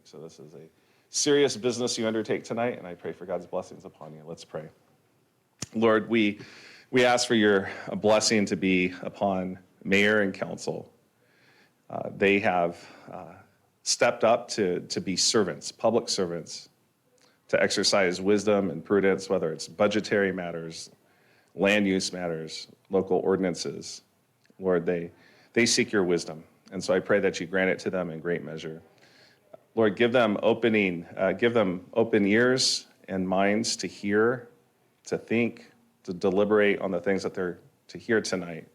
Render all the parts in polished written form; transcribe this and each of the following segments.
So this is a serious business you undertake tonight, and I pray for God's blessings upon you. Let's pray. Lord, we ask for your blessing to be upon mayor and council. They have stepped up to be servants, public servants, to exercise wisdom and prudence, whether it's budgetary matters, land use matters, local ordinances. Lord, they seek your wisdom. And so I pray that you grant it to them in great measure. Lord, give them open ears and minds to hear, to think, to deliberate on the things that they're to hear tonight.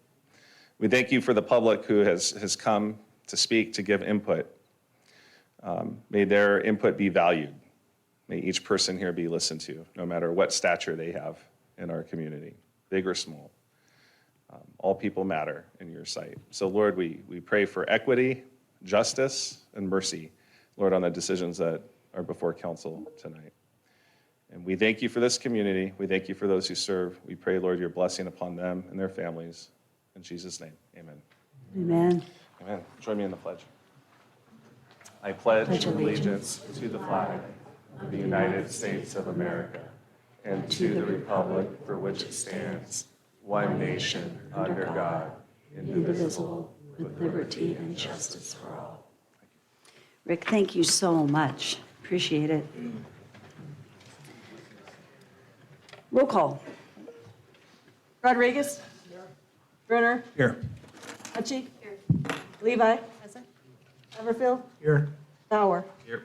We thank you for the public who has come to speak, to give input. May their input be valued. May each person here be listened to, no matter what stature they have in our community, big or small. All people matter in your sight. So Lord, we pray for equity, justice, and mercy, Lord, on the decisions that are before council tonight. And we thank you for this community. We thank you for those who serve. We pray, Lord, your blessing upon them and their families. In Jesus' name, amen. Amen. Amen. Join me in the pledge. I pledge allegiance to the flag of the United States of America and to the republic for which it stands, one nation, under God, indivisible, with liberty and justice for all. Rick, thank you so much. Appreciate it. Roll call. Rodriguez? Here. Brunner? Here. Hutchie? Here. Levi? Present. Everfield? Here. Bauer? Here.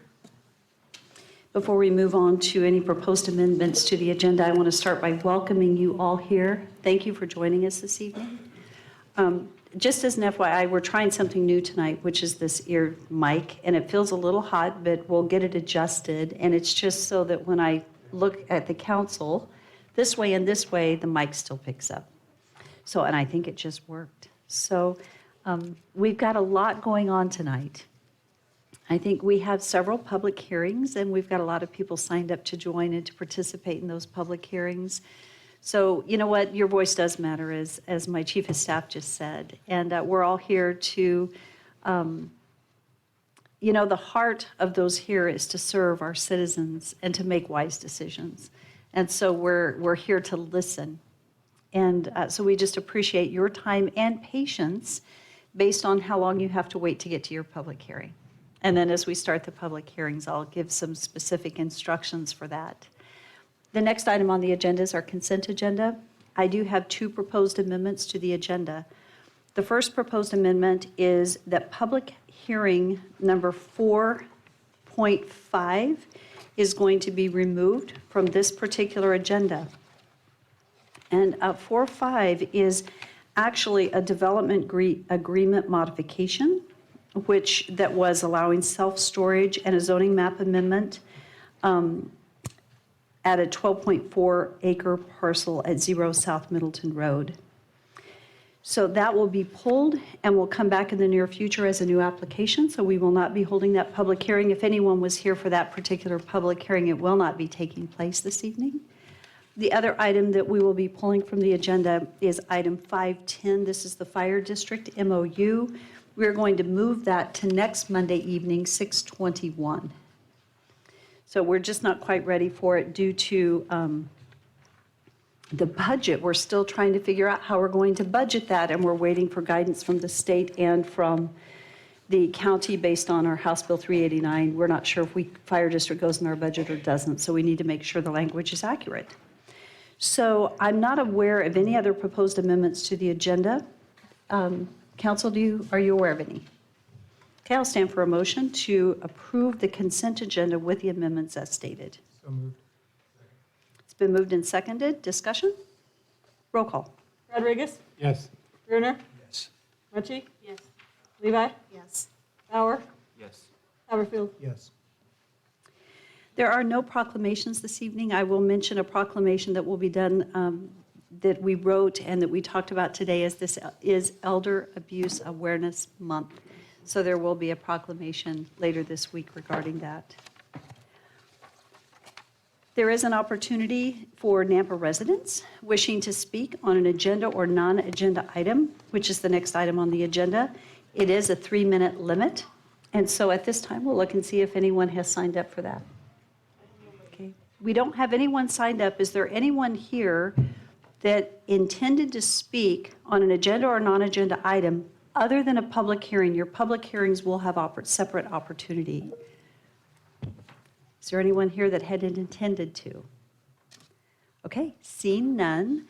Before we move on to any proposed amendments to the agenda, I want to start by welcoming you all here. Thank you for joining us this evening. Just as an FYI, we're trying something new tonight, which is this ear mic, and it feels a little hot, but we'll get it adjusted. And it's just so that when I look at the council, this way and this way, the mic still picks up. So, and I think it just worked. So we've got a lot going on tonight. I think we have several public hearings, and we've got a lot of people signed up to join and to participate in those public hearings. So, you know what, your voice does matter, as my chief of staff just said. And we're all here to, the heart of those here is to serve our citizens and to make wise decisions. And so we're here to listen. And so we just appreciate your time and patience based on how long you have to wait to get to your public hearing. And then as we start the public hearings, I'll give some specific instructions for that. The next item on the agenda is our consent agenda. I do have two proposed amendments to the agenda. The first proposed amendment is that public hearing number 4.5 is going to be removed from this particular agenda. And 4.5 is actually a development agreement modification, that was allowing self-storage and a zoning map amendment at a 12.4 acre parcel at 0 South Middleton Road. So that will be pulled and will come back in the near future as a new application. So we will not be holding that public hearing. If anyone was here for that particular public hearing, it will not be taking place this evening. The other item that we will be pulling from the agenda is item 510. This is the Fire District MOU. We're going to move that to next Monday evening, 6/21. So we're just not quite ready for it due to the budget. We're still trying to figure out how we're going to budget that, and we're waiting for guidance from the state and from the county based on our House Bill 389. We're not sure if Fire District goes in our budget or doesn't, so we need to make sure the language is accurate. So I'm not aware of any other proposed amendments to the agenda. Council, are you aware of any? Okay, I'll stand for a motion to approve the consent agenda with the amendments as stated. So moved. It's been moved and seconded. Discussion? Roll call. Rodriguez? Yes. Brunner? Yes. Hutchie? Yes. Levi? Yes. Bauer? Yes. Everfield? Yes. There are no proclamations this evening. I will mention a proclamation that will be done that we wrote and that we talked about today, as this is Elder Abuse Awareness Month. So there will be a proclamation later this week regarding that. There is an opportunity for Nampa residents wishing to speak on an agenda or non-agenda item, which is the next item on the agenda. It is a 3-minute limit, And so at this time, we'll look and see if anyone has signed up for that. Okay. We don't have anyone signed up. Is there anyone here that intended to speak on an agenda or non-agenda item other than a public hearing? Your public hearings will have separate opportunity. Is there anyone here that hadn't intended to? Okay, seeing none,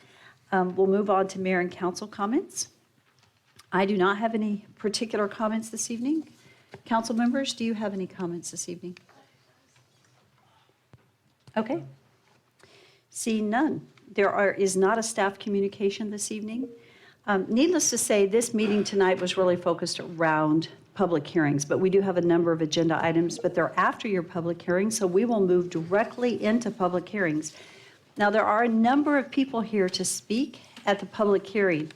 we'll move on to mayor and council comments. I do not have any particular comments this evening. Council members, do you have any comments this evening? Okay. Seeing none, is not a staff communication this evening. Needless to say, this meeting tonight was really focused around public hearings, but we do have a number of agenda items, but they're after your public hearing, so we will move directly into public hearings. Now, there are a number of people here to speak at the public hearing.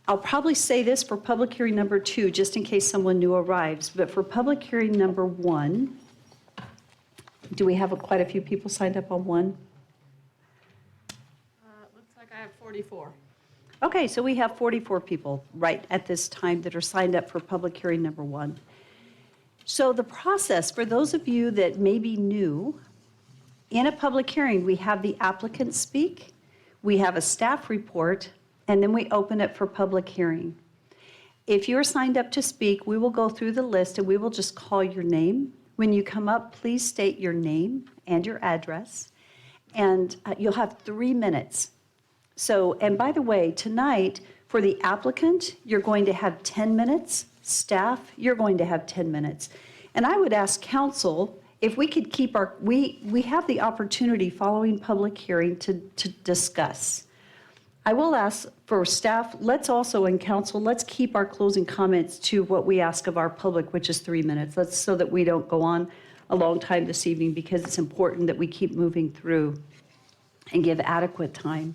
I'll probably say this for public hearing number 2, just in case someone new arrives, but for public hearing number 1, do we have quite a few people signed up on 1? Looks like I have 44. Okay, so we have 44 people right at this time that are signed up for public hearing number 1. So the process, for those of you that may be new, in a public hearing, we have the applicant speak, we have a staff report, and then we open it for public hearing. If you're signed up to speak, we will go through the list and we will just call your name. When you come up, please state your name and your address, and you'll have 3 minutes. So, and by the way, tonight, for the applicant, you're going to have 10 minutes. Staff, you're going to have 10 minutes. And I would ask council if we could keep we have the opportunity following public hearing to discuss. I will ask for staff, let's also, in council, let's keep our closing comments to what we ask of our public, which is 3 minutes. So that we don't go on a long time this evening, because it's important that we keep moving through and give adequate time.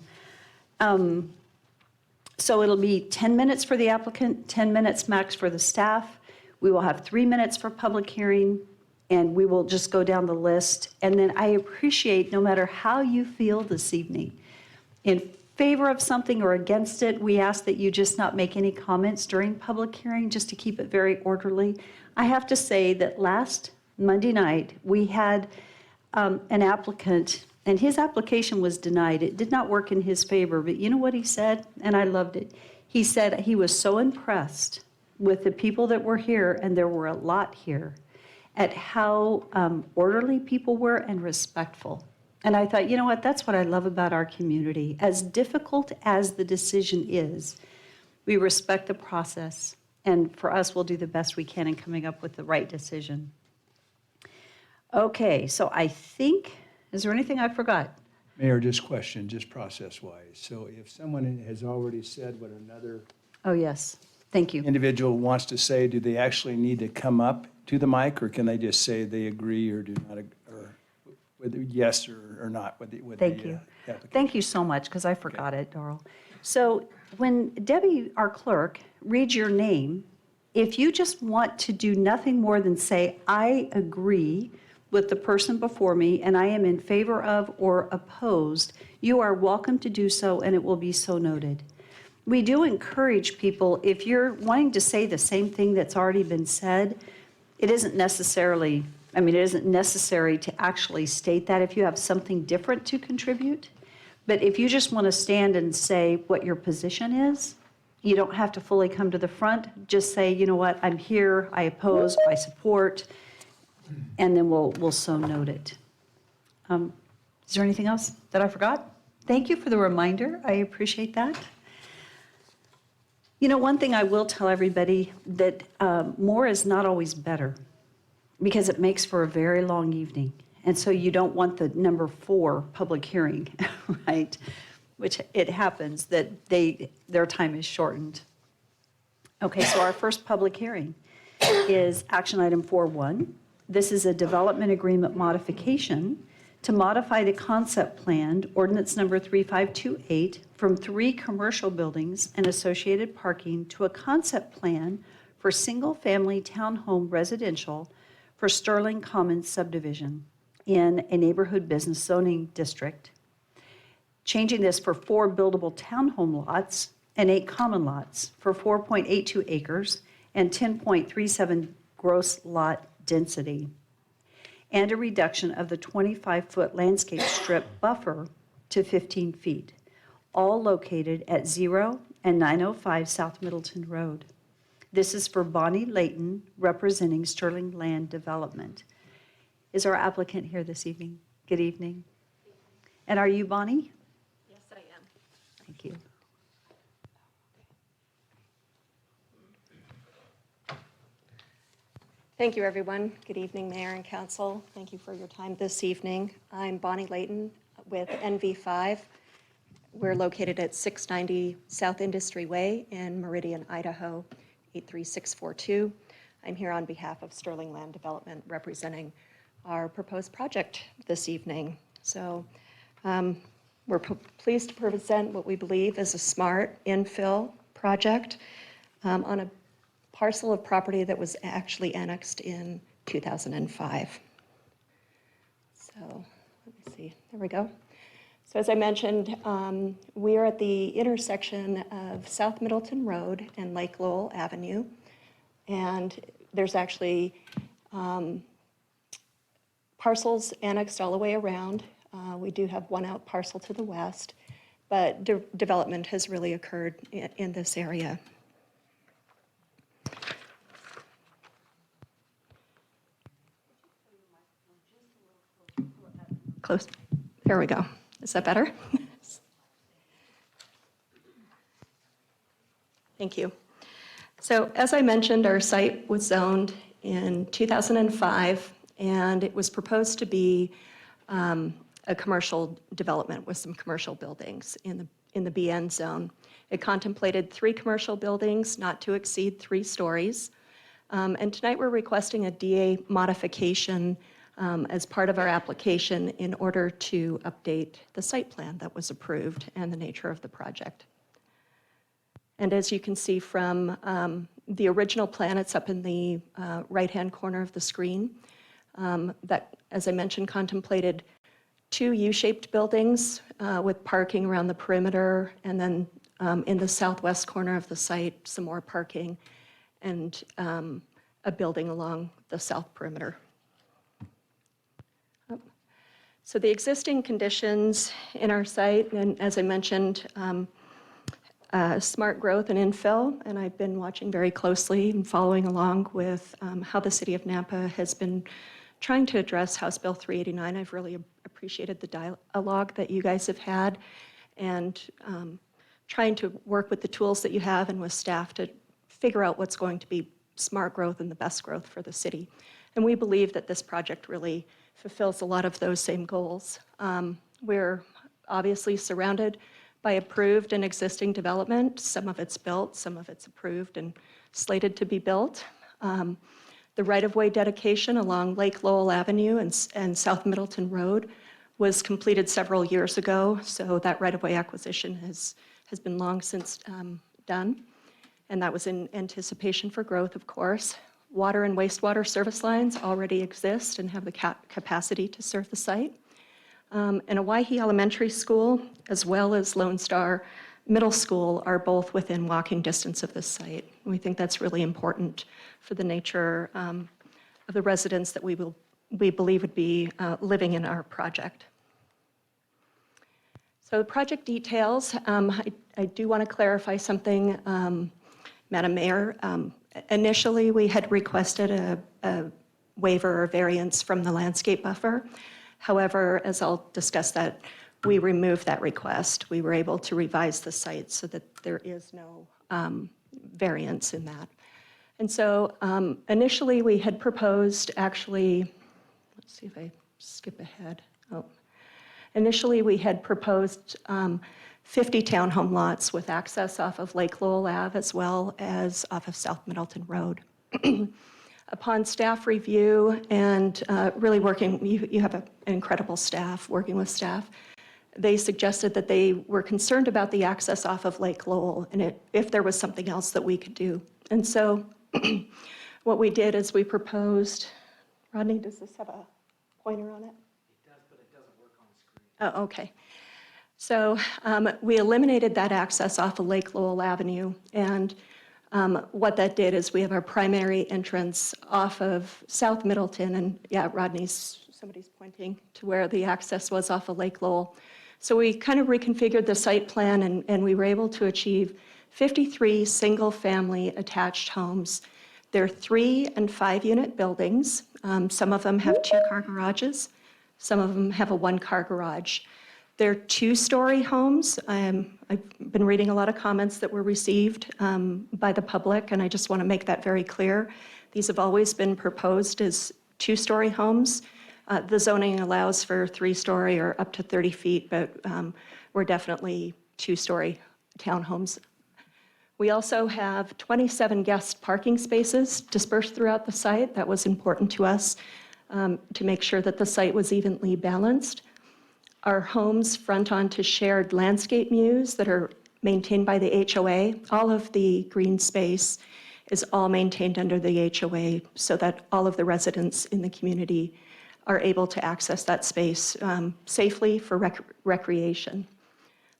So it'll be 10 minutes for the applicant, 10 minutes max for the staff. We will have 3 minutes for public hearing, and we will just go down the list. And then I appreciate, no matter how you feel this evening, in favor of something or against it, we ask that you just not make any comments during public hearing, just to keep it very orderly. I have to say that last Monday night, we had an applicant, and his application was denied. It did not work in his favor, but you know what he said? And I loved it. He said he was so impressed with the people that were here, and there were a lot here, at how orderly people were and respectful. And I thought, you know what, that's what I love about our community. As difficult as the decision is, we respect the process. And for us, we'll do the best we can in coming up with the right decision. Okay, so I think, is there anything I forgot? Mayor, just question, just process-wise. So if someone has already said what another Oh, yes, thank you. individual wants to say, do they actually need to come up to the mic, or can they just say they agree or do not, or whether yes or not with the Thank you. application? Thank you so much, because I forgot it, Darrell. So when Debbie, our clerk, reads your name, if you just want to do nothing more than say, I agree with the person before me, and I am in favor of or opposed, you are welcome to do so, and it will be so noted. We do encourage people, if you're wanting to say the same thing that's already been said, it isn't necessary to actually state that if you have something different to contribute. But if you just want to stand and say what your position is, you don't have to fully come to the front. Just say, you know what, I'm here, I oppose, I support, and then we'll so note it. Is there anything else that I forgot? Thank you for the reminder. I appreciate that. You know, one thing I will tell everybody, that more is not always better, because it makes for a very long evening. And so you don't want the number 4 public hearing, right? Which it happens that their time is shortened. Okay, so our first public hearing is action item 4.1. This is a development agreement modification to modify the concept plan, ordinance number 3528, from 3 commercial buildings and associated parking to a concept plan for single-family townhome residential for Sterling Commons subdivision in a neighborhood business zoning district, changing this for 4 buildable townhome lots and 8 common lots for 4.82 acres and 10.37 gross lot density, and a reduction of the 25-foot landscape strip buffer to 15 feet, all located at 0 and 905 South Middleton Road. This is for Bonnie Layton, representing Sterling Land Development. Is our applicant here this evening? Good evening. And are you Bonnie? Yes, I am. Thank you. Thank you, everyone. Good evening, Mayor and Council. Thank you for your time this evening. I'm Bonnie Layton with NV5. We're located at 690 South Industry Way in Meridian, Idaho, 83642. I'm here on behalf of Sterling Land Development, representing our proposed project this evening. So we're pleased to present what we believe is a smart infill project on a parcel of property that was actually annexed in 2005. So let me see, there we go. So as I mentioned, we are at the intersection of South Middleton Road and Lake Lowell Avenue. And there's actually parcels annexed all the way around. We do have one out parcel to the west, but development has really occurred in this area. Close. There we go. Is that better? Thank you. So as I mentioned, our site was zoned in 2005, and it was proposed to be a commercial development with some commercial buildings in the BN zone. It contemplated 3 commercial buildings, not to exceed 3 stories. And tonight we're requesting a DA modification as part of our application in order to update the site plan that was approved and the nature of the project. And as you can see from the original plan, it's up in the right-hand corner of the screen, that, as I mentioned, contemplated 2 U-shaped buildings with parking around the perimeter, and then in the southwest corner of the site, some more parking, and a building along the south perimeter. So the existing conditions in our site, and as I mentioned, smart growth and infill, and I've been watching very closely and following along with how the city of Nampa has been trying to address House Bill 389. I've really appreciated the dialogue that you guys have had, and trying to work with the tools that you have and with staff to figure out what's going to be smart growth and the best growth for the city. And we believe that this project really fulfills a lot of those same goals. We're obviously surrounded by approved and existing development. Some of it's built, some of it's approved and slated to be built. The right-of-way dedication along Lake Lowell Avenue and South Middleton Road was completed several years ago, so that right-of-way acquisition has been long since done, and that was in anticipation for growth, of course. Water and wastewater service lines already exist and have the capacity to serve the site. And Owyhee Elementary School, as well as Lone Star Middle School, are both within walking distance of this site. We think that's really important for the nature of the residents that we believe would be living in our project. So the project details, I do want to clarify something, Madam Mayor. Initially, we had requested a waiver or variance from the landscape buffer. However, as I'll discuss that, we removed that request. We were able to revise the site so that there is no variance in that. And so initially, we had proposed actually, let's see if I skip ahead. Oh. Initially, we had proposed 50 townhome lots with access off of Lake Lowell Ave as well as off of South Middleton Road. Upon staff review and really working, you have an incredible staff, working with staff, they suggested that they were concerned about the access off of Lake Lowell and if there was something else that we could do. And so what we did is we proposed, Rodney, does this have a pointer on it? It does, but it doesn't work on the screen. Oh, okay. So we eliminated that access off of Lake Lowell Avenue, and What that did is we have our primary entrance off of South Middleton, and yeah, somebody's pointing to where the access was off of Lake Lowell. So we kind of reconfigured the site plan, and we were able to achieve 53 single-family attached homes. They're 3- and 5-unit buildings. Some of them have 2-car garages. Some of them have a 1-car garage. They're 2-story homes. I've been reading a lot of comments that were received by the public, and I just want to make that very clear. These have always been proposed as 2-story homes. The zoning allows for 3-story or up to 30 feet, but we're definitely 2-story townhomes. We also have 27 guest parking spaces dispersed throughout the site. That was important to us to make sure that the site was evenly balanced. Our homes front onto shared landscape mews that are maintained by the HOA. All of the green space is all maintained under the HOA so that all of the residents in the community are able to access that space safely for recreation.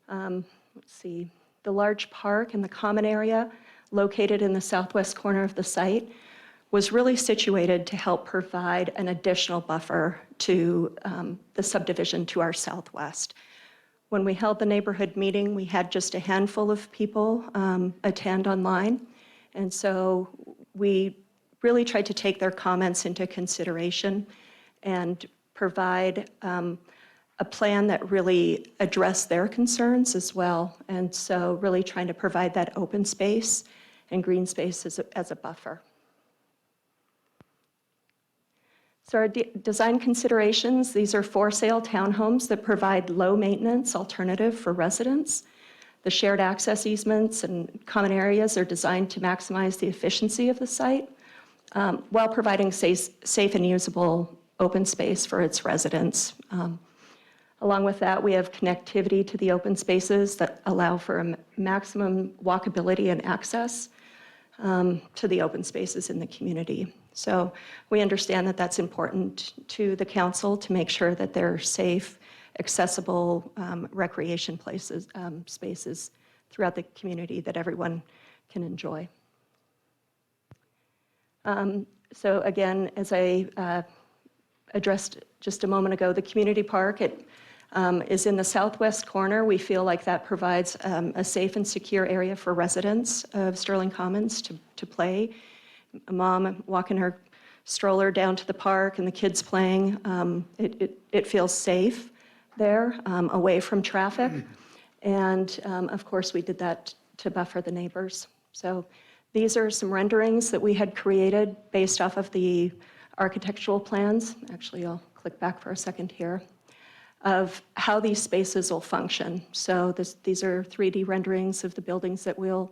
Let's see, the large park and the common area located in the southwest corner of the site was really situated to help provide an additional buffer to the subdivision to our southwest. When we held the neighborhood meeting, we had just a handful of people attend online. And so we really tried to take their comments into consideration and provide a plan that really addressed their concerns as well. And so really trying to provide that open space and green space as a buffer. So our design considerations, these are for-sale townhomes that provide low-maintenance alternative for residents. The shared access easements and common areas are designed to maximize the efficiency of the site while providing safe and usable open space for its residents. Along with that, we have connectivity to the open spaces that allow for a maximum walkability and access to the open spaces in the community. So we understand that that's important to the council to make sure that they're safe, accessible recreation places, spaces throughout the community that everyone can enjoy. So again, as I addressed just a moment ago, the community park, it is in the southwest corner. We feel like that provides a safe and secure area for residents of Sterling Commons to play. A mom walking her stroller down to the park and the kids playing. It feels safe there, away from traffic. And of course, we did that to buffer the neighbors. So these are some renderings that we had created based off of the architectural plans. Actually, I'll click back for a second here, of how these spaces will function. So these are 3D renderings of the buildings that we'll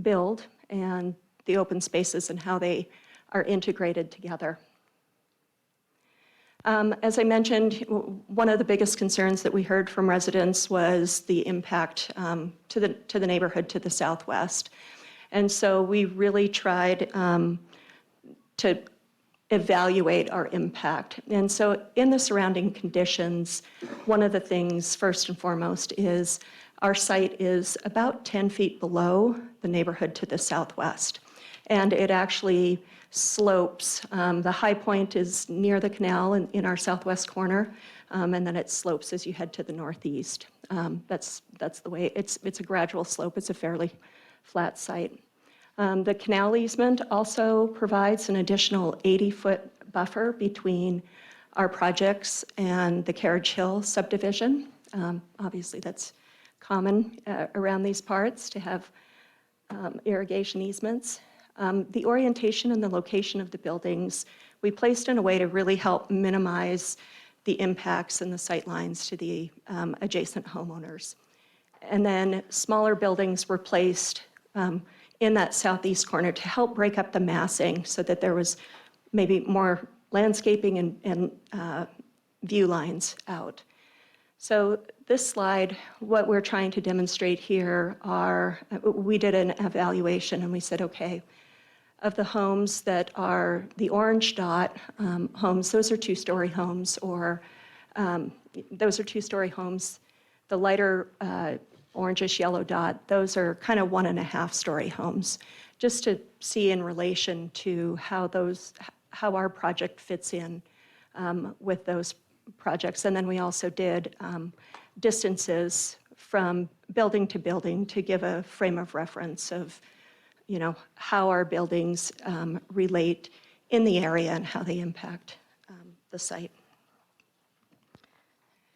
build and the open spaces and how they are integrated together. As I mentioned, one of the biggest concerns that we heard from residents was the impact to the neighborhood to the southwest. And so we really tried to evaluate our impact. And so in the surrounding conditions, one of the things, first and foremost, is our site is about 10 feet below the neighborhood to the southwest. And it actually slopes. The high point is near the canal in our southwest corner, and then it slopes as you head to the northeast. That's the way, it's a gradual slope. It's a fairly flat site. The canal easement also provides an additional 80-foot buffer between our projects and the Carriage Hill subdivision. Obviously, that's common around these parts to have irrigation easements. The orientation and the location of the buildings, we placed in a way to really help minimize the impacts and the sight lines to the adjacent homeowners. And then smaller buildings were placed in that southeast corner to help break up the massing so that there was maybe more landscaping and view lines out. So this slide, what we're trying to demonstrate here are, we did an evaluation and we said, okay, of the homes that are the orange dot homes, those are two-story homes, or those are two-story homes. The lighter orangish yellow dot, those are kind of 1.5-story homes, just to see in relation to how our project fits in with those projects. And then we also did distances from building to building to give a frame of reference of, how our buildings relate in the area and how they impact the site.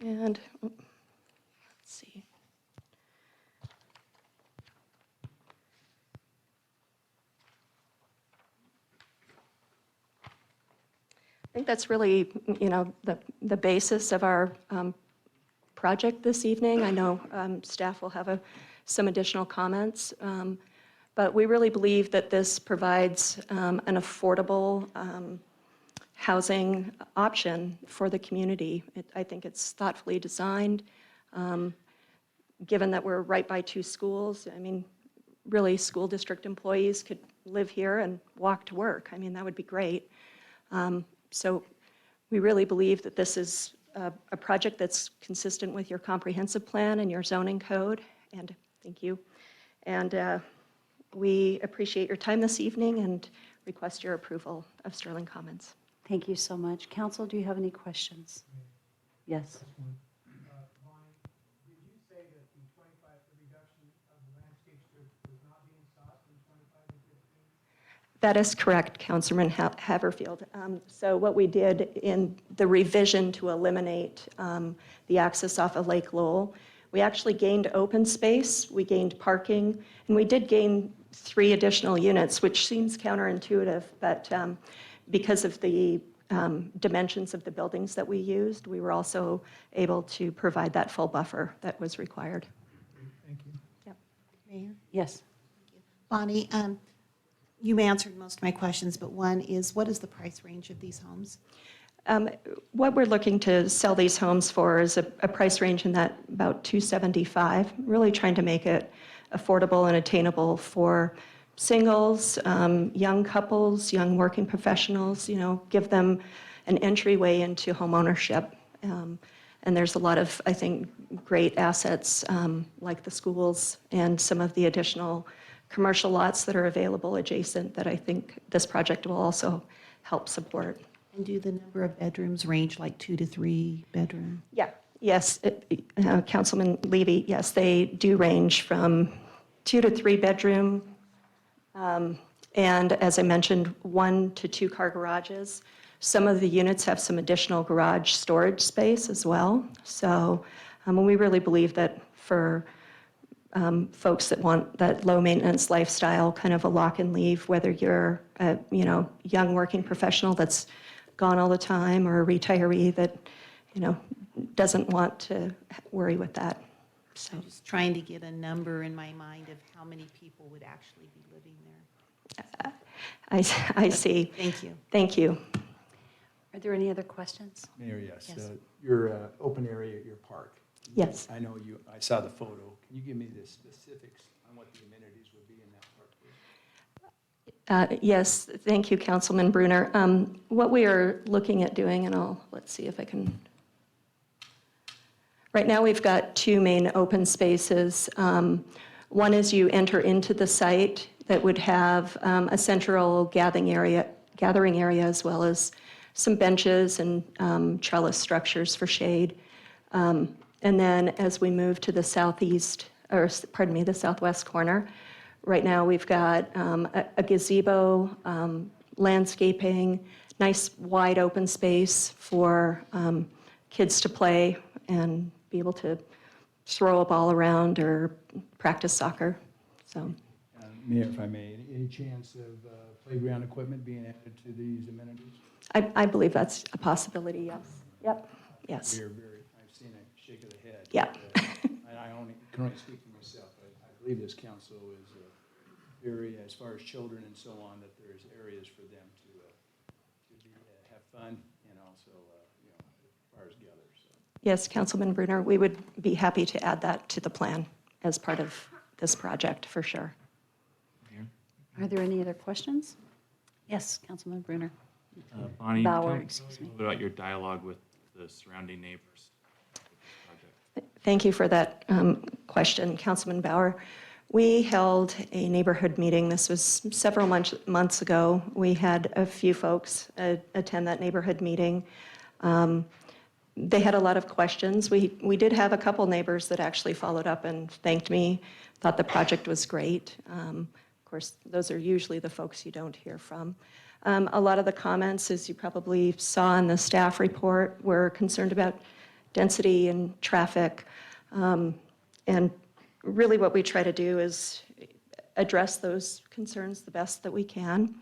And, let's see. I think that's really, the basis of our project this evening. I know staff will have some additional comments, but we really believe that this provides an affordable housing option for the community. I think it's thoughtfully designed, given that we're right by 2 schools. I mean, really, school district employees could live here and walk to work. I mean, that would be great. So we really believe that this is a project that's consistent with your comprehensive plan and your zoning code, and thank you. And we appreciate your time this evening and request your approval of Sterling Commons. Thank you so much. Council, do you have any questions? Yes. Bonnie, did you say that the 25, the reduction of the landscape strip was not being sought from 25 to 15? That is correct, Councilman Haverfield. So what we did in the revision to eliminate the access off of Lake Lowell, we actually gained open space, we gained parking, and we did gain 3 additional units, which seems counterintuitive, but because of the dimensions of the buildings that we used, we were also able to provide that full buffer that was required. Thank you. Yep. Mayor? Yes. Bonnie, you answered most of my questions, but one is, what is the price range of these homes? What we're looking to sell these homes for is a price range in that about $275, really trying to make it affordable and attainable for singles, young couples, young working professionals, give them an entryway into homeownership. And there's a lot of, I think, great assets like the schools and some of the additional commercial lots that are available adjacent that I think this project will also help support. And do the number of bedrooms range like 2 to 3 bedroom? Yeah, yes, Councilman Levy, yes, they do range from 2 to 3 bedroom, and as I mentioned, 1 to 2 car garages. Some of the units have some additional garage storage space as well. So we really believe that for folks that want that low maintenance lifestyle, kind of a lock and leave, whether you're a young working professional that's gone all the time or a retiree that doesn't want to worry with that. So I'm just trying to get a number in my mind of how many people would actually be living there. I see. Thank you. Thank you. Are there any other questions? Mayor, yes. Yes. Your open area at your park. Yes. I know I saw the photo. Can you give me the specifics on what the amenities would be in that park, please? Yes, thank you, Councilman Bruner. What we are looking at doing, and let's see if I can. Right now, we've got 2 main open spaces. One is you enter into the site that would have a central gathering area as well as some benches and trellis structures for shade. And then as we move to the the southwest corner, right now we've got a gazebo, landscaping, nice wide open space for kids to play and be able to throw a ball around or practice soccer. So, Mayor, if I may, any chance of playground equipment being added to these amenities? I believe that's a possibility, yes. Yep, yes. I've seen a shake of the head. Yeah. And I can only speak for myself, but I believe this council is very, as far as children and so on, that there's areas for them to have fun and also, as far as gather. So. Yes, Councilman Bruner, we would be happy to add that to the plan as part of this project, for sure. Are there any other questions? Yes, Councilman Bruner. Bonnie, Bauer, tell me excuse me. a little bit about your dialogue with the surrounding neighbors. Thank you for that question, Councilman Bauer. We held a neighborhood meeting. This was several months ago. We had a few folks attend that neighborhood meeting. They had a lot of questions. We did have a couple neighbors that actually followed up and thanked me, thought the project was great. Of course, those are usually the folks you don't hear from. A lot of the comments, as you probably saw in the staff report, were concerned about density and traffic. And really what we try to do is address those concerns the best that we can.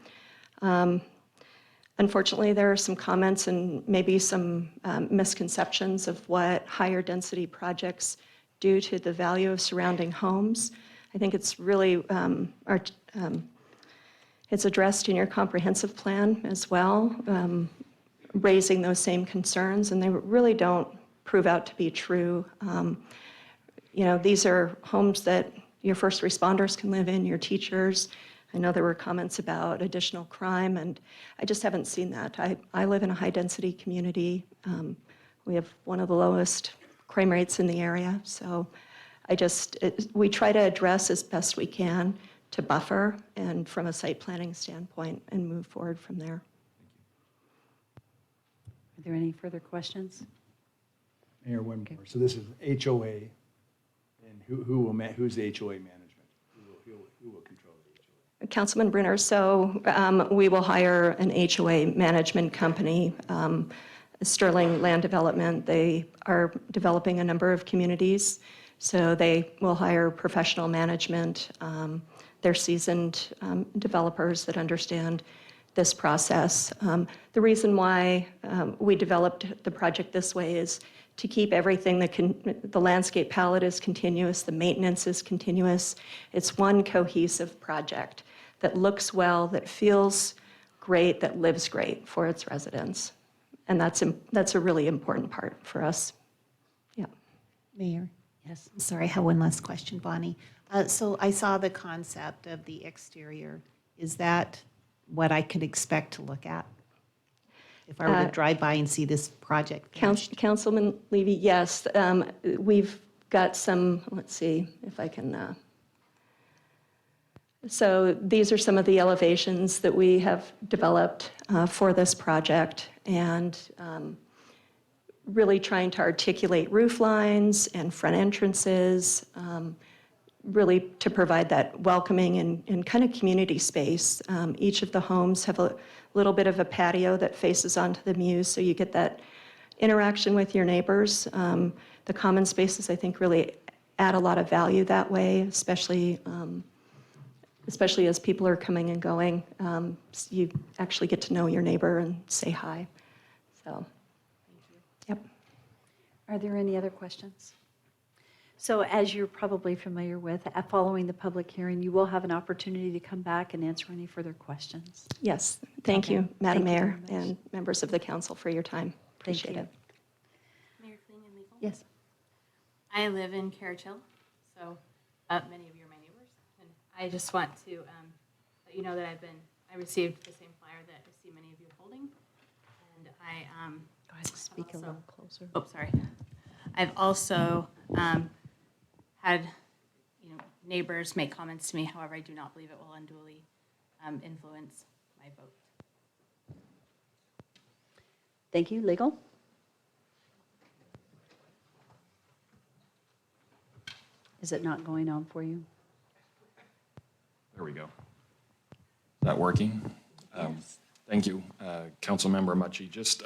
Unfortunately, there are some comments and maybe some misconceptions of what higher density projects do to the value of surrounding homes. I think it's really, it's addressed in your comprehensive plan as well, raising those same concerns, and they really don't prove out to be true. You know, these are homes that your first responders can live in, your teachers. I know there were comments about additional crime, and I just haven't seen that. I live in a high-density community. We have one of the lowest crime rates in the area, so we try to address as best we can to buffer and from a site planning standpoint and move forward from there. Are there any further questions? Mayor, one more. So this is HOA, and who's the HOA management? Who will control the HOA? Councilman Brunner, so we will hire an HOA management company, Sterling Land Development. They are developing a number of communities, so they will hire professional management. They're seasoned developers that understand this process. The reason why we developed the project this way is to keep everything, the landscape palette is continuous, the maintenance is continuous. It's one cohesive project that looks well, that feels great, that lives great for its residents. And that's a really important part for us. Yeah. Mayor? Yes. I'm sorry, I have one last question, Bonnie. So I saw the concept of the exterior. Is that what I could expect to look at? If I were to drive by and see this project finished? Councilman Levy, yes. We've got some, let's see if I can. So these are some of the elevations that we have developed for this project, and really trying to articulate roof lines and front entrances, really to provide that welcoming and kind of community space. Each of the homes have a little bit of a patio that faces onto the mews, so you get that interaction with your neighbors. The common spaces, I think, really add a lot of value that way, especially as people are coming and going. You actually get to know your neighbor and say hi. So, yep. Are there any other questions? So as you're probably familiar with, following the public hearing, you will have an opportunity to come back and answer any further questions. Yes, thank Okay. you, Madam Thank you Mayor very much. and members of the council for your time. Thank Appreciate you. it. Mayor Kling and Legal? Yes. I live in Carriage Hill, so many of you are my neighbors. And I just want to let you know that I received the same flyer that I see many of you holding. And I, Go ahead, speak a also- little closer. oh, sorry. I've also had, neighbors make comments to me. However, I do not believe it will unduly influence my vote. Thank you. Legal? Is it not going on for you? There we go. Is that working? Thank you, Councilmember Mucci. Just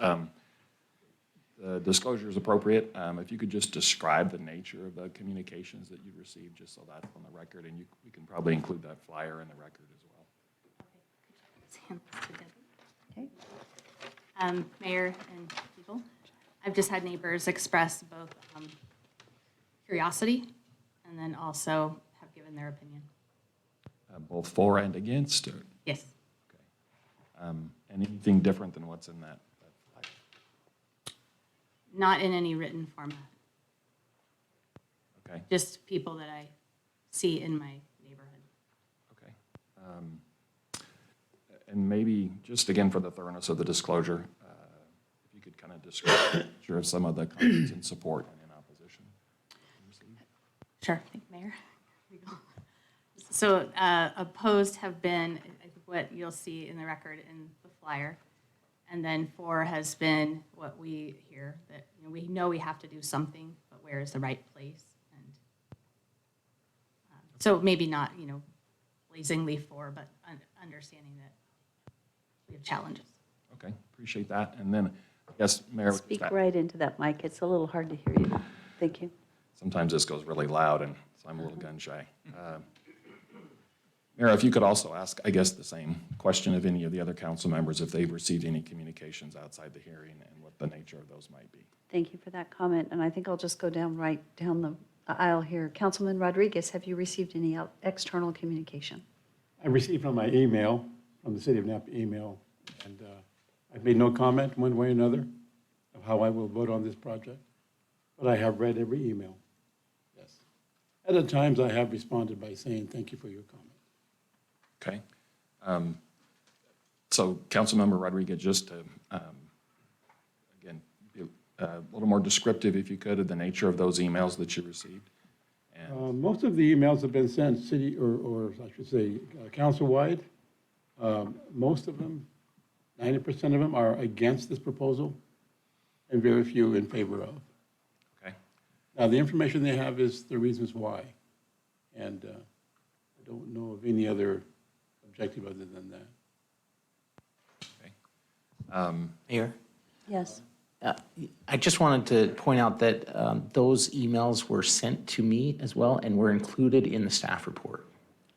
the disclosure is appropriate. If you could just describe the nature of the communications that you received, just so that's on the record, and we can probably include that flyer in the record as well. Hand this to Debbie. Okay. Mayor and people, I've just had neighbors express both curiosity and then also have given their opinion. Both for and against, or Yes. anything different than what's in that flyer? Not in any written format, Okay. just people that I see in my neighborhood. Okay. And maybe, just again for the thoroughness of the disclosure, if you could kind of describe some of the comments in support and in opposition. Sure, thank you, Mayor. Here we go. So opposed have been, I think what you'll see in the record in the flyer. And then 4 has been what we hear, that we know we have to do something, but where is the right place? And so maybe not, blazingly 4, but understanding that we have challenges. Okay, appreciate that. And then, yes, Mayor. Speak right into that mic. It's a little hard to hear you. Thank you. Sometimes this goes really loud, and so I'm a little gun shy. Mayor, if you could also ask, I guess, the same question of any of the other council members, if they've received any communications outside the hearing and what the nature of those might be. Thank you for that comment, and I think I'll just go right down the aisle here. Councilman Rodriguez, have you received any external communication? I received from my email, from the City of Napa email, and I've made no comment one way or another of how I will vote on this project, but I have read every email. Yes. At times, I have responded by saying, thank you for your comment. Okay. So Councilmember Rodriguez, just to, again, be a little more descriptive, if you could, of the nature of those emails that you received. And Most of the emails have been sent city, or I should say, council-wide. Most of them, 90% of them are against this proposal, and very few in favor of. okay. Now, the information they have is the reasons why, and I don't know of any other objective other than that. Mayor, Yes. I just wanted to point out that those emails were sent to me as well and were included in the staff report.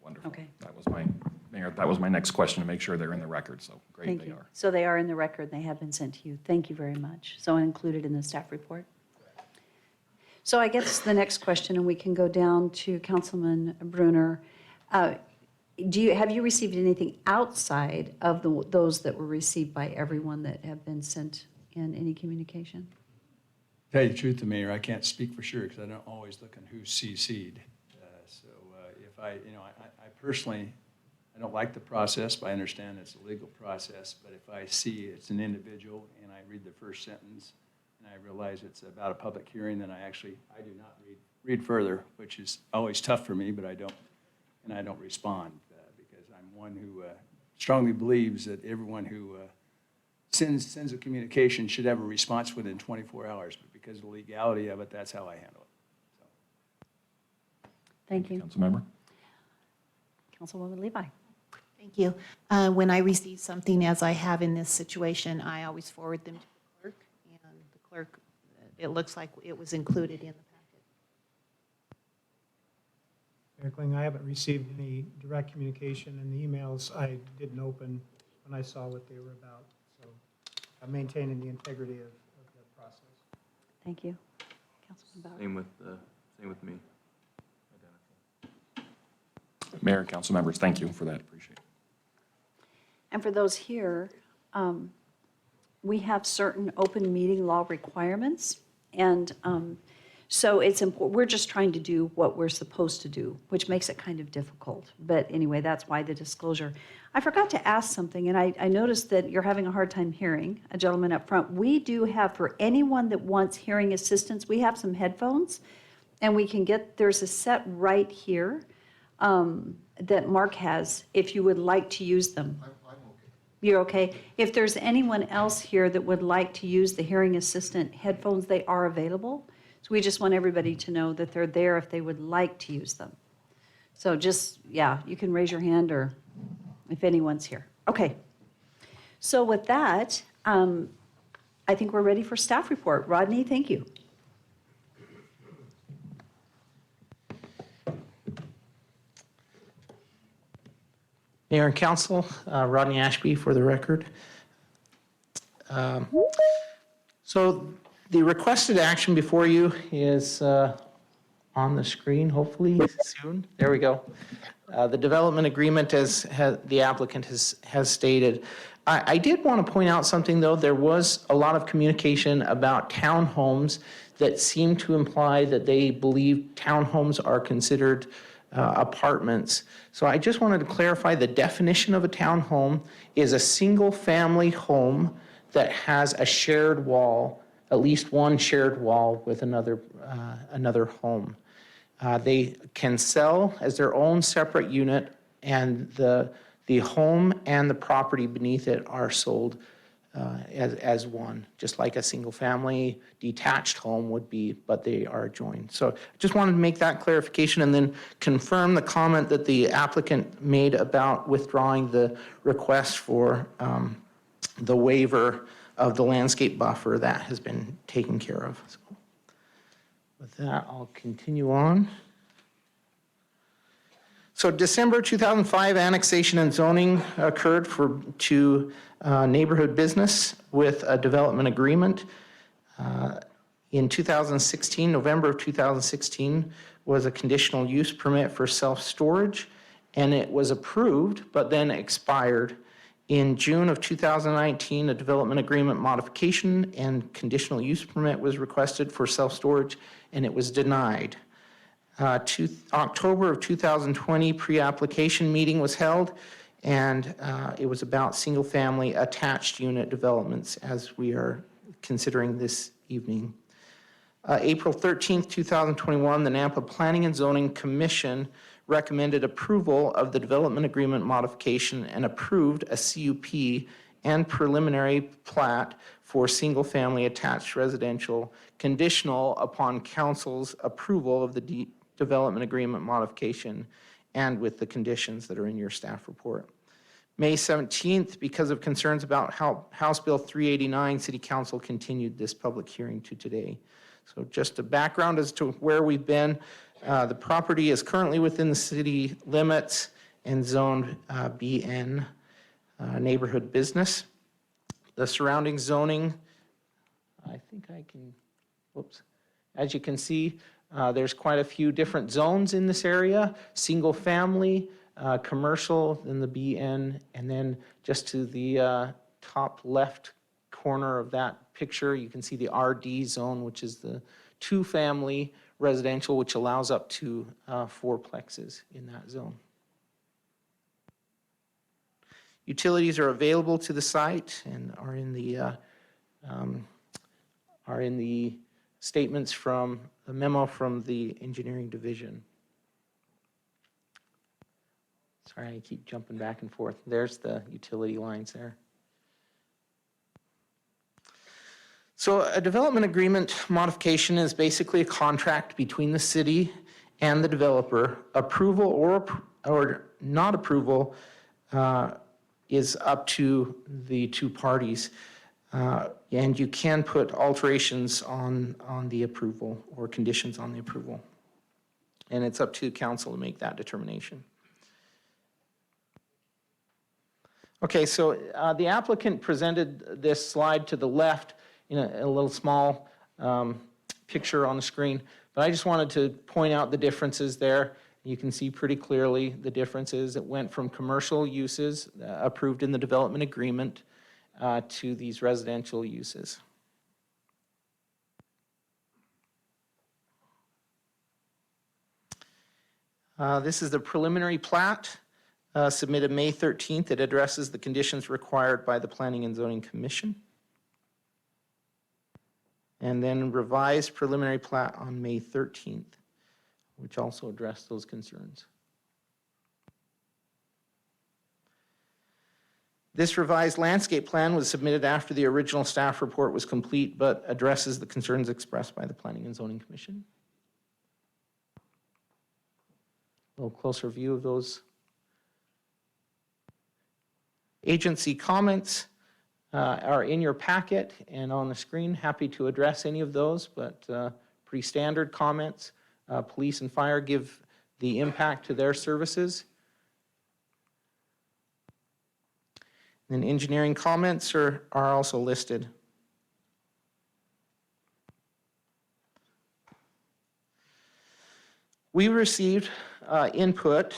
Wonderful. Okay. That was my, Mayor, that was my next question, to make sure they're in the record, so great Thank they you. are. So they are in the record, they have been sent to you. Thank you very much. So included in the staff report. So I guess the next question, and we can go down to Councilman Brunner. Have you received anything outside of those that were received by everyone that have been sent in any communication? Tell you the truth, the Mayor, I can't speak for sure because I don't always look on who's CC'd. If I personally, I don't like the process, but I understand it's a legal process. But if I see it's an individual and I read the first sentence and I realize it's about a public hearing, then I do not read further, which is always tough for me, but I don't respond because I'm one who strongly believes that everyone who sends a communication should have a response within 24 hours, but because of the legality of it, that's how I handle it. So. Thank you. Councilmember? Councilwoman Levi. Thank you. When I receive something, as I have in this situation, I always forward them to the clerk, and the clerk, it looks like it was included in the packet. Mayor Kling, I haven't received any direct communication, and the emails I didn't open when I saw what they were about. So I'm maintaining the integrity of the process. Thank you. Councilman Bauer. Same with me. Mayor, council members, thank you for that, appreciate it. And for those here, we have certain open meeting law requirements. And so it's important, we're just trying to do what we're supposed to do, which makes it kind of difficult. But anyway, that's why the disclosure. I forgot to ask something, and I noticed that you're having a hard time hearing, a gentleman up front. We do have, for anyone that wants hearing assistance, we have some headphones, and we can get, there's a set right here that Mark has, if you would like to use them. I'm okay. You're okay? If there's anyone else here that would like to use the hearing assistant headphones, they are available. So we just want everybody to know that they're there if they would like to use them. So just, yeah, you can raise your hand or if anyone's here. Okay. So with that, I think we're ready for staff report. Rodney, thank you. Mayor and Council, Rodney Ashby for the record. So the requested action before you is on the screen, hopefully soon. There we go. The development agreement, as the applicant has stated. I did want to point out something, though. There was a lot of communication about townhomes that seemed to imply that they believe townhomes are considered apartments. So I just wanted to clarify the definition of a townhome is a single-family home that has a shared wall, at least one shared wall with another home. They can sell as their own separate unit, and the home and the property beneath it are sold as one, just like a single-family detached home would be, but they are joined. So I just wanted to make that clarification and then confirm the comment that the applicant made about withdrawing the request for the waiver of the landscape buffer. That has been taken care of. So with that, I'll continue on. So December 2005, annexation and zoning occurred to neighborhood business with a development agreement. In 2016, November of 2016, was a conditional use permit for self-storage, and it was approved, but then expired. In June of 2019, a development agreement modification and conditional use permit was requested for self-storage, and it was denied. October of 2020, pre-application meeting was held, and it was about single-family attached unit developments as we are considering this evening. April 13th, 2021, the Nampa Planning and Zoning Commission recommended approval of the development agreement modification and approved a CUP and preliminary plat for single-family attached residential, conditional upon council's approval of the development agreement modification and with the conditions that are in your staff report. May 17th, because of concerns about House Bill 389, City Council continued this public hearing to today. So just a background as to where we've been. The property is currently within the city limits and zoned BN, neighborhood business. The surrounding zoning, I think I can, whoops. As you can see, there's quite a few different zones in this area, single family, commercial, then the BN, and then just to the top left corner of that picture, you can see the RD zone, which is the two-family residential, which allows up to fourplexes in that zone. Utilities are available to the site and are in the statements from the memo from the engineering division. Sorry, I keep jumping back and forth. There's the utility lines there. So a development agreement modification is basically a contract between the city and the developer. Approval or not approval is up to the two parties. And you can put alterations on the approval or conditions on the approval. And it's up to council to make that determination. Okay, so the applicant presented this slide to the left in a little small picture on the screen, but I just wanted to point out the differences there. You can see pretty clearly the differences. It went from commercial uses approved in the development agreement to these residential uses. This is the preliminary plat submitted May 13th. It addresses the conditions required by the Planning and Zoning Commission. And then revised preliminary plat on May 13th, which also addressed those concerns. This revised landscape plan was submitted after the original staff report was complete, but addresses the concerns expressed by the Planning and Zoning Commission. A little closer view of those. Agency comments are in your packet and on the screen. Happy to address any of those, but pretty standard comments. Police and fire give the impact to their services. And engineering comments are also listed. We received input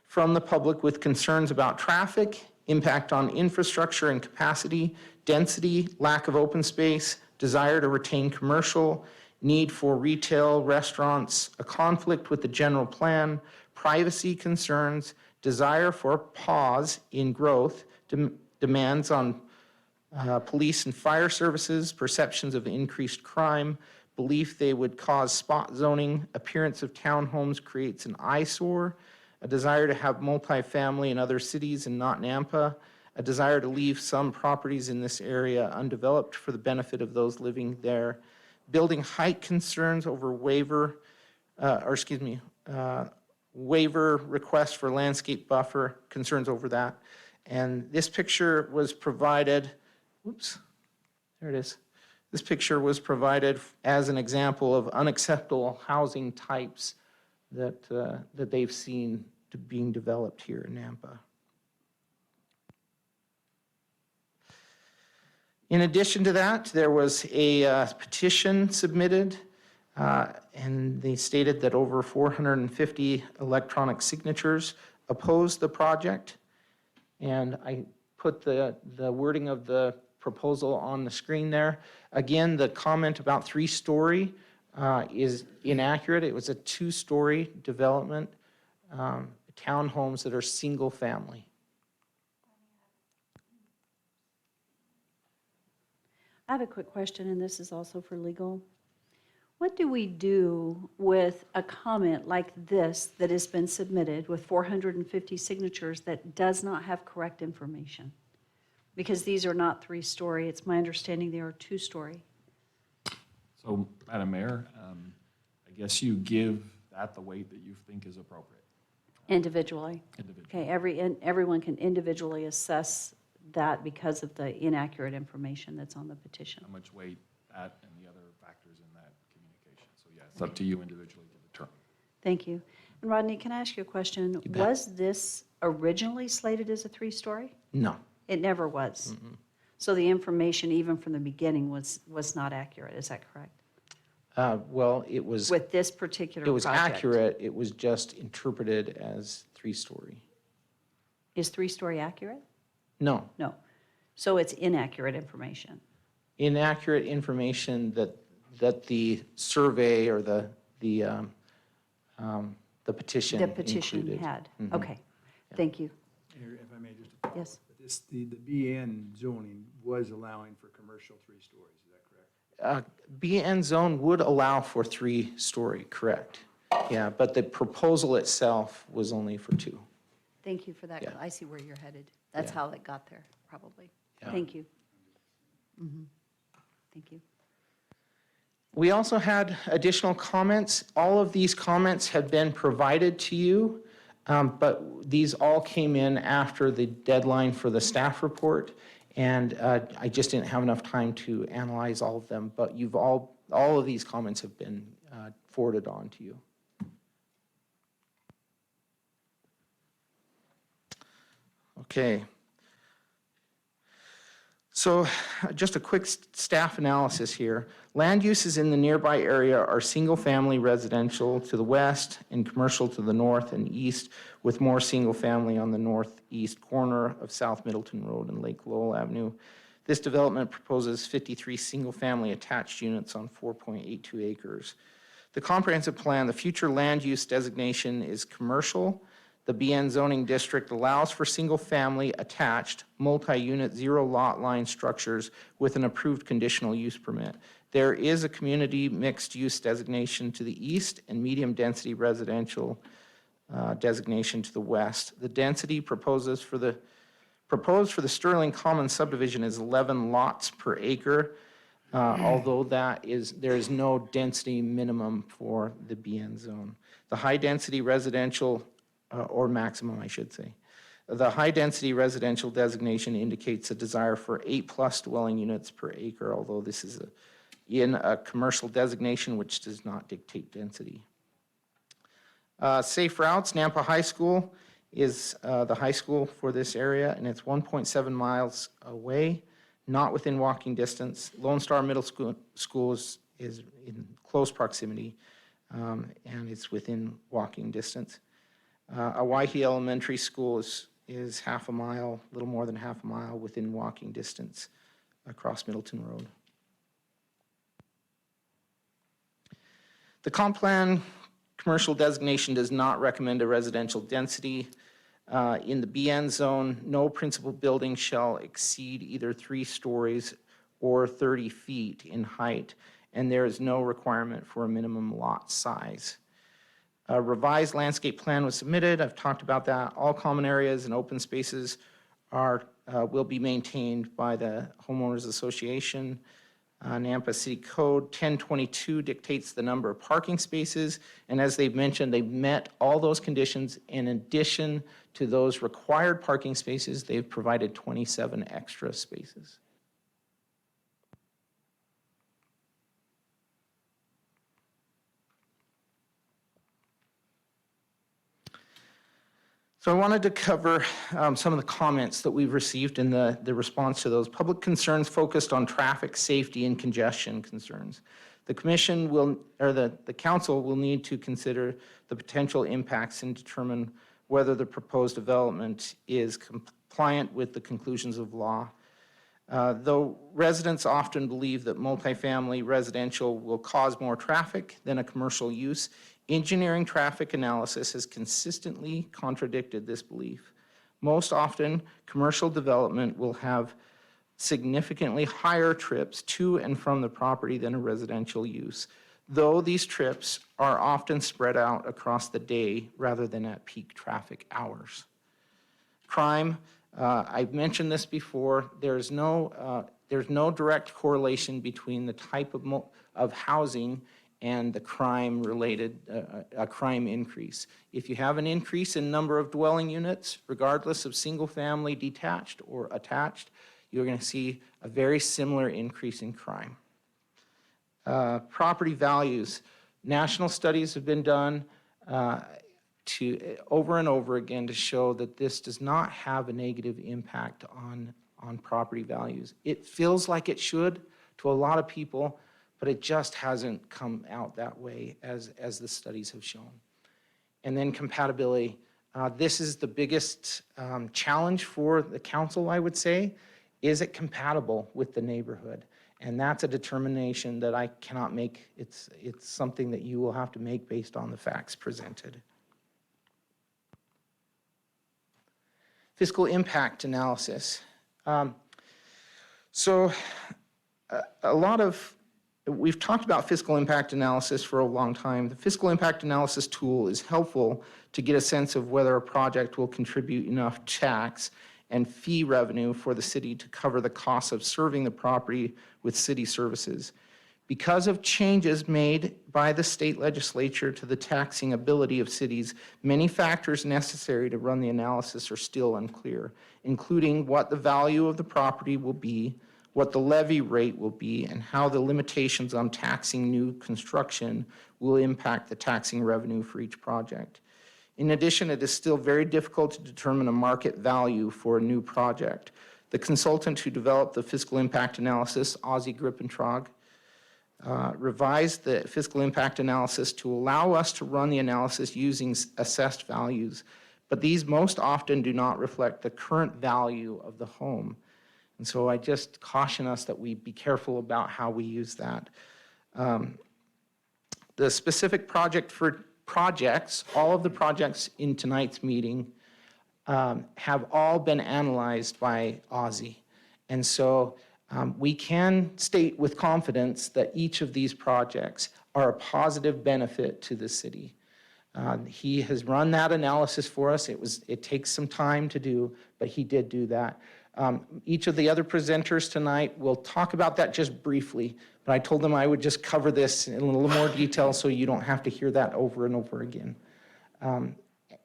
from the public with concerns about traffic, impact on infrastructure and capacity, density, lack of open space, desire to retain commercial, need for retail, restaurants, a conflict with the general plan, privacy concerns, desire for a pause in growth, demands on police and fire services, perceptions of increased crime, belief they would cause spot zoning, appearance of townhomes creates an eyesore, a desire to have multifamily in other cities and not Nampa, a desire to leave some properties in this area undeveloped for the benefit of those living there, building height concerns over waiver request for landscape buffer, concerns over that. And this picture was provided, whoops, there it is. This picture was provided as an example of unacceptable housing types that they've seen being developed here in Nampa. In addition to that, there was a petition submitted, and they stated that over 450 electronic signatures opposed the project. And I put the wording of the proposal on the screen there. Again, the comment about 3-story is inaccurate. It was a 2-story development, townhomes that are single family. I have a quick question, and this is also for legal. What do we do with a comment like this that has been submitted with 450 signatures that does not have correct information? Because these are not 3-story. It's my understanding they are 2-story. So, Madam Mayor, I guess you give that the weight that you think is appropriate. Individually. Individually. Okay, everyone can individually assess that because of the inaccurate information that's on the petition. How much weight that and the other factors in that communication. So, yeah, it's up to you individually to determine. Thank you. And Rodney, can I ask you a question? bet. Was this originally slated as a 3-story? No. It never was. So the information, even from the beginning, was not accurate. Is that correct? Well, it was With this particular it was project? accurate. It was just interpreted as 3-story. Is 3-story accurate? No. No. So it's inaccurate information. Inaccurate information that the survey or the petition The petition included. had. Mhm. Okay. Thank you. Mayor, if I may just, Yes. the BN zoning was allowing for commercial 3 stories, is that correct? BN zone would allow for 3-story, correct? Yeah, but the proposal itself was only for 2. Thank you for that. Yeah. I see where you're headed. That's Yeah. how it got there, probably. Yeah. Thank you. Thank you. We also had additional comments. All of these comments have been provided to you, but these all came in after the deadline for the staff report, and I just didn't have enough time to analyze all of them, but all of these comments have been forwarded on to you. Okay. So just a quick staff analysis here. Land uses in the nearby area are single-family residential to the west and commercial to the north and east, with more single-family on the northeast corner of South Middleton Road and Lake Lowell Avenue. This development proposes 53 single-family attached units on 4.82 acres. The comprehensive plan, the future land use designation is commercial. The BN zoning district allows for single-family attached, multi-unit, zero-lot line structures with an approved conditional use permit. There is a community mixed-use designation to the east and medium-density residential designation to the west. The density proposed for the Sterling Common subdivision is 11 lots per acre, although there is no density minimum for the BN zone. The high-density residential or maximum, I should say. The high-density residential designation indicates a desire for 8+ dwelling units per acre, although this is in a commercial designation which does not dictate density. Safe routes, Nampa High School is the high school for this area, and it's 1.7 miles away, not within walking distance. Lone Star Middle School is in close proximity, and it's within walking distance. Awaihi Elementary School is half a mile, a little more than half a mile within walking distance across Middleton Road. The comp plan commercial designation does not recommend a residential density. In the BN zone, no principal building shall exceed either 3 stories or 30 feet in height, and there is no requirement for a minimum lot size. A revised landscape plan was submitted. I've talked about that. All common areas and open spaces will be maintained by the homeowners association. Nampa City Code 1022 dictates the number of parking spaces, and as they've mentioned, they've met all those conditions. In addition to those required parking spaces, they've provided 27 extra spaces. So I wanted to cover some of the comments that we've received in the response to those. Public concerns focused on traffic safety and congestion concerns. The commission will, or the council will need to consider the potential impacts and determine whether the proposed development is compliant with the conclusions of law. Though residents often believe that multifamily residential will cause more traffic than a commercial use, engineering traffic analysis has consistently contradicted this belief. Most often, commercial development will have significantly higher trips to and from the property than a residential use, though these trips are often spread out across the day rather than at peak traffic hours. Crime, I've mentioned this before, there's no direct correlation between the type of housing and the crime-related, crime increase. If you have an increase in number of dwelling units, regardless of single-family, detached, or attached, you're going to see a very similar increase in crime. Property values. National studies have been done over and over again to show that this does not have a negative impact on property values. It feels like it should to a lot of people, but it just hasn't come out that way as the studies have shown. And then compatibility. This is the biggest challenge for the council, I would say. Is it compatible with the neighborhood? And that's a determination that I cannot make. It's something that you will have to make based on the facts presented. Fiscal impact analysis. We've talked about fiscal impact analysis for a long time. The fiscal impact analysis tool is helpful to get a sense of whether a project will contribute enough tax and fee revenue for the city to cover the costs of serving the property with city services. Because of changes made by the state legislature to the taxing ability of cities, many factors necessary to run the analysis are still unclear, including what the value of the property will be, what the levy rate will be, and how the limitations on taxing new construction will impact the taxing revenue for each project. In addition, it is still very difficult to determine a market value for a new project. The consultant who developed the fiscal impact analysis, Ozzie Grippentrog, revised the fiscal impact analysis to allow us to run the analysis using assessed values, but these most often do not reflect the current value of the home. And so I just caution us that we be careful about how we use that. The specific projects, all of the projects in tonight's meeting have all been analyzed by Ozzie. And so we can state with confidence that each of these projects are a positive benefit to the city. He has run that analysis for us. It takes some time to do, but he did do that. Each of the other presenters tonight will talk about that just briefly, but I told them I would just cover this in a little more detail so you don't have to hear that over and over again. And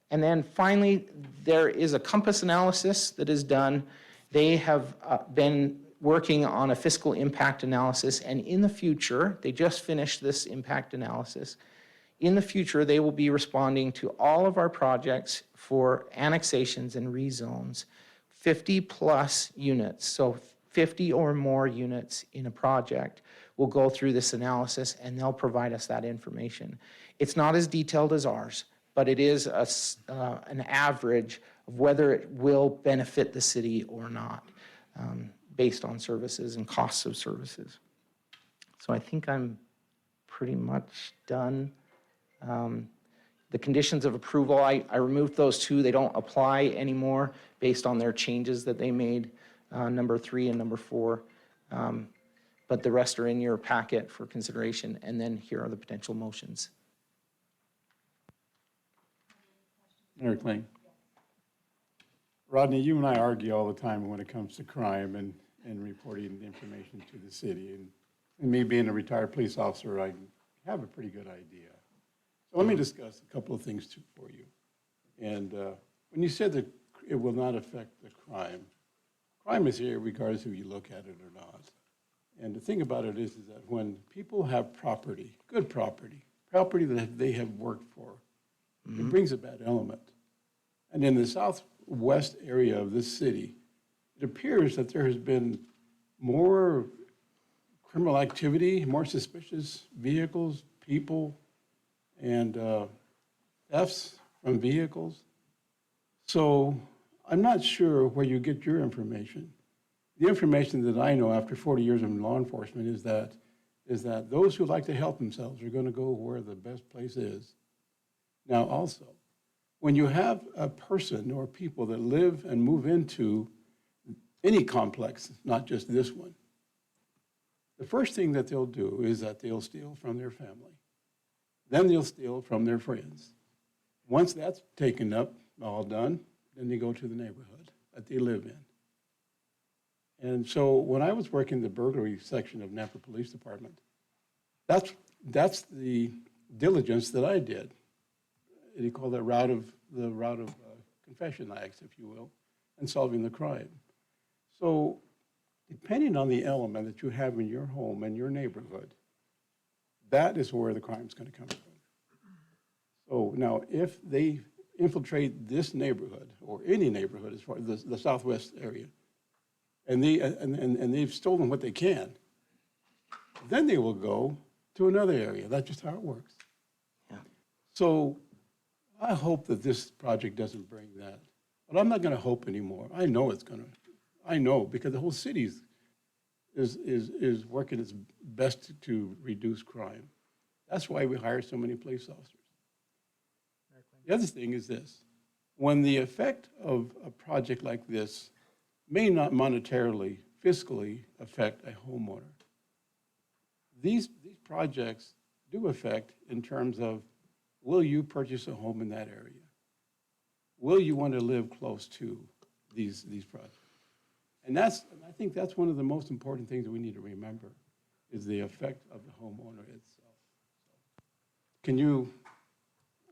then finally, there is a Compass analysis that is done. They have been working on a fiscal impact analysis, and in the future, they just finished this impact analysis. In the future, they will be responding to all of our projects for annexations and rezones. 50 plus units, so 50 or more units in a project will go through this analysis and they'll provide us that information. It's not as detailed as ours, but it is an average of whether it will benefit the city or not based on services and costs of services. So I think I'm pretty much done. The conditions of approval, I removed those two. They don't apply anymore based on their changes that they made, number 3 and number 4. but the rest are in your packet for consideration, and then here are the potential motions. Mayor Kling. Rodney, you and I argue all the time when it comes to crime and reporting information to the city. And me being a retired police officer, I have a pretty good idea. So let me discuss a couple of things for you. And when you said that it will not affect the crime is here regardless if you look at it or not. And the thing about it is that when people have property, good property that they have worked for, it brings a bad element. And in the southwest area of this city, it appears that there has been more criminal activity, more suspicious vehicles, people, and thefts from vehicles. So I'm not sure where you get your information. The information that I know after 40 years in law enforcement is that those who like to help themselves are going to go where the best place is. Now also, when you have a person or people that live and move into any complex, not just this one, the first thing that they'll do is that they'll steal from their family. Then they'll steal from their friends. Once that's taken up, all done, then they go to the neighborhood that they live in. And so when I was working the burglary section of Napa Police Department, that's the diligence that I did. You call that route of confession acts, if you will, and solving the crime. So depending on the element that you have in your home and your neighborhood, that is where the crime's going to come from. So now, if they infiltrate this neighborhood or any neighborhood as far as the southwest area, and they've stolen what they can, then they will go to another area. That's just how it works. Yeah. So I hope that this project doesn't bring that. But I'm not going to hope anymore. I know it's going to. I know, because the whole city is working its best to reduce crime. That's why we hire so many police officers. The other thing is this. When the effect of a project like this may not monetarily, fiscally affect a homeowner, these projects do affect in terms of, will you purchase a home in that area? Will you want to live close to these projects? And I think that's one of the most important things that we need to remember, is the effect of the homeowner itself. Can you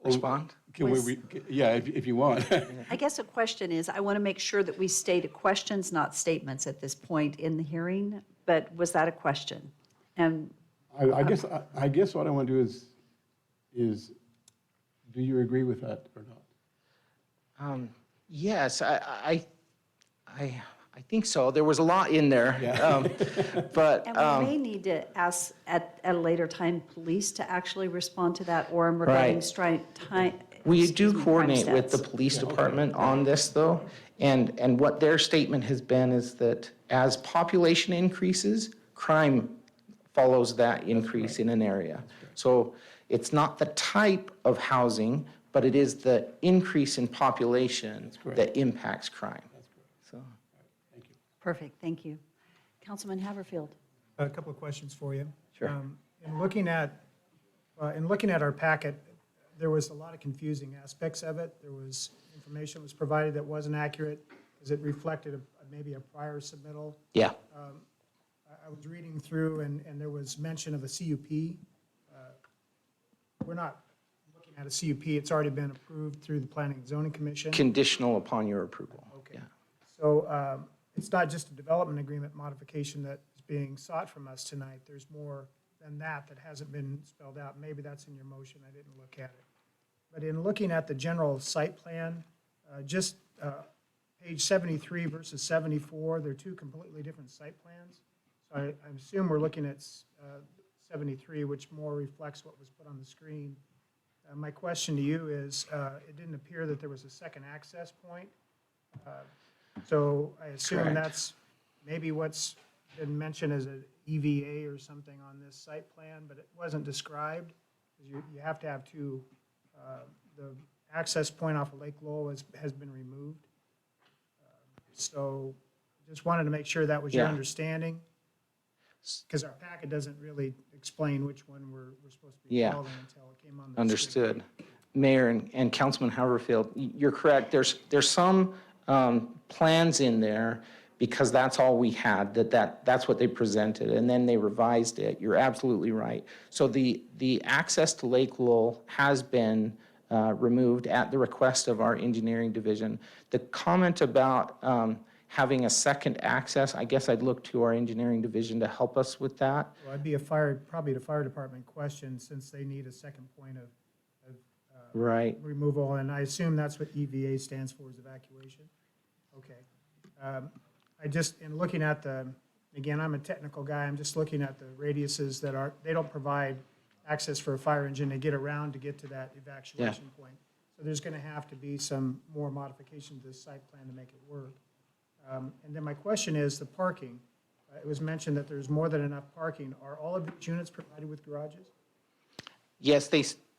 Respond? Can we, yeah, if you want. I guess a question is, I want to make sure that we state questions, not statements at this point in the hearing, but was that a question? And I guess what I want to do is, do you agree with that or not? Yes, I think so. There was a lot in there. Yeah. But we may need to ask at a later time, police to actually respond to that, or regarding Right. We do coordinate with the police department on this, though, and what their statement has been is that as population increases, crime follows that increase in an area. So it's not the type of housing, but it is the increase in population that impacts crime. So. Perfect, thank you. Councilman Haverfield. A couple of questions for you. Sure. In looking at our packet, there was a lot of confusing aspects of it. There was information that was provided that wasn't accurate because it reflected maybe a prior submittal. Yeah. I was reading through and there was mention of a CUP. We're not looking at a CUP. It's already been approved through the Planning and Zoning Commission. Conditional upon your approval. Okay. Yeah. So it's not just a development agreement modification that is being sought from us tonight. There's more than that hasn't been spelled out. Maybe that's in your motion. I didn't look at it. But in looking at the general site plan, just page 73 versus 74, they're two completely different site plans. So I assume we're looking at 73, which more reflects what was put on the screen. My question to you is, it didn't appear that there was a second access point. So I assume Correct. that's maybe what's been mentioned as an EVA or something on this site plan, but it wasn't described. You have to have two. The access point off of Lake Lowell has been removed. So just wanted to make sure that was your Yeah. understanding. Because our packet doesn't really explain which one we're supposed to be Yeah. following until it came on the screen. Understood. Mayor and Councilman Haverfield, you're correct. There's some plans in there because that's all we had, that's what they presented, and then they revised it. You're absolutely right. So the access to Lake Lowell has been removed at the request of our engineering division. The comment about having a second access, I guess I'd look to our engineering division to help us with that. Well, it'd be probably the fire department question, since they need a second point of Right. removal, and I assume that's what EVA stands for, is evacuation? Okay. I just, in looking at again, I'm a technical guy, I'm just looking at the radiuses they don't provide access for a fire engine to get around to get to that evacuation point. So there's gonna have to be some more modification to the site plan to make it work. And then my question is the parking. It was mentioned that there's more than enough parking. Are all of these units provided with garages? Yes,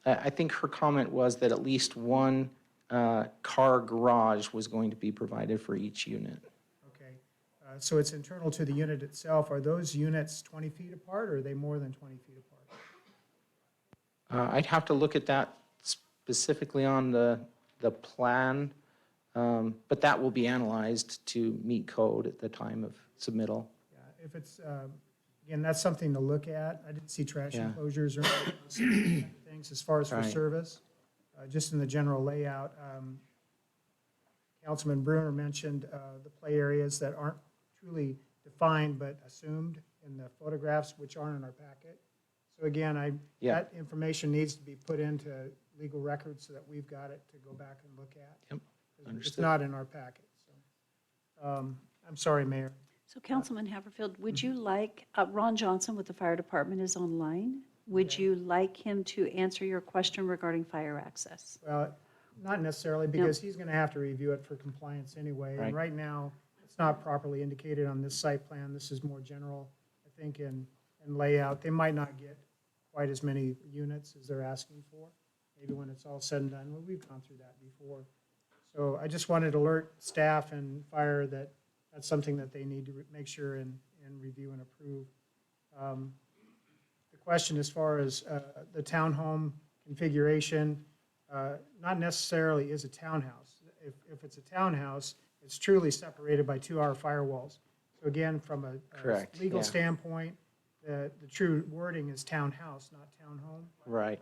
I think her comment was that at least one car garage was going to be provided for each unit. Okay. So it's internal to the unit itself. Are those units 20 feet apart, or are they more than 20 feet apart? I'd have to look at that specifically on the plan, but that will be analyzed to meet code at the time of submittal. Yeah, if it's, again, that's something to look at. I didn't see trash Yeah. enclosures or anything else, things as far as for Right. service. Just in the general layout, Councilman Bruner mentioned the play areas that aren't truly defined but assumed in the photographs, which aren't in our packet. So again, Yeah. that information needs to be put into legal records so that we've got it to go back and look at. Yep, It's understood. not in our packet, so. I'm sorry, Mayor. So Councilman Haverfield, would you like, Ron Johnson with the fire department is online. Would you like him to answer your question regarding fire access? Well, not necessarily, because he's going to have to review it for compliance anyway. Right. And right now, it's not properly indicated on this site plan. This is more general, I think, in layout. They might not get quite as many units as they're asking for, maybe when it's all said and done. Well, we've gone through that before. So I just wanted to alert staff and fire that that's something that they need to make sure and review and approve. The question as far as the townhome configuration, not necessarily is a townhouse. If it's a townhouse, it's truly separated by 2-hour firewalls. So again, from a Correct, legal yeah. standpoint, the true wording is townhouse, not townhome. Right.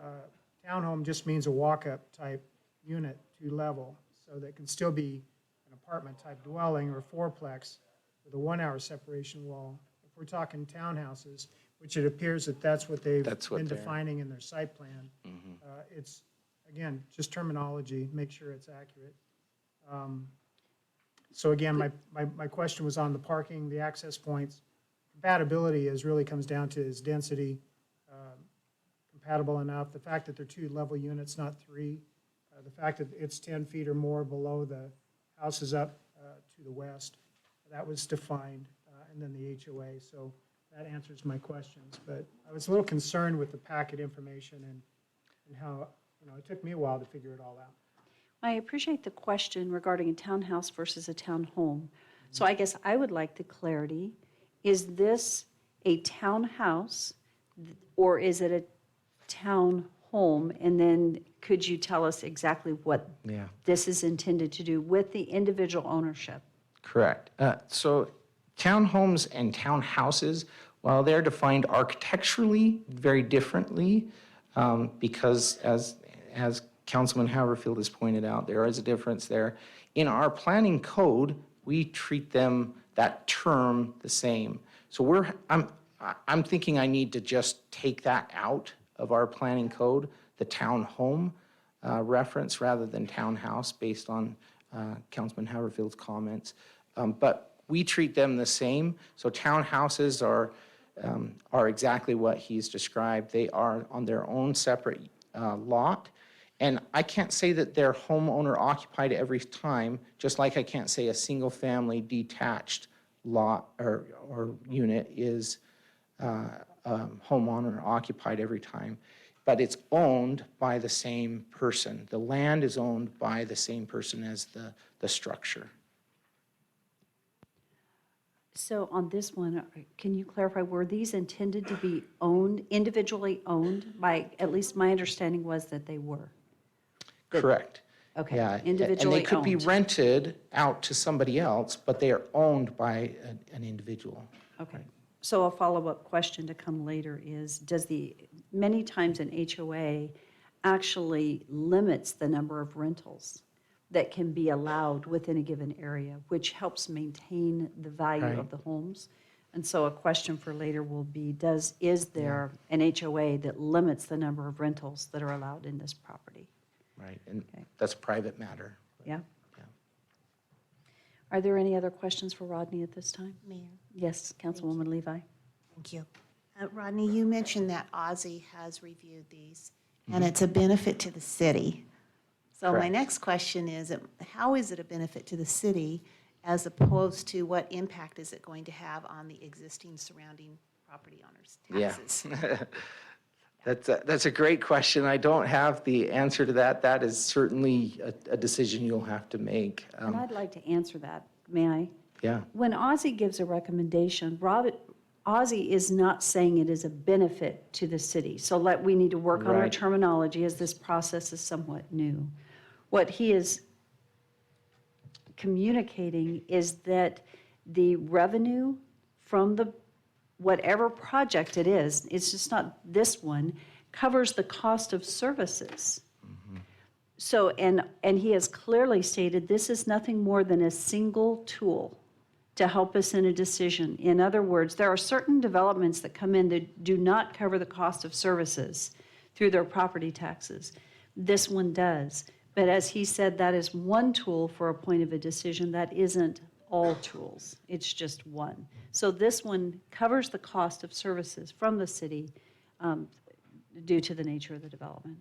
Townhome just means a walk-up type unit, 2-level, so that can still be an apartment-type dwelling or fourplex with a 1-hour separation wall. If we're talking townhouses, which it appears that that's what they've That's what been they're- defining in their site plan, it's, again, just terminology, make sure it's accurate. So again, my question was on the parking, the access points. Compatibility really comes down to is density compatible enough? The fact that they're 2-level units, not 3. The fact that it's 10 feet or more below the houses up to the west, that was defined, and then the HOA. So that answers my questions. But I was a little concerned with the packet information and how, it took me a while to figure it all out. I appreciate the question regarding a townhouse versus a townhome. So I guess I would like the clarity. Is this a townhouse or is it a townhome? And then could you tell us exactly what Yeah. this is intended to do with the individual ownership? Correct. So townhomes and townhouses, while they're defined architecturally very differently, because as Councilman Haverfield has pointed out, there is a difference there. In our planning code, we treat them, that term, the same. So I'm thinking I need to just take that out of our planning code, the townhome reference rather than townhouse, based on Councilman Haverfield's comments. But we treat them the same. So townhouses are exactly what he's described. They are on their own separate lot. And I can't say that they're homeowner occupied every time, just like I can't say a single-family detached lot or unit is homeowner occupied every time. But it's owned by the same person. The land is owned by the same person as the structure. So on this one, can you clarify, were these intended to be owned, individually owned by, at least my understanding was that they were? Correct. Okay, Yeah, individually and they could be owned. rented out to somebody else, but they are owned by an individual. Okay. So a follow-up question to come later is, many times an HOA actually limits the number of rentals that can be allowed within a given area, which helps maintain the value Right. of the homes. And so a question for later will be, is there an HOA that limits the number of rentals that are allowed in this property? Right, and Okay. that's a private matter. Yeah? Yeah. Are there any other questions for Rodney at this time? Mayor, Yes, Councilwoman Levi? thank you. Rodney, you mentioned that Ozzy has reviewed these, and it's a benefit to the city. So my Correct. next question is, how is it a benefit to the city as opposed to what impact is it going to have on the existing surrounding property owners' taxes? Yeah. That's a great question. I don't have the answer to that. That is certainly a decision you'll have to make. And I'd like to answer that, may I? Yeah, When Ozzy gives a recommendation, Ozzy is not saying it is a benefit to the city. So we need to work on our Right. terminology as this process is somewhat new. What he is communicating is that the revenue from whatever project it is, it's just not this one, covers the cost of services. So, and he has clearly stated this is nothing more than a single tool to help us in a decision. In other words, there are certain developments that come in that do not cover the cost of services through their property taxes. This one does. But as he said, that is one tool for a point of a decision. That isn't all tools. It's just one. So this one covers the cost of services from the city due to the nature of the development.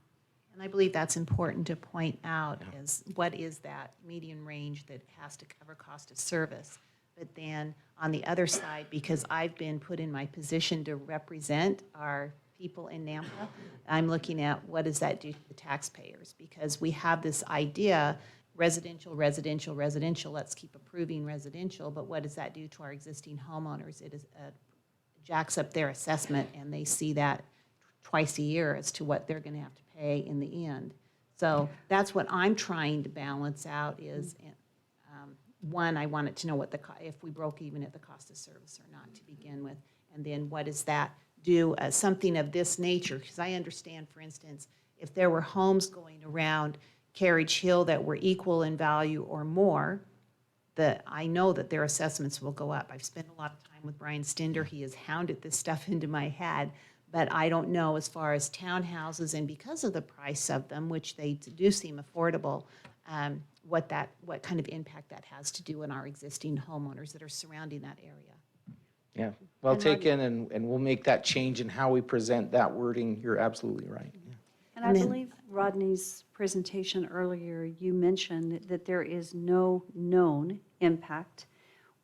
And I believe that's important to point out, is what is that median range that has to cover cost of service? But then, on the other side, because I've been put in my position to represent our people in Nampa, I'm looking at what does that do to the taxpayers? Because we have this idea, residential, residential, residential, let's keep approving residential, but what does that do to our existing homeowners? It is jacks up their assessment, and they see that twice a year as to what they're going to have to pay in the end. So that's what I'm trying to balance out is, one, I wanted to know what if we broke even at the cost of service or not to begin with, and then what does that do, something of this nature? Because I understand, for instance, if there were homes going around Carriage Hill that were equal in value or more, I know that their assessments will go up. I've spent a lot of time with Brian Stinder. He has hounded this stuff into my head. But I don't know as far as townhouses, and because of the price of them, which they do seem affordable, what kind of impact that has to do in our existing homeowners that are surrounding that area. yeah. Well taken, and we'll make that change in how we present that wording. You're absolutely right. Yeah. And I believe Rodney's presentation earlier, you mentioned that there is no known impact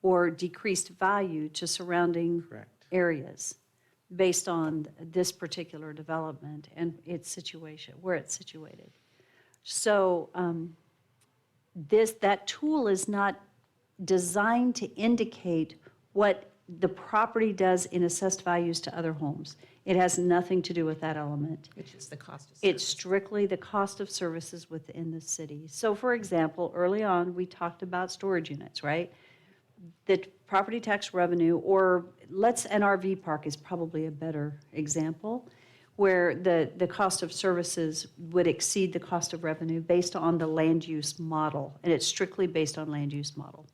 or decreased value to surrounding Correct. areas based on this particular development and its situation, where it's situated. So that tool is not designed to indicate what the property does in assessed values to other homes. It has nothing to do with that element. Which is the cost of service. It's strictly the cost of services within the city. So for example, early on, we talked about storage units, right? The property tax revenue, or an RV park is probably a better example, where the cost of services would exceed the cost of revenue based on the land use model. And it's strictly based on land use model,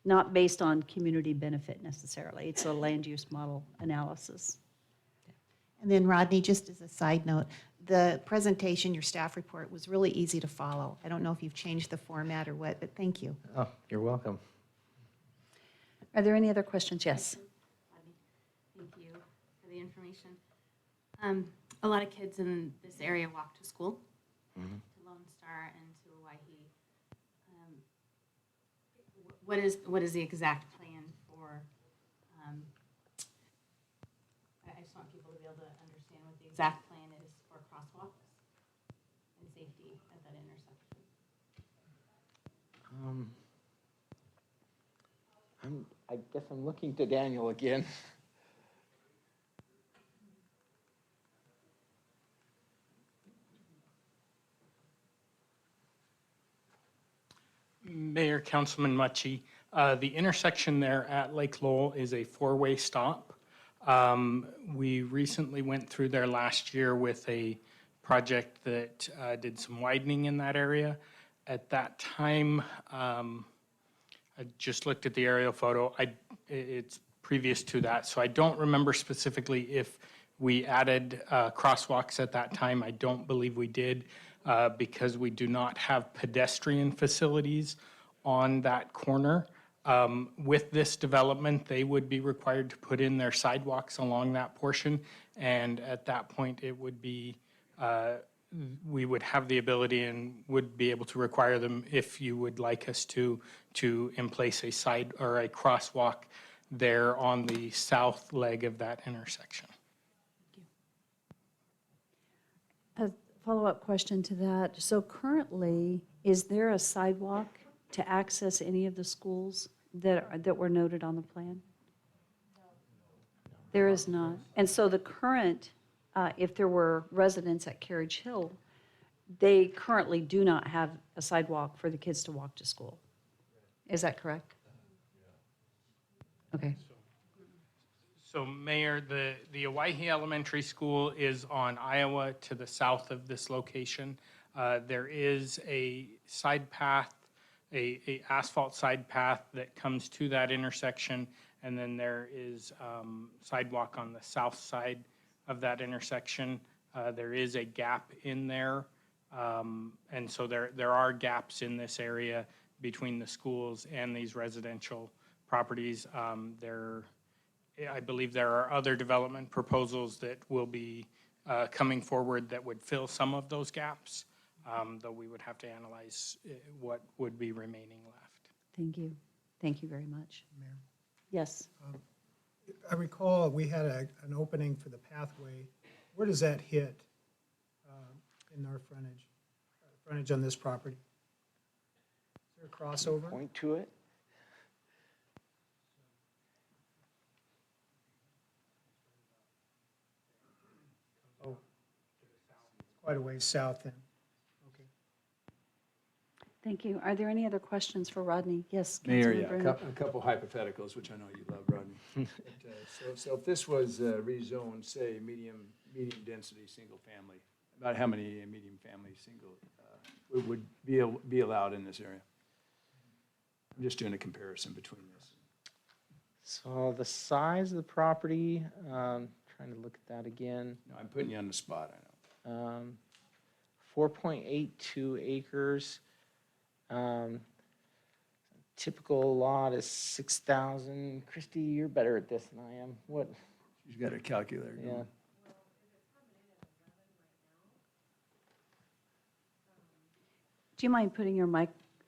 not based on community benefit necessarily. It's a land use model analysis. And then Rodney, just as a side note, the presentation, your staff report, was really easy to follow. I don't know if you've changed the format or what, but thank you. Oh, you're welcome. Are there any other questions? Yes. Thank you for the information. A lot of kids in this area walk to school, to Lone Star and to Owyhee. What is the exact plan for, I just want people to be able to understand what the exact plan is for crosswalks and safety at that intersection. I guess I'm looking to Daniel again. Mayor, Councilman Mucci, the intersection there at Lake Lowell is a four-way stop. We recently went through there last year with a project that did some widening in that area. At that time, I just looked at the aerial photo. It's previous to that, so I don't remember specifically if we added crosswalks at that time. I don't believe we did because we do not have pedestrian facilities on that corner. With this development, they would be required to put in their sidewalks along that portion, and at that point, it would be we would have the ability and would be able to require them if you would like us to in place a side or a crosswalk there on the south leg of that intersection. A follow-up question to that. So currently, is there a sidewalk to access any of the schools that were noted on the plan? There is not. And so the current, if there were residents at Carriage Hill, they currently do not have a sidewalk for the kids to walk to school. Is that correct? Okay. So Mayor, the Owyhee Elementary School is on Iowa to the south of this location. There is a side path, a asphalt side path that comes to that intersection, and then there is sidewalk on the south side of that intersection. There is a gap in there, and so there are gaps in this area between the schools and these residential properties. I believe there are other development proposals that will be coming forward that would fill some of those gaps, though we would have to analyze what would be remaining left. Thank you. Thank you very much. Mayor. Yes. I recall we had an opening for the pathway. Where does that hit in our frontage on this property? Is there a crossover? Point to it. Oh, quite a ways south then. Okay. Thank you. Are there any other questions for Rodney? Yes. Mayor, Councilman yeah, Brennan. a couple hypotheticals, which I know you love, Rodney. So if this was rezoned, say, medium density, single family, about how many medium family single would be allowed in this area? I'm just doing a comparison between this. So the size of the property, trying to look at that again. No, I'm putting you on the spot, I know. 4.82 acres. Typical lot is 6,000. Christie, you're better at this than I am. What? She's got a calculator Yeah. going. Do you mind putting your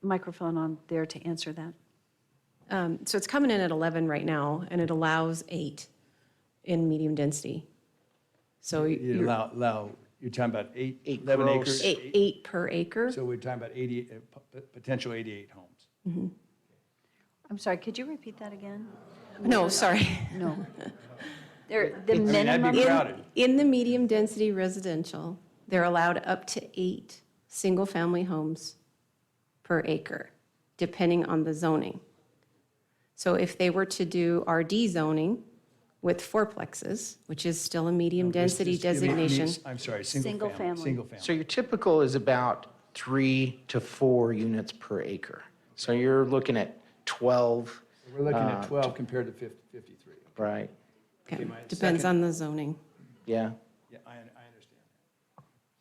microphone on there to answer that? So it's coming in at 11 right now, and it allows 8 in medium density. So You you're allow, you're talking about Eight 11 gross. acres? eight per acre. So we're talking about 80, potential 88 homes. I'm sorry, could you repeat that again? No, sorry. No. The I'd minimum, be crowded. In the medium density residential, they're allowed up to 8 single-family homes per acre, depending on the zoning. So if they were to do RD zoning with fourplexes, which is still a medium density Just give me- designation, I'm sorry, Single single family. family. Single family. So your typical is about 3 to 4 units per acre. So you're looking at 12, We're looking at 12 compared to 53. right? okay, my depends second- on the zoning. Yeah. Yeah, I understand.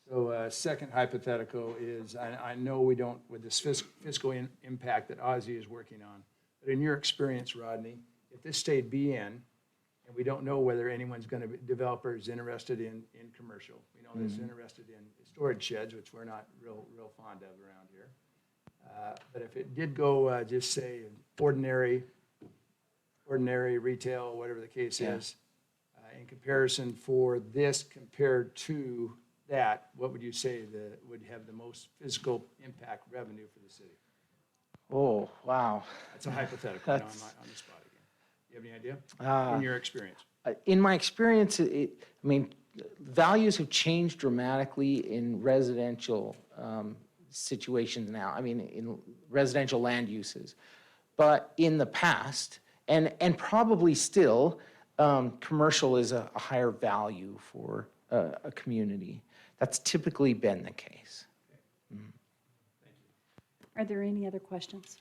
So second hypothetical is, I know we don't, with this fiscal impact that Ozzy is working on, but in your experience, Rodney, if this stayed BN, and we don't know whether anyone's going to, developer is interested in commercial. We know that's interested in storage sheds, which we're not real fond of around here. But if it did go, just say, ordinary retail, whatever the case Yeah. is, in comparison for this compared to that, what would you say would have the most physical impact revenue for the city? Oh, wow. That's a hypothetical, you know, I'm not on the spot. you have any idea? Ah. In your experience? In my experience, values have changed dramatically in residential situations now. I mean, in residential land uses. But in the past, and probably still, commercial is a higher value for a community. That's typically been the case. Are there any other questions?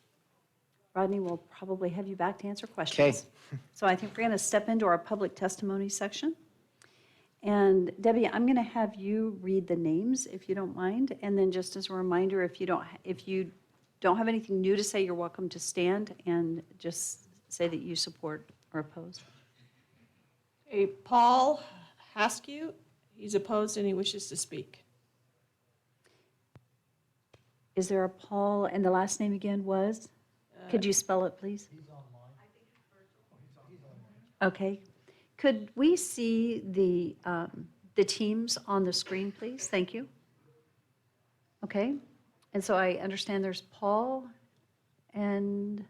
Rodney will probably have you back to answer questions. So I think we're going to step into our public testimony section. And Debbie, I'm going to have you read the names, if you don't mind. And then just as a reminder, if you don't have anything new to say, you're welcome to stand and just say that you support or oppose. Okay, Paul Haskew, he's opposed and he wishes to speak. Is there a Paul, and the last name again was? Could you spell it, please? He's online. Okay. Could we see the teams on the screen, please? Thank you. Okay. And so I understand there's Paul and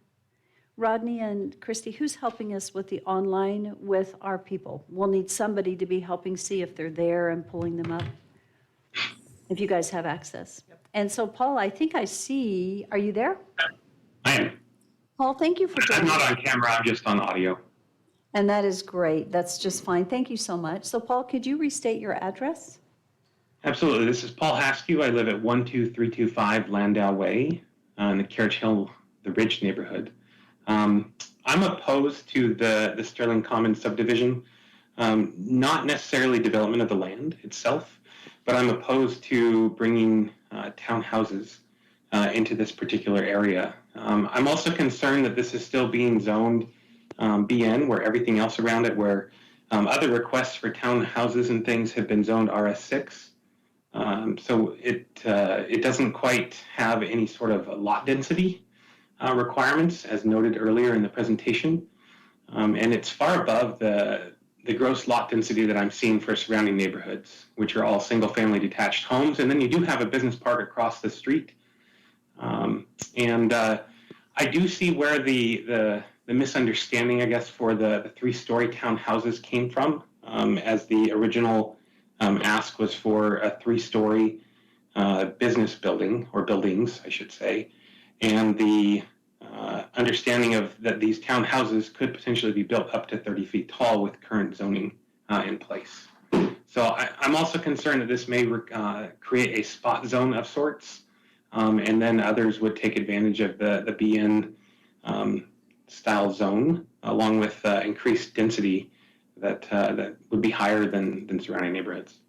Rodney and Christy. Who's helping us with the online with our people? We'll need somebody to be helping see if they're there and pulling them up, if you guys have access. And so, Paul, I think I see, are you there? I am. Paul, thank you for I'm joining. not on camera, I'm just on audio. And that is great. That's just fine. Thank you so much. So, Paul, could you restate your address? Absolutely. This is Paul Haskew. I live at 12325 Landau Way in the Carriage Hill, the Ridge neighborhood. I'm opposed to the Sterling Commons subdivision, not necessarily development of the land itself, but I'm opposed to bringing townhouses into this particular area. I'm also concerned that this is still being zoned BN, where everything else around it, where other requests for townhouses and things have been zoned RS6. So it doesn't quite have any sort of lot density requirements, as noted earlier in the presentation. And it's far above the gross lot density that I'm seeing for surrounding neighborhoods, which are all single-family detached homes. And then you do have a business park across the street. I do see where the misunderstanding, I guess, for the three-story townhouses came from, as the original ask was for a three-story business building, or buildings, I should say, and the understanding of that these townhouses could potentially be built up to 30 feet tall with current zoning in place. So I'm also concerned that this may create a spot zone of sorts, and then others would take advantage of the BN style zone, along with increased density that would be higher than surrounding neighborhoods.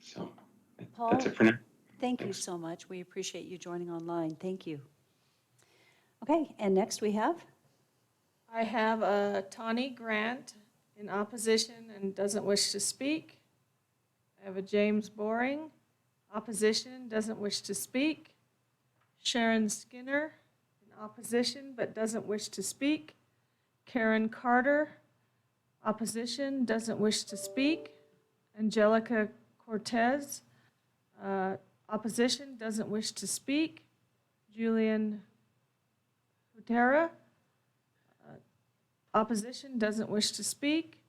So that's it for now. Thank you so much. We appreciate you joining online. Thank you. Okay, and next we have? I have Tawny Grant in opposition and doesn't wish to speak. I have a James Boring, opposition, doesn't wish to speak. Sharon Skinner, in opposition, but doesn't wish to speak. Karen Carter, opposition, doesn't wish to speak. Angelica Cortez, opposition, doesn't wish to speak. Julian Hutera, opposition, doesn't wish to speak.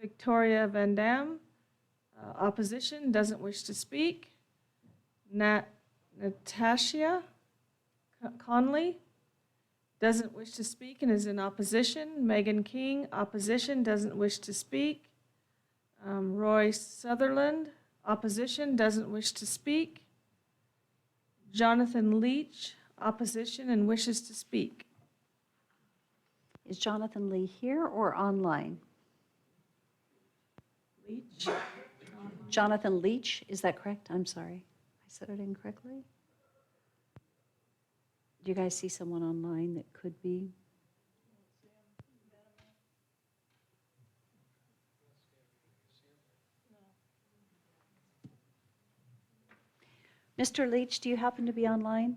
Victoria Van Dam, opposition, doesn't wish to speak. Natasha Conley, doesn't wish to speak and is in opposition. Megan King, opposition, doesn't wish to speak. Roy Sutherland, opposition, doesn't wish to speak. Jonathan Leach, opposition and wishes to speak. Is Jonathan Lee here or online? Leach? Jonathan Leach, is that correct? I'm sorry. I said it incorrectly. Do you guys see someone online that could be? Mr. Leach, do you happen to be online?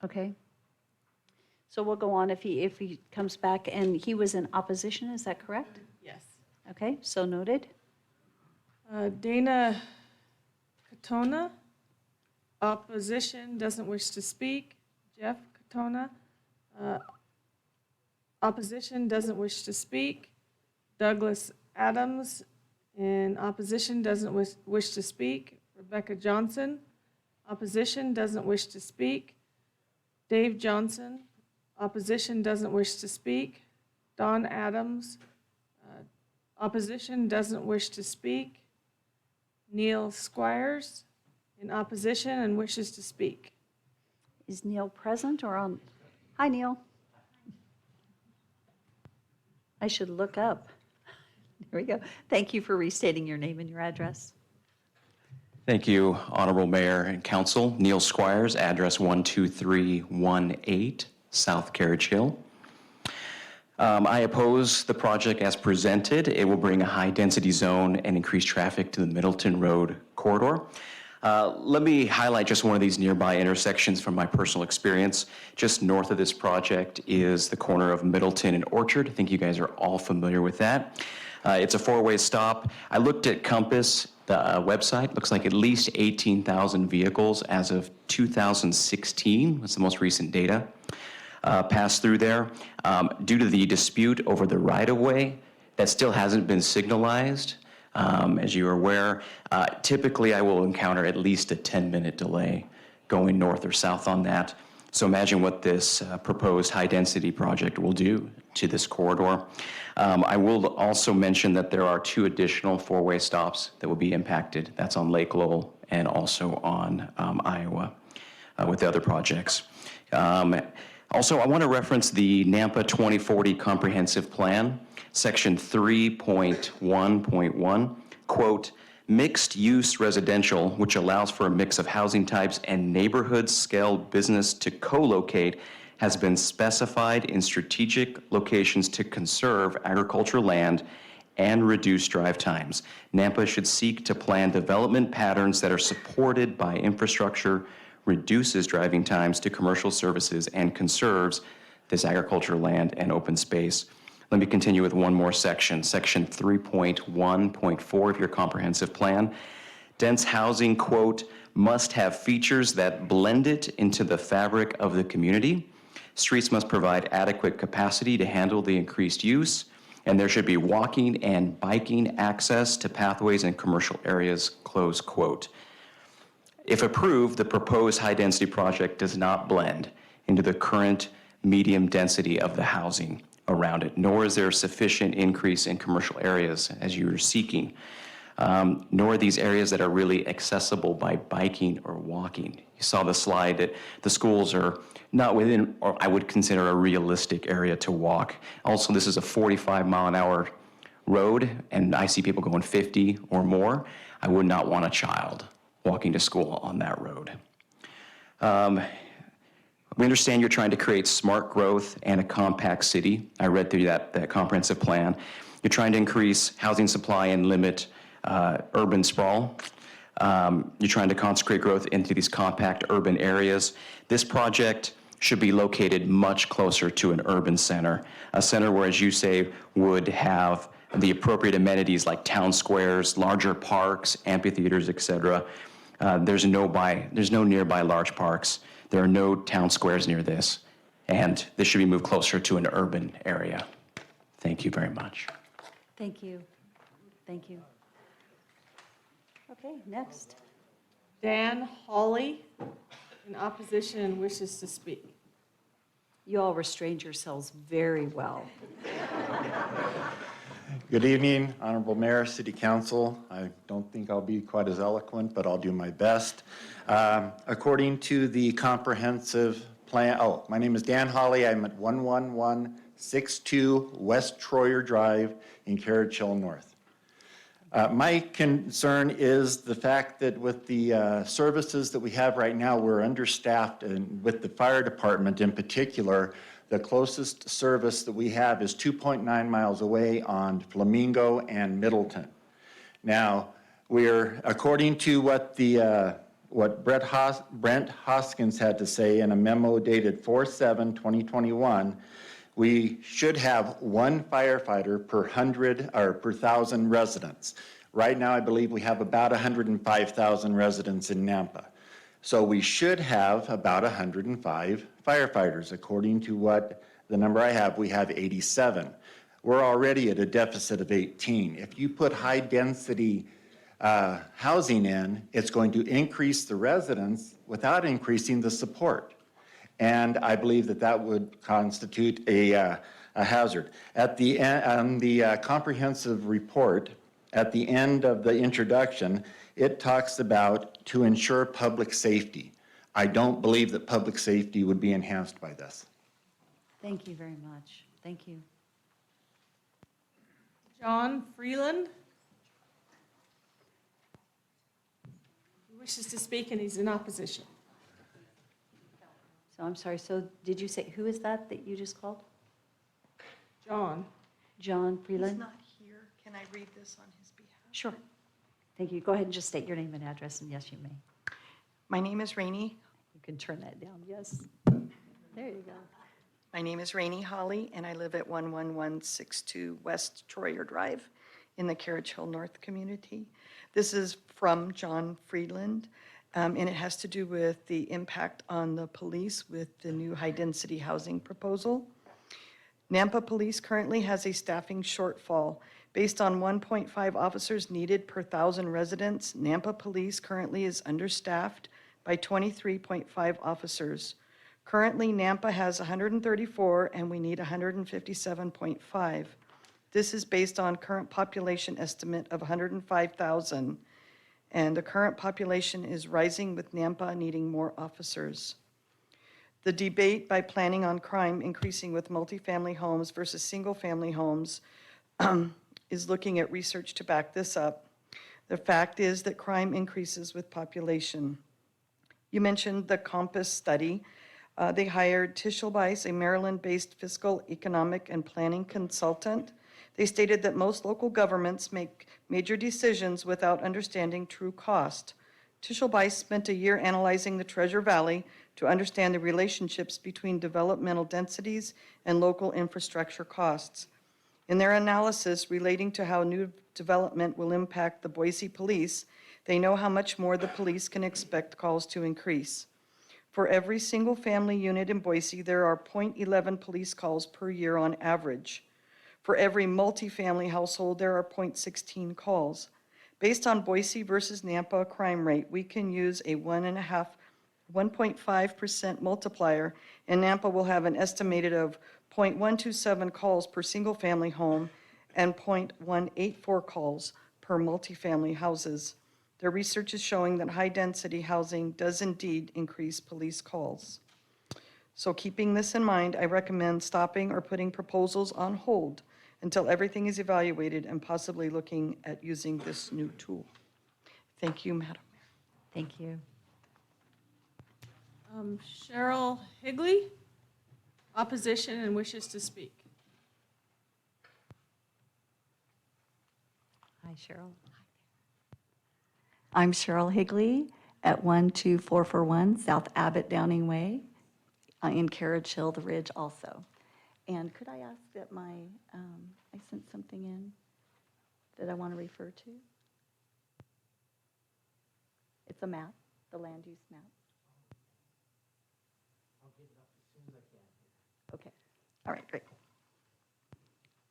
Okay. So we'll go on if he comes back, and he was in opposition, is that correct? Yes. Okay, so noted. Dana Katona, opposition, doesn't wish to speak. Jeff Katona, Opposition, doesn't wish to speak. Douglas Adams, in opposition, doesn't wish to speak. Rebecca Johnson, opposition, doesn't wish to speak. Dave Johnson, opposition, doesn't wish to speak. Don Adams, opposition, doesn't wish to speak. Neil Squires, in opposition and wishes to speak. Is Neil present or on? Hi, Neil. I should look up. There we go. Thank you for restating your name and your address. Thank you, Honorable Mayor and Council. Neil Squires, address 12318 South Carriage Hill. I oppose the project as presented. It will bring a high-density zone and increase traffic to the Middleton Road corridor. Let me highlight just one of these nearby intersections from my personal experience. Just north of this project is the corner of Middleton and Orchard. I think you guys are all familiar with that. It's a four-way stop. I looked at Compass, the website. Looks like at least 18,000 vehicles as of 2016. That's the most recent data. Passed through there. Due to the dispute over the right-of-way, that still hasn't been signalized. As you are aware, typically I will encounter at least a 10-minute delay going north or south on that. So imagine what this proposed high-density project will do to this corridor. I will also mention that there are 2 additional four-way stops that will be impacted. That's on Lake Lowell and also on Iowa with the other projects. Also, I want to reference the Nampa 2040 Comprehensive Plan, Section 3.1.1, quote, mixed-use residential, which allows for a mix of housing types and neighborhood-scale business to co-locate, has been specified in strategic locations to conserve agricultural land and reduce drive times. Nampa should seek to plan development patterns that are supported by infrastructure, reduces driving times to commercial services, and conserves this agricultural land and open space. Let me continue with one more section, Section 3.1.4 of your comprehensive plan. Dense housing, quote, must have features that blend it into the fabric of the community. Streets must provide adequate capacity to handle the increased use, and there should be walking and biking access to pathways and commercial areas, close quote. If approved, the proposed high-density project does not blend into the current medium density of the housing around it, nor is there a sufficient increase in commercial areas as you are seeking, nor are these areas that are really accessible by biking or walking. You saw the slide that the schools are not within, or I would consider a realistic area to walk. Also, this is a 45-mile-an-hour road, and I see people going 50 or more. I would not want a child walking to school on that road. We understand you're trying to create smart growth and a compact city. I read through that comprehensive plan. You're trying to increase housing supply and limit urban sprawl. You're trying to concentrate growth into these compact urban areas. This project should be located much closer to an urban center, a center where, as you say, would have the appropriate amenities like town squares, larger parks, amphitheaters, et cetera. There's no nearby large parks. There are no town squares near this, and this should be moved closer to an urban area. Thank you very much. Thank you. Thank you. Okay, next. Dan Hawley, in opposition and wishes to speak. You all restrained yourselves very well. Good evening, Honorable Mayor, City Council. I don't think I'll be quite as eloquent, but I'll do my best. According to the comprehensive plan, my name is Dan Hawley. I'm at 11162 West Troyer Drive in Carriage Hill North. My concern is the fact that with the services that we have right now, we're understaffed, and with the fire department in particular, the closest service that we have is 2.9 miles away on Flamingo and Middleton. Now, according to what Brent Hoskins had to say in a memo dated 4/7/2021, we should have one firefighter per 1,000 residents. Right now, I believe we have about 105,000 residents in Nampa. So we should have about 105 firefighters. According to what the number I have, we have 87. We're already at a deficit of 18. If you put high-density housing in, it's going to increase the residents without increasing the support. And I believe that that would constitute a hazard. At the end, on the comprehensive report, at the end of the introduction, it talks about to ensure public safety. I don't believe that public safety would be enhanced by this. Thank you very much. Thank you. John Freeland. He wishes to speak and he's in opposition. So I'm sorry, so did you say, who is that you just called? John. John Freeland? He's not here. Can I read this on his behalf? Sure. Thank you. Go ahead and just state your name and address, and yes, you may. My name is Rainey. You can turn that down, yes. There you go. My name is Rainey Holly, and I live at 11162 West Troyer Drive in the Carriage Hill North community. This is from John Freeland, and it has to do with the impact on the police with the new high-density housing proposal. Nampa Police currently has a staffing shortfall. Based on 1.5 officers needed per 1,000 residents, Nampa Police currently is understaffed by 23.5 officers. Currently, Nampa has 134, and we need 157.5. This is based on current population estimate of 105,000, and the current population is rising with Nampa needing more officers. The debate by planning on crime increasing with multifamily homes versus single-family homes is looking at research to back this up. The fact is that crime increases with population. You mentioned the Compass study. They hired Tischelbeiss, a Maryland-based fiscal, economic, and planning consultant. They stated that most local governments make major decisions without understanding true cost. Tischelbeiss spent a year analyzing the Treasure Valley to understand the relationships between developmental densities and local infrastructure costs. In their analysis relating to how new development will impact the Boise police, they know how much more the police can expect calls to increase. For every single-family unit in Boise, there are 0.11 police calls per year on average. For every multifamily household, there are 0.16 calls. Based on Boise versus Nampa crime rate, we can use a 1.5% multiplier, and Nampa will have an estimated of 0.127 calls per single-family home and 0.184 calls per multifamily houses. Their research is showing that high-density housing does indeed increase police calls. So keeping this in mind, I recommend stopping or putting proposals on hold until everything is evaluated and possibly looking at using this new tool. Thank you, Madam Mayor. Thank you. Cheryl Higley, opposition and wishes to speak. Hi, Cheryl. I'm Cheryl Higley at 12441 South Abbott Downing Way in Carriage Hill, the Ridge also. And could I ask that I sent something in that I want to refer to? It's a map, the land use map. I'll get it up as soon as I can. Okay. All right, great.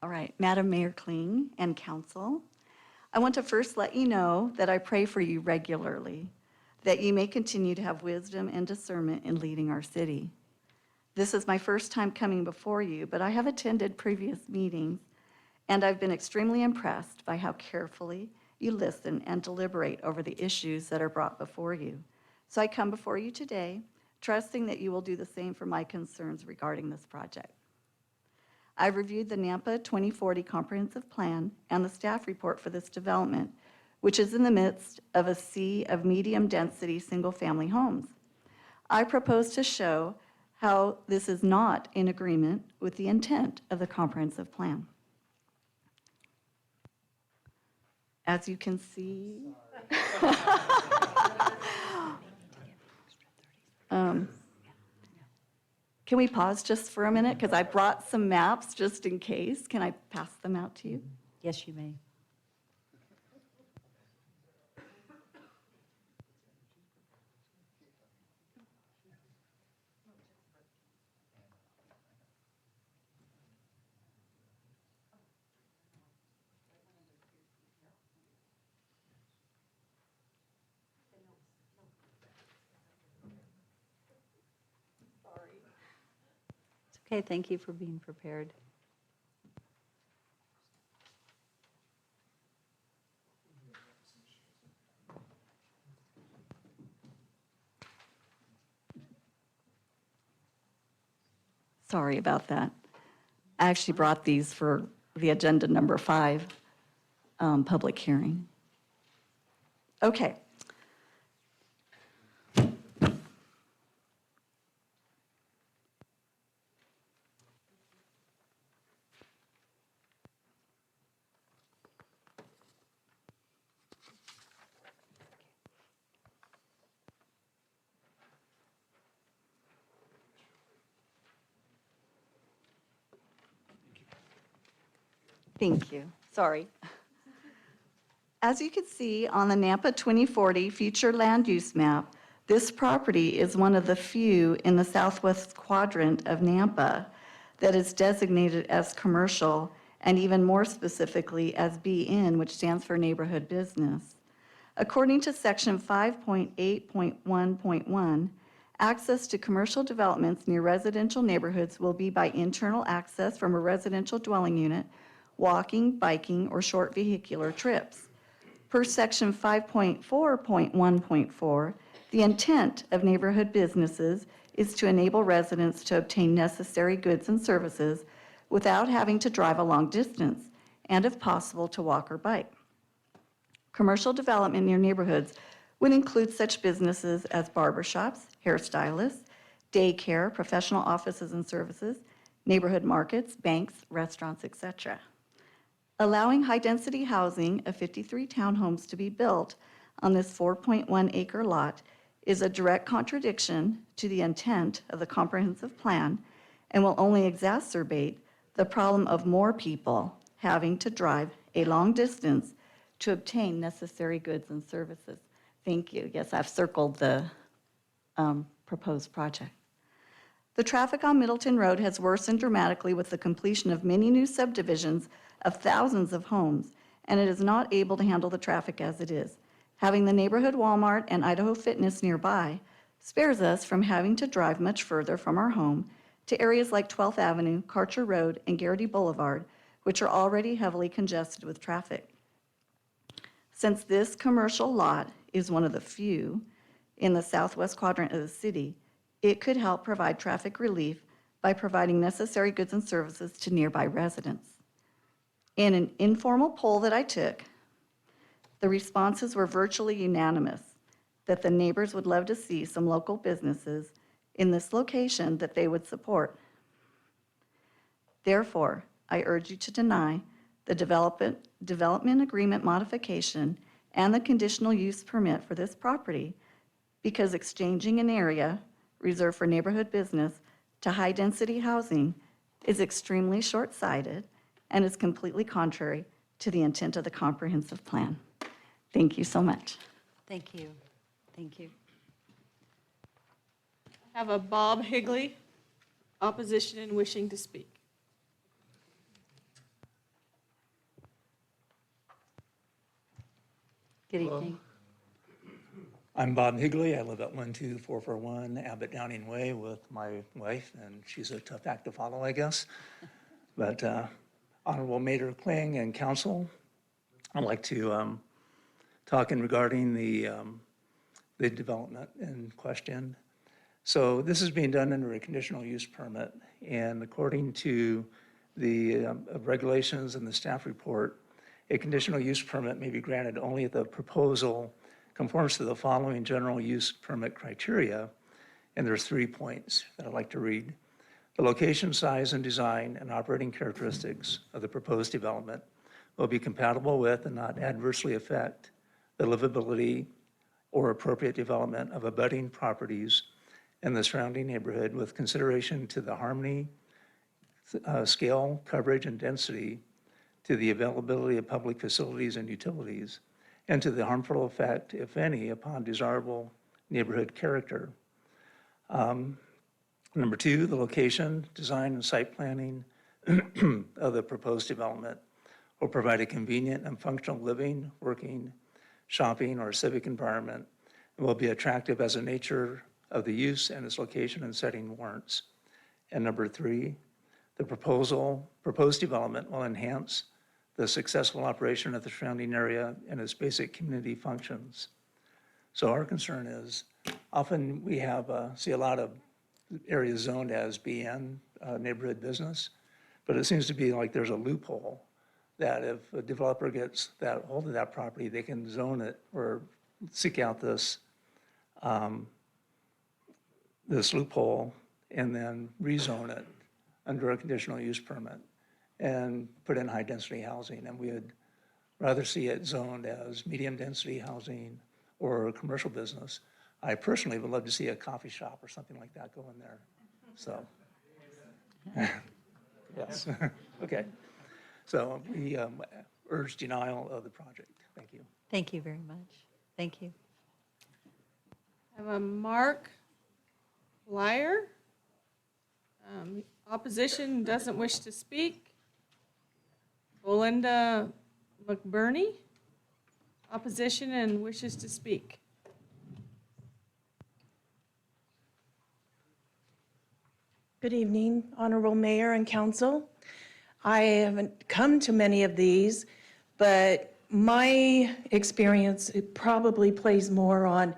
All right, Madam Mayor Kling and Council, I want to first let you know that I pray for you regularly, that you may continue to have wisdom and discernment in leading our city. This is my first time coming before you, but I have attended previous meetings, and I've been extremely impressed by how carefully you listen and deliberate over the issues that are brought before you. So I come before you today, trusting that you will do the same for my concerns regarding this project. I've reviewed the Nampa 2040 Comprehensive Plan and the staff report for this development, which is in the midst of a sea of medium-density single-family homes. I propose to show how this is not in agreement with the intent of the comprehensive plan. As you can see, can we pause just for a minute? Because I brought some maps just in case. Can I pass them out to you? Yes, you may. Okay, thank you for being prepared. Sorry about that. I actually brought these for the agenda number 5, public hearing. Okay. Thank you. Sorry. As you can see on the Nampa 2040 future land use map, this property is one of the few in the southwest quadrant of Nampa that is designated as commercial, and even more specifically as BN, which stands for neighborhood business. According to section 5.8.1.1, access to commercial developments near residential neighborhoods will be by internal access from a residential dwelling unit, walking, biking, or short vehicular trips. Per section 5.4.1.4, the intent of neighborhood businesses is to enable residents to obtain necessary goods and services without having to drive a long distance, and if possible, to walk or bike. Commercial development near neighborhoods would include such businesses as barbershops, hairstylists, daycare, professional offices and services, neighborhood markets, banks, restaurants, etc. Allowing high-density housing of 53 townhomes to be built on this 4.1-acre lot is a direct contradiction to the intent of the comprehensive plan and will only exacerbate the problem of more people having to drive a long distance to obtain necessary goods and services. Thank you. Yes, I've circled the proposed project. The traffic on Middleton Road has worsened dramatically with the completion of many new subdivisions of thousands of homes, and it is not able to handle the traffic as it is. Having the neighborhood Walmart and Idaho Fitness nearby spares us from having to drive much further from our home to areas like 12th Avenue, Karcher Road, and Garrity Boulevard, which are already heavily congested with traffic. Since this commercial lot is one of the few in the southwest quadrant of the city, it could help provide traffic relief by providing necessary goods and services to nearby residents. In an informal poll that I took, the responses were virtually unanimous that the neighbors would love to see some local businesses in this location that they would support. Therefore, I urge you to deny the development agreement modification and the conditional use permit for this property because exchanging an area reserved for neighborhood business to high-density housing is extremely short-sighted and is completely contrary to the intent of the comprehensive plan. Thank you so much. Thank you. Thank you. I have a Bob Higley, opposition and wishing to speak. Good evening. I'm Bob Higley. I live at 12441 Abbott Downing Way with my wife, and she's a tough act to follow, I guess. But Honorable Mayor Kling and Council, I'd like to talk in regarding the development in question. So this is being done under a conditional use permit, and according to the regulations and the staff report, a conditional use permit may be granted only if the proposal conforms to the following general use permit criteria, and there's 3 points that I'd like to read. The location, size, and design and operating characteristics of the proposed development will be compatible with and not adversely affect the livability or appropriate development of abutting properties in the surrounding neighborhood with consideration to the harmony, scale, coverage, and density, to the availability of public facilities and utilities, and to the harmful effect, if any, upon desirable neighborhood character. Number 2, the location, design, and site planning of the proposed development will provide a convenient and functional living, working, shopping, or civic environment, and will be attractive as the nature of the use and its location and setting warrants. And number 3, the proposed development will enhance the successful operation of the surrounding area and its basic community functions. So our concern is, often we see a lot of areas zoned as BN, neighborhood business, but it seems to be like there's a loophole that if a developer gets that hold of that property, they can zone it or seek out this loophole and then rezone it under a conditional use permit and put in high-density housing. And we would rather see it zoned as medium-density housing or a commercial business. I personally would love to see a coffee shop or something like that go in there. So, yes, okay. So we urge denial of the project. Thank you. Thank you very much. Thank you. I have a Mark Blyer. Opposition, doesn't wish to speak. Belinda McBurney. Opposition and wishes to speak. Good evening, Honorable Mayor and Council. I haven't come to many of these, but my experience, it probably plays more on,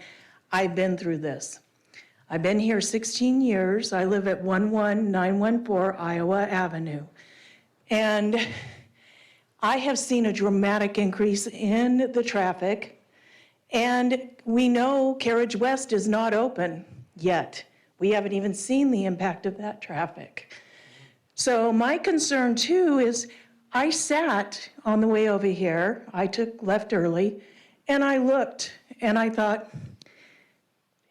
I've been through this. I've been here 16 years. I live at 11914 Iowa Avenue. And I have seen a dramatic increase in the traffic. And we know Carriage West is not open yet. We haven't even seen the impact of that traffic. So my concern too is I sat on the way over here, I left early, and I looked and I thought,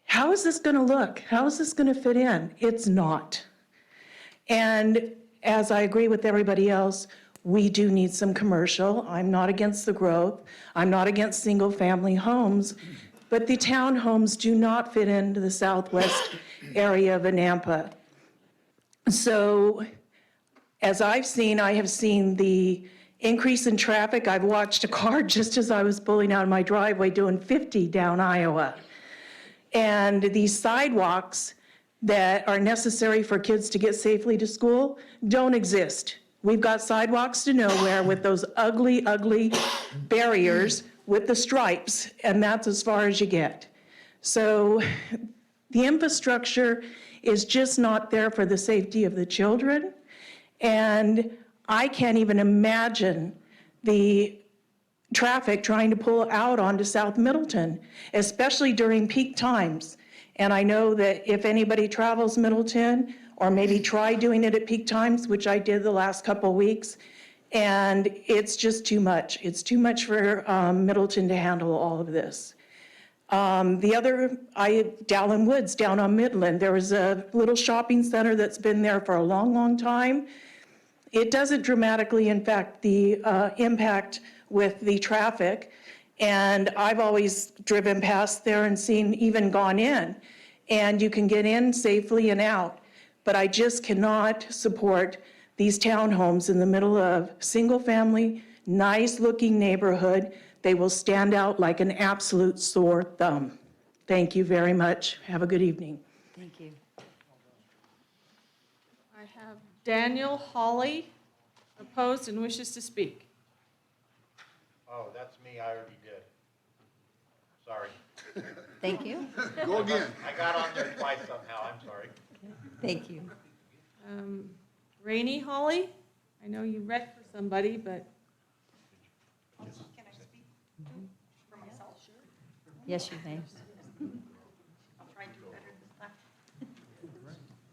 how is this gonna look? How is this gonna fit in? It's not. And as I agree with everybody else, we do need some commercial. I'm not against the growth. I'm not against single family homes, but the townhomes do not fit into the southwest area of Anampa. So as I have seen the increase in traffic. I've watched a car just as I was pulling out of my driveway doing 50 down Iowa. And these sidewalks that are necessary for kids to get safely to school don't exist. We've got sidewalks to nowhere with those ugly, ugly barriers with the stripes, and that's as far as you get. So the infrastructure is just not there for the safety of the children. And I can't even imagine the traffic trying to pull out onto South Middleton, especially during peak times. And I know that if anybody travels Middleton, or maybe try doing it at peak times, which I did the last couple of weeks, and it's just too much. It's too much for Middleton to handle all of this. Dowling Woods down on Midland, there was a little shopping center that's been there for a long, long time. It doesn't dramatically impact the impact with the traffic. And I've always driven past there and even gone in. And you can get in safely and out. But I just cannot support these townhomes in the middle of single-family, nice-looking neighborhood. They will stand out like an absolute sore thumb. Thank you very much. Have a good evening. Thank you. I have Daniel Hawley, opposed and wishes to speak. Oh, that's me, I already did. Sorry. Thank you. Go again. I got on there twice somehow, I'm sorry. Thank you. Rainey Hawley, I know you read for somebody, but. Can I speak for myself? Sure. Yes, you may. I'll try and do better this time.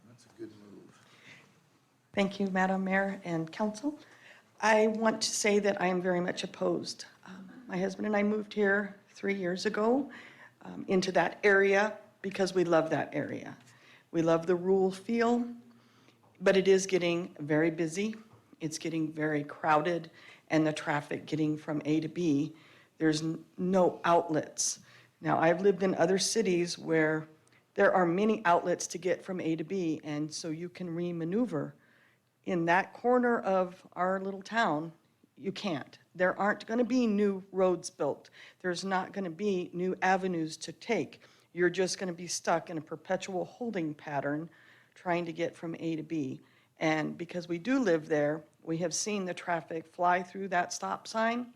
That's a good move. Thank you, Madam Mayor and Council. I want to say that I am very much opposed. My husband and I moved here 3 years ago into that area because we love that area. We love the rural feel, but it is getting very busy. It's getting very crowded, and the traffic getting from A to B, there's no outlets. Now, I've lived in other cities where there are many outlets to get from A to B, and so you can remaneuver. In that corner of our little town, you can't. There aren't going to be new roads built. There's not going to be new avenues to take. You're just going to be stuck in a perpetual holding pattern trying to get from A to B. And because we do live there, we have seen the traffic fly through that stop sign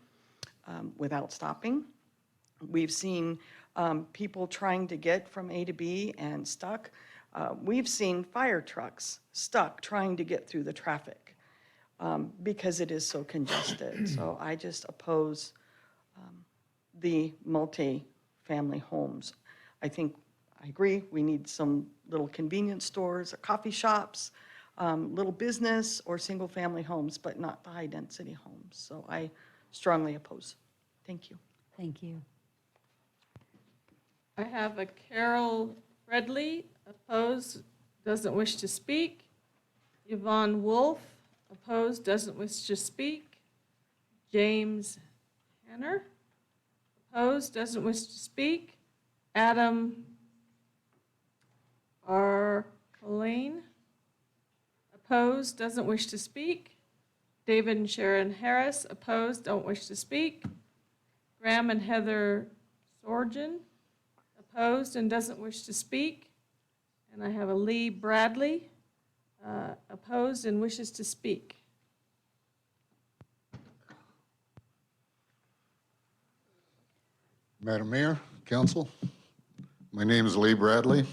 without stopping. We've seen people trying to get from A to B and stuck. We've seen fire trucks stuck trying to get through the traffic because it is so congested. So I just oppose the multi-family homes. I agree, we need some little convenience stores, or coffee shops, little business or single-family homes, but not the high-density homes. So I strongly oppose. Thank you. Thank you. I have a Carol Fredley, opposed, doesn't wish to speak. Yvonne Wolf, opposed, doesn't wish to speak. James Hanner, opposed, doesn't wish to speak. Adam R. Colleen, opposed, doesn't wish to speak. David and Sharon Harris, opposed, don't wish to speak. Graham and Heather Sorgen, opposed and doesn't wish to speak. And I have a Lee Bradley, opposed and wishes to speak. Madam Mayor, Council, my name is Lee Bradley,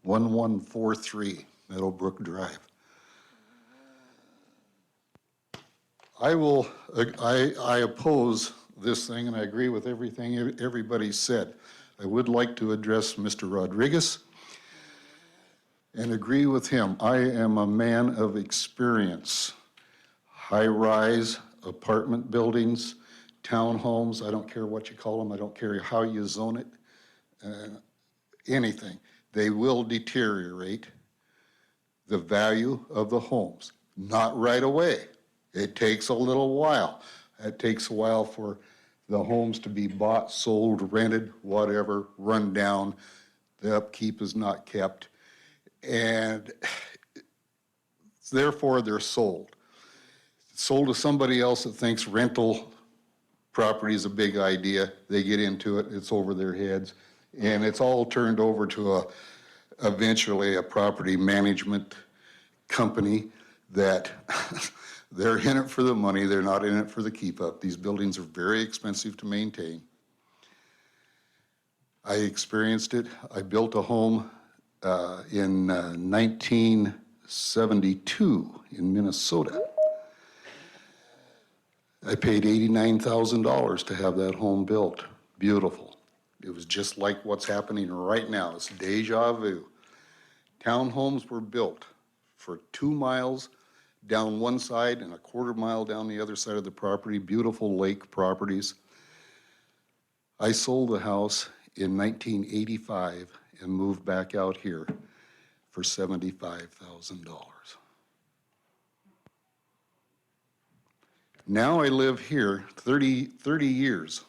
1143 Meadowbrook Drive. I oppose this thing, and I agree with everything everybody said. I would like to address Mr. Rodriguez and agree with him. I am a man of experience. High-rise apartment buildings, townhomes, I don't care what you call them, I don't care how you zone it, anything. They will deteriorate the value of the homes. Not right away. It takes a little while. It takes a while for the homes to be bought, sold, rented, whatever, run down. The upkeep is not kept. And therefore, they're sold. Sold to somebody else that thinks rental property is a big idea. They get into it, it's over their heads, and it's all turned over to eventually a property management company that they're in it for the money, they're not in it for the keep up. These buildings are very expensive to maintain. I experienced it. I built a home in 1972 in Minnesota. I paid $89,000 to have that home built. Beautiful. It was just like what's happening right now. It's deja vu. Townhomes were built for 2 miles down one side and a quarter mile down the other side of the property, beautiful lake properties. I sold the house in 1985 and moved back out here for $75,000. Now I live here 30 years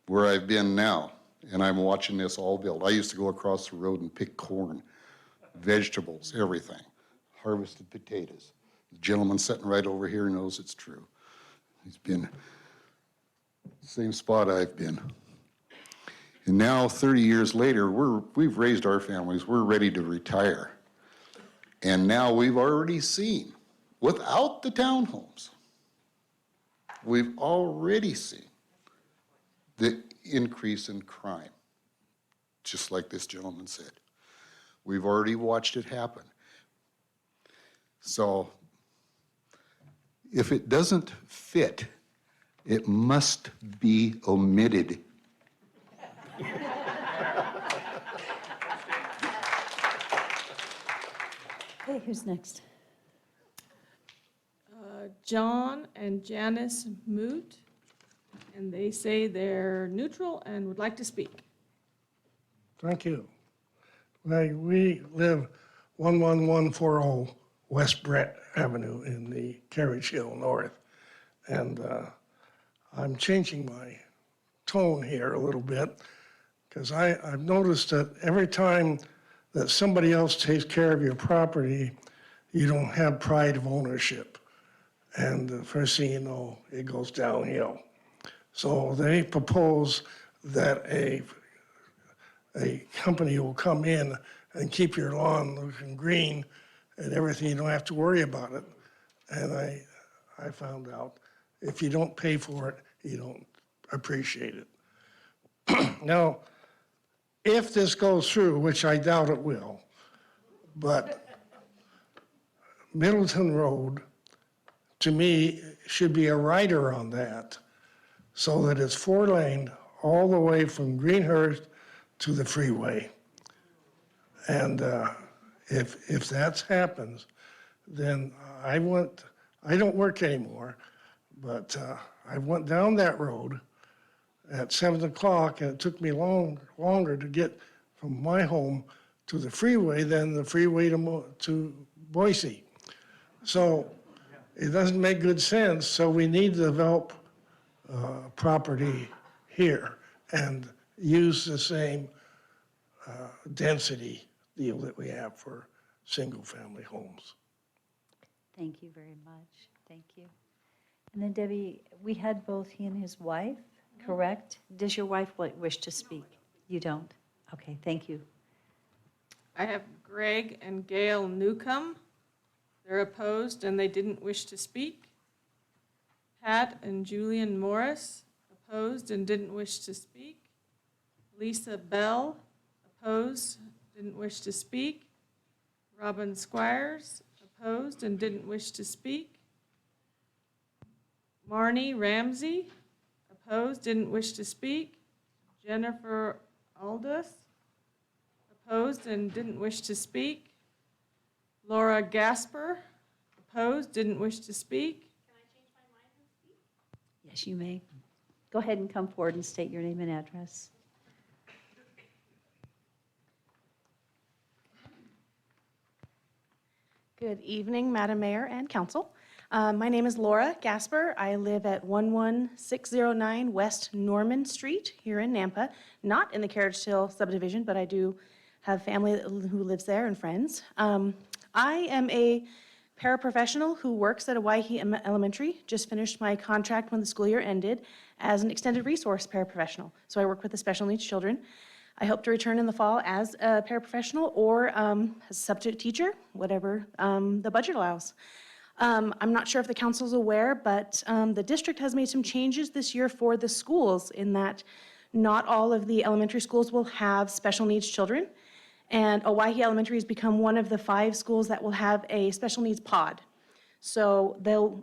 where I've been now, and I'm watching this all build. I used to go across the road and pick corn, vegetables, everything, harvested potatoes. The gentleman sitting right over here knows it's true. He's been same spot I've been. And now 30 years later, we've raised our families, we're ready to retire. And now we've already seen, without the townhomes, we've already seen the increase in crime, just like this gentleman said. We've already watched it happen. So if it doesn't fit, it must be omitted. Okay, who's next? John and Janice Moot, and they say they're neutral and would like to speak. Thank you. We live 11140 West Brett Avenue in the Carriage Hill North. And I'm changing my tone here a little bit because I've noticed that every time that somebody else takes care of your property, you don't have pride of ownership. And the first thing you know, it goes downhill. So they propose that a company will come in and keep your lawn looking green and everything. You don't have to worry about it. And I found out if you don't pay for it, you don't appreciate it. Now, if this goes through, which I doubt it will, but Middleton Road, to me, should be a rider on that so that it's 4-lane all the way from Greenhurst to the freeway. And if that happens, then I don't work anymore, but I went down that road at 7 o'clock, and it took me longer to get from my home to the freeway than the freeway to Boise. So it doesn't make good sense, so we need to develop property here and use the same density deal that we have for single-family homes. Thank you very much. Thank you. And then Debbie, we had both he and his wife, correct? Does your wife wish to speak? You don't? Okay, thank you. I have Greg and Gail Newcomb. They're opposed and they didn't wish to speak. Pat and Julian Morris, opposed and didn't wish to speak. Lisa Bell, opposed, didn't wish to speak. Robin Squires, opposed and didn't wish to speak. Marnie Ramsey, opposed, didn't wish to speak. Jennifer Aldous, opposed and didn't wish to speak. Laura Gasper, opposed, didn't wish to speak. Yes, you may. Go ahead and come forward and state your name and address. Good evening, Madam Mayor and Council. My name is Laura Gasper. I live at 11609 West Norman Street here in Nampa, not in the Carriage Hill subdivision, but I do have family who lives there and friends. I am a paraprofessional who works at Owyhee Elementary. Just finished my contract when the school year ended as an extended resource paraprofessional. So I work with the special needs children. I hope to return in the fall as a paraprofessional or as a substitute teacher, whatever the budget allows. I'm not sure if the council's aware, but the district has made some changes this year for the schools in that not all of the elementary schools will have special needs children. And Owyhee Elementary has become one of the 5 schools that will have a special needs pod. So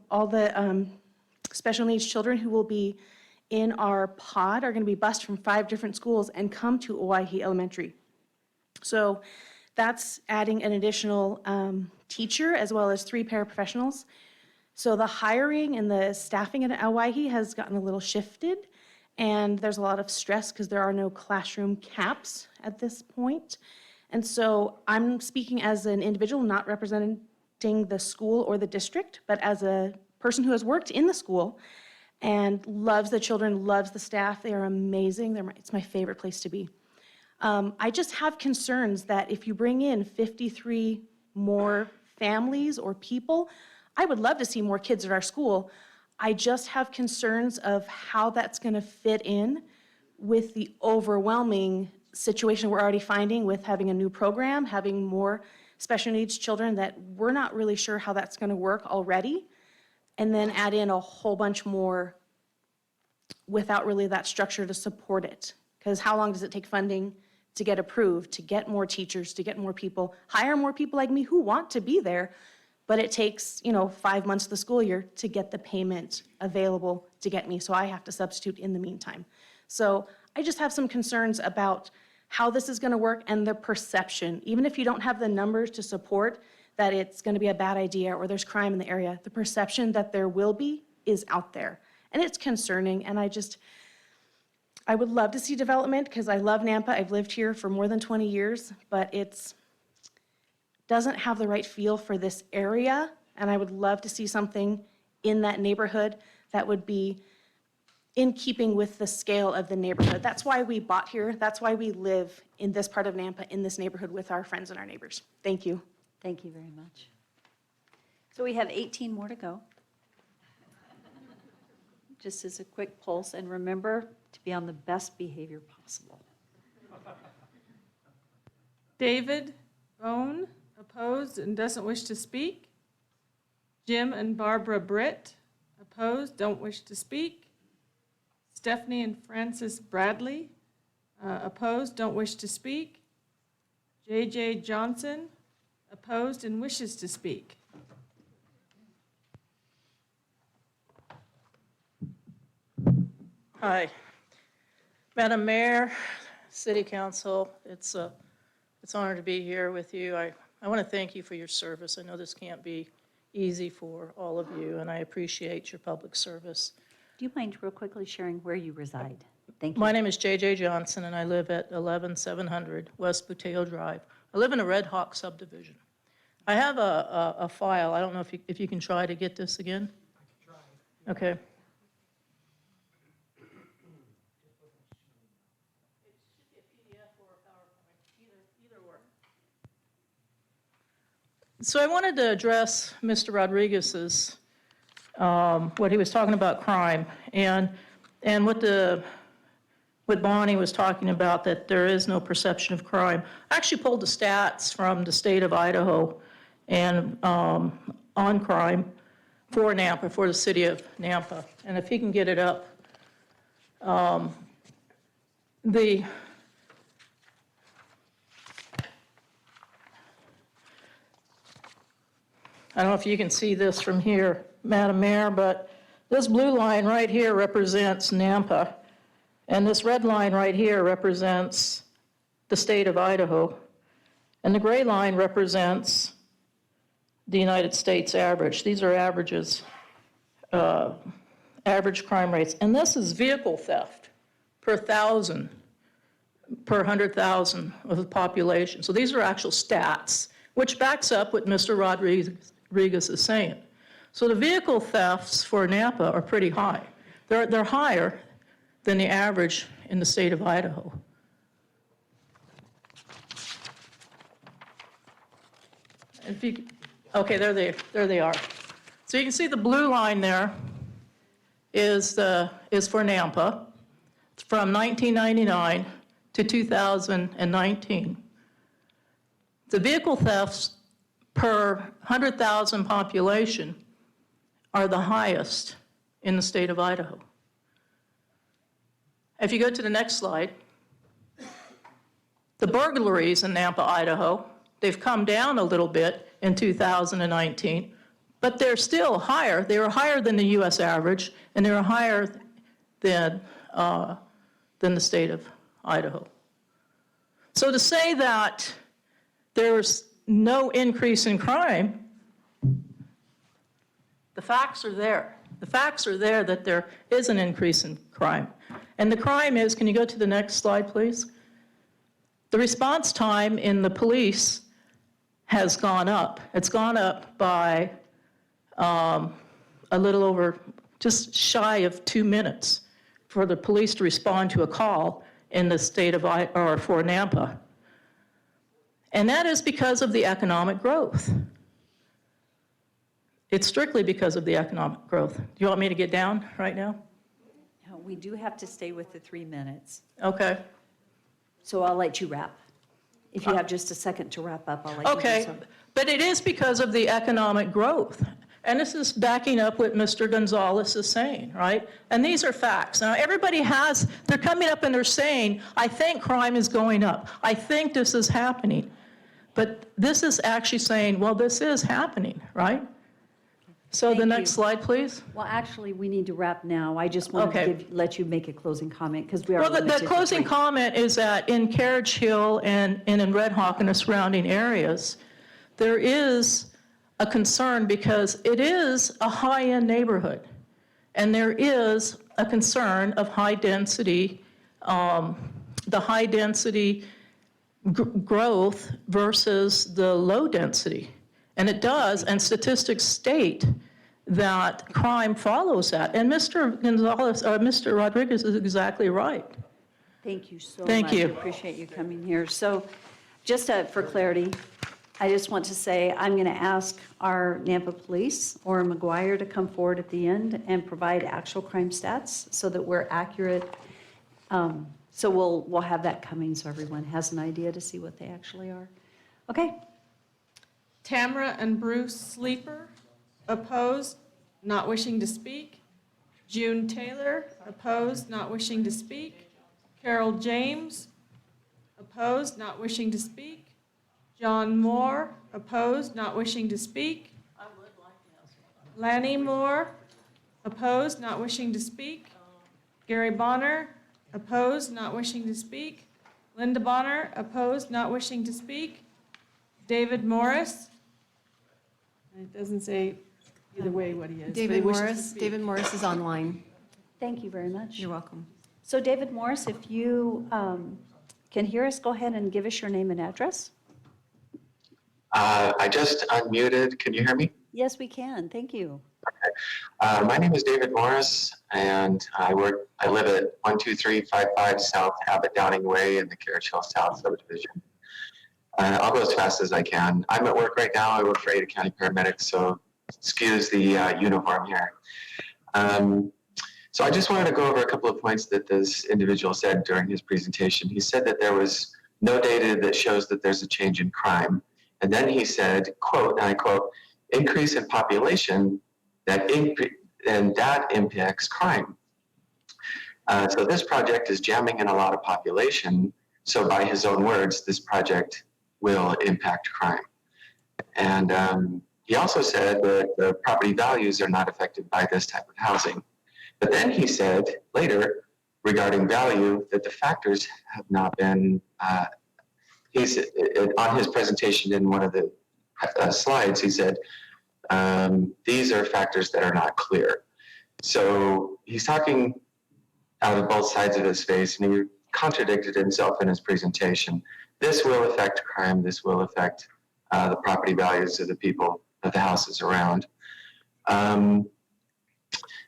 all the special needs children who will be in our pod are going to be bused from 5 different schools and come to Owyhee Elementary. So that's adding an additional teacher as well as 3 paraprofessionals. So the hiring and the staffing at Owyhee has gotten a little shifted, and there's a lot of stress because there are no classroom caps at this point. And so I'm speaking as an individual, not representing the school or the district, but as a person who has worked in the school and loves the children, loves the staff. They are amazing. It's my favorite place to be. I just have concerns that if you bring in 53 more families or people, I would love to see more kids at our school. I just have concerns of how that's going to fit in with the overwhelming situation we're already finding with having a new program, having more special needs children that we're not really sure how that's going to work already, and then add in a whole bunch more without really that structure to support it. Because how long does it take funding to get approved, to get more teachers, to get more people, hire more people like me who want to be there, but it takes, 5 months of the school year to get the payment available to get me, so I have to substitute in the meantime. So I just have some concerns about how this is going to work and the perception. Even if you don't have the numbers to support that it's going to be a bad idea or there's crime in the area, the perception that there will be is out there. And it's concerning, and I would love to see development because I love Nampa. I've lived here for more than 20 years, but it doesn't have the right feel for this area, and I would love to see something in that neighborhood that would be in keeping with the scale of the neighborhood. That's why we bought here. That's why we live in this part of Nampa, in this neighborhood with our friends and our neighbors. Thank you. Thank you very much. So we have 18 more to go. Just as a quick pulse, and remember to be on the best behavior possible. David Bone, opposed and doesn't wish to speak. Jim and Barbara Britt, opposed, don't wish to speak. Stephanie and Francis Bradley, opposed, don't wish to speak. J.J. Johnson, opposed and wishes to speak. Hi. Madam Mayor, City Council, it's an honor to be here with you. I want to thank you for your service. I know this can't be easy for all of you, and I appreciate your public service. Do you mind real quickly sharing where you reside? Thank you. My name is J.J. Johnson, and I live at 11700 West Buteo Drive. I live in a Red Hawk subdivision. I have a file. I don't know if you can try to get this again? I can try. Okay. So I wanted to address Mr. Rodriguez's, what he was talking about crime, and what Bonnie was talking about, that there is no perception of crime. I actually pulled the stats from the state of Idaho and on crime for Nampa, for the city of Nampa. And if he can get it up, I don't know if you can see this from here, Madam Mayor, but this blue line right here represents Nampa, and this red line right here represents the state of Idaho, and the gray line represents the United States average. These are averages, average crime rates, and this is vehicle theft per 1,000, per 100,000 of the population. So these are actual stats, which backs up what Mr. Rodriguez is saying. So the vehicle thefts for Nampa are pretty high. They're higher than the average in the state of Idaho. Okay, there they are. So you can see the blue line there is for Nampa. It's from 1999 to 2019. The vehicle thefts per 100,000 population are the highest in the state of Idaho. If you go to the next slide, the burglaries in Nampa, Idaho, they've come down a little bit in 2019, but they're still higher. They were higher than the U.S. average, and they were higher than the state of Idaho. So to say that there's no increase in crime, the facts are there. The facts are there that there is an increase in crime. And the crime is, can you go to the next slide, please? The response time in the police has gone up. It's gone up by a little over, just shy of 2 minutes for the police to respond to a call in the state of, or for Nampa. And that is because of the economic growth. It's strictly because of the economic growth. Do you want me to get down right now? No, we do have to stay with the 3 minutes. Okay. So I'll let you wrap. If you have just a second to wrap up, I'll let you do Okay, so. but it is because of the economic growth. And this is backing up what Mr. Gonzalez is saying, right? And these are facts. Now, everybody they're coming up and they're saying, I think crime is going up. I think this is happening. But this is actually saying, well, this is happening, right? So the next slide, please. Well, actually, we need to wrap now. I just wanted Okay. to let you make a closing comment because we are Well, limited the to closing 3. comment is that in Carriage Hill and in Red Hawk and the surrounding areas, there is a concern because it is a high-end neighborhood. And there is a concern of high density, the high density growth versus the low density. And it does, and statistics state that crime follows that. And Mr. Gonzalez, Mr. Rodriguez is exactly right. Thank you so much. Thank you. Appreciate you coming here. So just for clarity, I just want to say I'm going to ask our Nampa Police, or McGuire, to come forward at the end and provide actual crime stats so that we're accurate, So we'll have that coming so everyone has an idea to see what they actually are. Okay, Tamara and Bruce Sleeper, opposed, not wishing to speak. June Taylor, opposed, not wishing to speak. Carol James, opposed, not wishing to speak. John Moore, opposed, not wishing to speak. Lanny Moore, opposed, not wishing to speak. Gary Bonner, opposed, not wishing to speak. Linda Bonner, opposed, not wishing to speak. David Morris, and it doesn't say either way what he is. but he wishes to speak. David Morris is online. thank you very much. You're welcome. So David Morris, if you can hear us, go ahead and give us your name and address. I just unmuted. Can you hear me? Yes, we can. Thank you. My name is David Morris, and I live at 12355 South Abbott Downing Way in the Carriage Hill South subdivision. I'll go as fast as I can. I'm at work right now. I work for Ada County Paramedics, so excuse the uniform here. So I just wanted to go over a couple of points that this individual said during his presentation. He said that there was no data that shows that there's a change in crime. And then he said, quote, and I quote, increase in population that impacts crime. So this project is jamming in a lot of population. So by his own words, this project will impact crime. And he also said that the property values are not affected by this type of housing. But then he said later regarding value that the factors have not been, on his presentation in one of the slides, he said, these are factors that are not clear. So he's talking out of both sides of his face, and he contradicted himself in his presentation. This will affect crime. This will affect the property values of the people, of the houses around.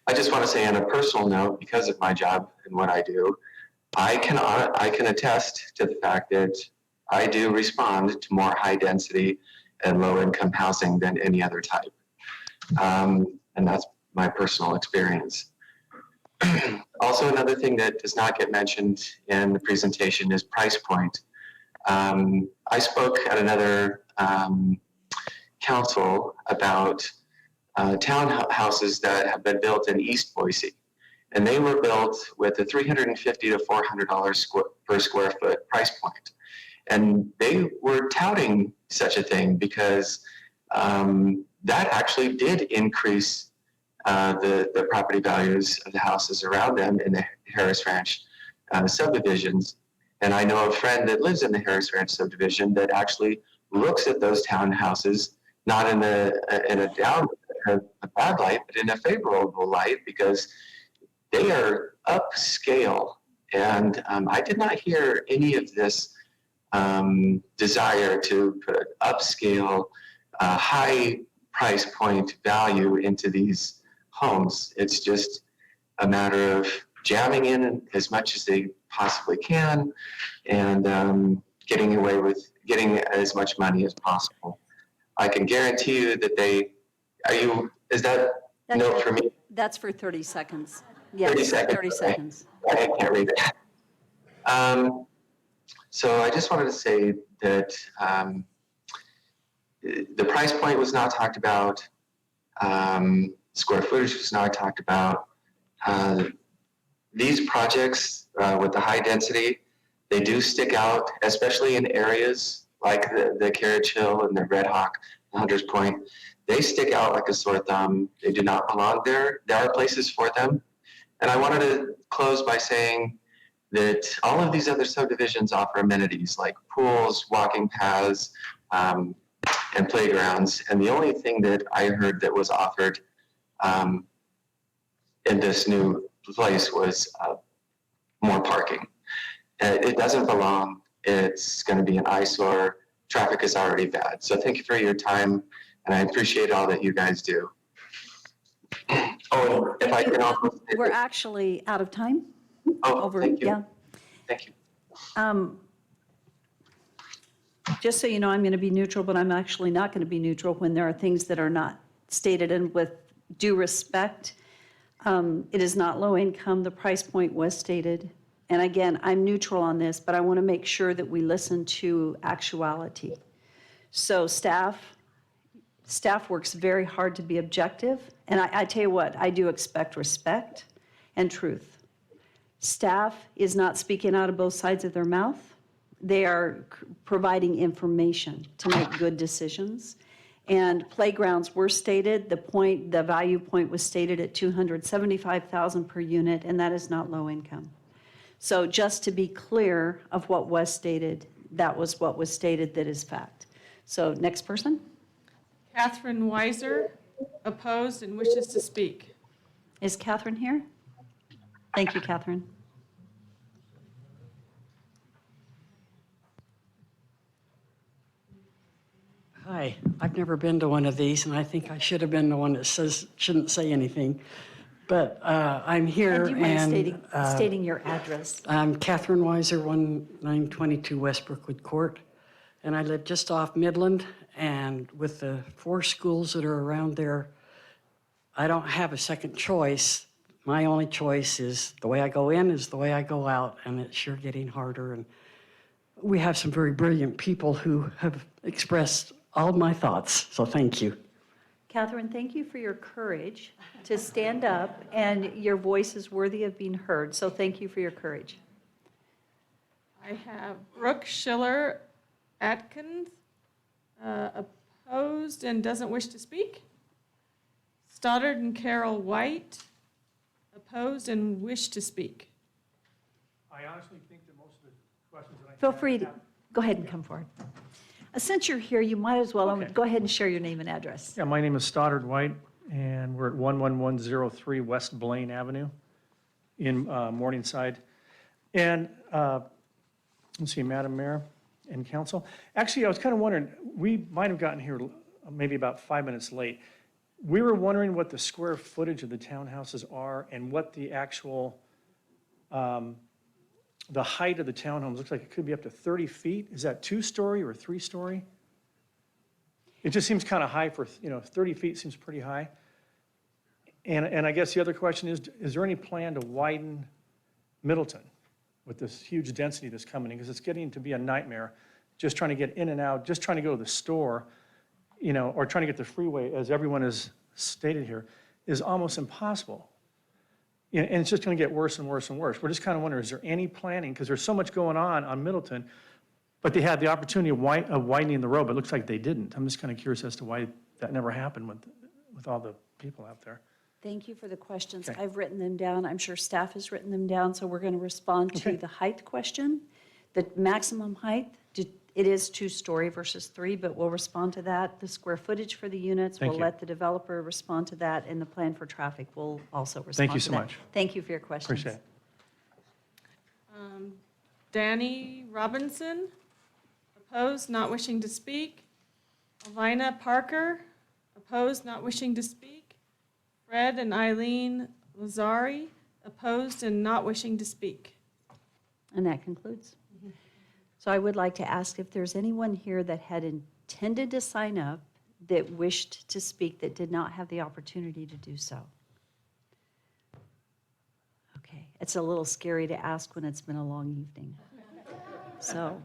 I just want to say on a personal note, because of my job and what I do, I can attest to the fact that I do respond to more high density and low income housing than any other type. And that's my personal experience. Also, another thing that does not get mentioned in the presentation is price point. I spoke at another council about townhouses that have been built in East Boise. And they were built with a $350 to $400 per square foot price point. And they were touting such a thing because that actually did increase the property values of the houses around them in the Harris Ranch subdivisions. And I know a friend that lives in the Harris Ranch subdivision that actually looks at those townhouses not in a bad light, but in a favorable light, because they are upscale. And I did not hear any of this desire to put upscale, high price point value into these homes. It's just a matter of jamming in as much as they possibly can and getting away with getting as much money as possible. I can guarantee you that is that note for me? That's for 30 seconds. Yes, 30 seconds. 30 seconds. I can't read it. So I just wanted to say that the price point was not talked about. Square footage was not talked about. These projects with the high density, they do stick out, especially in areas like the Carriage Hill and the Red Hawk, Hunters Point. They stick out like a sore thumb. They do not belong there. There are places for them. And I wanted to close by saying that all of these other subdivisions offer amenities like pools, walking paths, and playgrounds. And the only thing that I heard that was offered in this new place was more parking. It doesn't belong. It's going to be an eyesore. Traffic is already bad. So thank you for your time, and I appreciate all that you guys do. Oh, if I can also... We're actually out of time. Oh, thank you. Yeah. Thank you. Just so you know, I'm going to be neutral, but I'm actually not going to be neutral when there are things that are not stated. And with due respect, it is not low income. The price point was stated. and again, I'm neutral on this, but I want to make sure that we listen to actuality. So staff works very hard to be objective, and I tell you what, I do expect respect and truth. Staff is not speaking out of both sides of their mouth. They are providing information to make good decisions. And playgrounds were stated, the value point was stated at $275,000 per unit, and that is not low income. So just to be clear of what was stated, that was what was stated that is fact. So next person. Catherine Weiser, opposed and wishes to speak. Is Catherine here? Thank you, Catherine. Hi, I've never been to one of these, and I think I should have been the one that shouldn't say anything. But I'm here, Do you mind and stating your address? I'm Catherine Weiser, 1922 West Brookwood Court, and I live just off Midland. And with the 4 schools that are around there, I don't have a second choice. My only choice is the way I go in is the way I go out, and it's sure getting harder. And we have some very brilliant people who have expressed all my thoughts, so thank you. Catherine, thank you for your courage to stand up, and your voice is worthy of being heard, so thank you for your courage. I have Brooke Schiller Atkins, opposed and doesn't wish to speak. Stoddard and Carol White, opposed and wish to speak. I honestly think that most of the questions that I Feel have free to, go ahead and come forward. Since you're here, you might as well, Okay. go ahead and share your name and address. Yeah, my name is Stoddard White, and we're at 11103 West Blaine Avenue in Morningside. And let's see, Madam Mayor and Council. Actually, I was kind of wondering, we might have gotten here maybe about 5 minutes late. We were wondering what the square footage of the townhouses are and what the actual, the height of the townhomes. Looks like it could be up to 30 feet. Is that 2-story or 3-story? It just seems kind of high for, 30 feet seems pretty high. And I guess the other question is there any plan to widen Middleton with this huge density that's coming in? Because it's getting to be a nightmare, just trying to get in and out, just trying to go to the store, or trying to get the freeway, as everyone has stated here, is almost impossible. And it's just going to get worse and worse and worse. We're just kind of wondering, is there any planning? Because there's so much going on Middleton, but they had the opportunity of widening the road, but it looks like they didn't. I'm just kind of curious as to why that never happened with all the people out there. Thank you for the questions. Okay. I've written them down. I'm sure staff has written them down, so we're going to respond to Okay. the height question. The maximum height, it is 2-story versus 3, but we'll respond to that. The square footage for the units, Thank we'll you. let the developer respond to that, and the plan for traffic will also respond to that. Thank you so much. Thank you for your questions. Appreciate it. Danny Robinson, opposed, not wishing to speak. Elvina Parker, opposed, not wishing to speak. Fred and Eileen Lazari, opposed and not wishing to speak. And that concludes. So I would like to ask if there's anyone here that had intended to sign up that wished to speak that did not have the opportunity to do so. Okay, it's a little scary to ask when it's been a long evening. So,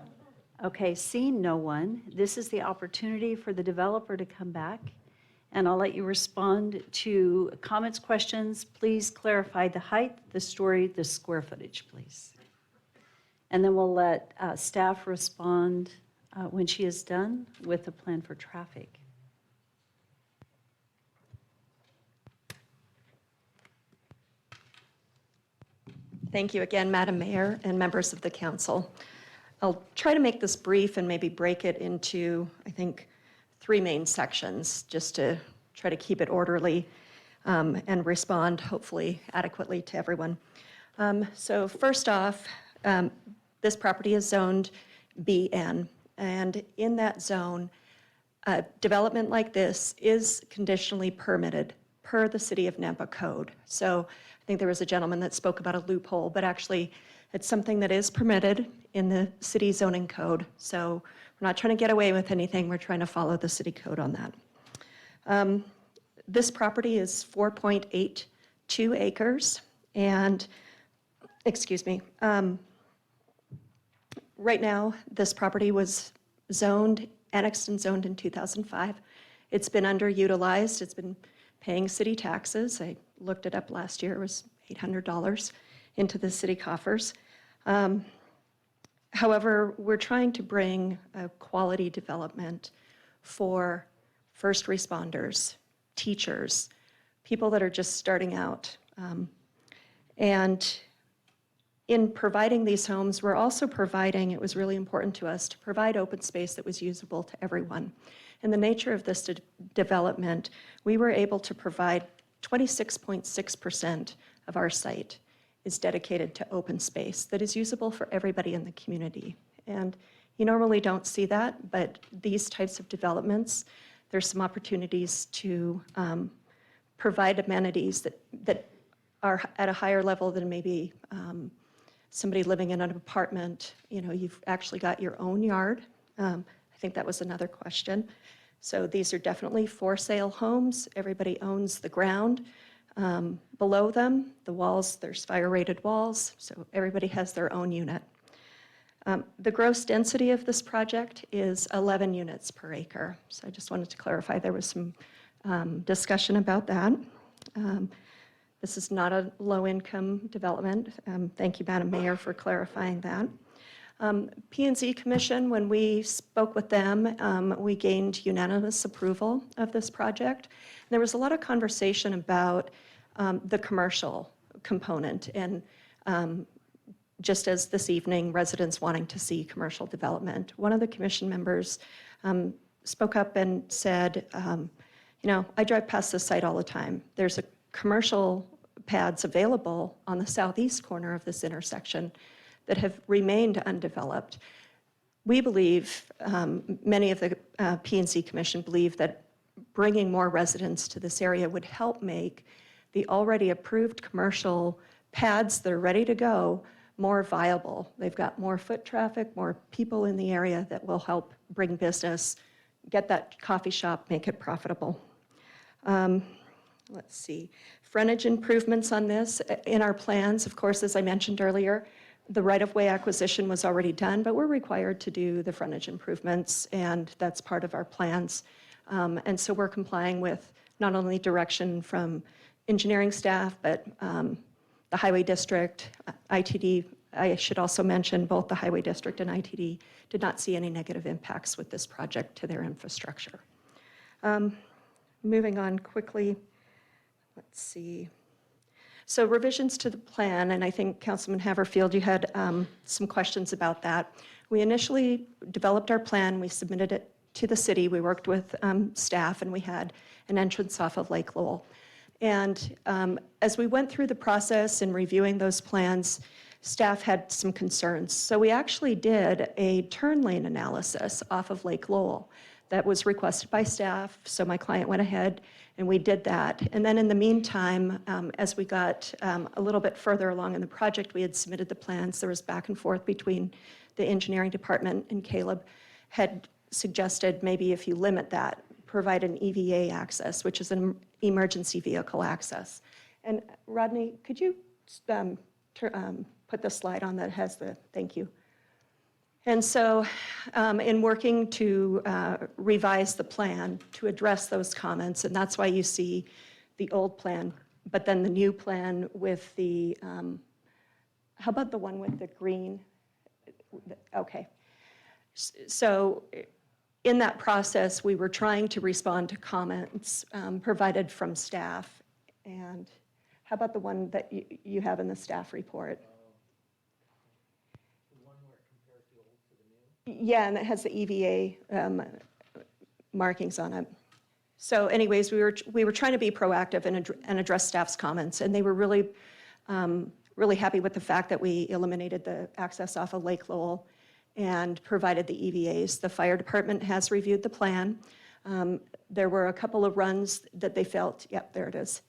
okay, seeing no one, this is the opportunity for the developer to come back, and I'll let you respond to comments, questions. Please clarify the height, the story, the square footage, please. And then we'll let staff respond when she is done with the plan for traffic. Thank you again, Madam Mayor and members of the council. I'll try to make this brief and maybe break it into, I think, 3 main sections, just to try to keep it orderly and respond, hopefully, adequately to everyone. So first off, this property is zoned BN, and in that zone, development like this is conditionally permitted per the City of Nampa Code. So I think there was a gentleman that spoke about a loophole, but actually it's something that is permitted in the city zoning code. So we're not trying to get away with anything. We're trying to follow the city code on that. This property is 4.82 acres, and excuse me. Right now, this property was annexed and zoned in 2005. It's been underutilized. It's been paying city taxes. I looked it up last year. It was $800 into the city coffers. However, we're trying to bring a quality development for first responders, teachers, people that are just starting out. And in providing these homes, we're also providing, it was really important to us, to provide open space that was usable to everyone. In the nature of this development, we were able to provide 26.6% of our site is dedicated to open space that is usable for everybody in the community. And you normally don't see that, but these types of developments, there's some opportunities to provide amenities that are at a higher level than maybe somebody living in an apartment. You know, you've actually got your own yard. I think that was another question. So these are definitely for sale homes. Everybody owns the ground. Below them, the walls, there's fire-rated walls, so everybody has their own unit. The gross density of this project is 11 units per acre. So I just wanted to clarify, there was some discussion about that. This is not a low-income development. Thank you, Madam Mayor, for clarifying that. P&Z Commission, when we spoke with them, we gained unanimous approval of this project. There was a lot of conversation about the commercial component, and just as this evening, residents wanting to see commercial development. One of the commission members spoke up and said, you know, I drive past this site all the time. There's a commercial pads available on the southeast corner of this intersection that have remained undeveloped. We believe, many of the P&Z Commission believe that bringing more residents to this area would help make the already approved commercial pads that are ready to go more viable. They've got more foot traffic, more people in the area that will help bring business, get that coffee shop, make it profitable. Let's see, frontage improvements on this. In our plans, of course, as I mentioned earlier, the right-of-way acquisition was already done, but we're required to do the frontage improvements, and that's part of our plans. And so we're complying with not only direction from engineering staff, but the Highway District, ITD. I should also mention both the Highway District and ITD did not see any negative impacts with this project to their infrastructure. Moving on quickly, let's see. So revisions to the plan, and I think Councilman Haverfield, you had some questions about that. We initially developed our plan, we submitted it to the city, we worked with staff, and we had an entrance off of Lake Lowell. And as we went through the process in reviewing those plans, staff had some concerns. So we actually did a turn lane analysis off of Lake Lowell that was requested by staff, so my client went ahead and we did that. And then in the meantime, as we got a little bit further along in the project, we had submitted the plans. There was back and forth between the engineering department, and Caleb had suggested maybe if you limit that, provide an EVA access, which is an emergency vehicle access. And Rodney, could you put the slide on that has the, thank you. And so in working to revise the plan to address those comments, and that's why you see the old plan, but then the new plan with the, how about the one with the green? Okay. So in that process, we were trying to respond to comments provided from staff. And how about the one that you have in the staff report? Yeah, and it has the EVA markings on it. So anyways, we were trying to be proactive and address staff's comments, and they were really, really happy with the fact that we eliminated the access off of Lake Lowell and provided the EVAs. The fire department has reviewed the plan. There were a couple of runs that they felt, yep, there it is,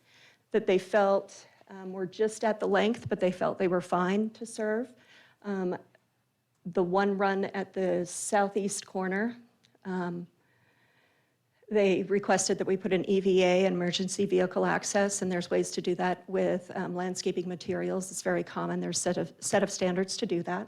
that they felt were just at the length, but they felt they were fine to serve. The one run at the southeast corner, They requested that we put an EVA, emergency vehicle access, and there's ways to do that with landscaping materials. It's very common. There's set of standards to do that.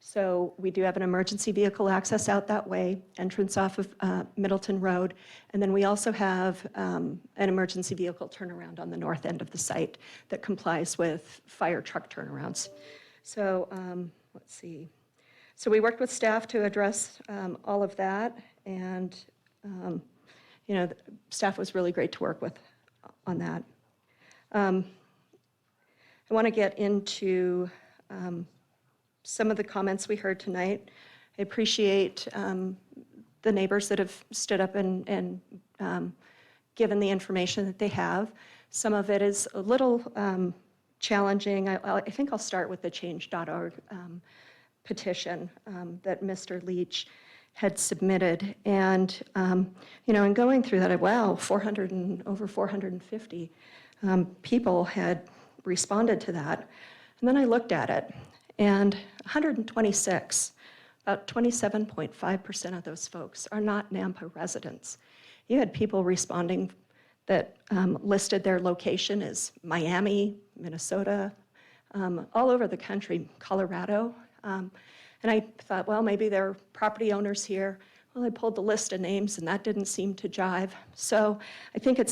So we do have an emergency vehicle access out that way, entrance off of Middleton Road. And then we also have an emergency vehicle turnaround on the north end of the site that complies with fire truck turnarounds. So let's see. So we worked with staff to address all of that. And, you know, the staff was really great to work with on that. I want to get into some of the comments we heard tonight. I appreciate the neighbors that have stood up and given the information that they have. Some of it is a little challenging. I think I'll start with the change.org petition that Mr. Leach had submitted. And, you know, in going through that, wow, over 450 people had responded to that. And then I looked at it, and 126, about 27.5% of those folks are not Nampa residents. You had people responding that listed their location as Miami, Minnesota, all over the country, Colorado. And I thought, well, maybe they're property owners here. Well, I pulled the list of names, and that didn't seem to jive. So I think I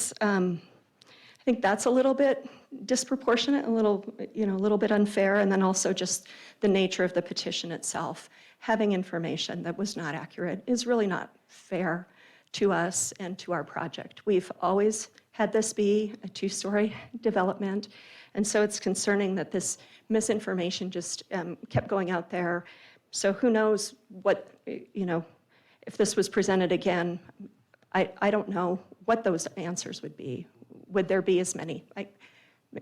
think that's a little bit disproportionate, a little bit unfair, and then also just the nature of the petition itself. Having information that was not accurate is really not fair to us and to our project. We've always had this be a two-story development, and so it's concerning that this misinformation just kept going out there. So who knows what, if this was presented again, I don't know what those answers would be. Would there be as many?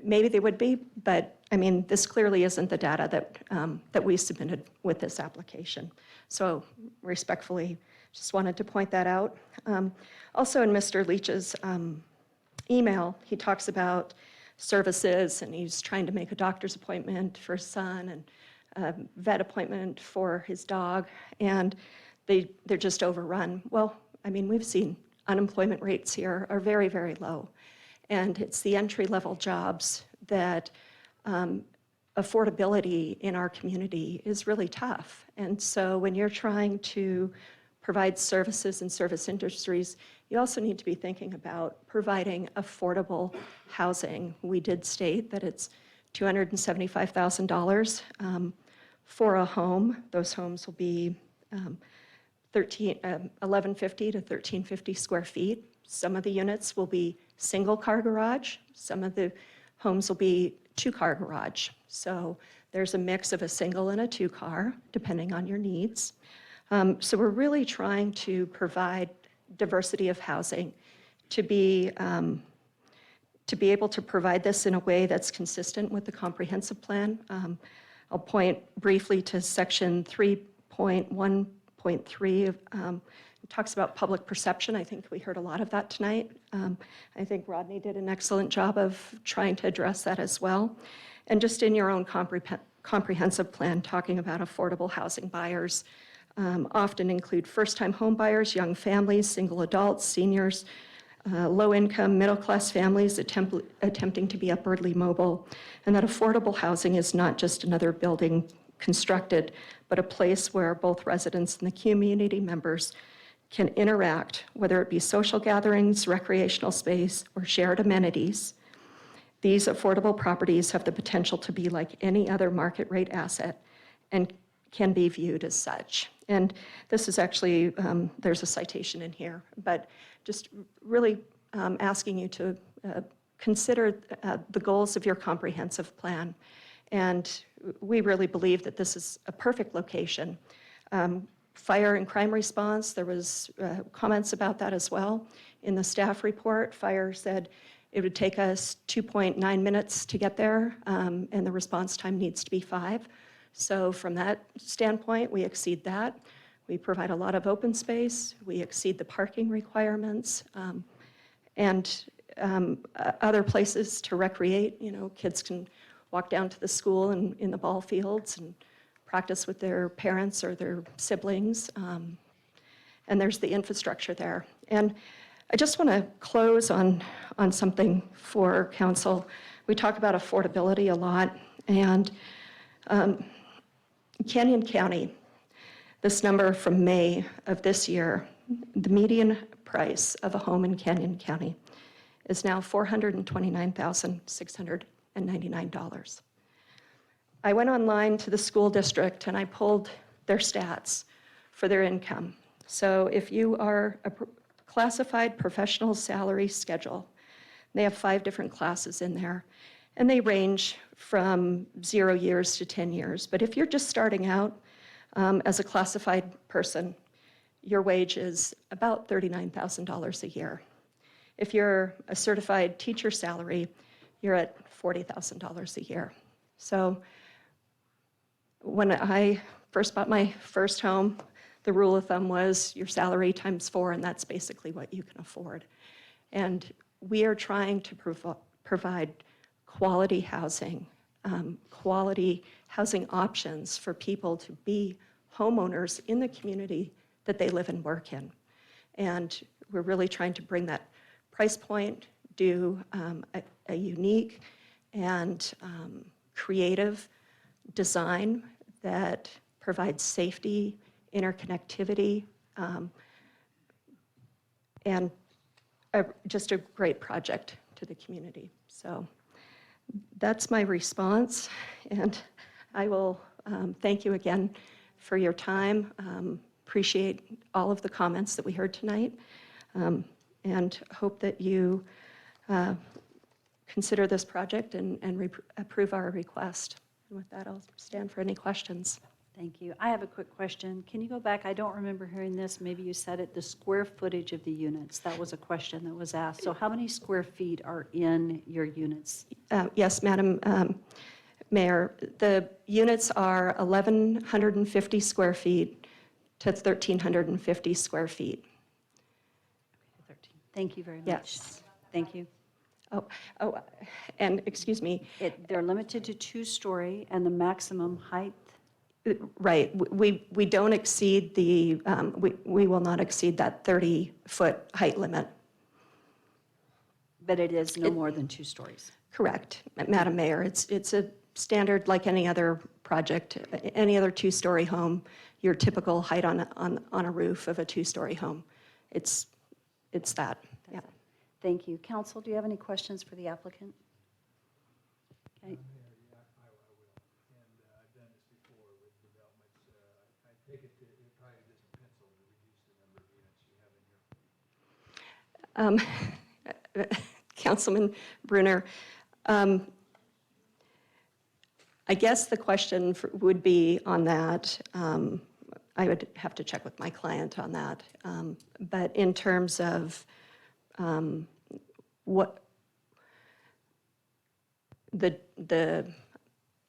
Maybe there would be, but I mean, this clearly isn't the data that we submitted with this application. So respectfully, just wanted to point that out. Also in Mr. Leach's email, he talks about services, and he's trying to make a doctor's appointment for his son and a vet appointment for his dog, and they're just overrun. Well, I mean, we've seen unemployment rates here are very, very low. And it's the entry-level jobs that affordability in our community is really tough. And so when you're trying to provide services and service industries, you also need to be thinking about providing affordable housing. We did state that it's $275,000 for a home. Those homes will be 1150 to 1350 square feet. Some of the units will be single-car garage. Some of the homes will be two-car garage. So there's a mix of a single and a two-car, depending on your needs. So we're really trying to provide diversity of housing to be able to provide this in a way that's consistent with the comprehensive plan. I'll point briefly to section 3.1.3 of it talks about public perception. I think we heard a lot of that tonight. I think Rodney did an excellent job of trying to address that as well. And just in your own comprehensive plan, talking about affordable housing buyers, often include first-time home buyers, young families, single adults, seniors, low-income, middle-class families attempting to be upwardly mobile, and that affordable housing is not just another building constructed, but a place where both residents and the community members can interact, whether it be social gatherings, recreational space, or shared amenities. These affordable properties have the potential to be like any other market rate asset and can be viewed as such. And this is actually, there's a citation in here, but just really asking you to consider the goals of your comprehensive plan. And we really believe that this is a perfect location. Fire and crime response, there was comments about that as well. In the staff report, fire said it would take us 2.9 minutes to get there, and the response time needs to be 5. So from that standpoint, we exceed that. We provide a lot of open space. We exceed the parking requirements, and other places to recreate. Kids can walk down to the school and in the ball fields and practice with their parents or their siblings, and there's the infrastructure there. And I just want to close on something for council. We talk about affordability a lot, and Canyon County, this number from May of this year, the median price of a home in Canyon County is now $429,699. I went online to the school district and I pulled their stats for their income. So if you are a classified professional salary schedule, they have 5 different classes in there, and they range from 0 years to 10 years. But if you're just starting out as a classified person, your wage is about $39,000 a year. If you're a certified teacher salary, you're at $40,000 a year. So when I first bought my first home, the rule of thumb was your salary times 4, and that's basically what you can afford. And we are trying to provide quality housing options for people to be homeowners in the community that they live and work in. And we're really trying to bring that price point, do a unique and creative design that provides safety, interconnectivity, and just a great project to the community. So that's my response, and I will thank you again for your time. Appreciate all of the comments that we heard tonight, and hope that you consider this project and approve our request. And with that, I'll stand for any questions. Thank you. I have a quick question. Can you go back? I don't remember hearing this. Maybe you said it, the square footage of the units. That was a question that was asked. So how many square feet are in your units? Yes, Madam Mayor, the units are 1,150 square feet to 1,350 square feet. 13. Thank you very much. Yes. Thank you. Oh, and excuse me. They're limited to 2-story, and the maximum height? Right. We don't exceed the, we will not exceed that 30-foot height limit. But it is no more than 2 stories. Correct, Madam Mayor. It's a standard like any other project, any other 2-story home, your typical height on a roof of a 2-story home. It's that, yeah. Thank you. Council, do you have any questions for the applicant? Okay. Councilman Brunner, I guess the question would be on that. I would have to check with my client on that. But in terms of what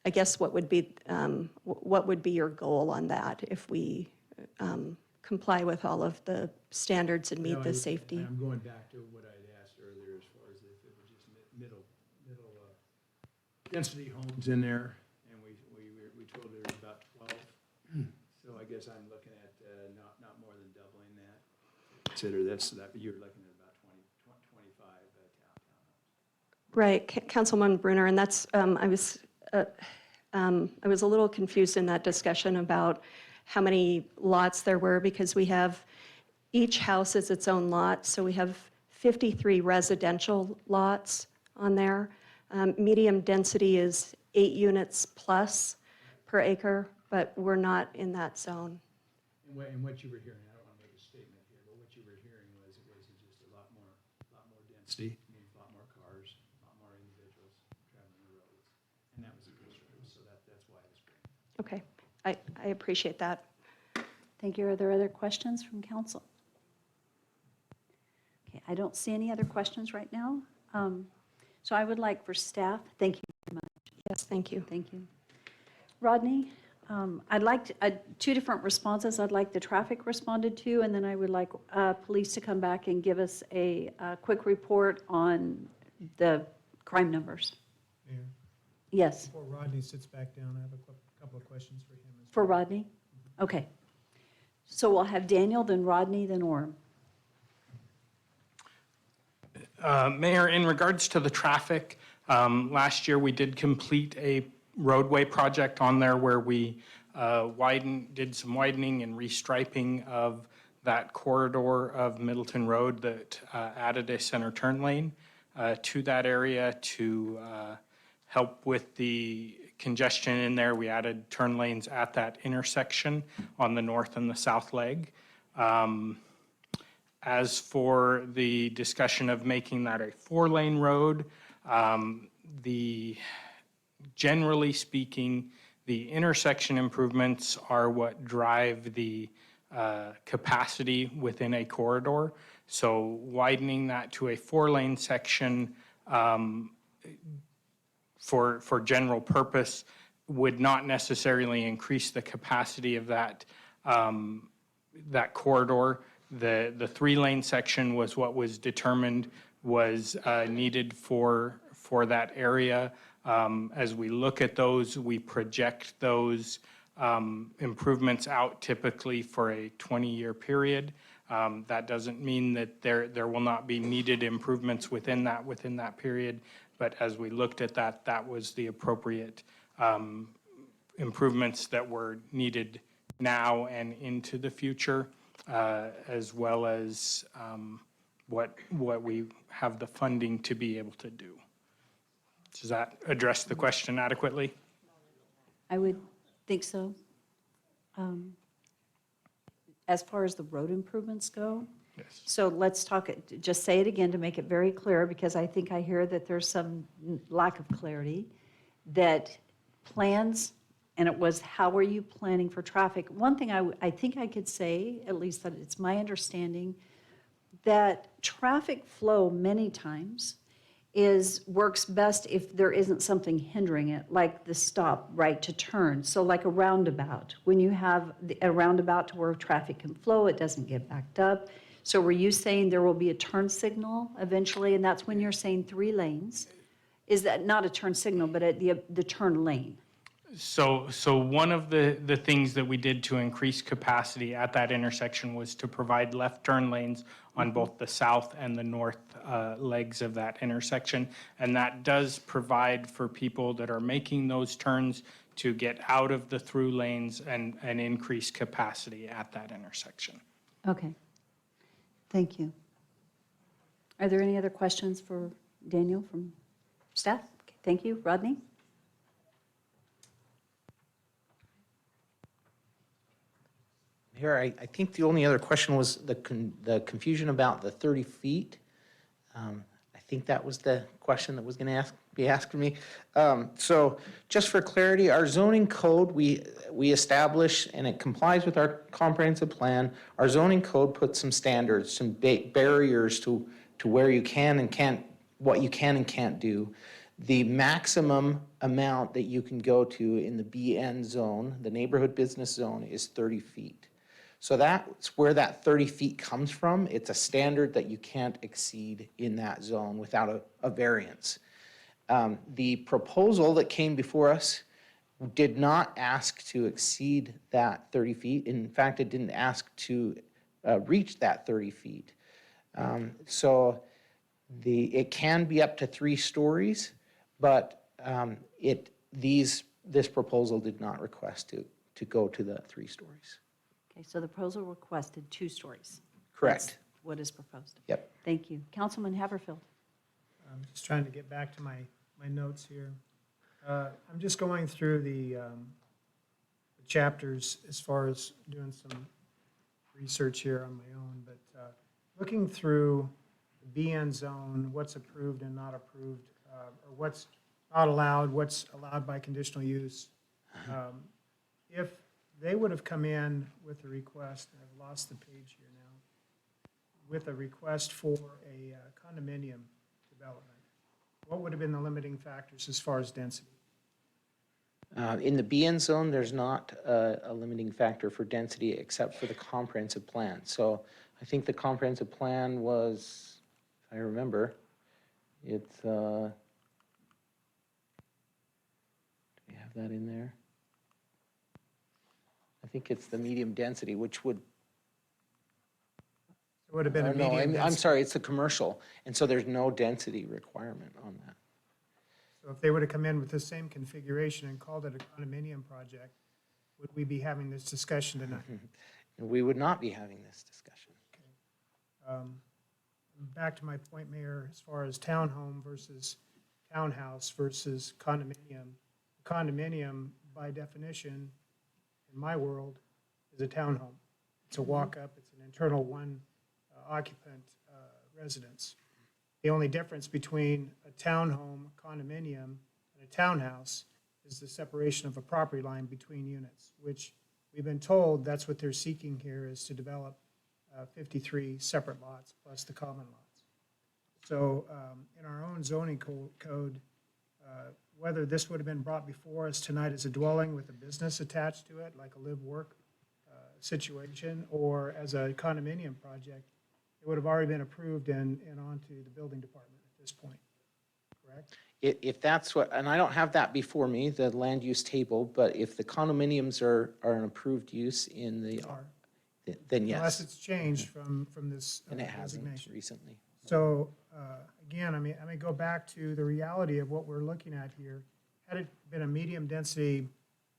I guess what would be your goal on that if we comply with all of the standards and meet the safety? I'm going back to what I'd asked earlier as far as if it was just middle density homes in there, and we told there was about 12. So I guess I'm looking at not more than doubling that. Consider that you're looking at about 25 townhomes. Right, Councilman Brunner, and that's I was a little confused in that discussion about how many lots there were, because we have, each house is its own lot, so we have 53 residential lots on there. Medium density is 8 units plus per acre, but we're not in that zone. And what you were hearing, I don't want to make a statement here, but what you were hearing was it was just a lot more density, means a lot more cars, a lot more individuals traveling the roads, and that was a concern, so that's why I was bringing it. Okay, I appreciate that. Thank you. Are there other questions from council? Okay, I don't see any other questions right now. So I would like for staff, thank you very much. Yes, thank you. Thank you. Rodney, I'd like 2 different responses. I'd like the traffic responded to, and then I would like police to come back and give us a quick report on the crime numbers. Mayor, Yes, before Rodney sits back down, I have a couple of questions for him. for Rodney? Okay. So we'll have Daniel, then Rodney, then Orm. Mayor, in regards to the traffic, last year we did complete a roadway project on there where we did some widening and restriping of that corridor of Middleton Road that added a center turn lane to that area to help with the congestion in there. We added turn lanes at that intersection on the north and the south leg. As for the discussion of making that a 4-lane road, generally speaking, the intersection improvements are what drive the capacity within a corridor. So widening that to a 4-lane section for general purpose would not necessarily increase the capacity of that corridor. The 3-lane section was what was determined was needed for that area. As we look at those, we project those improvements out typically for a 20-year period. That doesn't mean that there will not be needed improvements within that period, but as we looked at that, that was the appropriate improvements that were needed now and into the future, as well as what we have the funding to be able to do. Does that address the question adequately? I would think so. As far as the road improvements go, yes. So let's talk, just say it again to make it very clear, because I think I hear that there's some lack of clarity, that plans, and it was how are you planning for traffic? One thing I think I could say, at least that it's my understanding, that traffic flow many times works best if there isn't something hindering it, like the stop right to turn. So like a roundabout, when you have a roundabout to where traffic can flow, it doesn't get backed up. So were you saying there will be a turn signal eventually, and that's when you're saying 3 lanes? Is that not a turn signal, but the turn lane? So one of the things that we did to increase capacity at that intersection was to provide left turn lanes on both the south and the north legs of that intersection. And that does provide for people that are making those turns to get out of the through lanes and increase capacity at that intersection. Okay. Thank you. Are there any other questions for Daniel from staff? Okay, thank you. Rodney? Here, I think the only other question was the confusion about the 30 feet. I think that was the question that was going to be asked of me. So just for clarity, our zoning code, we establish, and it complies with our comprehensive plan. Our zoning code puts some standards, some barriers to where you can and can't, what you can and can't do. The maximum amount that you can go to in the BN zone, the neighborhood business zone, is 30 feet. So that's where that 30 feet comes from. It's a standard that you can't exceed in that zone without a variance. The proposal that came before us did not ask to exceed that 30 feet. In fact, it didn't ask to reach that 30 feet. So it can be up to 3 stories, but this proposal did not request to go to the 3 stories. Okay, so the proposal requested 2 stories. Correct. That's what is proposed. Yep. Thank you. Councilman Haverfield. I'm just trying to get back to my notes here. I'm just going through the chapters as far as doing some research here on my own, but looking through the BN zone, what's approved and not approved, or what's not allowed, what's allowed by conditional use. If they would have come in with a request, and I've lost the page here now, with a request for a condominium development, what would have been the limiting factors as far as density? In the BN zone, there's not a limiting factor for density except for the comprehensive plan. So I think the comprehensive plan was, if I remember, it's, do we have that in there? I think it's the medium density, which would, It would have been a No, medium I'm density. sorry, it's a commercial, and so there's no density requirement on that. So if they would have come in with the same configuration and called it a condominium project, would we be having this discussion tonight? And we would not be having this discussion. Back to my point, Mayor, as far as townhome versus townhouse versus condominium. Condominium, by definition, in my world, is a townhome. It's a walk-up, it's an internal one occupant residence. The only difference between a townhome, condominium, and a townhouse is the separation of a property line between units, which we've been told that's what they're seeking here, is to develop 53 separate lots plus the common lots. So in our own zoning code, whether this would have been brought before us tonight as a dwelling with a business attached to it, like a live-work situation, or as a condominium project, it would have already been approved and onto the building department at this point, correct? If that's what, and I don't have that before me, the land use table, but if the condominiums are an approved use in the, then yes. Unless it's changed from this And it hasn't designation. recently. So, again, I may go back to the reality of what we're looking at here. Had it been a medium density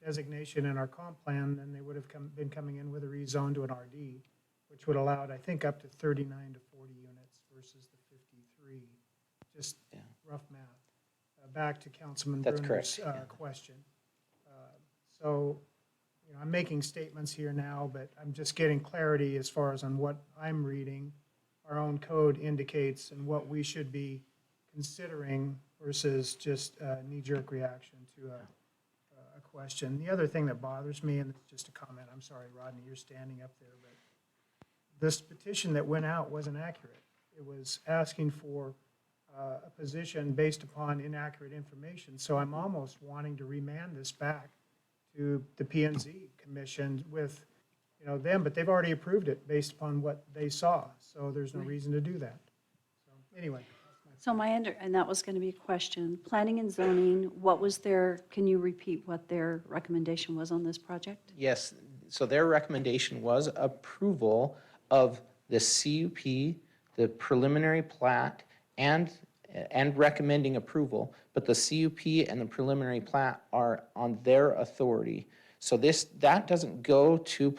designation in our comp plan, then they would have been coming in with a rezone to an RD, which would allow it, I think, up to 39 to 40 units versus the 53. Just rough math. Back to Councilman That's Bruner's correct, question. So, you know, I'm making statements here now, but I'm just getting clarity as far as on what I'm reading. Our own code indicates and what we should be considering versus just a knee-jerk reaction to a question. The other thing that bothers me, and it's just a comment, I'm sorry, Rodney, you're standing up there, but this petition that went out wasn't accurate. It was asking for a position based upon inaccurate information. So I'm almost wanting to remand this back to the P&Z Commission with, you know, them, but they've already approved it based upon what they saw. So there's no reason to do that. So anyway. So and that was going to be a question. Planning and zoning, what was can you repeat what their recommendation was on this project? Yes, so their recommendation was approval of the CUP, the preliminary plat, and recommending approval, but the CUP and the preliminary plat are on their authority. So that doesn't go to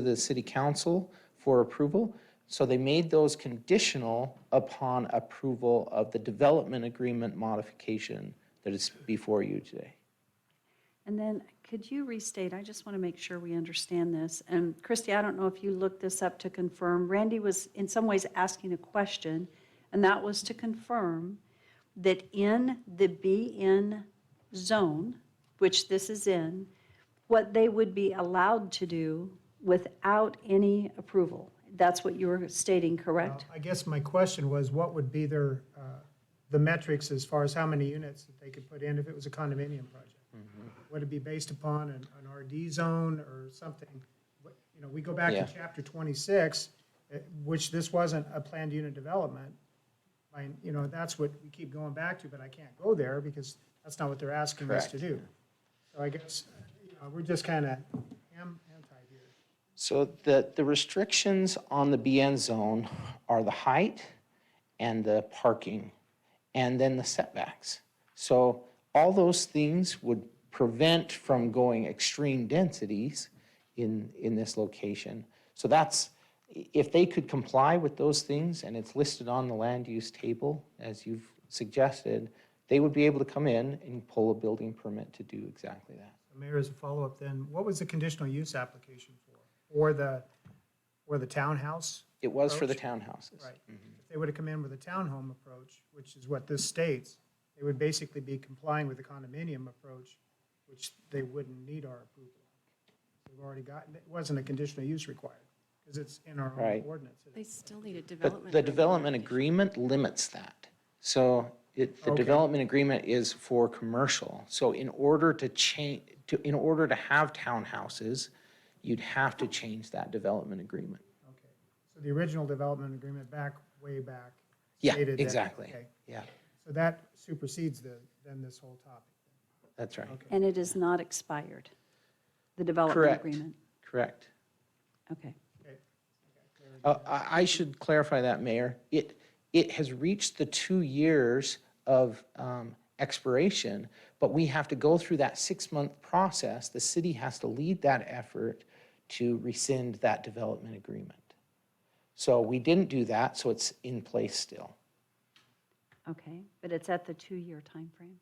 the city council for approval. So they made those conditional upon approval of the development agreement modification that is before you today. And then could you restate, I just want to make sure we understand this. And Christy, I don't know if you looked this up to confirm. Randy was in some ways asking a question, and that was to confirm that in the BN zone, which this is in, what they would be allowed to do without any approval. That's what you were stating, correct? I guess my question was, what would be the metrics as far as how many units that they could put in if it was a condominium project? Would it be based upon an RD zone or something? You know, we go back to chapter 26, which this wasn't a planned unit development. You know, that's what we keep going back to, but I can't go there because that's not what they're asking us to do. So I guess, you know, we're just kind of anti here. So the restrictions on the BN zone are the height and the parking, and then the setbacks. So all those things would prevent from going extreme densities in this location. So that's, if they could comply with those things, and it's listed on the land use table, as you've suggested, they would be able to come in and pull a building permit to do exactly that. Mayor, as a follow-up then, what was the conditional use application for? Or the townhouse? It was for the approach? townhouses. Right. If they would have come in with a townhome approach, which is what this states, they would basically be complying with the condominium approach, which they wouldn't need our approval. They've already gotten, it wasn't a conditional use required, because it's in our own Right. ordinance. They still need a But development. the development agreement limits that. So the development agreement is for commercial. So in order to in order to have townhouses, you'd have to change that development agreement. Okay. So the original development agreement way back. Yeah, stated that- exactly. okay. Yeah, So that supersedes then this whole topic. that's right. And it is not expired, the development Correct. agreement? Correct. Okay. I should clarify that, Mayor. It has reached the 2 years of expiration, but we have to go through that 6-month process. The city has to lead that effort to rescind that development agreement. So we didn't do that, so it's in place still. Okay, but it's at the 2-year timeframe?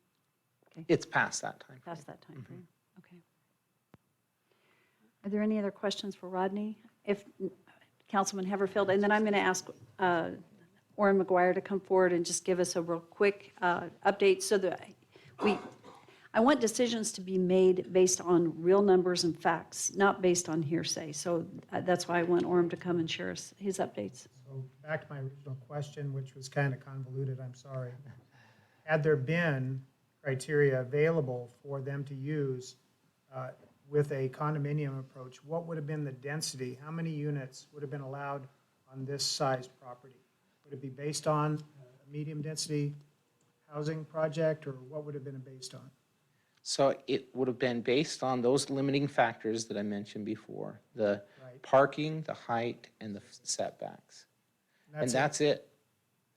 Okay, It's past that time. past that timeframe, okay. Are there any other questions for Rodney? If, Councilman Haverfield, and then I'm going to ask Orrin McGuire to come forward and just give us a real quick update so that I want decisions to be made based on real numbers and facts, not based on hearsay. So that's why I want Orrin to come and share his updates. So back to my original question, which was kind of convoluted, I'm sorry. Had there been criteria available for them to use with a condominium approach, what would have been the density? How many units would have been allowed on this sized property? Would it be based on a medium density housing project, or what would it have been based on? So it would have been based on those limiting factors that I mentioned before, the Right. parking, the height, and the setbacks. And that's it.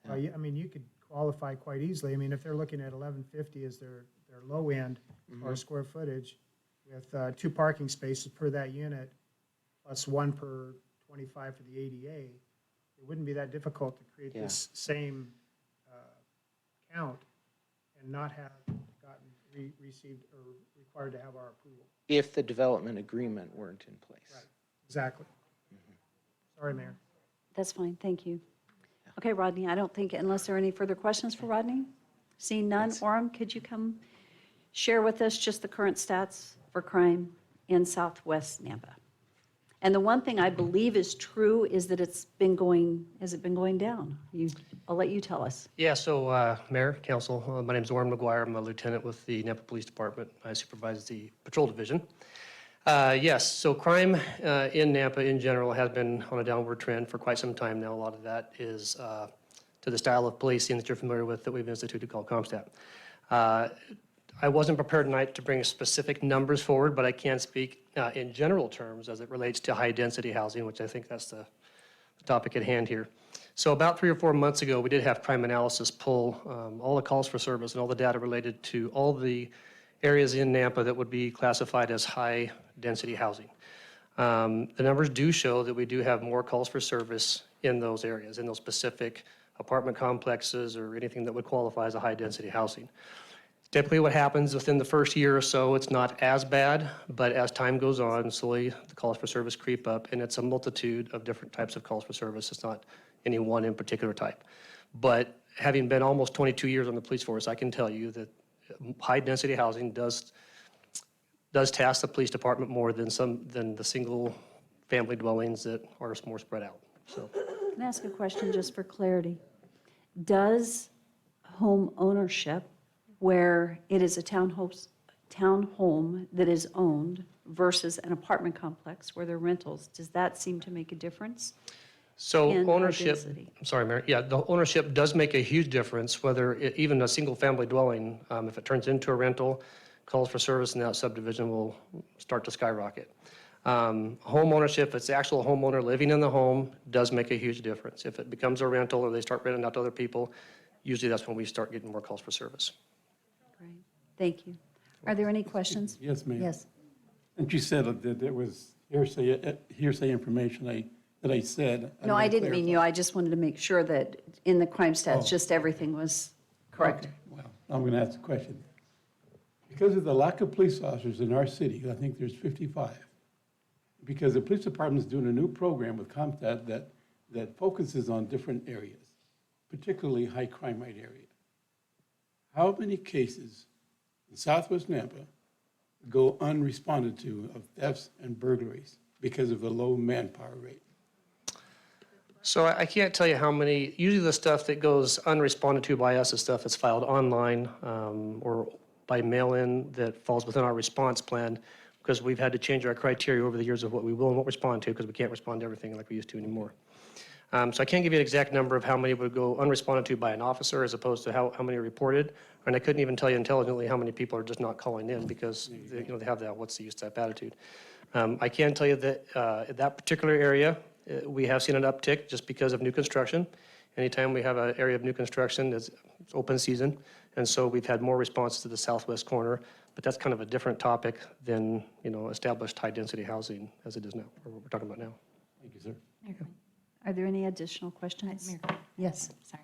Well, I mean, you could qualify quite easily. I mean, if they're looking at 1150 as their low end or square footage with 2 parking spaces per that unit, plus 1 per 25 for the ADA, it wouldn't be that difficult to create this same count and not have gotten received or required to have our approval. If the development agreement weren't in place. Right. Exactly. Sorry, Mayor. That's fine, thank you. Okay, Rodney, I don't think, unless there are any further questions for Rodney? Seeing none, Orem, could you come share with us just the current stats for crime in Southwest Nampa? And the one thing I believe is true is that has it been going down? I'll let you tell us. Yeah, so Mayor, Council, my name is Orrin McGuire. I'm a lieutenant with the Nampa Police Department. I supervise the patrol division. Yes, so crime in Nampa in general has been on a downward trend for quite some time now. A lot of that is to the style of policing that you're familiar with that we've instituted called CompStat. I wasn't prepared tonight to bring specific numbers forward, but I can speak in general terms as it relates to high-density housing, which I think that's the topic at hand here. So about 3 or 4 months ago, we did have crime analysis pull all the calls for service and all the data related to all the areas in Nampa that would be classified as high-density housing. The numbers do show that we do have more calls for service in those areas, in those specific apartment complexes or anything that would qualify as a high-density housing. Typically what happens within the first year or so, it's not as bad, but as time goes on, slowly the calls for service creep up, and it's a multitude of different types of calls for service. It's not any one in particular type. But having been almost 22 years on the police force, I can tell you that high-density housing does task the police department more than the single-family dwellings that are more spread out. So, Can I ask a question just for clarity? Does home ownership, where it is a townhome that is owned versus an apartment complex where they're rentals, does that seem to make a difference? So in ownership, high-density? I'm sorry, Mayor, yeah, the ownership does make a huge difference, whether even a single-family dwelling, if it turns into a rental, calls for service in that subdivision will start to skyrocket. Home ownership, if it's the actual homeowner living in the home, does make a huge difference. If it becomes a rental or they start renting out to other people, usually that's when we start getting more calls for service. Great, thank you. Are there any questions? Yes, ma'am. Yes. And you said that there was hearsay information that I said. No, I didn't mean you. I just wanted to make sure that in the crime stats, just everything was correct. Okay, well, I'm going to ask a question. Because of the lack of police officers in our city, I think there's 55, because the police department is doing a new program with CompStat that focuses on different areas, particularly high crime rate area. How many cases in Southwest Nampa go unresponded to of thefts and burglaries because of the low manpower rate? So I can't tell you how many, usually the stuff that goes unresponded to by us is stuff that's filed online or by mail-in that falls within our response plan, because we've had to change our criteria over the years of what we will and won't respond to, because we can't respond to everything like we used to anymore. So I can't give you an exact number of how many would go unresponded to by an officer as opposed to how many are reported. And I couldn't even tell you intelligently how many people are just not calling in because they have that, what's the use type attitude. I can tell you that that particular area, We have seen an uptick just because of new construction. Anytime we have an area of new construction, it's open season. And so we've had more response to the southwest corner, but that's kind of a different topic than, established high-density housing as it is now, or what we're talking about now. Thank you, sir. Are there any additional questions? Yes. Sorry.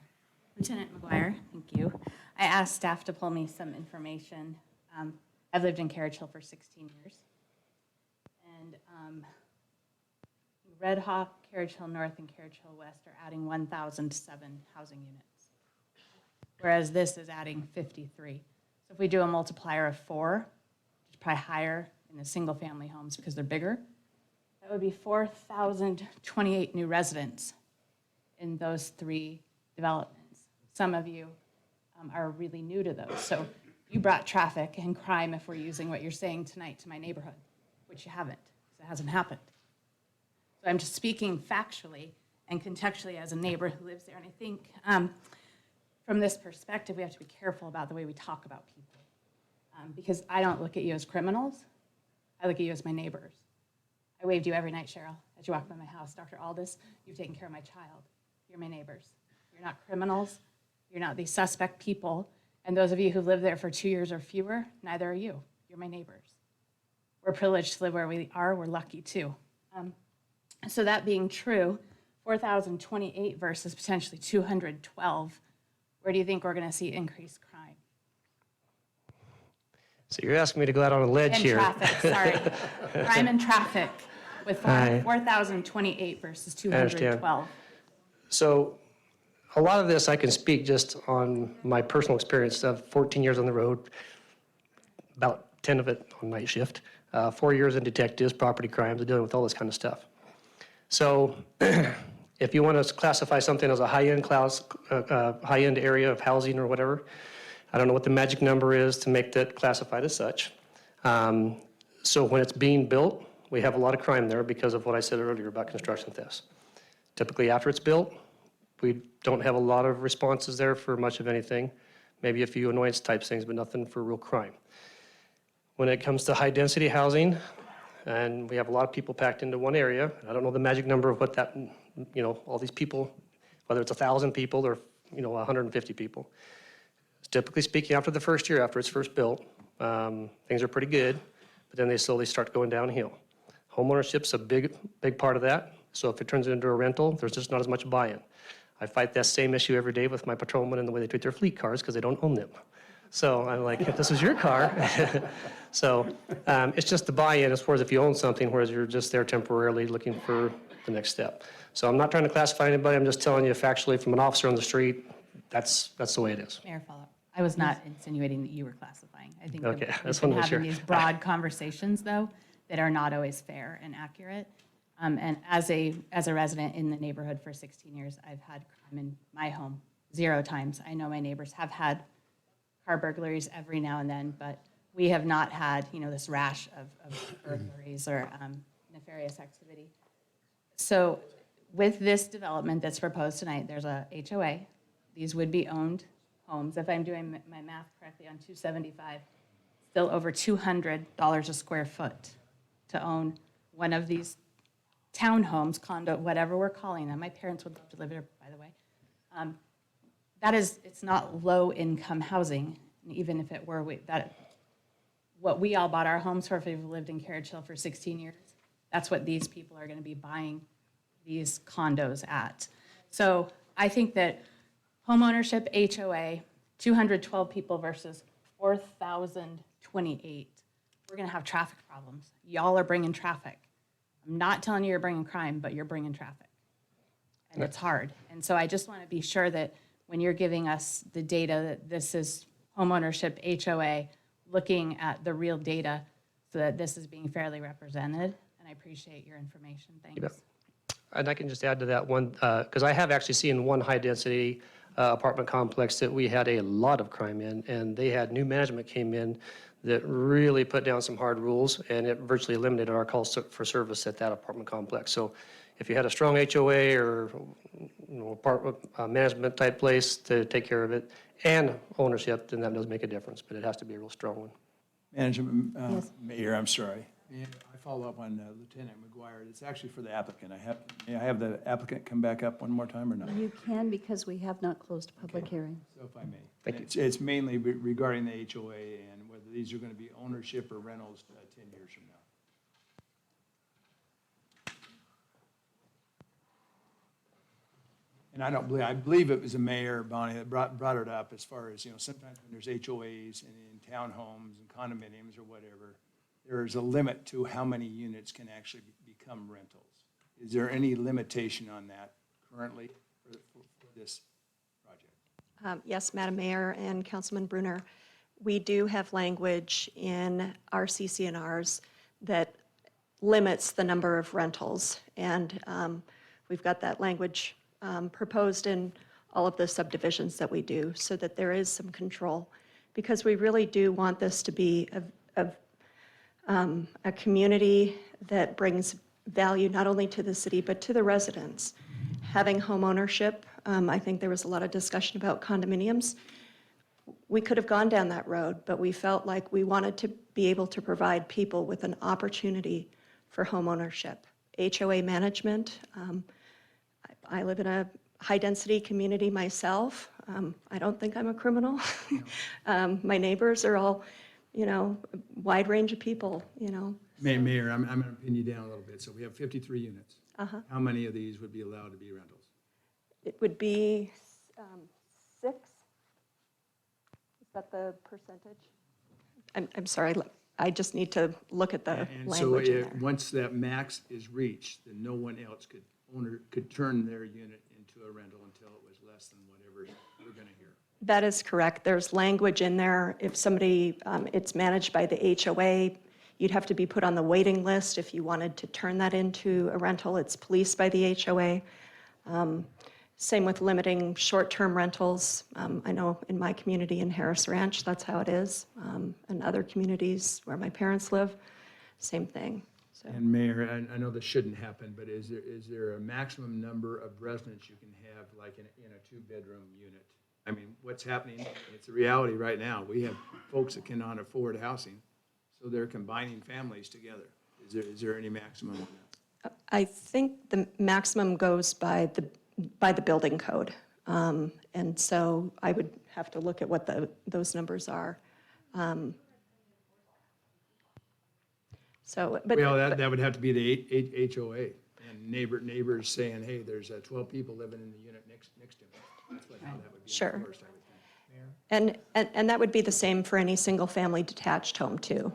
Lieutenant McGuire, thank you. I asked staff to pull me some information. I've lived in Carriage Hill for 16 years. And Red Hawk, Carriage Hill North, and Carriage Hill West are adding 1,007 housing units, whereas this is adding 53. So if we do a multiplier of 4, which is probably higher in the single-family homes because they're bigger, that would be 4,028 new residents in those 3 developments. Some of you are really new to those. So you brought traffic and crime, if we're using what you're saying tonight, to my neighborhood, which you haven't, because it hasn't happened. So I'm just speaking factually and contextually as a neighbor who lives there. And I think from this perspective, we have to be careful about the way we talk about people. Because I don't look at you as criminals. I look at you as my neighbors. I waved you every night, Cheryl, as you walked by my house. Dr. Aldis, you've taken care of my child. You're my neighbors. You're not criminals. You're not these suspect people. And those of you who've lived there for 2 years or fewer, neither are you. You're my neighbors. We're privileged to live where we are. We're lucky, too. So that being true, 4,028 versus potentially 212, where do you think we're going to see increased crime? So you're asking me to go out on a ledge And here. traffic, sorry. Crime and traffic with 4,028 versus I understand. 212. So a lot of this I can speak just on my personal experience of 14 years on the road, about 10 of it on night shift, 4 years in detectives, property crimes, dealing with all this kind of stuff. So if you want to classify something as a high-end high-end area of housing or whatever, I don't know what the magic number is to make that classified as such. So when it's being built, we have a lot of crime there because of what I said earlier about construction thefts. Typically after it's built, we don't have a lot of responses there for much of anything, maybe a few annoyance type things, but nothing for real crime. When it comes to high-density housing, and we have a lot of people packed into one area. I don't know the magic number of what that, all these people, whether it's 1,000 people or, 150 people. Typically speaking, after the first year, after it's first built, things are pretty good, but then they slowly start going downhill. Homeownership's a big part of that. So if it turns into a rental, there's just not as much buy-in. I fight that same issue every day with my patrolmen and the way they treat their fleet cars because they don't own them. So I'm like, if this is your car. So it's just the buy-in as far as if you own something, whereas you're just there temporarily looking for the next step. So I'm not trying to classify anybody. I'm just telling you factually from an officer on the street, that's the way it is. Mayor, follow-up. I was not insinuating that you were classifying. I think Okay, we've that's been one to make having sure. these broad conversations, though, that are not always fair and accurate. And as a resident in the neighborhood for 16 years, I've had crime in my home 0 times. I know my neighbors have had car burglaries every now and then, but we have not had, this rash of burglaries or nefarious activity. So with this development that's proposed tonight, there's a HOA. These would be owned homes. If I'm doing my math correctly on 275, still over $200 a square foot to own one of these townhomes, condo, whatever we're calling them. My parents would love to live there, by the way. It's not low-income housing, and even if it were, what we all bought our homes for if we've lived in Carriage Hill for 16 years, that's what these people are going to be buying these condos at. So I think that homeownership, HOA, 212 people versus 4,028, we're going to have traffic problems. Y'all are bringing traffic. I'm not telling you you're bringing crime, but you're bringing traffic. And it's hard. And so I just want to be sure that when you're giving us the data, that this is homeownership, HOA, looking at the real data so that this is being fairly represented. And I appreciate your information. Thanks. And I can just add to that one, because I have actually seen one high-density apartment complex that we had a lot of crime in, and they had new management came in that really put down some hard rules, and it virtually eliminated our calls for service at that apartment complex. So if you had a strong HOA or apartment management type place to take care of it and ownership, then that does make a difference, but it has to be a real strong one. Management, Mayor, I'm sorry. Yeah, I follow up on Lieutenant McGuire. It's actually for the applicant. May I have the applicant come back up one more time or not? You can because we have not closed a public hearing. So if I may. Thank you. It's mainly regarding the HOA and whether these are going to be ownership or rentals 10 years from now. And I believe it was the mayor, Bonnie, that brought it up as far as, sometimes when there's HOAs and in townhomes and condominiums or whatever, there's a limit to how many units can actually become rentals. Is there any limitation on that currently for this project? Yes, Madam Mayor and Councilman Brunner, we do have language in our CCNRs that limits the number of rentals. And we've got that language proposed in all of the subdivisions that we do so that there is some control. Because we really do want this to be a community that brings value not only to the city but to the residents. Having home ownership, I think there was a lot of discussion about condominiums. We could have gone down that road, but we felt like we wanted to be able to provide people with an opportunity for home ownership. HOA management, I live in a high-density community myself. I don't think I'm a criminal. My neighbors are all, a wide range of people, Mayor, I'm going to pin you down a little bit. So we have 53 units. How many of these would be allowed to be rentals? It would be 6. Is that the percentage? I'm sorry, I just need to look at the And so language in there. once that max is reached, then no one else could turn their unit into a rental until it was less than whatever we're going to hear. That is correct. There's language in there. If somebody, it's managed by the HOA, you'd have to be put on the waiting list if you wanted to turn that into a rental. It's policed by the HOA. Same with limiting short-term rentals. I know in my community in Harris Ranch, that's how it is. And other communities where my parents live, same thing. So And Mayor, I know this shouldn't happen, but is there a maximum number of residents you can have like in a two-bedroom unit? I mean, what's happening, it's a reality right now. We have folks that cannot afford housing, so they're combining families together. Is there any maximum on that? I think the maximum goes by the building code. And so I would have to look at what those numbers are. Well, that would have to be the HOA and neighbors saying, hey, there's 12 people living in the unit next to me. That's how that would be Sure. enforced, I would think. And that would be the same for any single-family detached home, too,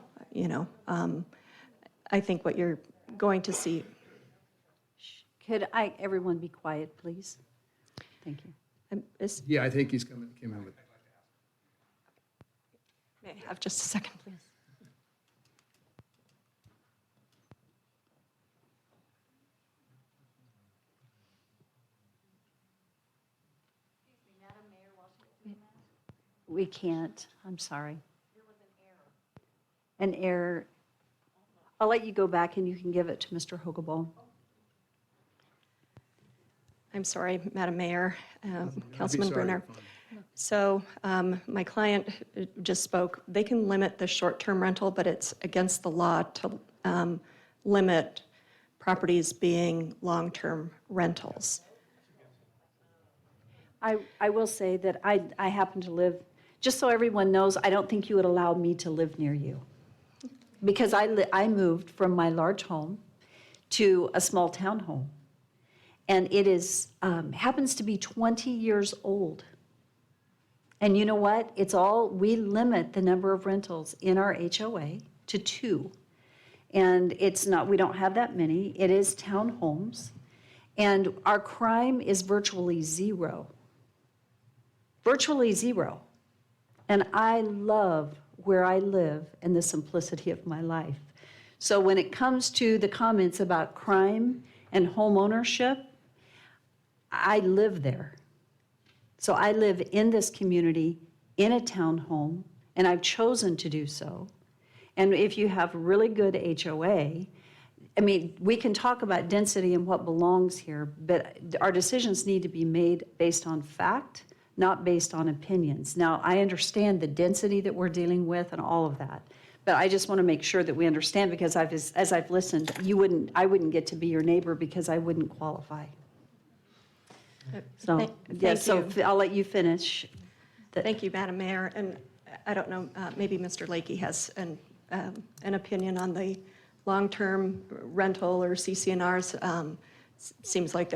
I think what you're going to see. Could everyone be quiet, please? Thank you. Yeah, I think he's came in with. May I have just a second, please? We can't, I'm sorry. An error. I'll let you go back and you can give it to Mr. Hogeball. I'm sorry, Madam Mayor, Councilman sorry, Brunner. you're So my client just spoke. They can limit the short-term rental, but it's against the law to limit properties being long-term rentals. I will say that I happen to live, just so everyone knows, I don't think you would allow me to live near you. Because I moved from my large home to a small townhome. And it is, happens to be 20 years old. And you know what? We limit the number of rentals in our HOA to 2. And we don't have that many. It is townhomes. And our crime is virtually zero. Virtually zero. And I love where I live and the simplicity of my life. So when it comes to the comments about crime and home ownership, I live there. So I live in this community, in a townhome, and I've chosen to do so. And if you have really good HOA, I mean, we can talk about density and what belongs here, but our decisions need to be made based on fact, not based on opinions. Now, I understand the density that we're dealing with and all of that, But I just want to make sure that we understand, because as I've listened, I wouldn't get to be your neighbor because I wouldn't qualify. So, yes, so Thank you. I'll let you finish. Thank you, Madam Mayor. And I don't know, maybe Mr. Lakey has an opinion on the long-term rental or CCNRs. Seems like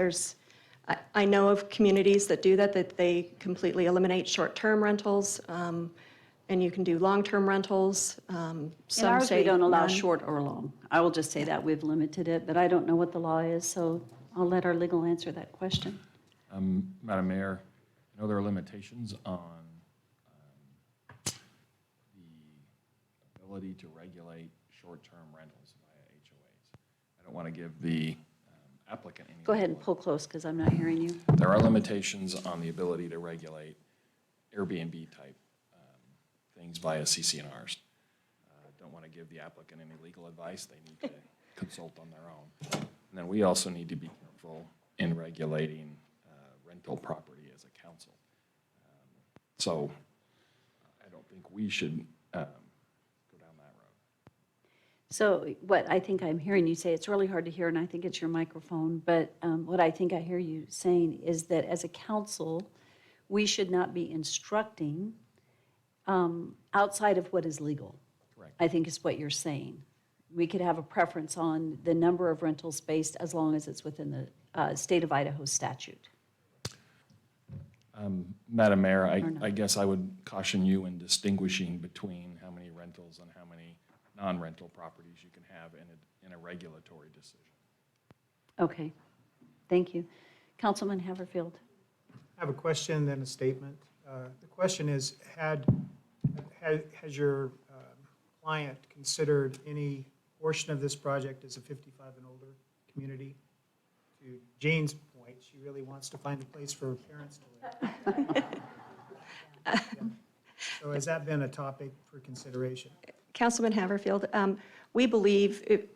I know of communities that do that they completely eliminate short-term rentals, and you can do long-term rentals. In Some ours, we say don't allow none. short or long. I will just say that, we've limited it, but I don't know what the law is, so I'll let our legal answer that question. Madam Mayor, I know there are limitations on the ability to regulate short-term rentals via HOAs. I don't want to give the applicant any. Go ahead and pull close, because I'm not hearing you. There are limitations on the ability to regulate Airbnb-type things via CCNRs. Don't want to give the applicant any legal advice. They need to consult on their own. And then we also need to be careful in regulating rental property as a council. So I don't think we should go down that road. So what I think I'm hearing you say, it's really hard to hear, and I think it's your microphone, but what I think I hear you saying is that as a council, we should not be instructing outside of what is legal. Correct. I think is what you're saying. We could have a preference on the number of rentals based as long as it's within the state of Idaho statute. Madam Mayor, I guess I would caution you in distinguishing between how many rentals and how many non-rental properties you can have in a regulatory decision. Okay, thank you. Councilman Haverfield. I have a question, then a statement. The question is, has your client considered any portion of this project as a 55 and older community? To Jane's point, she really wants to find a place for her parents to live. Yeah. So has that been a topic for consideration? Councilman Haverfield, we believe,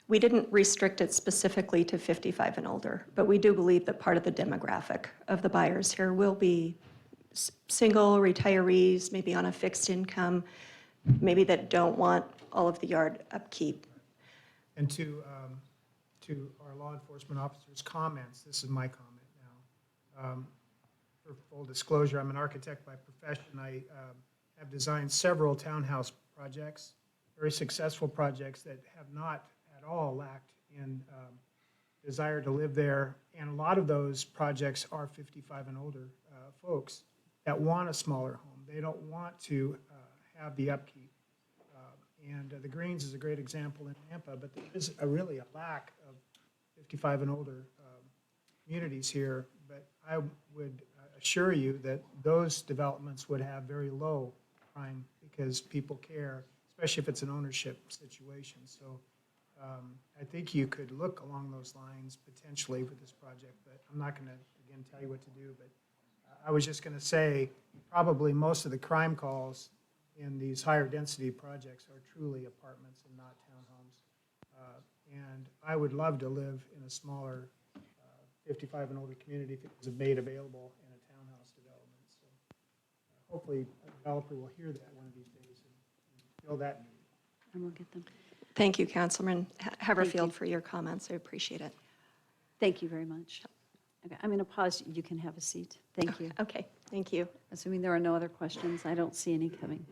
we didn't restrict it specifically to 55 and older, but we do believe that part of the demographic of the buyers here will be single retirees, maybe on a fixed income, maybe that don't want all of the yard upkeep. And to our law enforcement officers' comments, this is my comment now. For full disclosure, I'm an architect by profession. I have designed several townhouse projects, very successful projects that have not at all lacked in desire to live there. And a lot of those projects are 55 and older folks that want a smaller home. They don't want to have the upkeep. And the Greens is a great example in Nampa, but there is really a lack of 55 and older communities here. But I would assure you that those developments would have very low crime because people care, especially if it's an ownership situation. So I think you could look along those lines potentially for this project, but I'm not going to, again, tell you what to do. But I was just going to say, probably most of the crime calls in these higher density projects are truly apartments and not townhomes. And I would love to live in a smaller 55 and older community if it was made available in a townhouse development. So hopefully a developer will hear that one of these days and fill that need. And we'll get them. Thank you, Councilman Haverfield, for your comments. I appreciate it. Thank you very much. Okay, I'm going to pause. You can have a seat. Thank you. Okay, thank you. Assuming there are no other questions, I don't see any coming.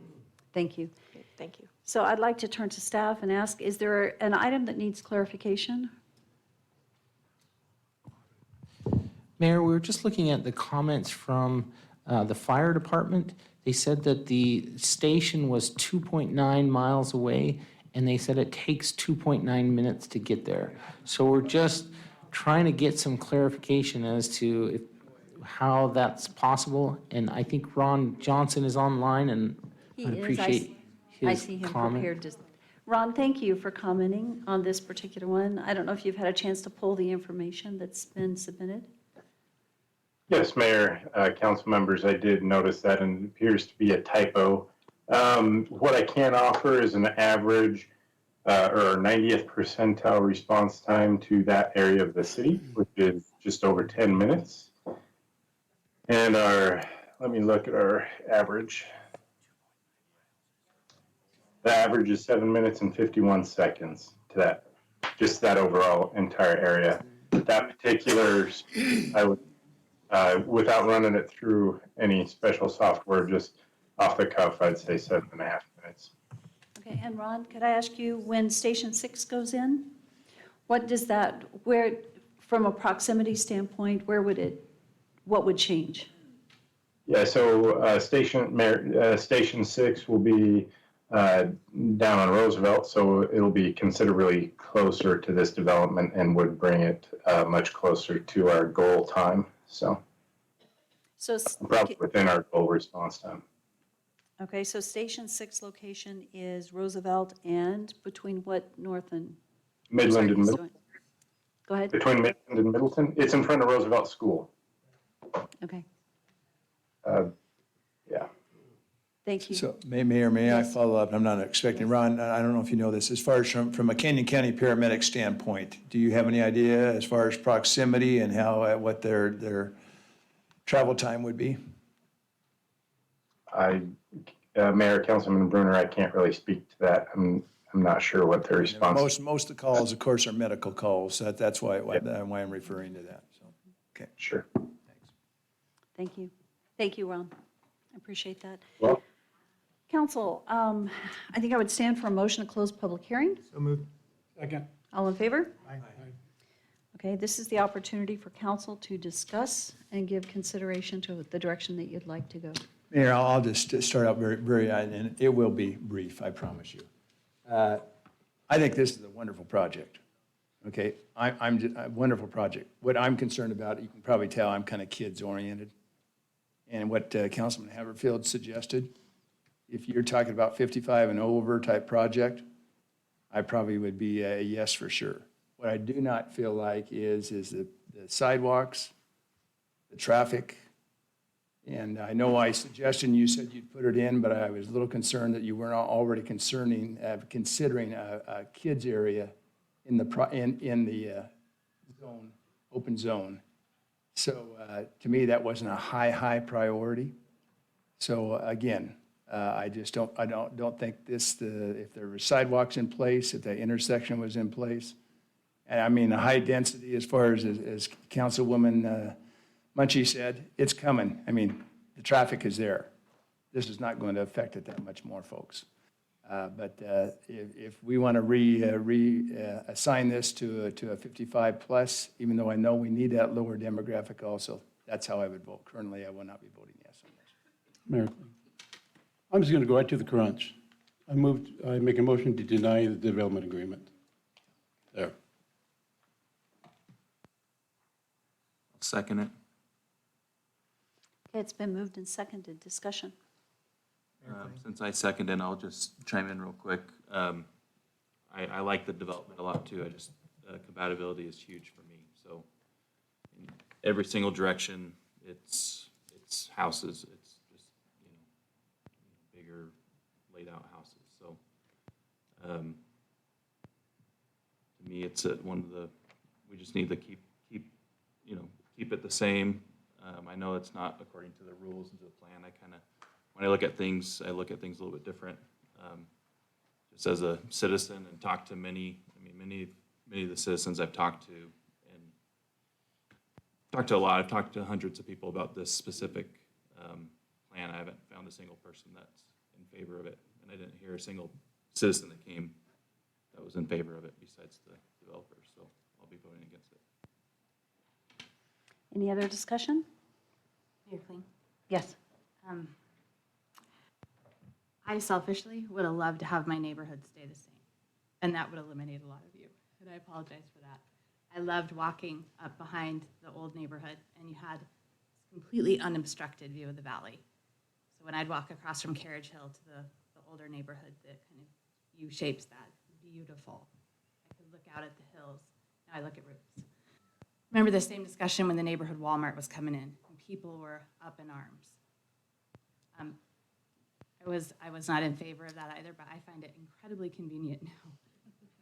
Thank you. Thank you. So I'd like to turn to staff and ask, is there an item that needs clarification? Mayor, we were just looking at the comments from the fire department. They said that the station was 2.9 miles away, and they said it takes 2.9 minutes to get there. So we're just trying to get some clarification as to how that's possible. And I think Ron Johnson is online, and He I'd is. appreciate I his see him comment. prepared to. Ron, thank you for commenting on this particular one. I don't know if you've had a chance to pull the information that's been submitted. Yes, Mayor, council members, I did notice that, and it appears to be a typo. What I can offer is an average or 90th percentile response time to that area of the city, which is just over 10 minutes. And let me look at our average. The average is 7 minutes and 51 seconds to that, just that overall entire area. That particular, I would, without running it through any special software, just off the cuff, I'd say 7.5 minutes. Okay, and Ron, could I ask you, when Station 6 goes in, what does that, where, from a proximity standpoint, what would change? Yeah, so Station 6 will be down on Roosevelt, so it'll be considerably closer to this development and would bring it much closer to our goal time. So probably within our goal response time. Okay, so Station 6 location is Roosevelt and between what, North and? Midland and Sorry, Middleton. Go ahead. Between Midland and Middleton. It's in front of Roosevelt School. Okay, Yeah. thank you. So, Mayor, may I follow up? I'm not expecting, Ron, I don't know if you know this, as far as from a Canyon County paramedic standpoint, do you have any idea as far as proximity and how, what their travel time would be? Mayor, Councilman Bruner, I can't really speak to that. I'm not sure what their response is. Most of the calls, of course, are medical calls. That's why I'm referring to that, so, okay. Sure. Thank you. Thank you, Ron. I appreciate that. Well, Council, I think I would stand for a motion to close public hearing. So moved. Second. All in favor? Aye. Okay, this is the opportunity for council to discuss and give consideration to the direction that you'd like to go. Mayor, I'll just start out and it will be brief, I promise you. I think this is a wonderful project, okay? A wonderful project. What I'm concerned about, you can probably tell I'm kind of kids-oriented. And what Councilman Haverfield suggested, if you're talking about 55 and over type project, I probably would be a yes for sure. What I do not feel like is the sidewalks, the traffic, and I know I suggested, you said you'd put it in, but I was a little concerned that you weren't already considering a kids area in the zone, open zone. So to me, that wasn't a high priority. So again, I don't think if there were sidewalks in place, if the intersection was in place, and I mean, the high density as far as Councilwoman Munchie said, it's coming. I mean, the traffic is there. This is not going to affect it that much more, folks. But if we want to assign this to a 55 plus, even though I know we need that lower demographic also, that's how I would vote. Currently, I will not be voting yes on this. Mayor, I'm just going to go right to the crunch. I make a motion to deny the development agreement. There. Second it. Okay, it's been moved and seconded. Discussion. Since I second it, I'll just chime in real quick. I like the development a lot too. Compatibility is huge for me. So in every single direction, it's houses. It's just, bigger laid out houses. So to me, it's we just need to keep it the same. I know it's not according to the rules and to the plan. When I look at things a little bit different. Just as a citizen and talked to many of the citizens I've talked to, and talked to a lot. I've talked to hundreds of people about this specific plan. I haven't found a single person that's in favor of it, and I didn't hear a single citizen that came that was in favor of it besides the developers. So I'll be voting against it. Any other discussion? Mayor Kling? Yes. I selfishly would have loved to have my neighborhood stay the same, and that would eliminate a lot of you, and I apologize for that. I loved walking up behind the old neighborhood, and you had this completely unobstructed view of the valley. So when I'd walk across from Carriage Hill to the older neighborhood that kind of U-shapes that, beautiful. I could look out at the hills. Now I look at roofs. Remember the same discussion when the neighborhood Walmart was coming in, and people were up in arms. I was not in favor of that either, but I find it incredibly convenient now.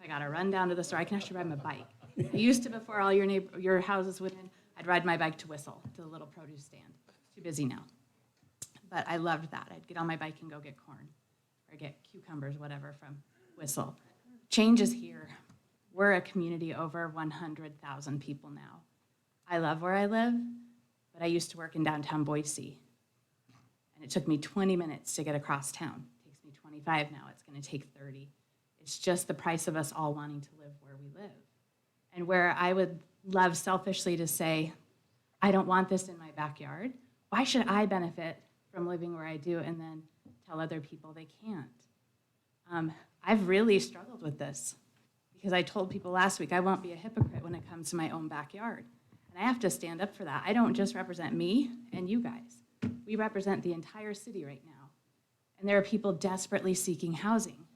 I got to run down to the store. I can actually ride my bike. I used to, before all your houses went in, I'd ride my bike to Whistle, to the little produce stand. It's too busy now. But I loved that. I'd get on my bike and go get corn. or get cucumbers, whatever, from Whistle. Change is here. We're a community over 100,000 people now. I love where I live, but I used to work in downtown Boise. And it took me 20 minutes to get across town. It takes me 25 now. It's going to take 30. It's just the price of us all wanting to live where we live. And where I would love selfishly to say, I don't want this in my backyard. Why should I benefit from living where I do and then tell other people they can't? I've really struggled with this because I told people last week I won't be a hypocrite when it comes to my own backyard. And I have to stand up for that. I don't just represent me and you guys. We represent the entire city right now. And there are people desperately seeking housing.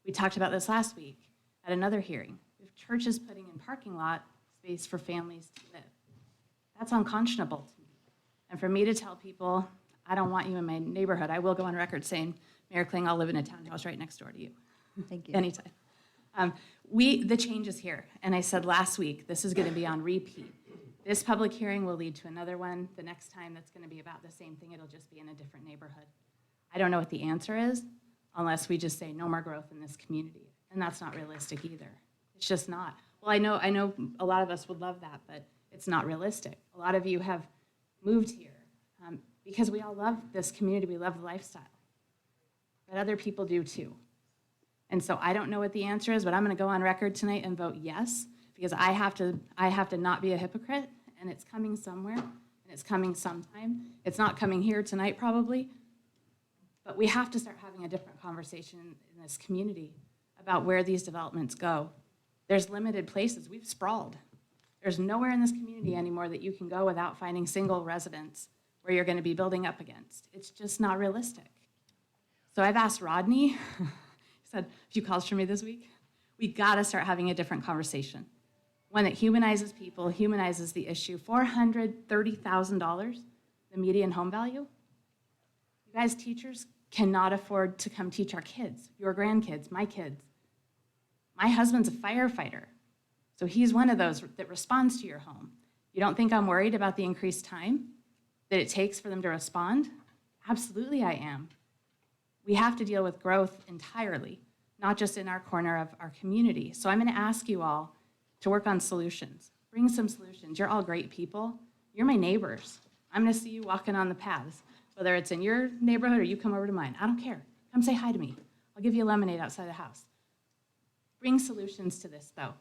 We talked about this last week at another hearing. We have churches putting in parking lot space for families to live. That's unconscionable to me. And for me to tell people, I don't want you in my neighborhood, I will go on record saying, Mayor Kling, I'll live in a townhouse right next door to you. Thank you. Anytime. The change is here. And I said last week, this is going to be on repeat. This public hearing will lead to another one. The next time that's going to be about the same thing. It'll just be in a different neighborhood. I don't know what the answer is unless we just say no more growth in this community. And that's not realistic either. It's just not. Well, I know a lot of us would love that, but it's not realistic. A lot of you have moved here because we all love this community. We love the lifestyle. But other people do too. And so I don't know what the answer is, but I'm going to go on record tonight and vote yes, because I have to not be a hypocrite, and it's coming somewhere, and it's coming sometime. It's not coming here tonight probably, but we have to start having a different conversation in this community about where these developments go. There's limited places. We've sprawled. There's nowhere in this community anymore that you can go without finding single residents where you're going to be building up against. It's just not realistic. So I've asked Rodney, he said a few calls from me this week, we got to start having a different conversation. One that humanizes people, humanizes the issue. $430,000, the median home value. You guys, teachers cannot afford to come teach our kids, your grandkids, my kids. My husband's a firefighter, so he's one of those that responds to your home. You don't think I'm worried about the increased time that it takes for them to respond? Absolutely I am. We have to deal with growth entirely, not just in our corner of our community. So I'm going to ask you all to work on solutions. Bring some solutions. You're all great people. You're my neighbors. I'm going to see you walking on the paths, whether it's in your neighborhood or you come over to mine. I don't care. Come say hi to me. I'll give you a lemonade outside the house. Bring solutions to this, though,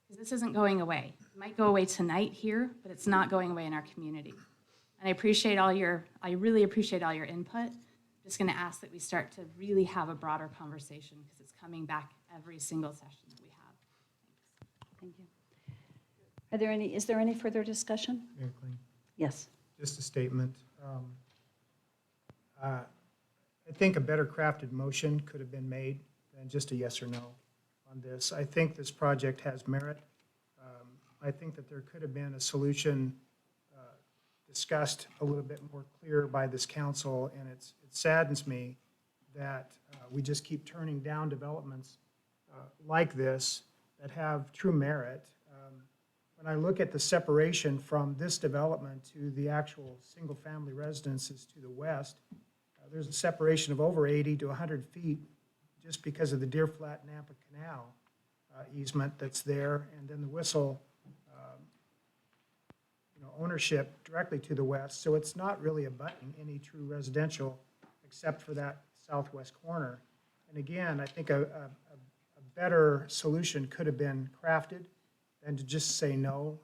because this isn't going away. It might go away tonight here, but it's not going away in our community. And I really appreciate all your input. Just going to ask that we start to really have a broader conversation because it's coming back every single session that we have. Thank you. Is there any further discussion? Mayor Kling, Yes. just a statement. I think a better crafted motion could have been made than just a yes or no on this. I think this project has merit. I think that there could have been a solution discussed a little bit more clear by this council, and it saddens me that we just keep turning down developments like this that have true merit. When I look at the separation from this development to the actual single-family residences to the west, there's a separation of over 80 to 100 feet just because of the Deer Flat Nampa Canal easement that's there, and then the Whistle ownership directly to the west. So it's not really abutting any true residential except for that southwest corner. And again, I think a better solution could have been crafted than to just say no.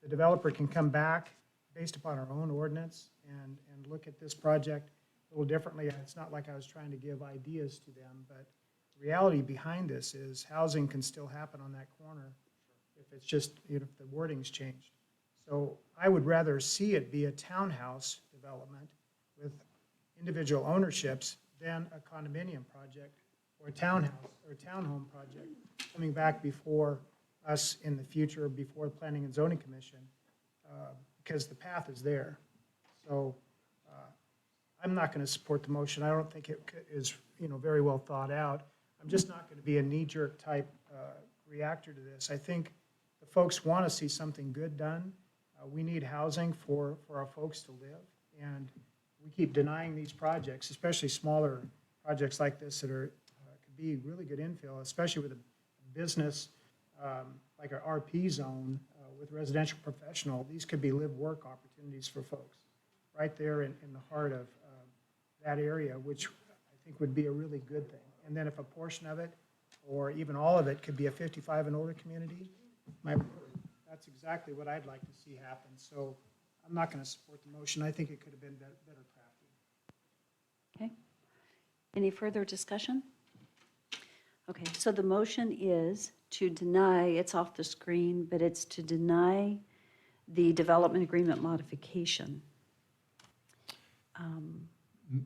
The developer can come back based upon our own ordinance and look at this project a little differently. It's not like I was trying to give ideas to them, but the reality behind this is housing can still happen on that corner if it's just, if the wording's changed. So I would rather see it be a townhouse development with individual ownerships than a condominium project or a townhouse or a townhome project coming back before us in the future, before the Planning and Zoning Commission, because the path is there. So I'm not going to support the motion. I don't think it is, very well thought out. I'm just not going to be a knee-jerk type reactor to this. I think the folks want to see something good done. We need housing for our folks to live, and we keep denying these projects, especially smaller projects like this that are, could be really good infill, especially with a business like our RP zone with residential professional. These could be live-work opportunities for folks right there in the heart of that area, which I think would be a really good thing. And then if a portion of it, or even all of it, could be a 55 and older community, that's exactly what I'd like to see happen. So I'm not going to support the motion. I think it could have been better crafted. Okay. Any further discussion? Okay, so the motion is to deny, it's off the screen, but it's to deny the development agreement modification.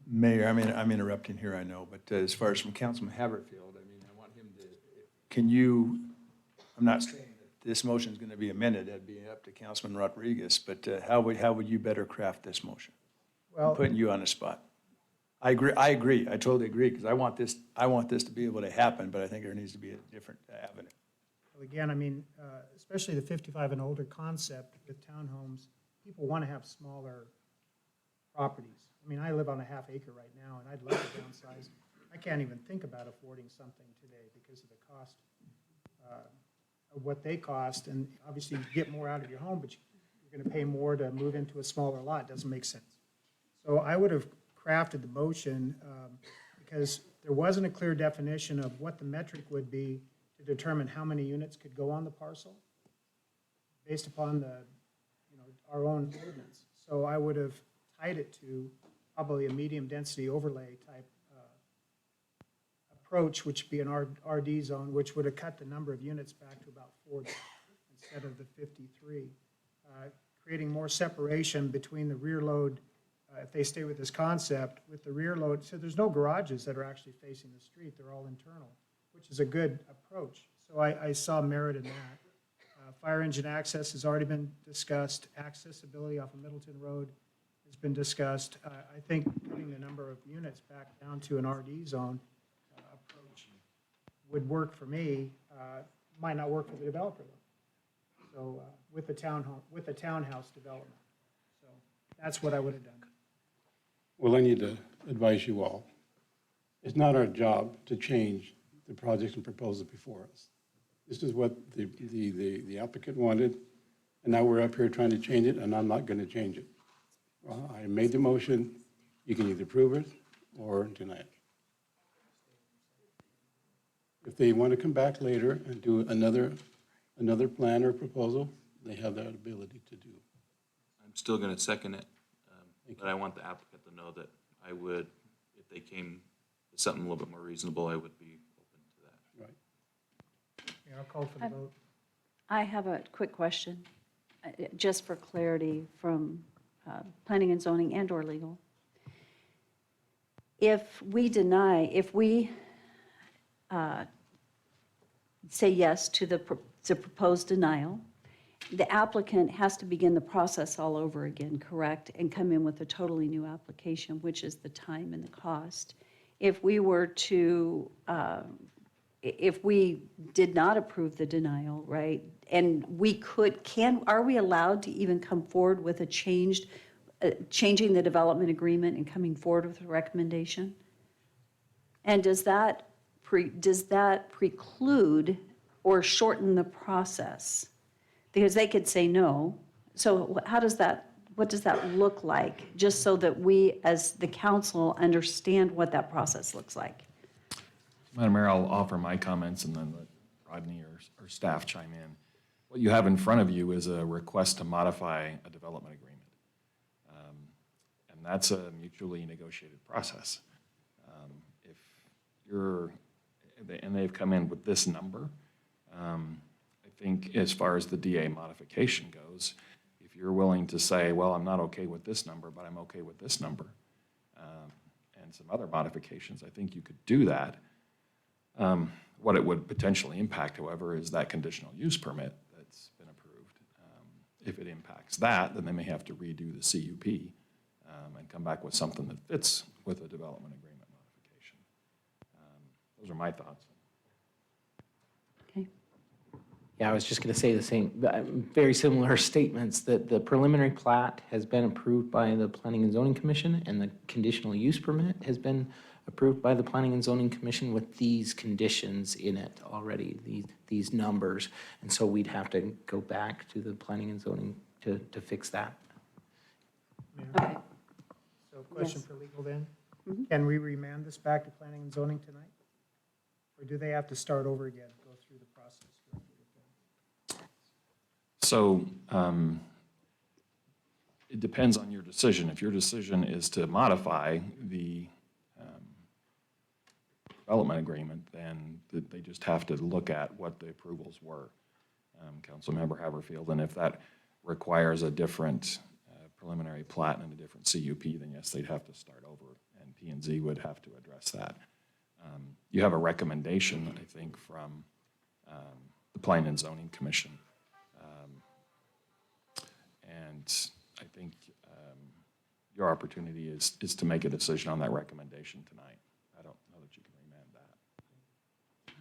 Mayor, I'm interrupting here, I know, but as far as from Councilman Haverfield, I mean, I want him to, can you, I'm not saying that this motion is going to be amended, that'd be up to Councilman Rodriguez, but how would you better craft this motion? Well, I'm putting you on the spot. I agree, I totally agree, because I want this to be able to happen, but I think there needs to be a different avenue. well, again, I mean, especially the 55 and older concept with townhomes, people want to have smaller properties. I mean, I live on a half acre right now, and I'd love to downsize. I can't even think about affording something today because of the cost of what they cost. And obviously, you get more out of your home, but you're going to pay more to move into a smaller lot. It doesn't make sense. So I would have crafted the motion because there wasn't a clear definition of what the metric would be to determine how many units could go on the parcel based upon the, our own ordinance. So I would have tied it to probably a medium density overlay type approach, which would be an RD zone, which would have cut the number of units back to about 40 instead of the 53, creating more separation between the rear load, if they stay with this concept, with the rear load. So there's no garages that are actually facing the street. They're all internal, which is a good approach. So I saw merit in that. Fire engine access has already been discussed. Accessibility off of Middleton Road has been discussed. I think cutting the number of units back down to an RD zone approach would work for me. Might not work for the developer though. So with the townhouse development. So that's what I would have done. Well, I need to advise you all. It's not our job to change the projects and proposals before us. This is what the applicant wanted, and now we're up here trying to change it, and I'm not going to change it. Well, I made the motion. You can either approve it or deny it. If they want to come back later and do another plan or proposal, they have that ability to do. I'm still going to second it, but I want the applicant to know that I would, if they came to something a little bit more reasonable, I would be open to that. Right. Yeah, I'll call for the vote. I have a quick question, just for clarity from planning and zoning and or legal. If we say yes to the proposed denial, the applicant has to begin the process all over again, correct? And come in with a totally new application, which is the time and the cost. If we were to, if we did not approve the denial, right? And are we allowed to even come forward with a changing the development agreement and coming forward with a recommendation? And does that preclude or shorten the process? Because they could say no. So what does that look like? Just so that we, as the council, understand what that process looks like. Madam Mayor, I'll offer my comments and then let Rodney or staff chime in. What you have in front of you is a request to modify a development agreement. And that's a mutually negotiated process. If you're, and they've come in with this number, I think as far as the DA modification goes, if you're willing to say, well, I'm not okay with this number, but I'm okay with this number, and some other modifications, I think you could do that. What it would potentially impact, however, is that conditional use permit that's been approved. If it impacts that, then they may have to redo the CUP and come back with something that fits with a development agreement modification. Those are my thoughts. Okay. Yeah, I was just going to say the same, very similar statements, that the preliminary plat has been approved by the Planning and Zoning Commission, and the conditional use permit has been approved by the Planning and Zoning Commission with these conditions in it already, these numbers. And so we'd have to go back to the Planning and Zoning to fix that. Okay. So question Yes. for legal then? Mhm. Can we remand this back to planning and zoning tonight? Or do they have to start over again, go through the process? So it depends on your decision. If your decision is to modify the development agreement, then they just have to look at what the approvals were, Councilmember Haverfield. And if that requires a different preliminary plat and a different CUP, then yes, they'd have to start over, and P&Z would have to address that. You have a recommendation, I think, from the Planning and Zoning Commission. And I think your opportunity is to make a decision on that recommendation tonight. I don't know that you can remand that.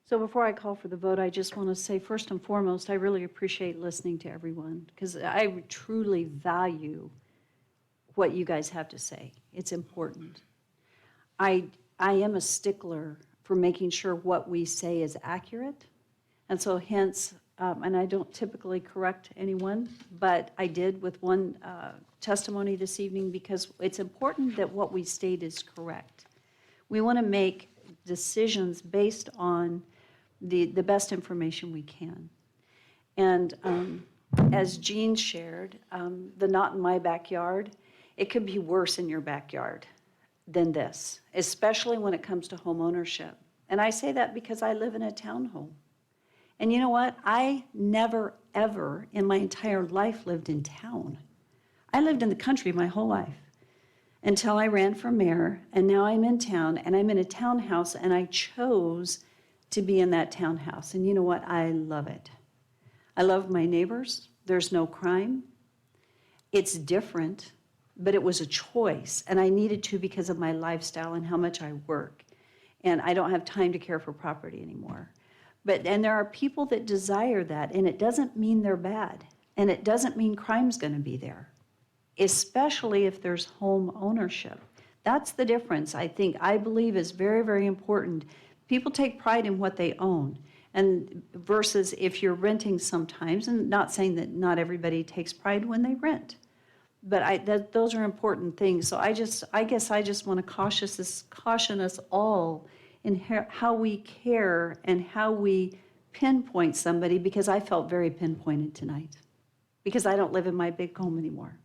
So before I call for the vote, I just want to say, first and foremost, I really appreciate listening to everyone, because I truly value what you guys have to say. It's important. I am a stickler for making sure what we say is accurate, and so hence, and I don't typically correct anyone, but I did with one testimony this evening, because it's important that what we state is correct. We want to make decisions based on the best information we can. And as Jean shared, the not in my backyard, it could be worse in your backyard than this, especially when it comes to home ownership. And I say that because I live in a townhome. And you know what? I never, ever in my entire life lived in town. I lived in the country my whole life until I ran for mayor, and now I'm in town, and I'm in a townhouse, and I chose to be in that townhouse. And you know what? I love it. I love my neighbors. There's no crime. It's different, but it was a choice, and I needed to because of my lifestyle and how much I work. And I don't have time to care for property anymore. And there are people that desire that, and it doesn't mean they're bad, and it doesn't mean crime's going to be there, especially if there's home ownership. That's the difference, I believe is very, very important. People take pride in what they own, and versus if you're renting sometimes, and not saying that not everybody takes pride when they rent, but those are important things. So I guess I just want to caution us all in how we care and how we pinpoint somebody, because I felt very pinpointed tonight, because I don't live in my big home anymore.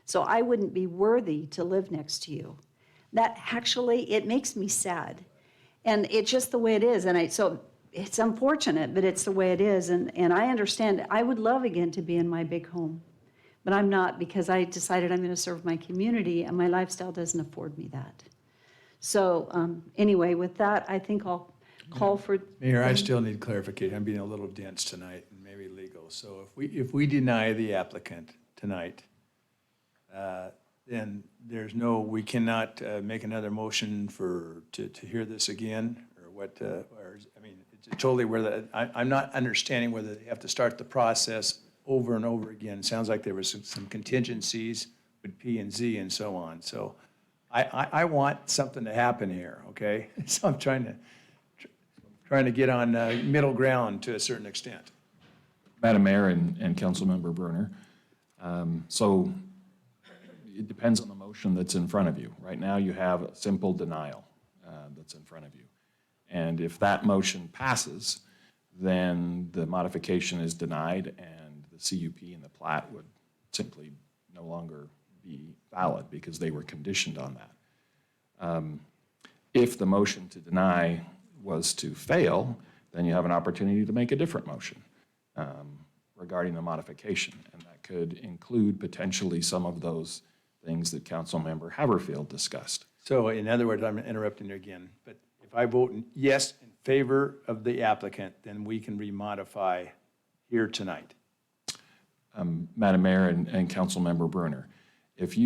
So I wouldn't be worthy to live next to you. That actually, it makes me sad. And it's just the way it is. And so it's unfortunate, but it's the way it is. And I understand. I would love again to be in my big home, but I'm not, because I decided I'm going to serve my community, and my lifestyle doesn't afford me that. So anyway, with that, I think I'll call for. Mayor, I still need clarification. I'm being a little dense tonight, and maybe legal. So if we deny the applicant tonight, then we cannot make another motion to hear this again, or what? I mean, it's totally I'm not understanding whether they have to start the process over and over again. It sounds like there was some contingencies with P&Z and so on. So I want something to happen here, okay? So I'm trying to get on middle ground to a certain extent. Madam Mayor and Councilmember Brunner, so it depends on the motion that's in front of you. Right now, you have a simple denial that's in front of you. And if that motion passes, then the modification is denied, and the CUP and the plat would simply no longer be valid because they were conditioned on that. If the motion to deny was to fail, then you have an opportunity to make a different motion regarding the modification, and that could include potentially some of those things that Councilmember Haverfield discussed. So in other words, I'm interrupting you again, but if I vote yes in favor of the applicant, then we can remodify here tonight. Madam Mayor and Councilmember Brunner, if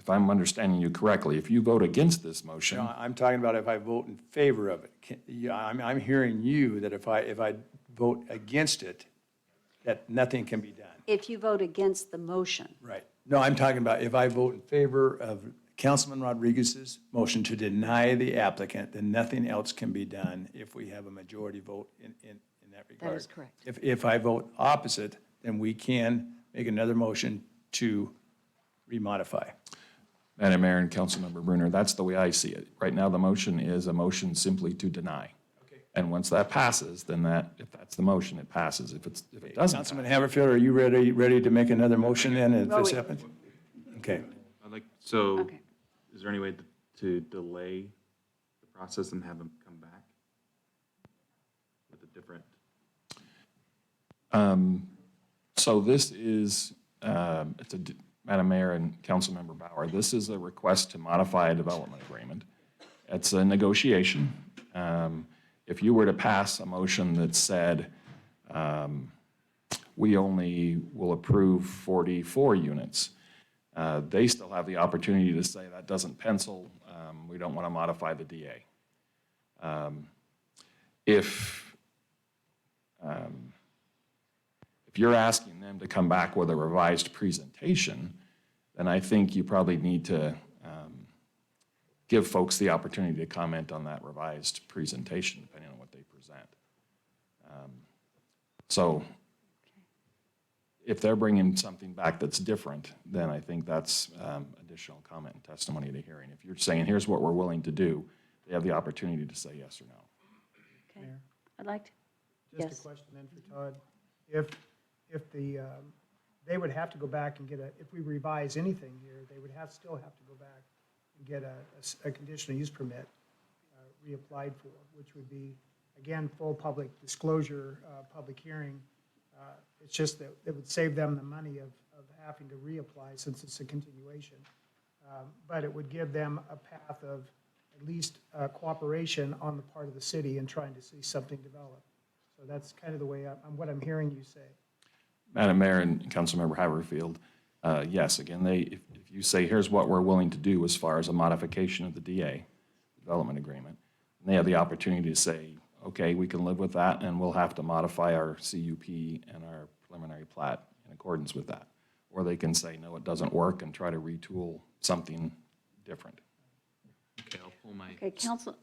if I'm understanding you correctly, if you vote against this You motion, know, I'm talking about if I vote in favor of it. Yeah, I'm hearing you that if I vote against it, that nothing can be done. If you vote against the motion. Right. No, I'm talking about if I vote in favor of Councilman Rodriguez's motion to deny the applicant, then nothing else can be done if we have a majority vote in that regard. That is correct. If I vote opposite, then we can make another motion to remodify. Madam Mayor and Councilmember Brunner, that's the way I see it. Right now, the motion is a motion simply to deny. And once that passes, then if that's the motion, it passes. If it doesn't Councilman pass, Haverfield, are you ready to make another motion then if Well, this we- happens? Okay. So, Okay. is there any way to delay the process and have them come back with a different? So this is, Madam Mayor and Councilmember Bauer, this is a request to modify a development agreement. It's a negotiation. If you were to pass a motion that said, we only will approve 44 units, they still have the opportunity to say that doesn't pencil, we don't want to modify the DA. If you're asking them to come back with a revised presentation, then I think you probably need to give folks the opportunity to comment on that revised presentation, depending on what they present. So if they're bringing something back that's different, then I think that's additional comment and testimony at a hearing. If you're saying, here's what we're willing to do, they have the opportunity to say yes or no. Okay. I'd like to, Just yes. a question then for Todd. If the, they would have to go back and get if we revise anything here, they would still have to go back and get a conditional use permit reapplied for, which would be, again, full public disclosure, public hearing. It's just that it would save them the money of having to reapply since it's a continuation. But it would give them a path of at least cooperation on the part of the city in trying to see something develop. So that's kind of the way what I'm hearing you say. Madam Mayor and Councilmember Haverfield, yes, again, if you say, here's what we're willing to do as far as a modification of the DA, development agreement, they have the opportunity to say, okay, we can live with that, and we'll have to modify our CUP and our preliminary plat in accordance with that. Or they can say, no, it doesn't work, and try to retool something different. Okay, I'll pull my. Okay, council,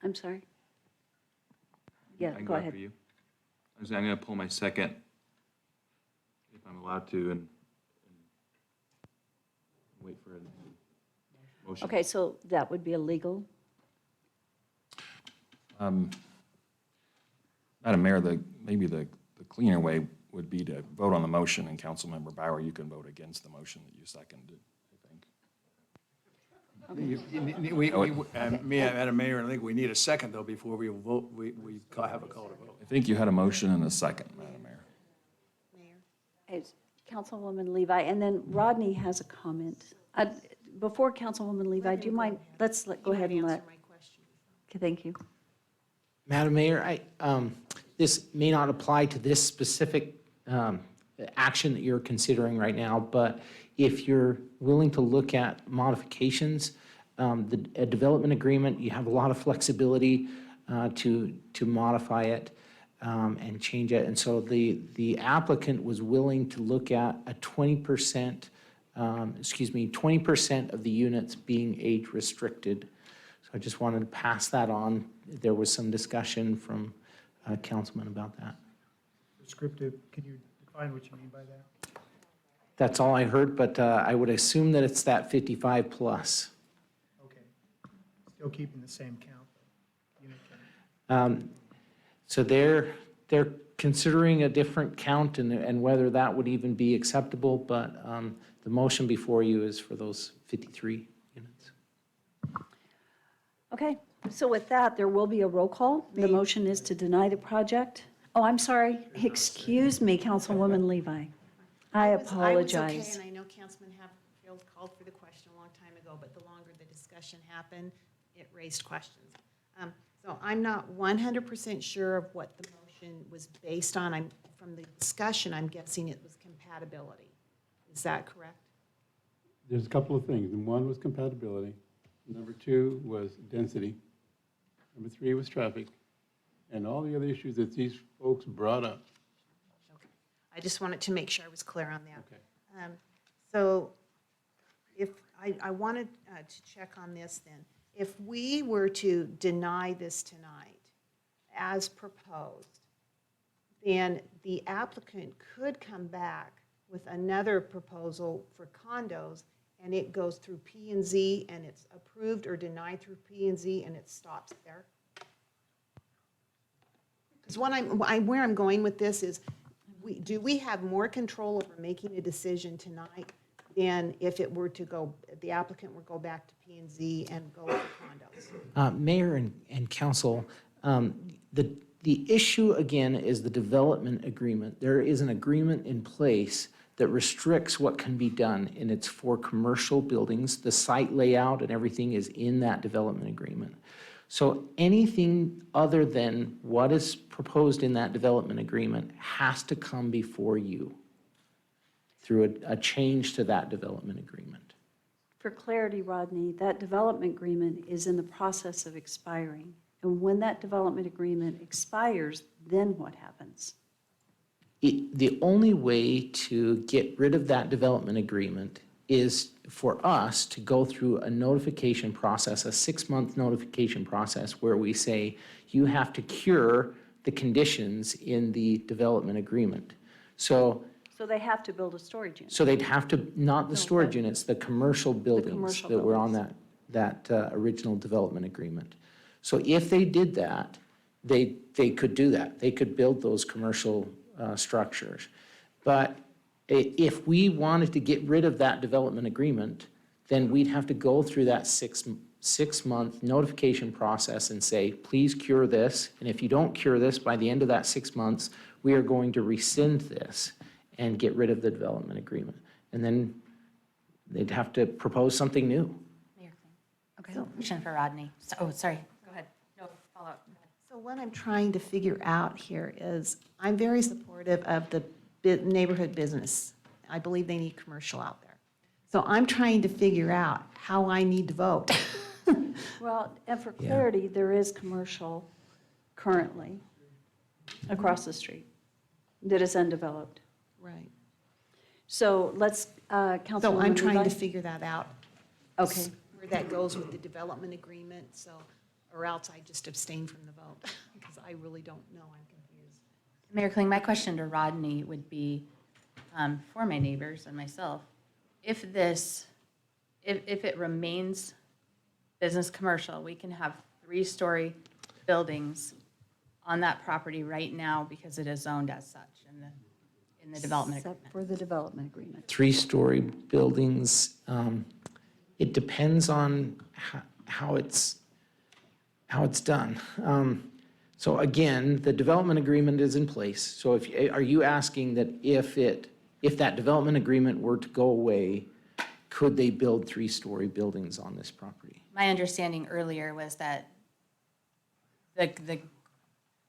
I'm sorry. Yeah, I can go after ahead. you. I'm going to pull my second, if I'm allowed to, and wait for a motion. Okay, so that would be illegal? Madam Mayor, maybe the cleaner way would be to vote on the motion, and Councilmember Bauer, you can vote against the motion that you seconded, I think. Madam Mayor, I think we need a second though before we vote, we have a call to vote. I think you had a motion and a second, Madam Mayor. It's Councilwoman Levi, and then Rodney has a comment. Before Councilwoman Levi, do you mind, go ahead and let. Okay, thank you. Madam Mayor, this may not apply to this specific action that you're considering right now, but if you're willing to look at modifications, a development agreement, you have a lot of flexibility to modify it and change it. And so the applicant was willing to look at a 20%, 20% of the units being age restricted. So I just wanted to pass that on. There was some discussion from Councilman about that. Descriptive, can you define what you mean by that? That's all I heard, but I would assume that it's that 55 plus. Okay. Still keeping the same count, though, unit count. So they're considering a different count and whether that would even be acceptable, but the motion before you is for those 53 units. Okay, so with that, there will be a roll call. The motion is to deny the project. Oh, I'm sorry. Excuse me, Councilwoman Levi. I apologize. I was okay, and I know Councilman Hatfield called for the question a long time ago, but the longer the discussion happened, it raised questions. So I'm not 100% sure of what the motion was based on. From the discussion, I'm guessing it was compatibility. Is that correct? there's a couple of things, and one was compatibility, number two was density, number three was traffic, and all the other issues that these folks brought up. I just wanted to make sure I was clear on that. So if, I wanted to check on this then. If we were to deny this tonight as proposed, then the applicant could come back with another proposal for condos, and it goes through P and Z, and it's approved or denied through P and Z, and it stops there. Because where I'm going with this is, do we have more control over making a decision tonight than if it were to go, the applicant would go back to P and Z and go for condos? Mayor and council, the issue again is the development agreement. There is an agreement in place that restricts what can be done, and it's for commercial buildings. The site layout and everything is in that development agreement. So anything other than what is proposed in that development agreement has to come before you through a change to that development agreement. For clarity, Rodney, that development agreement is in the process of expiring. And when that development agreement expires, then what happens? The only way to get rid of that development agreement is for us to go through a notification process, a 6-month notification process where we say, you have to cure the conditions in the development agreement. So they have to build a storage unit. So they'd have to, not the storage units, the commercial buildings commercial that were on that original development agreement. So if they did that, they could do that. They could build those commercial structures. But if we wanted to get rid of that development agreement, then we'd have to go through that six-month notification process and say, please cure this. And if you don't cure this by the end of that 6 months, we are going to rescind this and get rid of the development agreement. And then they'd have to propose something new. Okay, question for Rodney. Oh, sorry, go ahead. No, follow up. So what I'm trying to figure out here is, I'm very supportive of the neighborhood business. I believe they need commercial out there. So I'm trying to figure out how I need to vote. Well, and for clarity, there is commercial currently across the street that is undeveloped. Right. So let's, Councilwoman So I'm trying to Levi? figure that out. Okay. Where that goes with the development agreement, so, or else I just abstain from the vote, because I really don't know, I'm confused. Mayor Kling, my question to Rodney would be, for my neighbors and myself, if it remains business commercial, we can have 3-story buildings on that property right now because it is zoned as such in the development agreement. Except for the development agreement. 3-story buildings, it depends on how it's done. So again, the development agreement is in place. So are you asking that if that development agreement were to go away, could they build 3-story buildings on this property? My understanding earlier was that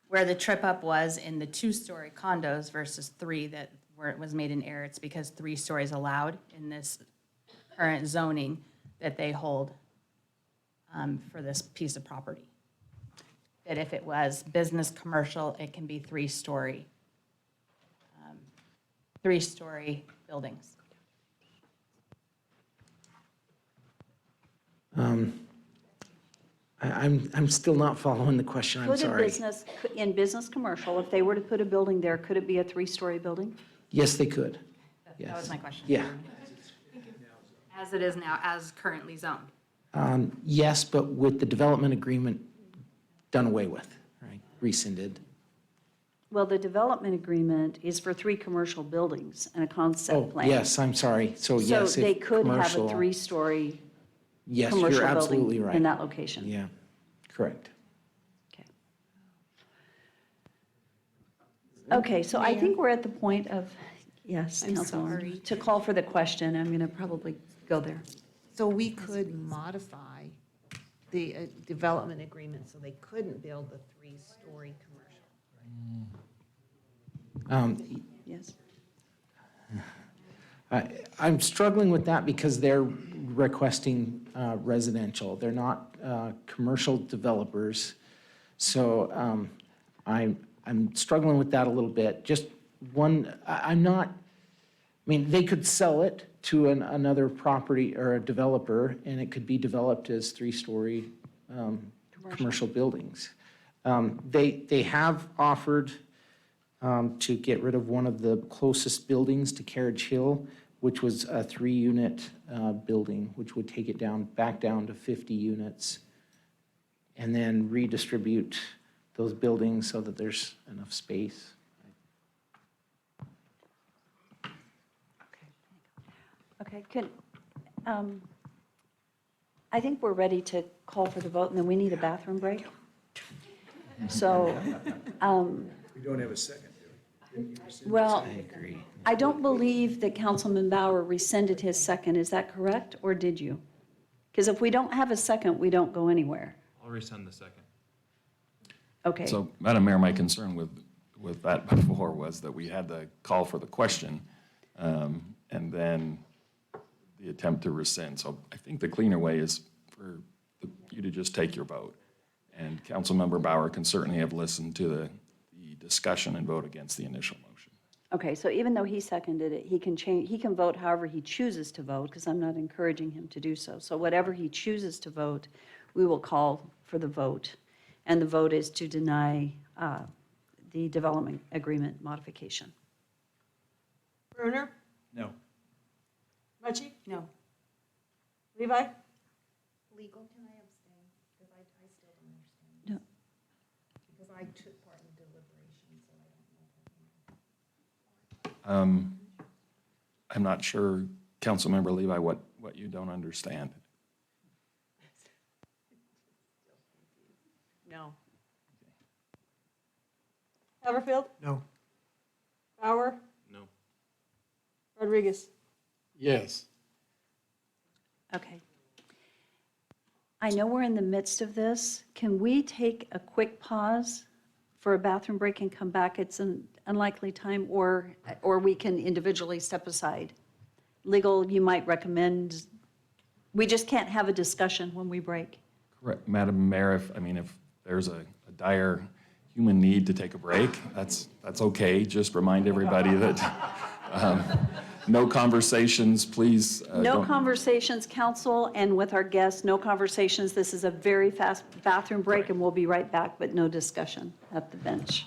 where the trip up was in the 2-story condos versus 3 where it was made in error, it's because 3 stories allowed in this current zoning that they hold for this piece of property. That if it was business commercial, it can be 3-story buildings. I'm still not following the question, I'm Could a sorry. business, in business commercial, if they were to put a building there, could it be a 3-story building? Yes, they could. That was my question. Yeah. As it is now, as currently zoned. Yes, but with the development agreement done away with, right, rescinded. Well, the development agreement is for 3 commercial buildings and a Oh, concept plan. yes, I'm sorry. So yes, So if they could have a commercial- 3-story Yes, commercial you're building absolutely right. in that location. Yeah, correct. Okay, so I think we're at the point of, yes, I'm Councilwoman, sorry. to call for the question. I'm going to probably go there. So we could modify the development agreement so they couldn't build the 3-story commercial. Yes. I'm struggling with that because they're requesting residential. They're not commercial developers. So I'm struggling with that a little bit. Just one, I mean, they could sell it to another property or a developer, and it could be developed as three-story commercial buildings. They have offered to get rid of one of the closest buildings to Carriage Hill, which was a 3-unit building, which would take it back down to 50 units, and then redistribute those buildings so that there's enough space. Okay, I think we're ready to call for the vote, and then we need a bathroom break. So, We don't have a second, do we? well, I agree. I don't believe that Councilman Bauer rescinded his second. Is that correct, or did you? Because if we don't have a second, we don't go anywhere. I'll resend the second. Okay. So, Madam Mayor, my concern with that before was that we had the call for the question, and then the attempt to rescind. So I think the cleaner way is for you to just take your vote. And Councilmember Bauer can certainly have listened to the discussion and vote against the initial motion. Okay, so even though he seconded it, he can vote however he chooses to vote, because I'm not encouraging him to do so. So whatever he chooses to vote, we will call for the vote. And the vote is to deny the development agreement modification. Bruner? No. Mucci? No. Levi? Legal, can I abstain? Because I still don't understand. No. Because I took part in the deliberation, so I don't know. I'm not sure, Councilmember Levi, what you don't understand. No. Haverfield? No. Bauer? No. Rodriguez? Yes. Okay. I know we're in the midst of this. Can we take a quick pause for a bathroom break and come back? It's an unlikely time, or we can individually step aside. Legal, you might recommend, we just can't have a discussion when we break. Correct. Madam Mayor, if there's a dire human need to take a break, that's okay. Just remind everybody that no conversations, please. No don't- conversations, council, and with our guests, no conversations. This is a very fast bathroom break, and we'll be right back, but no discussion at the bench.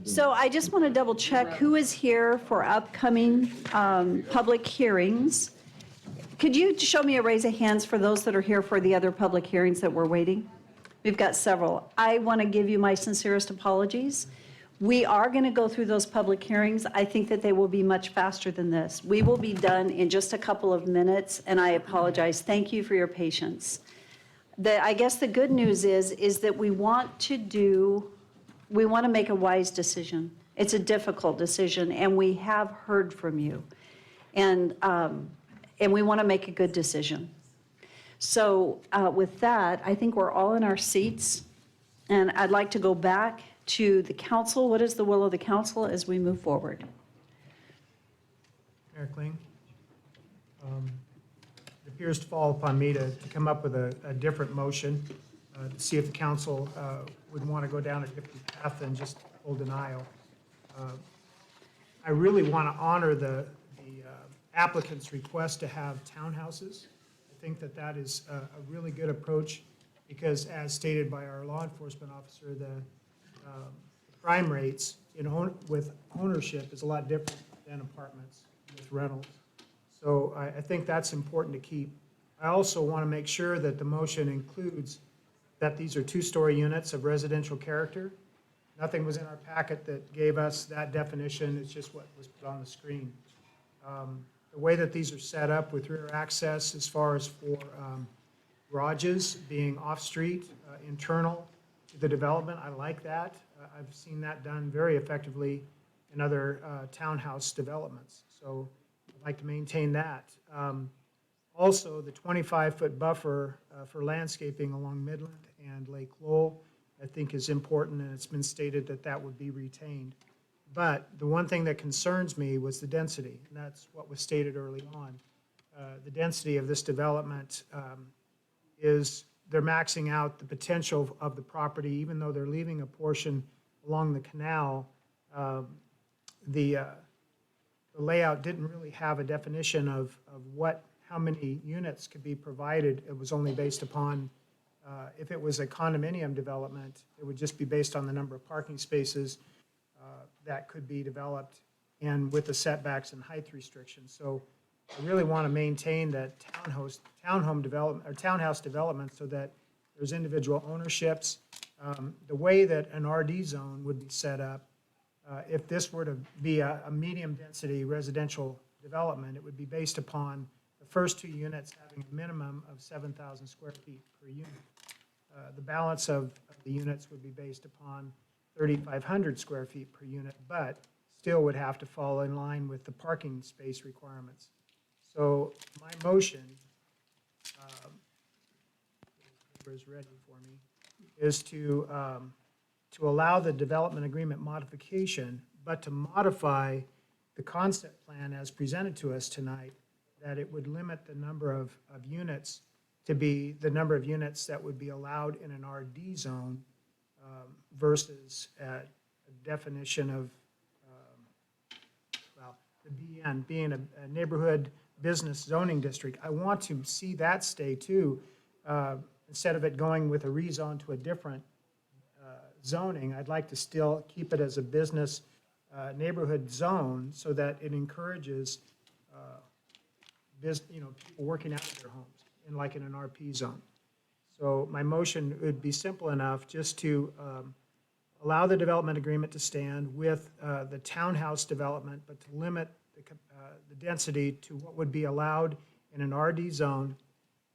So I just want to double check who is here for upcoming public hearings. Could you show me a raise of hands for those that are here for the other public hearings that we're waiting? We've got several. I want to give you my sincerest apologies. We are going to go through those public hearings. I think that they will be much faster than this. We will be done in just a couple of minutes, and I apologize. Thank you for your patience. I guess the good news is that we want to make a wise decision. It's a difficult decision, and we have heard from you. And we want to make a good decision. So with that, I think we're all in our seats, and I'd like to go back to the council. What is the will of the council as we move forward? Mayor Kling, it appears to fall upon me to come up with a different motion to see if the council would want to go down a different path than just full denial. I really want to honor the applicant's request to have townhouses. I think that that is a really good approach because, as stated by our law enforcement officer, the crime rates with ownership is a lot different than apartments with rentals. So I think that's important to keep. I also want to make sure that the motion includes that these are two-story units of residential character. Nothing was in our packet that gave us that definition. It's just what was put on the screen. The way that these are set up with rear access as far as for garages being off-street, internal to the development, I like that. I've seen that done very effectively in other townhouse developments. So I'd like to maintain that. Also, the 25-foot buffer for landscaping along Midland and Lake Lowell, I think is important, and it's been stated that that would be retained. But the one thing that concerns me was the density, and that's what was stated early on. The density of this development is they're maxing out the potential of the property, even though they're leaving a portion along the canal. The layout didn't really have a definition of how many units could be provided. It was only based upon, if it was a condominium development, it would just be based on the number of parking spaces that could be developed and with the setbacks and height restrictions. So I really want to maintain that townhome development or townhouse development so that there's individual ownerships. The way that an RD zone would be set up, if this were to be a medium density residential development, it would be based upon the first two units having a minimum of 7,000 square feet per unit. The balance of the units would be based upon 3,500 square feet per unit, but still would have to fall in line with the parking space requirements. So my motion, is ready for me, is to allow the development agreement modification, but to modify the concept plan as presented to us tonight, that it would limit the number of units to be the number of units that would be allowed in an RD zone versus a definition of, the BN being a neighborhood business zoning district. I want to see that stay too. Instead of it going with a rezone to a different zoning, I'd like to still keep it as a business neighborhood zone so that it encourages people working out of their homes in an RP zone. So my motion would be simple enough just to allow the development agreement to stand with the townhouse development, but to limit the density to what would be allowed in an RD zone,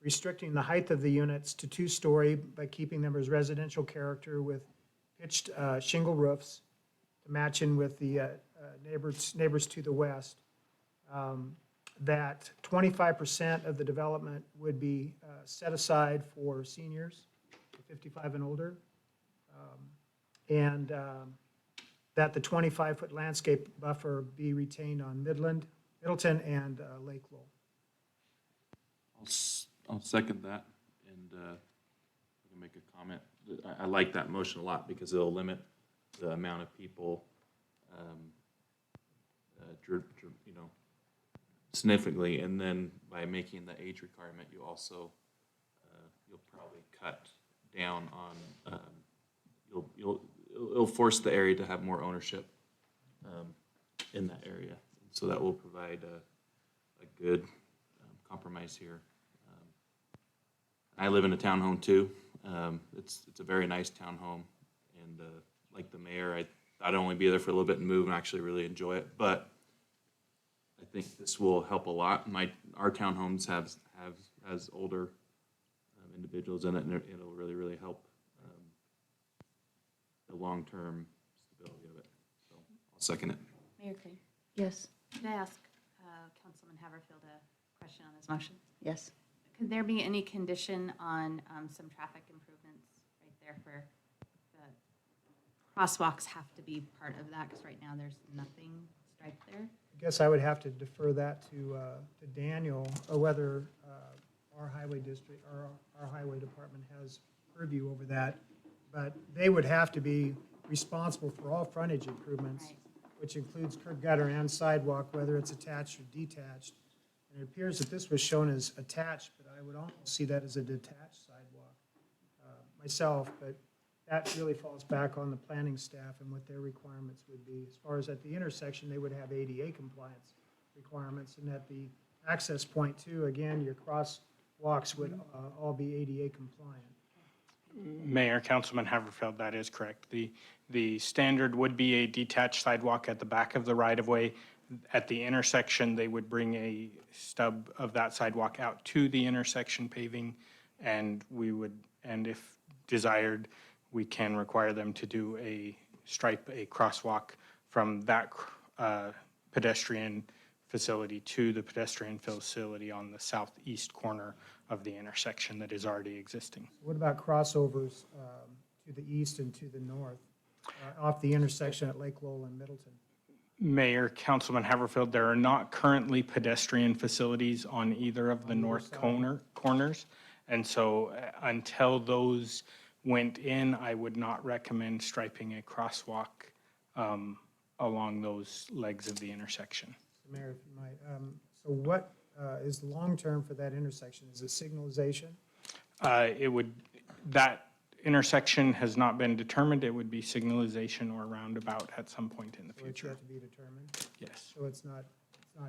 restricting the height of the units to two-story by keeping them as residential character with pitched shingle roofs to match in with the neighbors to the west. That 25% of the development would be set aside for seniors, 55 and older, and that the 25-foot landscape buffer be retained on Middleton, and Lake Lowell. I'll second that, and I can make a comment. I like that motion a lot because it'll limit the amount of people, significantly, and then by making the age requirement, you also you'll probably cut down on it'll it'll force the area to have more ownership in that area. So that will provide a good compromise here. I live in a townhome too. It's a very nice townhome, and like the mayor, I'd only be there for a little bit and move and actually really enjoy it. But I think this will help a lot. Our townhomes has older individuals in it, and it'll really, really help the long-term stability of it. So I'll second it. Mayor King, Yes. could I ask Councilman Haverfield a question on this motion? Yes. Could there be any condition on some traffic improvements right there for the crosswalks have to be part of that? Because right now there's nothing striped there. I guess I would have to defer that to Daniel, or whether our highway district, or our highway department has purview over that. But they would have to be responsible for all frontage improvements, which includes curb, gutter, and sidewalk, whether it's attached or detached. And it appears that this was shown as attached, but I would almost see that as a detached sidewalk myself, but that really falls back on the planning staff and what their requirements would be. As far as at the intersection, they would have ADA compliance requirements, and at the access point too, again, your crosswalks would all be ADA compliant. Mayor, Councilman Haverfield, that is correct. The standard would be a detached sidewalk at the back of the right-of-way. At the intersection, they would bring a stub of that sidewalk out to the intersection paving, and if desired, we can require them to do a crosswalk from that pedestrian facility to the pedestrian facility on the southeast corner of the intersection that is already existing. What about crossovers to the east and to the north, off the intersection at Lake Lowell and Middleton? Mayor, Councilman Haverfield, there are not currently pedestrian facilities on either of the north corners. And so until those went in, I would not recommend striping a crosswalk along those legs of the intersection. Mayor, if you might, so what is the long-term for that intersection? Is it signalization? That intersection has not been determined. It would be signalization or roundabout at some point in the So it's future. yet to be determined? Yes. So it's not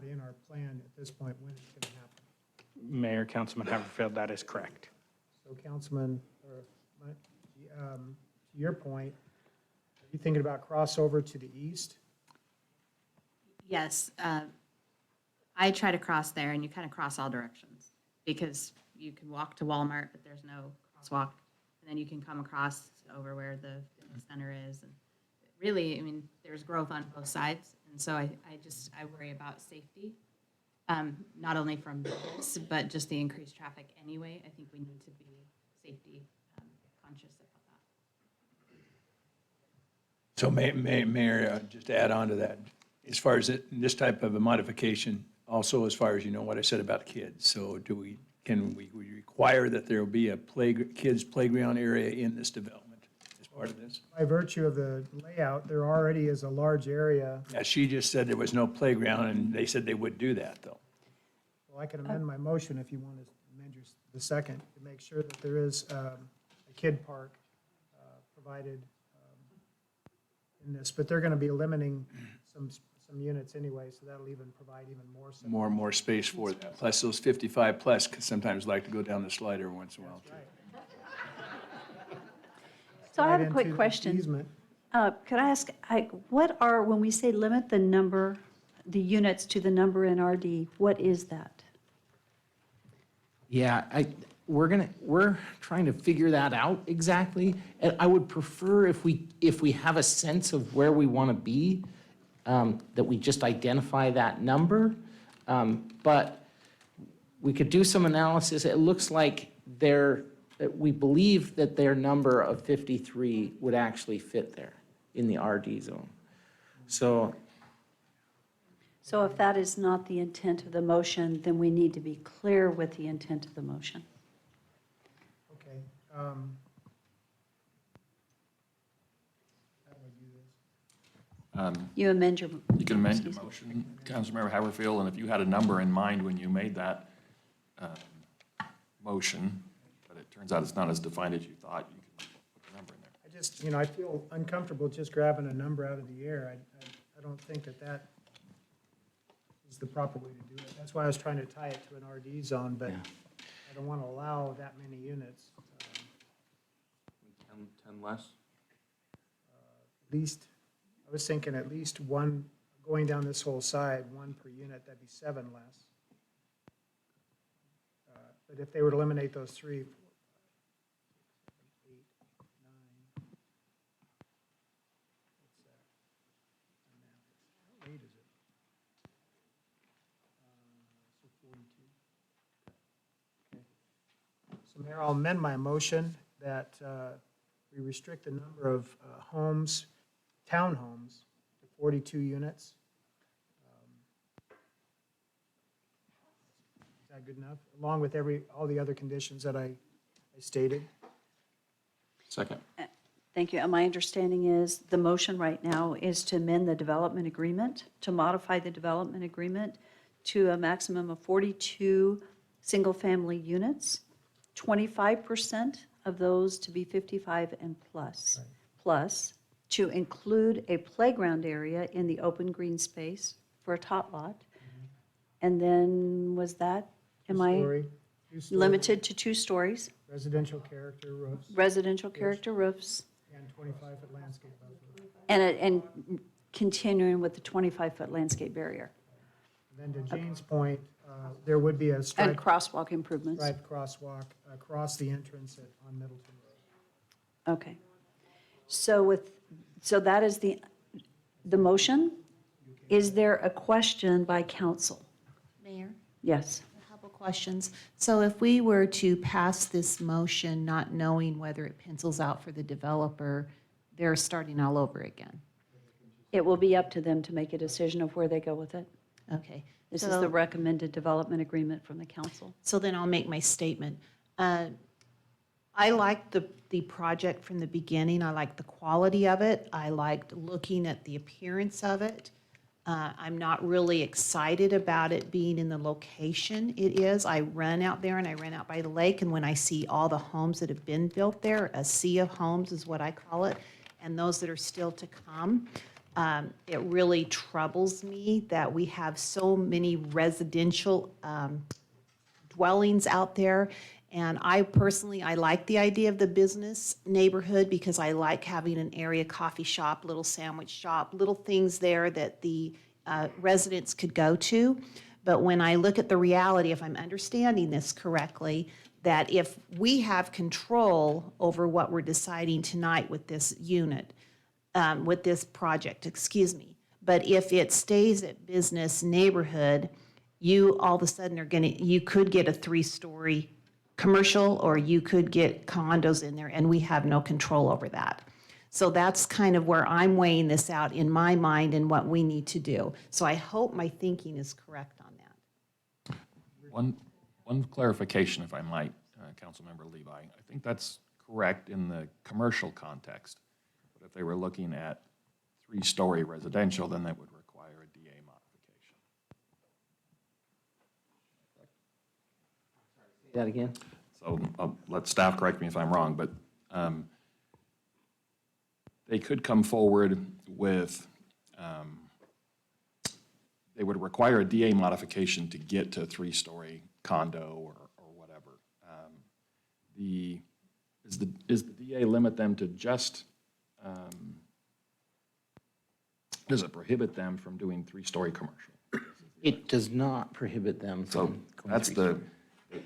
in our plan at this point when it's going to happen? Mayor, Councilman Haverfield, that is correct. So Councilman, to your point, are you thinking about crossover to the east? Yes, I try to cross there, and you kind of cross all directions, because you can walk to Walmart, but there's no crosswalk, and then you can come across over where the fitness center is, and really, I mean, there's growth on both sides, and so I worry about safety, not only from this, but just the increased traffic anyway. I think we need to be safety conscious about that. So Mayor, just to add on to that, as far as this type of a modification, also as far as you know what I said about kids, so can we require that there will be a kids playground area in this development as part of this? By virtue of the layout, there already is a large area. Yeah, she just said there was no playground, and they said they would do that, though. Well, I can amend my motion if you want to amend the second to make sure that there is a kid park provided in this, but they're going to be limiting some units anyway, so that'll even provide even more. More space for that, plus those 55 plus, because sometimes like to go down the slide every once in a while, too. So I have Right a quick into question. easement. Could I ask, when we say limit the number, the units to the number in RD, what is that? Yeah, we're trying to figure that out exactly. And I would prefer if we have a sense of where we want to be, that we just identify that number. But we could do some analysis. It looks like we believe that their number of 53 would actually fit there in the RD zone. So if that is not the intent of the motion, then we need to be clear with the intent of the motion. Okay. How do I do this? You amend your. You can amend your motion, Councilmember Haverfield, and if you had a number in mind when you made that motion, but it turns out it's not as defined as you thought, you can put the number in there. just, you know, I feel uncomfortable just grabbing a number out of the air. I don't think that that is the proper way to do it. That's why I was trying to tie it to an RD zone, but I don't want to allow that many units. 10 less? At least, I was thinking at least one, going down this whole side, one per unit, that'd be 7 less. But if they were to eliminate those 3, 4, 5, 6, 7, 8, 9. What's that? How late is it? So 42. Okay. So Mayor, I'll amend my motion that we restrict the number of homes, townhomes, to 42 units. Is that good enough? Along with all the other conditions that I stated? Second. Thank you. And my understanding is the motion right now is to amend the development agreement, to modify the development agreement to a maximum of 42 single-family units, 25% of those to be 55 and plus, plus to include a playground area in the open green space for a tot lot. And then was that, am I Two-story, limited to 2 stories? residential character roofs, Residential character roofs, and 25-foot landscape buffer. and continuing with the 25-foot landscape barrier. And then to Jane's point, there would be a And striped crosswalk improvements. crosswalk across the entrance on Middleton Road. Okay. So that is the motion. Is there a question by council? Mayor? Yes. A couple questions. So if we were to pass this motion not knowing whether it pencils out for the developer, they're starting all over again. It will be up to them to make a decision of where they go with it. Okay. This is So- the recommended development agreement from the council. So then I'll make my statement. I liked the project from the beginning. I liked the quality of it. I liked looking at the appearance of it. I'm not really excited about it being in the location it is. I run out there and I run out by the lake, and when I see all the homes that have been built there, a sea of homes is what I call it, and those that are still to come, it really troubles me that we have so many residential dwellings out there. And I personally, I like the idea of the business neighborhood because I like having an area coffee shop, little sandwich shop, little things there that the residents could go to. But when I look at the reality, if I'm understanding this correctly, that if we have control over what we're deciding tonight with this unit, with this project, excuse me, but if it stays at business neighborhood, you all of a sudden you could get a 3-story commercial, or you could get condos in there, and we have no control over that. So that's kind of where I'm weighing this out in my mind and what we need to do. So I hope my thinking is correct on that. One clarification, if I might, Councilmember Levi. I think that's correct in the commercial context. But if they were looking at 3-story residential, then that would require a DA modification. Say that again? So let staff correct me if I'm wrong, but they could come forward with, they would require a DA modification to get to a 3-story condo or whatever. Is the DA limit them to just, does it prohibit them from doing 3-story commercial? It does not prohibit them So from going that's the 3-story.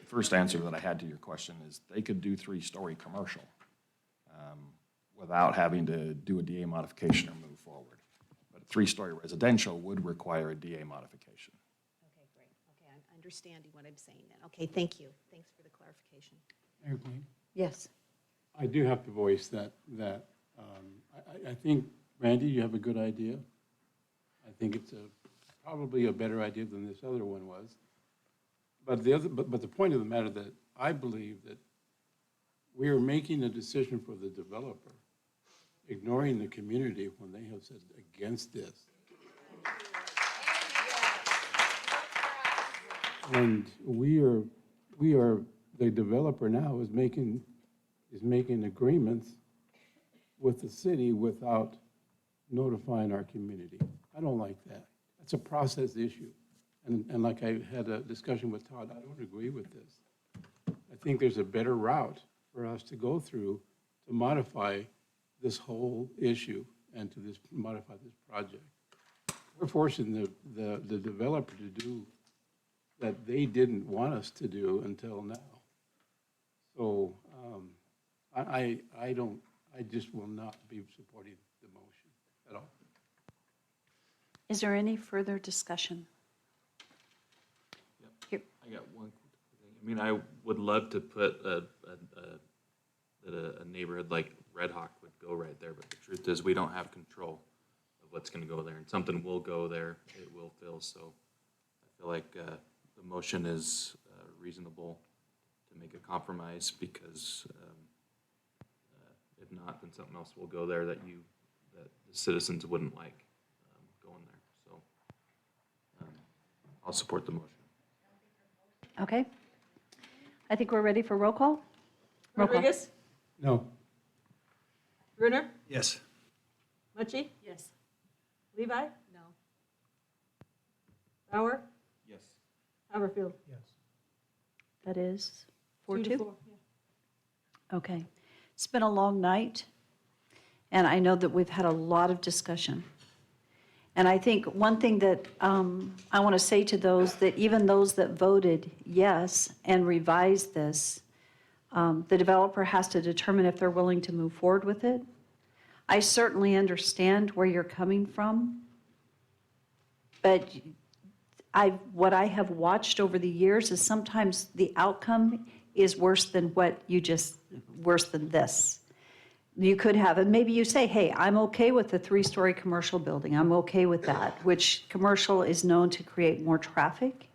first answer that I had to your question is they could do 3-story commercial without having to do a DA modification or move forward. But 3-story residential would require a DA modification. Okay, great. Okay, I'm understanding what I'm saying then. Okay, thank you. Thanks for the clarification. Mayor Blaine? Yes. I do have to voice that I think, Randy, you have a good idea. I think it's probably a better idea than this other one was. But the point of the matter that I believe that we are making a decision for the developer, ignoring the community when they have said against this. And we are, the developer now is making agreements with the city without notifying our community. I don't like that. That's a process issue. And like I had a discussion with Todd, I don't agree with this. I think there's a better route for us to go through to modify this whole issue and to modify this project. We're forcing the developer to do that they didn't want us to do until now. So I just will not be supporting the motion at all. Is there any further discussion? Here. I got one quick thing. I mean, I would love to put that a neighborhood like Red Hawk would go right there, but the truth is we don't have control of what's going to go there, and something will go there. It will fill. So I feel like the motion is reasonable to make a compromise, because if not, then something else will go there that the citizens wouldn't like going there. So I'll support the motion. Okay. I think we're ready for roll call. Roll call. Rodriguez? No. Brunner? Yes. Mucci? Yes. Levi? No. Bauer? Yes. Haverfield? Yes. That is 2 to 4-2? 4, yeah. Okay. It's been a long night, and I know that we've had a lot of discussion. And I think one thing that I want to say to those, that even those that voted yes and revised this, the developer has to determine if they're willing to move forward with it. I certainly understand where you're coming from, but what I have watched over the years is sometimes the outcome is worse than worse than this. You could have, and maybe you say, hey, I'm okay with the 3-story commercial building. I'm okay with that, which commercial is known to create more traffic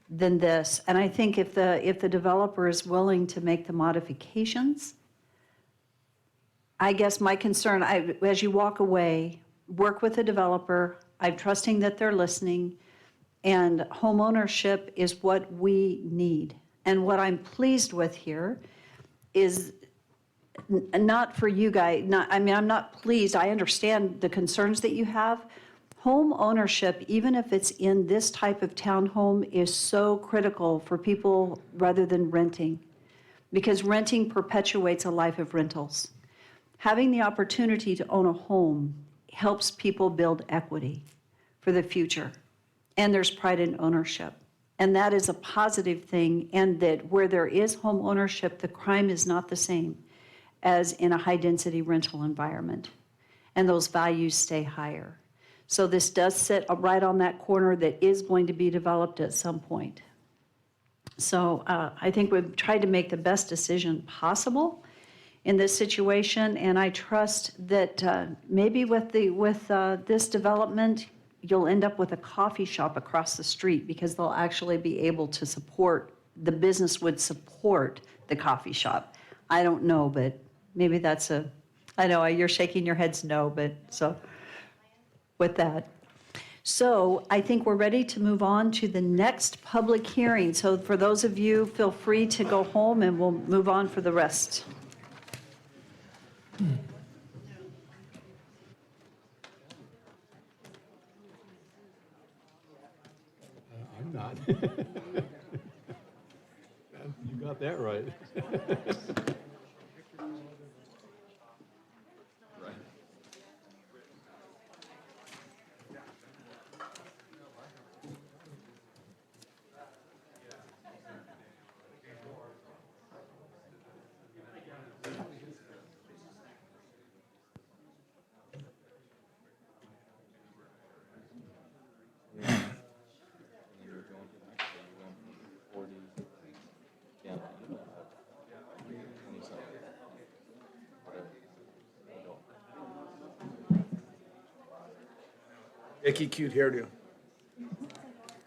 than this. And I think if the developer is willing to make the modifications, I guess my concern, as you walk away, work with the developer. I'm trusting that they're listening, and homeownership is what we need. And what I'm pleased with here is not for you guys, I'm not pleased. I understand the concerns that you have. Home ownership, even if it's in this type of townhome, is so critical for people rather than renting, because renting perpetuates a life of rentals. Having the opportunity to own a home helps people build equity for the future, and there's pride in ownership. And that is a positive thing, and that where there is home ownership, the crime is not the same as in a high-density rental environment, and those values stay higher. So this does sit right on that corner that is going to be developed at some point. So I think we've tried to make the best decision possible in this situation, and I trust that maybe with this development, you'll end up with a coffee shop across the street, because they'll actually be able to support, the business would support the coffee shop. I don't know, but maybe that's I know you're shaking your heads no, but so with that. So I think we're ready to move on to the next public hearing. So for those of you, feel free to go home, and we'll move on for the rest. I'm not. You got that right. Icky cute hairdo.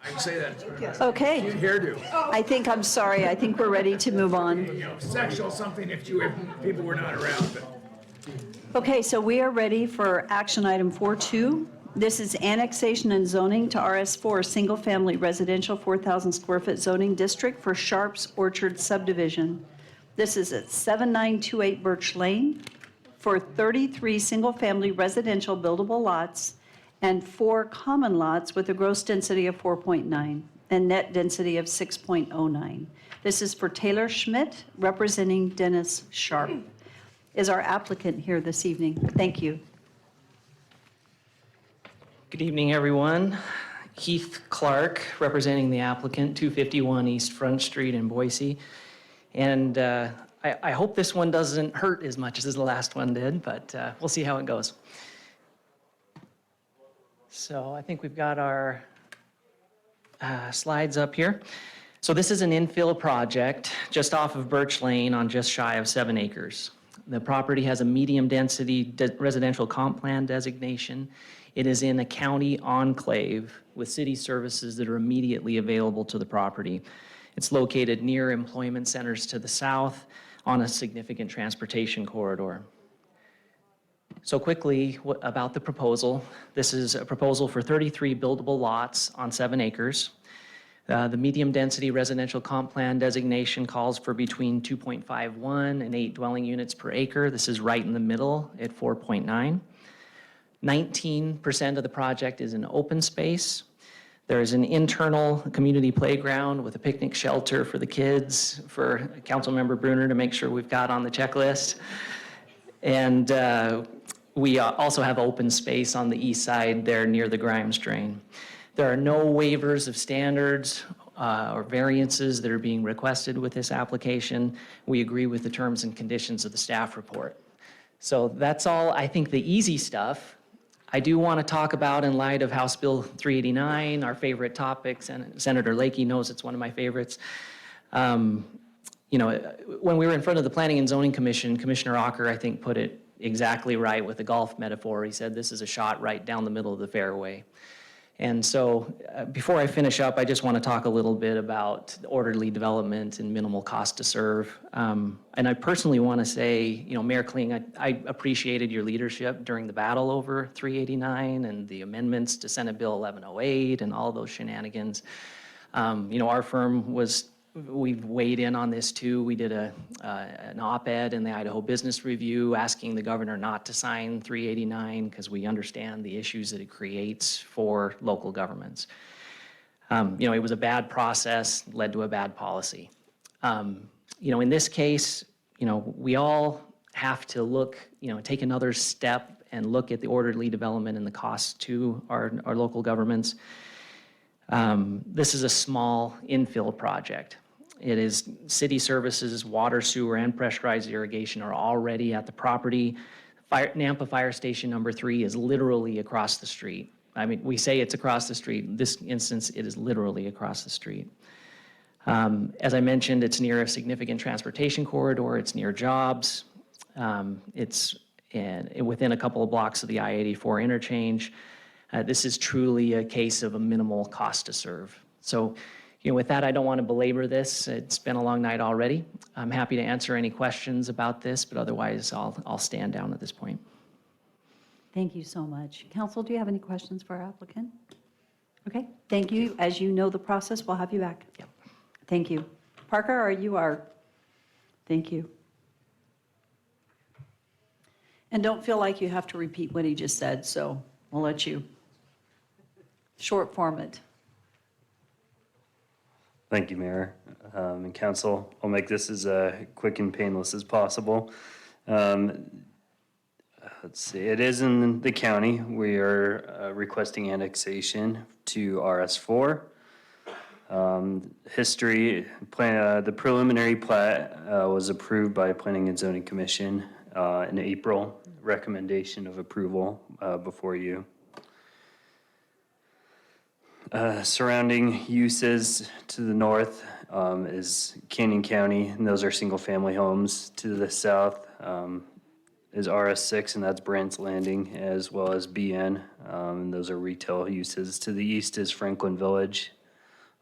I can say that. Okay. Cute hairdo. I think we're ready to move on. You know, sexual something if people were not around, but. Okay, so we are ready for action item 4.2. This is annexation and zoning to RS4, single-family residential 4,000 square foot zoning district for Sharps Orchard subdivision. This is at 7928 Birch Lane. for 33 single-family residential buildable lots and 4 common lots with a gross density of 4.9 and net density of 6.09. This is for Taylor Schmidt, representing Dennis Sharp. Is our applicant here this evening? Thank you. Good evening, everyone. Keith Clark, representing the applicant, 251 East Front Street in Boise. And I hope this one doesn't hurt as much as the last one did, but we'll see how it goes. So I think we've got our slides up here. So this is an infill project just off of Birch Lane on just shy of 7 acres. The property has a medium-density residential comp plan designation. It is in a county enclave with city services that are immediately available to the property. It's located near employment centers to the south on a significant transportation corridor. So quickly about the proposal. This is a proposal for 33 buildable lots on 7 acres. The medium-density residential comp plan designation calls for between 2.51 and 8 dwelling units per acre. This is right in the middle at 4.9. 19% of the project is in open space. There is an internal community playground with a picnic shelter for the kids, for Councilmember Bruner to make sure we've got on the checklist. And we also have open space on the east side there near the Grimes Drain. There are no waivers of standards or variances that are being requested with this application. We agree with the terms and conditions of the staff report. So that's all, I think, the easy stuff. I do want to talk about, in light of House Bill 389, our favorite topics, and Senator Lakey knows it's one of my favorites. You know, when we were in front of the Planning and Zoning Commission, Commissioner Ocker, I think, put it exactly right with the golf metaphor. He said, this is a shot right down the middle of the fairway. And so before I finish up, I just want to talk a little bit about orderly development and minimal cost to serve. And I personally want to say, you know, Mayor Kling, I appreciated your leadership during the battle over 389 and the amendments to Senate Bill 1108 and all those shenanigans. You know, our firm we've weighed in on this too. We did an op-ed in the Idaho Business Review asking the governor not to sign 389 because we understand the issues that it creates for local governments. You know, it was a bad process, led to a bad policy. You know, in this case, you know, we all have to look, you know, take another step and look at the orderly development and the costs to our local governments. This is a small infill project. It is city services, water, sewer, and pressurized irrigation are already at the property. Nampa Fire Station number 3 is literally across the street. I mean, we say it's across the street. In this instance, it is literally across the street. As I mentioned, it's near a significant transportation corridor. It's near jobs. It's within a couple of blocks of the I-84 interchange. This is truly a case of a minimal cost to serve. So, you know, with that, I don't want to belabor this. It's been a long night already. I'm happy to answer any questions about this, but otherwise I'll stand down at this point. Thank you so much. Council, do you have any questions for our applicant? Okay, thank you. As you know the process, we'll have you back. Yep. Thank you. Parker, are you our? Thank you. And don't feel like you have to repeat what he just said, so we'll let you short form it. Thank you, Mayor and Council. I'll make this as quick and painless as possible. Let's see, it is in the county. We are requesting annexation to RS4. History, the preliminary plat was approved by Planning and Zoning Commission in April. Recommendation of approval before you. Surrounding uses to the north is Canyon County, and those are single-family homes. To the south is RS6, and that's Brandt's Landing, as well as BN, and those are retail uses. To the east is Franklin Village,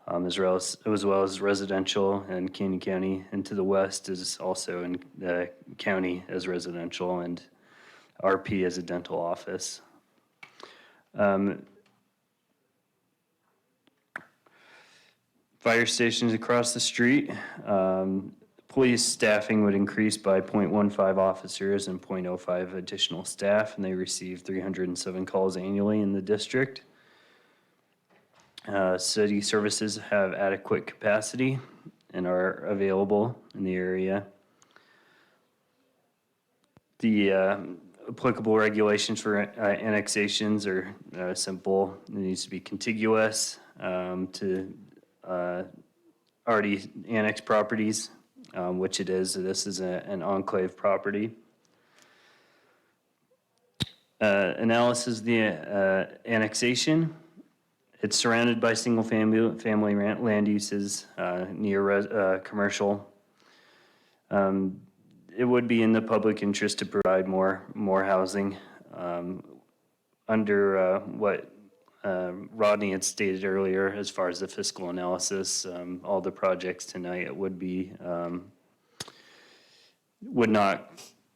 as well as residential in Canyon County, and to the west is also in the county as residential, and RP as a dental office. Fire stations across the street. Police staffing would increase by 0.15 officers and 0.05 additional staff, and they receive 307 calls annually in the district. City services have adequate capacity and are available in the area. The applicable regulations for annexations are simple. It needs to be contiguous to already annexed properties, which it is. This is an enclave property. Analysis of the annexation. It's surrounded by single-family land uses near commercial. It would be in the public interest to provide more housing. Under what Rodney had stated earlier, as far as the fiscal analysis, all the projects tonight would not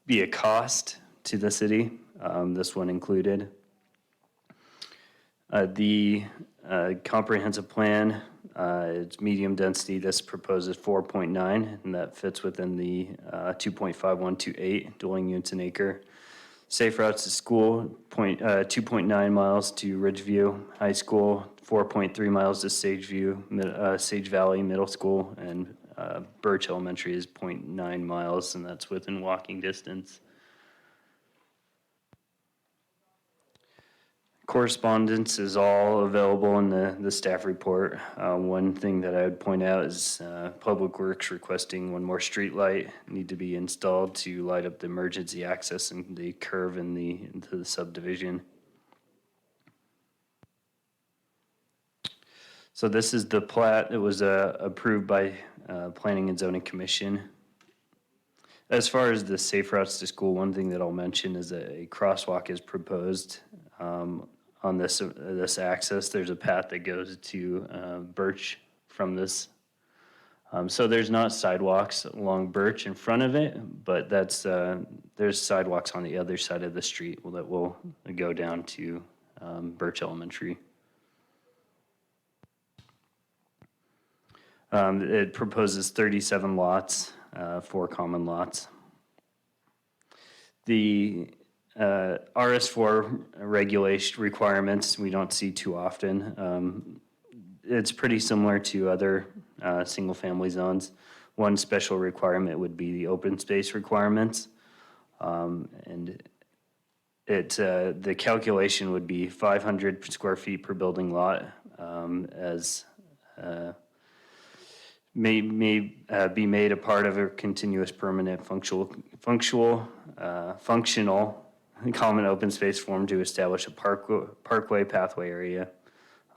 be a cost to the city, this one included. The comprehensive plan, it's medium density. This proposes 4.9, and that fits within the 2.5128 dwelling units an acre. Safe routes to school, 2.9 miles to Ridgeview High School, 4.3 miles to Sage Valley Middle School, and Birch Elementary is 0.9 miles, and that's within walking distance. Correspondence is all available in the staff report. One thing that I would point out is Public Works requesting one more street light need to be installed to light up the emergency access and the curve into the subdivision. So this is the plat that was approved by Planning and Zoning Commission. As far as the safe routes to school, one thing that I'll mention is that a crosswalk is proposed on this access. There's a path that goes to Birch from this. So there's not sidewalks along Birch in front of it, but there's sidewalks on the other side of the street that will go down to Birch Elementary. It proposes 37 lots, 4 common lots. The RS4 regulation requirements we don't see too often. It's pretty similar to other single-family zones. One special requirement would be the open space requirements. And the calculation would be 500 square feet per building lot as may be made a part of a continuous permanent functional common open space form to establish a parkway pathway area,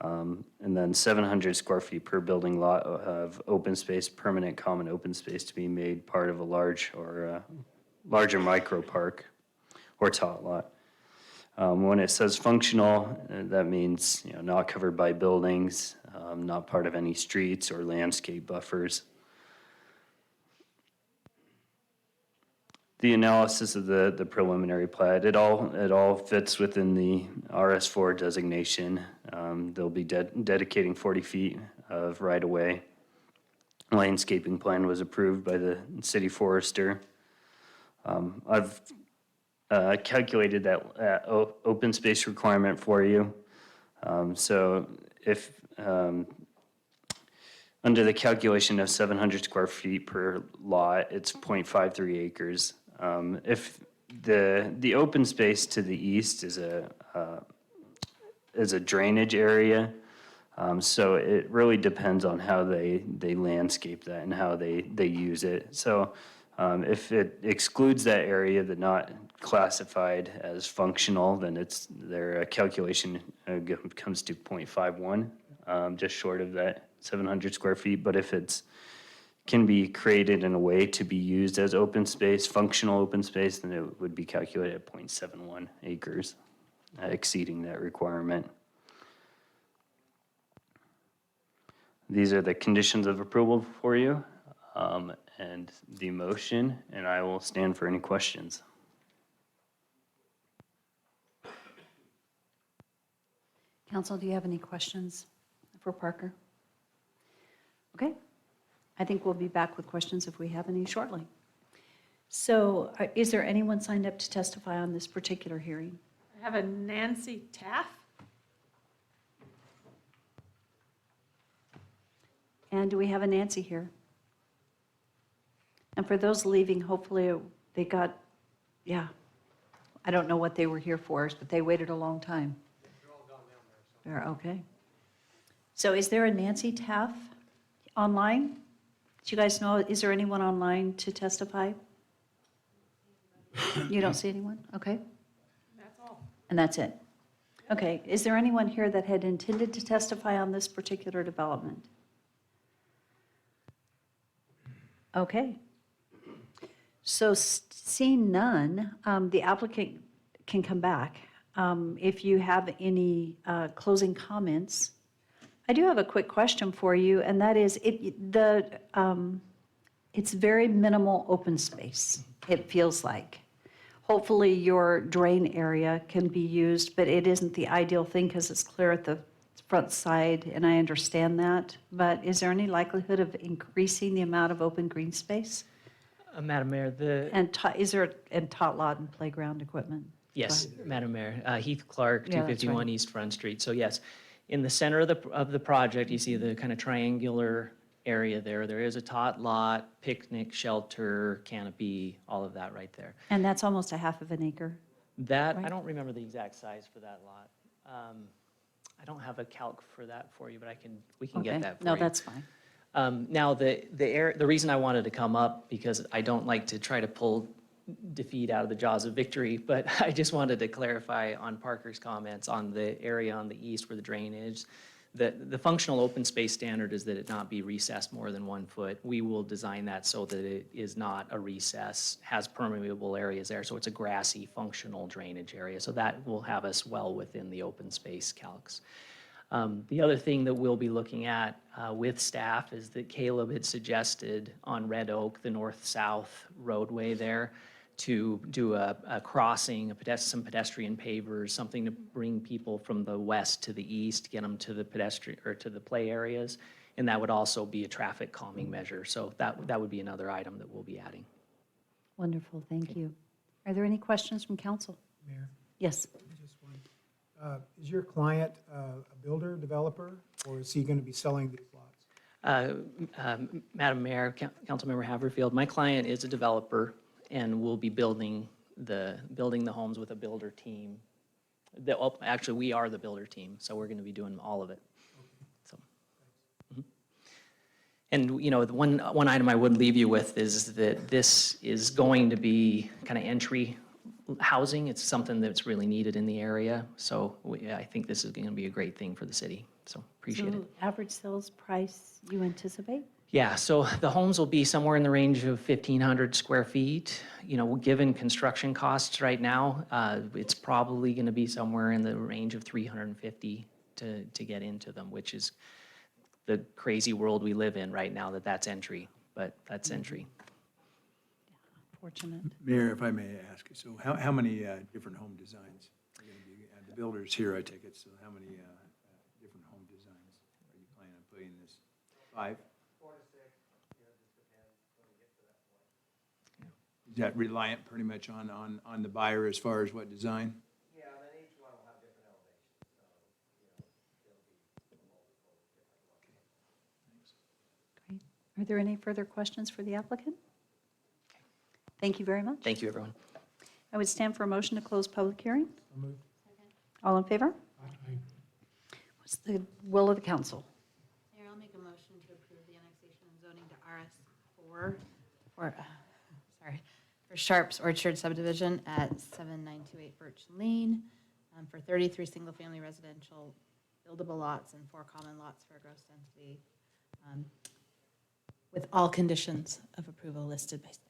and then 700 square feet per building lot of open space, permanent common open space to be made part of a larger micro park or tot lot. When it says functional, that means not covered by buildings, not part of any streets or landscape buffers. The analysis of the preliminary plat, it all fits within the RS4 designation. They'll be dedicating 40 feet of right-of-way. Landscaping plan was approved by the city forester. I've calculated that open space requirement for you. So if under the calculation of 700 square feet per lot, it's 0.53 acres. If the open space to the east is a drainage area, so it really depends on how they landscape that and how they use it. So if it excludes that area that's not classified as functional, then their calculation comes to 0.51, just short of that 700 square feet. But if it's can be created in a way to be used as open space, functional open space, then it would be calculated at 0.71 acres, exceeding that requirement. These are the conditions of approval for you and the motion, and I will stand for any questions. Council, do you have any questions for Parker? Okay. I think we'll be back with questions if we have any shortly. So is there anyone signed up to testify on this particular hearing? I have a Nancy Taff. And do we have a Nancy here? And for those leaving, hopefully they got, yeah, I don't know what they were here for, but they waited a long time. They're okay. So is there a Nancy Taff online? Do you guys know, is there anyone online to testify? You don't see anyone? Okay. That's all. And that's it? Okay. Is there anyone here that had intended to testify on this particular development? Okay. So seeing none, the applicant can come back. If you have any closing comments, I do have a quick question for you, and that is, it's very minimal open space, it feels like. Hopefully your drain area can be used, but it isn't the ideal thing because it's clear at the front side, and I understand that. But is there any likelihood of increasing the amount of open green space? Madam Mayor, And is there a tot lot and playground equipment? yes, Madam Mayor, Heath Clark, Yeah, that's 251 right. East Front Street. So yes, in the center of the project, you see the kind of triangular area there. There is a tot lot, picnic shelter, canopy, all of that right there. And that's almost a half of an acre. That, I Right. don't remember the exact size for that lot. I don't have a calc for that for you, but we can get Okay. that for No, you. that's fine. Now, the reason I wanted to come up, because I don't like to try to pull defeat out of the jaws of victory, but I just wanted to clarify on Parker's comments on the area on the east where the drain is. The functional open space standard is that it not be recessed more than 1 foot. We will design that so that it is not a recess, has permeable areas there, so it's a grassy functional drainage area. So that will have us well within the open space calcs. The other thing that we'll be looking at with staff is that Caleb had suggested on Red Oak, the north-south roadway there, to do a crossing, some pedestrian pavers, something to bring people from the west to the east, get them to the pedestrian, or to the play areas. And that would also be a traffic calming measure. So that would be another item that we'll be adding. Wonderful, thank you. Are there any questions from council? Mayor, Yes. just one. Is your client a builder, developer, or is he going to be selling these lots? Madam Mayor, Councilmember Haverfield, my client is a developer and will be building the homes with a builder team. Actually, we are the builder team, so we're going to be doing all of it. So, And, you know, the one item I would leave you with is that this is going to be kind of entry housing. It's something that's really needed in the area. So I think this is going to be a great thing for the city. So appreciate it. So average sales price you anticipate? Yeah, so the homes will be somewhere in the range of 1,500 square feet. You know, given construction costs right now, it's probably going to be somewhere in the range of 350 to get into them, which is the crazy world we live in right now, that's entry, but that's entry. Fortunate. Mayor, if I may ask, so how many different home designs are going to be, the builders here, I take it, so how many different home designs are you planning on putting in this? 5? 4 to 6, just depends when we get to that point. Is that reliant pretty much on the buyer as far as what design? Yeah, and then each one will have different elevations, so, it'll be multiple different ones. Great. Are there any further questions for the applicant? Thank you very much. Thank you, everyone. I would stand for a motion to close public hearing. So moved. All in favor? What's the will of the council? Mayor, I'll make a motion to approve the annexation and zoning to RS4 for Sharps Orchard subdivision at 7928 Birch Lane for 33 single-family residential buildable lots and 4 common lots for a gross density with all conditions of approval listed by staff.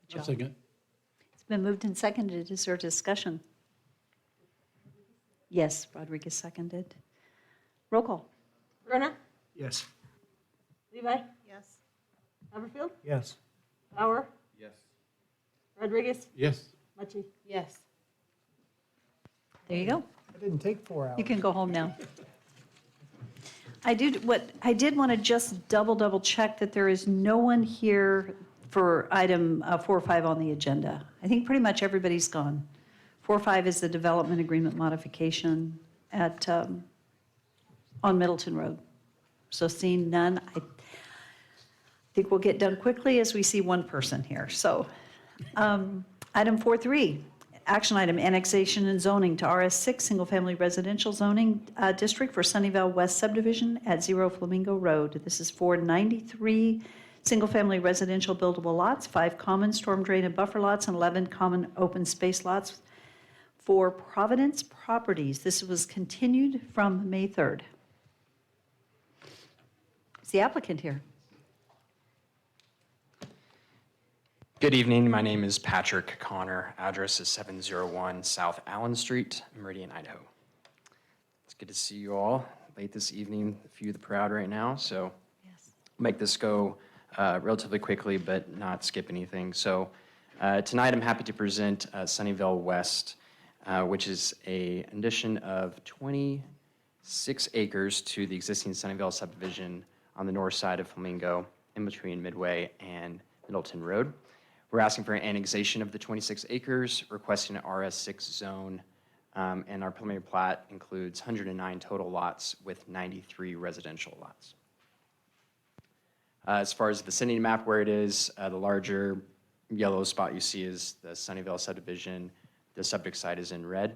Good job. Second. It's been moved and seconded. Is there discussion? Yes, Rodriguez seconded. Roll call. Brunner? Yes. Levi? Yes. Haverfield? Yes. Bauer? Yes. Rodriguez? Yes. Mucci? Yes. There you go. It didn't take 4 hours. You can go home now. I did want to just double check that there is no one here for item 4.5 on the agenda. I think pretty much everybody's gone. 4.5 is the development agreement modification at, on Middleton Road. So seeing none, I think we'll get done quickly as we see one person here. So item 4.3, action item, annexation and zoning to RS6 Single Family Residential Zoning District for Sunnyvale West Subdivision at 0 Flamingo Road. This is for 93 single-family residential buildable lots, 5 common storm drain and buffer lots, and 11 common open space lots for Providence Properties. This was continued from May 3rd. Is the applicant here? Good evening. My name is Patrick Connor. Address is 701 South Allen Street, Meridian, Idaho. It's good to see you all late this evening. A few of the crowd right now, so make this go relatively quickly, but not skip anything. So tonight I'm happy to present Sunnyvale West, which is an addition of 26 acres to the existing Sunnyvale subdivision on the north side of Flamingo, in between Midway and Middleton Road. We're asking for an annexation of the 26 acres, requesting an RS6 zone, and our preliminary plat includes 109 total lots with 93 residential lots. As far as the vicinity map where it is, the larger yellow spot you see is the Sunnyvale subdivision. The subject site is in red.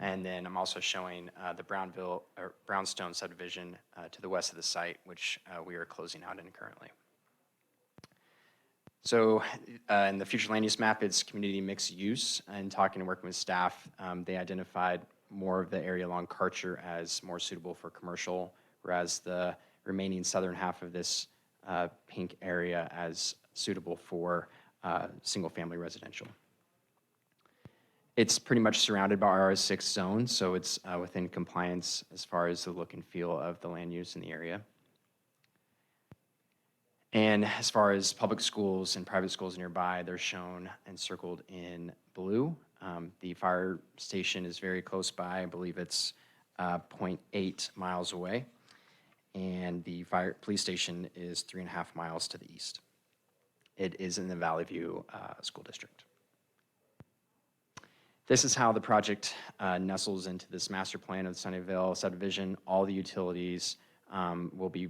And then I'm also showing the Brownstone subdivision to the west of the site, which we are closing out in currently. So in the future land use map, it's community mixed use. And talking and working with staff, they identified more of the area along Karcher as more suitable for commercial, whereas the remaining southern half of this pink area as suitable for single-family residential. It's pretty much surrounded by RS6 zone, so it's within compliance as far as the look and feel of the land use in the area. And as far as public schools and private schools nearby, they're shown and circled in blue. The fire station is very close by. I believe it's 0.8 miles away. And the police station is 3.5 miles to the east. It is in the Valley View School District. This is how the project nestles into this master plan of the Sunnyvale subdivision. All the utilities will be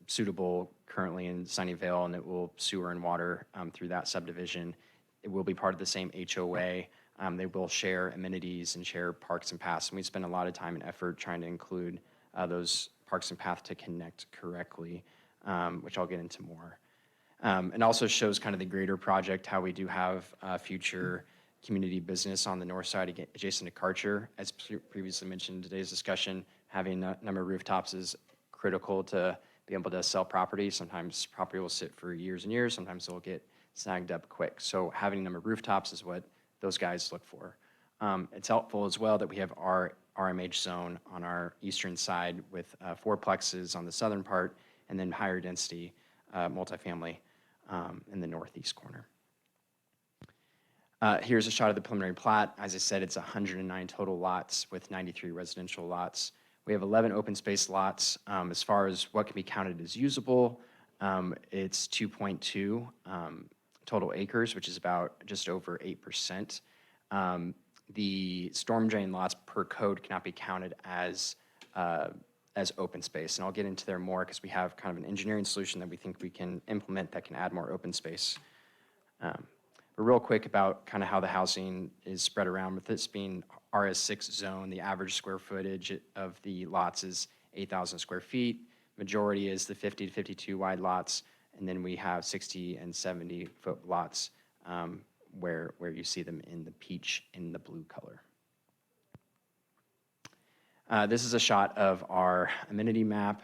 suitable currently in Sunnyvale, and it will sewer and water through that subdivision. It will be part of the same HOA. They will share amenities and share parks and paths. And we spend a lot of time and effort trying to include those parks and paths to connect correctly, which I'll get into more. And also shows kind of the greater project, how we do have future community business on the north side adjacent to Karcher. As previously mentioned in today's discussion, having a number of rooftops is critical to be able to sell property. Sometimes property will sit for years and years. Sometimes it'll get snagged up quick. So having a number of rooftops is what those guys look for. It's helpful as well that we have our RMH zone on our eastern side with 4 plexes on the southern part, and then higher density multifamily in the northeast corner. Here's a shot of the preliminary plat. As I said, it's 109 total lots with 93 residential lots. We have 11 open space lots. As far as what can be counted as usable, it's 2.2 total acres, which is about just over 8%. The storm drain lots per code cannot be counted as open space. And I'll get into there more because we have kind of an engineering solution that we think we can implement that can add more open space. But real quick about kind of how the housing is spread around. With this being RS6 zone, the average square footage of the lots is 8,000 square feet. Majority is the 50 to 52 wide lots, and then we have 60 and 70 foot lots where you see them in the peach and the blue color. This is a shot of our amenity map.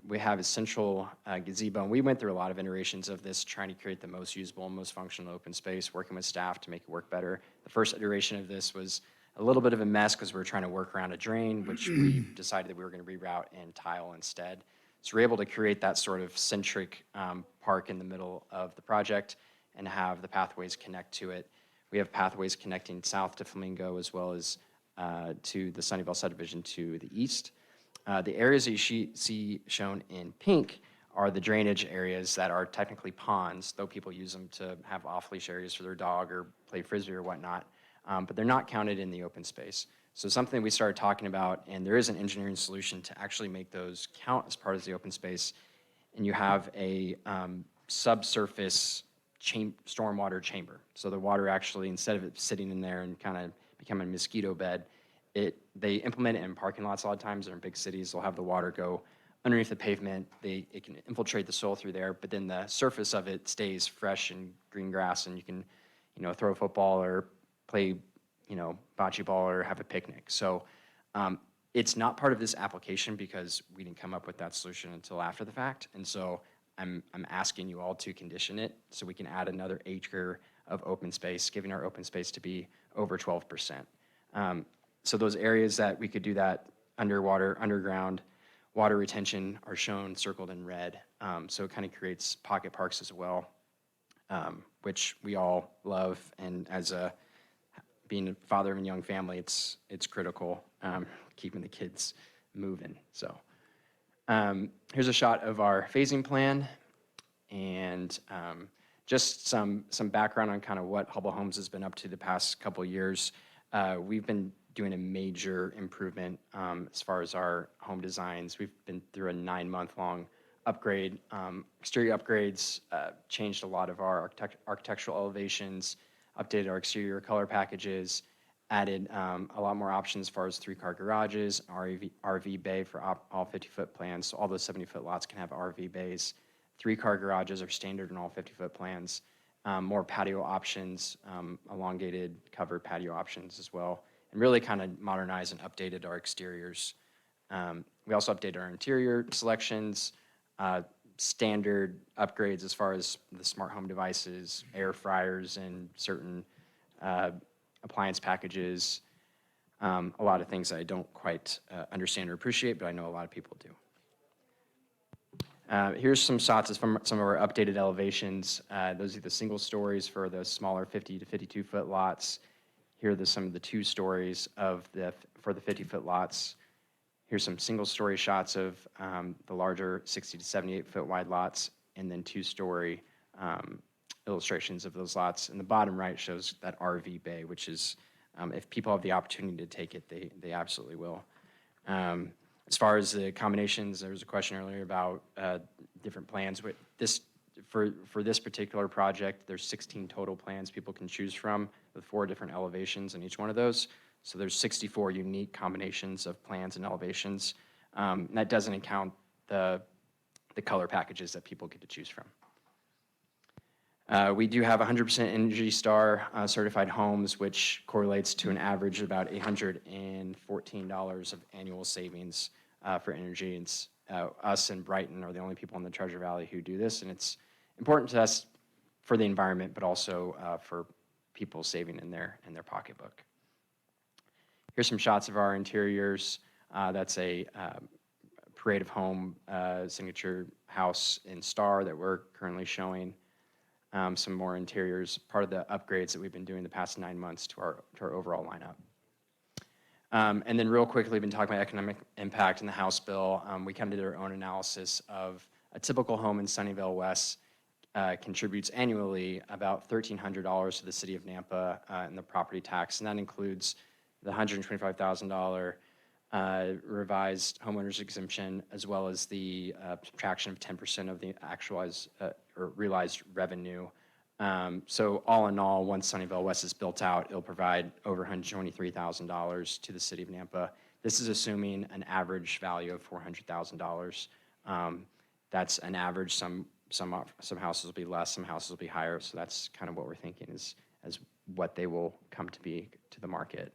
We have a central gazebo, and we went through a lot of iterations of this, trying to create the most usable and most functional open space, working with staff to make it work better. The first iteration of this was a little bit of a mess because we were trying to work around a drain, which we decided that we were going to reroute and tile instead. So we're able to create that sort of centric park in the middle of the project and have the pathways connect to it. We have pathways connecting south to Flamingo as well as to the Sunnyvale subdivision to the east. The areas that you see shown in pink are the drainage areas that are technically ponds, though people use them to have off-leash areas for their dog or play frisbee or whatnot, but they're not counted in the open space. So something we started talking about, and there is an engineering solution to actually make those count as part of the open space, and you have a subsurface stormwater chamber. So the water actually, instead of it sitting in there and kind of becoming a mosquito bed, they implement it in parking lots a lot of times, or in big cities, they'll have the water go underneath the pavement. It can infiltrate the soil through there, but then the surface of it stays fresh and green grass, and you can, throw a football or play, bocce ball or have a picnic. So it's not part of this application because we didn't come up with that solution until after the fact. And so I'm asking you all to condition it so we can add another acre of open space, giving our open space to be over 12%. So those areas that we could do that underground water retention are shown circled in red. So it kind of creates pocket parks as well, which we all love. And as being a father of a young family, it's critical, keeping the kids moving. So here's a shot of our phasing plan, and just some background on kind of what Hubble Homes has been up to the past couple of years. We've been doing a major improvement as far as our home designs. We've been through a 9-month-long upgrade, exterior upgrades, changed a lot of our architectural elevations, updated our exterior color packages, added a lot more options as far as 3-car garages, RV bay for all 50-foot plans. So all those 70-foot lots can have RV bays. 3-car garages are standard in all 50-foot plans. More patio options, elongated covered patio options as well, and really kind of modernized and updated our exteriors. We also updated our interior selections, standard upgrades as far as the smart home devices, air fryers, and certain appliance packages. A lot of things that I don't quite understand or appreciate, but I know a lot of people do. Here's some shots from some of our updated elevations. Those are the single stories for the smaller 50 to 52-foot lots. Here are some of the 2 stories for the 50-foot lots. Here's some single-story shots of the larger 60 to 78-foot wide lots, and then 2-story illustrations of those lots. And the bottom right shows that RV bay, which is, if people have the opportunity to take it, they absolutely will. As far as the combinations, there was a question earlier about different plans. For this particular project, there's 16 total plans people can choose from with 4 different elevations in each one of those. So there's 64 unique combinations of plans and elevations. And that doesn't account the color packages that people get to choose from. We do have 100% Energy Star certified homes, which correlates to an average of about $814 of annual savings for energy. And us and Brighton are the only people in the Treasure Valley who do this, and it's important to us for the environment, but also for people saving in their pocketbook. Here's some shots of our interiors. That's a Parade of Home signature house in Star that we're currently showing. Some more interiors, part of the upgrades that we've been doing the past 9 months to our overall lineup. And then real quickly, we've been talking about economic impact in the House bill. We kind of did our own analysis of a typical home in Sunnyvale West contributes annually about $1,300 to the city of Nampa in the property tax, and that includes the $125,000 revised homeowners exemption, as well as the subtraction of 10% of the actualized or realized revenue. So all in all, once Sunnyvale West is built out, it'll provide over $123,000 to the city of Nampa. This is assuming an average value of $400,000. That's an average. Some houses will be less, some houses will be higher. So that's kind of what we're thinking is as what they will come to be to the market.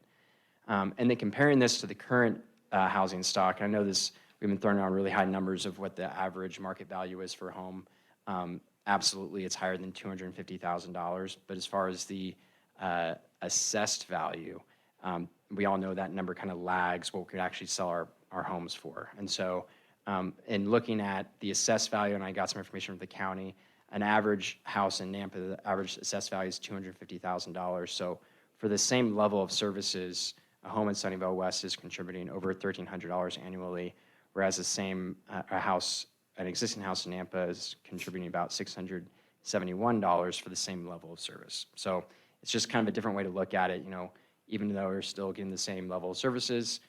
And then comparing this to the current housing stock, I know we've been throwing around really high numbers of what the average market value is for a home. Absolutely, it's higher than $250,000. But as far as the assessed value, we all know that number kind of lags what we could actually sell our homes for. And so in looking at the assessed value, and I got some information from the county, an average house in Nampa, the average assessed value is $250,000. So for the same level of services, a home in Sunnyvale West is contributing over $1,300 annually, whereas the same, an existing house in Nampa is contributing about $671 for the same level of service. So it's just kind of a different way to look at it, even though we're still getting the same level of services,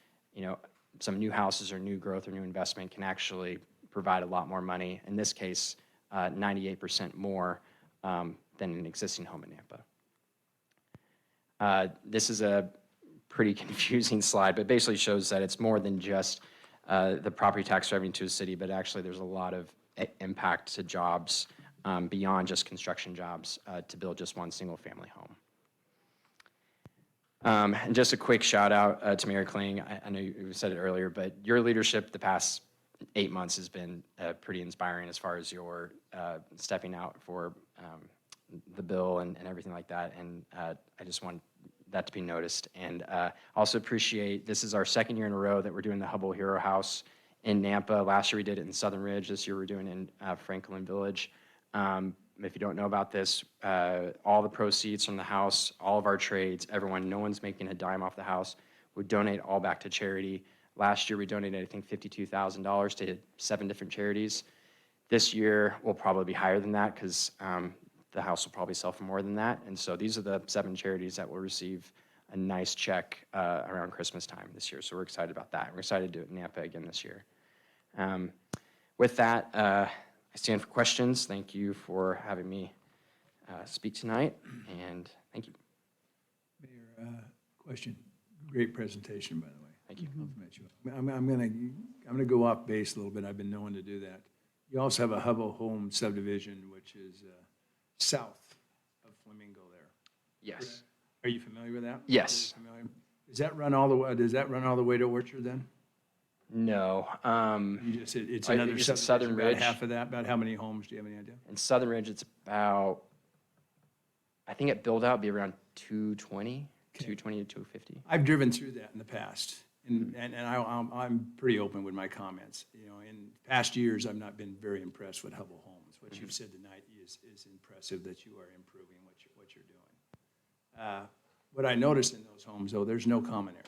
some new houses or new growth or new investment can actually provide a lot more money. In this case, 98% more than an existing home in Nampa. This is a pretty confusing slide, but basically shows that it's more than just the property tax revenue to a city, but actually there's a lot of impact to jobs beyond just construction jobs to build just one single family home. And just a quick shout out to Mayor Kling. I know you said it earlier, but your leadership the past 8 months has been pretty inspiring as far as your stepping out for the bill and everything like that. And I just want that to be noticed. And also appreciate, this is our second year in a row that we're doing the Hubble Hero House in Nampa. Last year we did it in Southern Ridge. This year we're doing it in Franklin Village. If you don't know about this, all the proceeds from the house, all of our trades, everyone, no one's making a dime off the house, we donate all back to charity. Last year we donated, I think, $52,000 to 7 different charities. This year will probably be higher than that because the house will probably sell for more than that. And so these are the 7 charities that will receive a nice check around Christmas time this year. So we're excited about that. We're excited to do it in Nampa again this year. With that, I stand for questions. Thank you for having me speak tonight, and thank you. Mayor, question. Great presentation, by the way. Thank you. Compliment you. I'm gonna go off base a little bit. I've been known to do that. You also have a Hubble Home subdivision, which is south of Flamingo there. Yes. Are you familiar with that? Yes. Are you familiar? Does that run all the way? Does that run all the way to Orchard then? No. You just said it's I- another it's in subdivision, Southern about Ridge. half of that. About how many homes? Do you have any idea? In Southern Ridge, it's about, I think at build out be around 220, 220 to 250. I've driven through that in the past, and I'm pretty open with my comments. In past years, I've not been very impressed with Hubble Homes. What you've said tonight is impressive, that you are improving what you're doing. What I noticed in those homes, though, there's no common area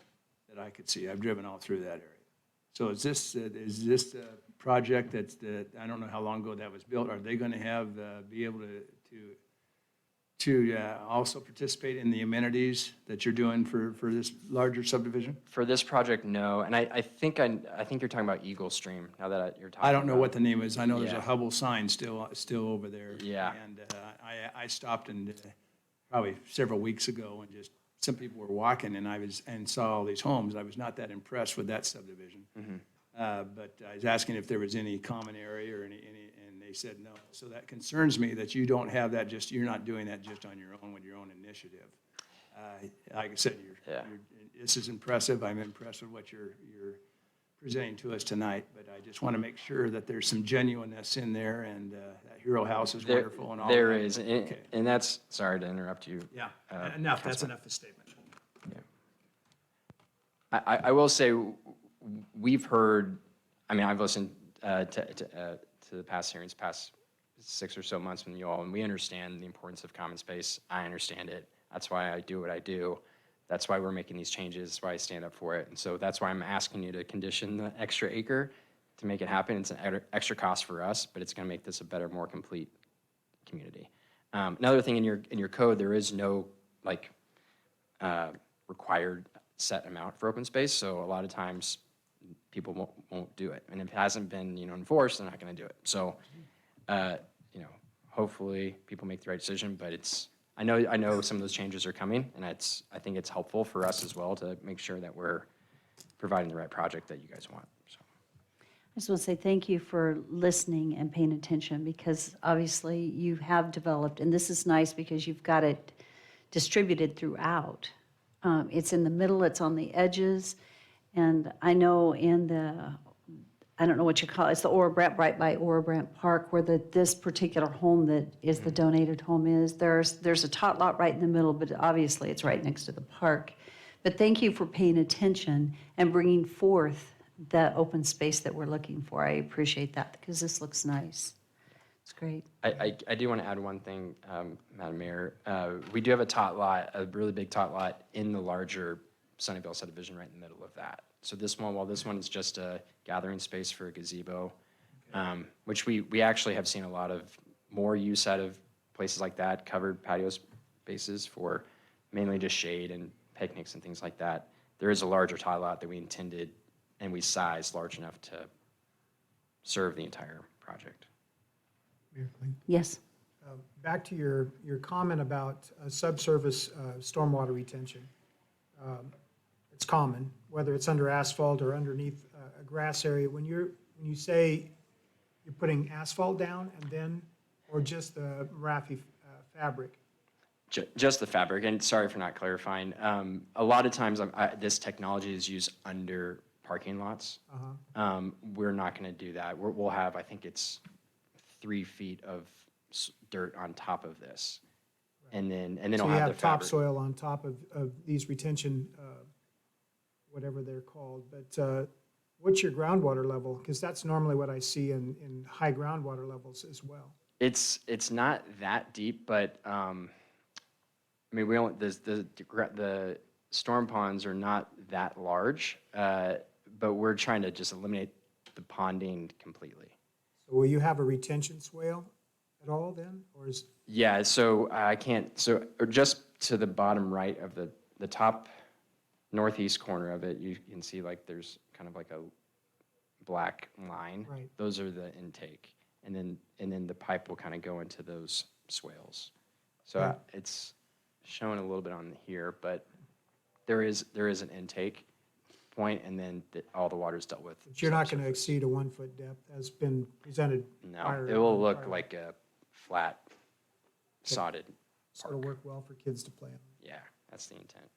that I could see. I've driven all through that area. So is this a project that I don't know how long ago that was built? Are they going to have be able to also participate in the amenities that you're doing for this larger subdivision? For this project, no. And I think you're talking about Eagle Stream. Now that you're talking, I don't know about what the name is. I know there's Yeah. a Hubble sign still over there. Yeah. And I stopped and probably several weeks ago, and just some people were walking, and saw all these homes. I was not that impressed with that subdivision. But I was asking if there was any common area or any, and they said no. So that concerns me that you don't have that, you're not doing that just on your own with your own initiative. Like I said, this is impressive. I'm impressed with what you're presenting to us tonight, but I just want to make sure that there's some genuineness in there, and that Hero House is wonderful and all. There that. is, Okay. and that's, sorry to interrupt you. Yeah, enough. That's enough of a statement. I will say, we've heard, I've listened to the past hearings, past 6 or so months from you all, and we understand the importance of common space. I understand it. That's why I do what I do. That's why we're making these changes. That's why I stand up for it. And so that's why I'm asking you to condition the extra acre to make it happen. It's an extra cost for us, but it's going to make this a better, more complete community. Another thing in your code, there is no required set amount for open space. So a lot of times people won't do it. And if it hasn't been enforced, they're not going to do it. So hopefully people make the right decision, but I know some of those changes are coming, and I think it's helpful for us as well to make sure that we're providing the right project that you guys want. So. I just want to say thank you for listening and paying attention, because obviously you have developed, and this is nice because you've got it distributed throughout. It's in the middle, it's on the edges, and I know in I don't know what you call it, it's the Ora Brandt, right by Ora Brandt Park, where this particular home that is the donated home is. There's a tot lot right in the middle, but obviously it's right next to the park. But thank you for paying attention and bringing forth the open space that we're looking for. I appreciate that, because this looks nice. It's great. I do want to add one thing, Madam Mayor. We do have a tot lot, a really big tot lot in the larger Sunnyvale subdivision right in the middle of that. So this one, while this one is just a gathering space for a gazebo, which we actually have seen a lot of more use out of places like that, covered patio spaces for mainly just shade and picnics and things like that. There is a larger tie lot that we intended and we sized large enough to serve the entire project. Mayor Kling? Yes. Back to your comment about subsurface stormwater retention. It's common, whether it's under asphalt or underneath a grass area. When you say you're putting asphalt down and then, or just the Marafi fabric? Just the fabric, and sorry for not clarifying. A lot of times this technology is used under parking lots. We're not going to do that. We'll have, I think it's 3 feet of dirt on top of this. And then So I'll you have the have fabric. topsoil on top of these retention, whatever they're called. But what's your groundwater level? Because that's normally what I see in high groundwater levels as well. It's not that deep, but I mean, we don't, the storm ponds are not that large, but we're trying to just eliminate the ponding completely. So will you have a retention swale at all then, or is? Yeah, so I can't, so or just to the bottom right of the top northeast corner of it, you can see like there's kind of like a black line. Right. Those are the intake. And then the pipe will kind of go into those swales. So Yeah. it's showing a little bit on here, but there is an intake point, and then all the water is dealt with. But you're not going to exceed a 1 foot depth as been presented No, prior. it will look prior. like a flat, sodded So it'll work well for kids to play on. Yeah, that's the intent.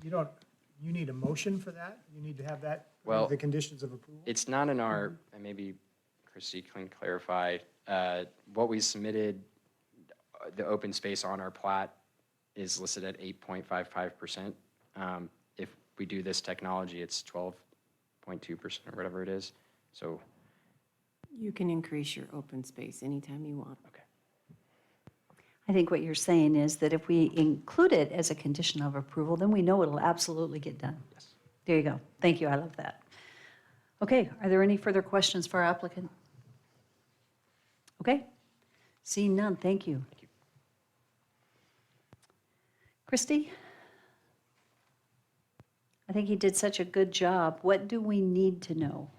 You need a motion for that? You need to have that, Well, the conditions of approval? It's not in our, and maybe Christie can clarify, what we submitted, the open space on our plat is listed at 8.55%. If we do this technology, it's 12.2% or whatever it is. So, You can increase your open space anytime you want. okay. I think what you're saying is that if we include it as a condition of approval, then we know it'll absolutely get done. Yes. There you go. Thank you. I love that. Okay, are there any further questions for our applicant? Okay, seeing none, thank you. Thank you. Christie? I think he did such a good job. What do we need to know?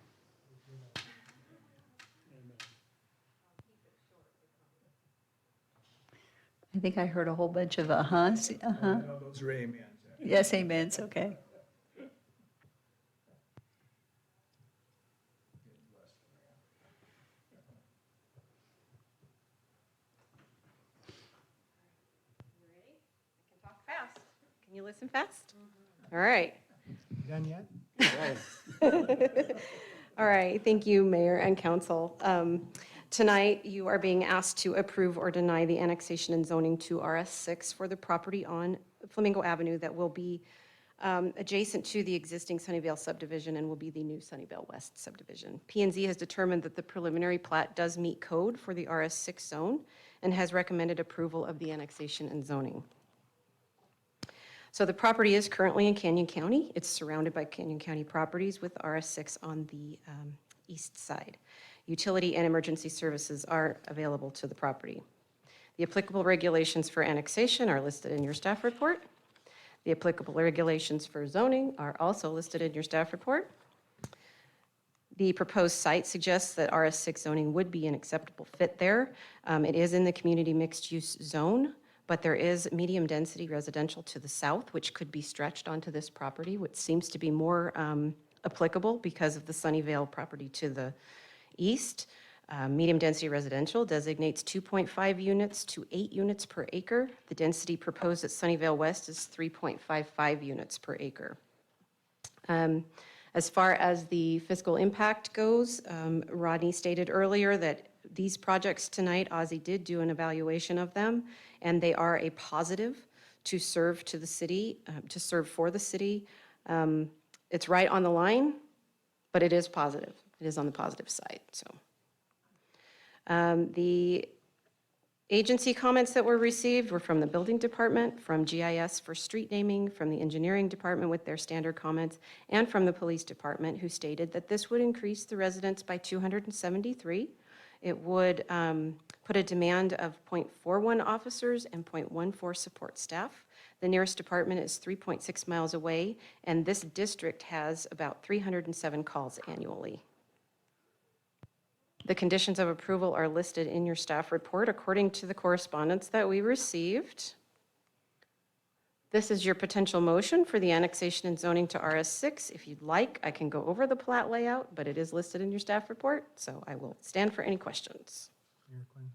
I think I heard a whole bunch of uh-huhs. Uh-huh. Those are amens. Yes, amens, okay. Talk fast. Can you listen fast? All right. Done yet? All right, thank you, Mayor and Council. Tonight, you are being asked to approve or deny the annexation and zoning to RS6 for the property on Flamingo Avenue that will be adjacent to the existing Sunnyvale subdivision and will be the new Sunnyvale West subdivision. P&Z has determined that the preliminary plat does meet code for the RS6 zone and has recommended approval of the annexation and zoning. So the property is currently in Canyon County. It's surrounded by Canyon County properties with RS6 on the east side. Utility and emergency services are available to the property. The applicable regulations for annexation are listed in your staff report. The applicable regulations for zoning are also listed in your staff report. The proposed site suggests that RS6 zoning would be an acceptable fit there. It is in the community mixed-use zone, but there is medium-density residential to the south, which could be stretched onto this property, which seems to be more applicable because of the Sunnyvale property to the east. Medium-density residential designates 2.5 units to 8 units per acre. The density proposed at Sunnyvale West is 3.55 units per acre. As far as the fiscal impact goes, Rodney stated earlier that these projects tonight, Ozzie did do an evaluation of them, and they are a positive to serve to the city, to serve for the city. It's right on the line, but it is positive. It is on the positive side, so. The Agency comments that were received were from the Building Department, from GIS for street naming, from the Engineering Department with their standard comments, and from the Police Department, who stated that this would increase the residents by 273. It would put a demand of 0.41 officers and 0.14 support staff. The nearest department is 3.6 miles away, and this district has about 307 calls annually. The conditions of approval are listed in your staff report according to the correspondence that we received. This is your potential motion for the annexation and zoning to RS6. If you'd like, I can go over the plat layout, but it is listed in your staff report, so I will stand for any questions. Mayor Quinn.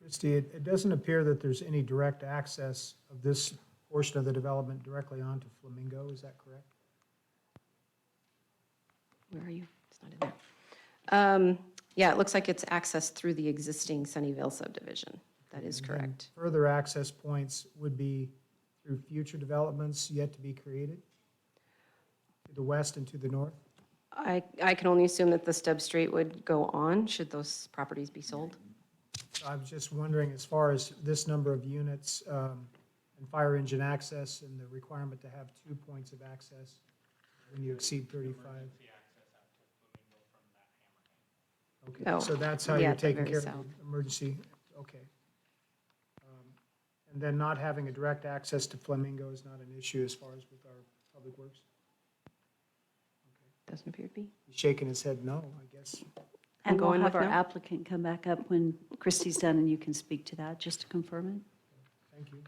Christie, it doesn't appear that there's any direct access of this portion of the development directly onto Flamingo, is that correct? Where are you? It's not in there. Yeah, it looks like it's accessed through the existing Sunnyvale subdivision. That is And then correct. Further access points would be through future developments yet to be created? To the west and to the north? I can only assume that the Stubb Street would go on, should those properties be sold. I was just wondering, as far as this number of units and fire engine access and the requirement to have 2 points of access when you exceed 35. Okay, Oh, so that's how yeah, you're at the taking very care of south. the emergency, okay. And then not having a direct access to Flamingo is not an issue as far as with our public works? Doesn't appear to be. He's shaking his head no, I guess. And we'll going have with our no? applicant come back up when Christie's done, and you can speak to that, just to confirm it. Thank you.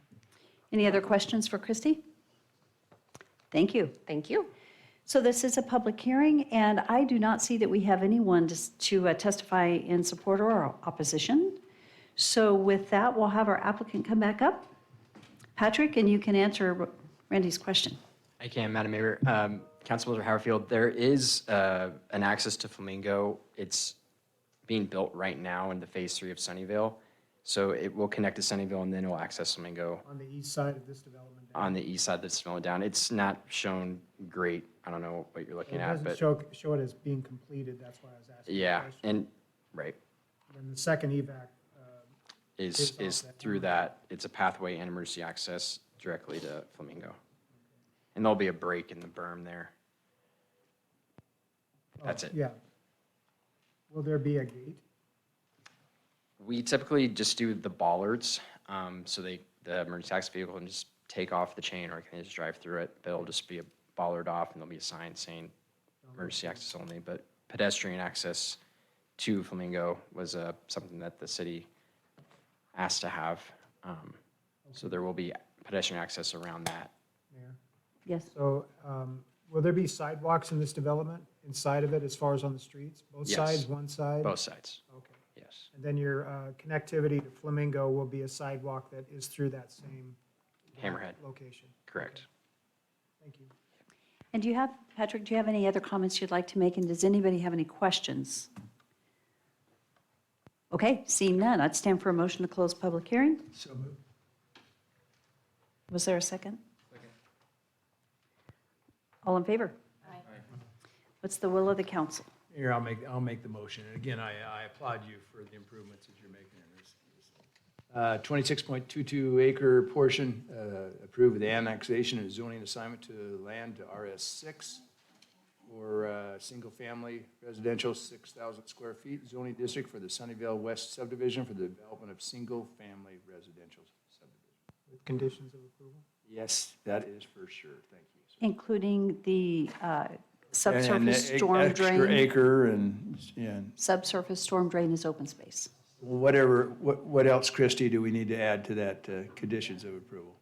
Any other questions for Christie? Thank you. Thank you. So this is a public hearing, and I do not see that we have anyone to testify in support or opposition. So with that, we'll have our applicant come back up. Patrick, and you can answer Randy's question. I can, Madam Mayor. Councilmember Haverfield, there is an access to Flamingo. It's being built right now in the Phase 3 of Sunnyvale. So it will connect to Sunnyvale and then it will access Flamingo On the east side of this development. on the east side of this development down. It's not shown great. I don't know what you're looking It at, doesn't but show it as being completed, that's why I was asking. the yeah, question. and, right, And the second evac, is off that through that. It's a pathway and emergency access directly to Flamingo. And there'll be a break in the berm there. That's it. Yeah. Will there be a gate? We typically just do the bollards, so the emergency access vehicle can just take off the chain or can just drive through it. But it'll just be a bollard off and there'll be a sign saying emergency access only. But pedestrian access to Flamingo was something that the city asked to have. So there will be pedestrian access around that. Mayor? Yes. So will there be sidewalks in this development, inside of it, as far as on the streets? Both Yes. sides, one side? Both sides, Okay. yes. And then your connectivity to Flamingo will be a sidewalk that is through that same Hammerhead, location? correct. Thank you. And do you have, Patrick, do you have any other comments you'd like to make? And does anybody have any questions? Okay, seeing none, I'd stand for a motion to close public hearing. So moved. Was there a second? All in favor? Aye. What's the will of the council? Here, I'll make the motion. And again, I applaud you for the improvements that you're making in this. 26.22 acre portion, approve the annexation and zoning assignment to land to RS6 for single-family residential, 6,000 square feet zoning district for the Sunnyvale West subdivision for the development of single-family residential subdivision. With conditions of approval? Yes, that is for sure. Thank you. Including the And subsurface the storm extra drain. acre and Subsurface storm drain is open space. whatever, what else, Christie, do we need to add to that conditions of approval?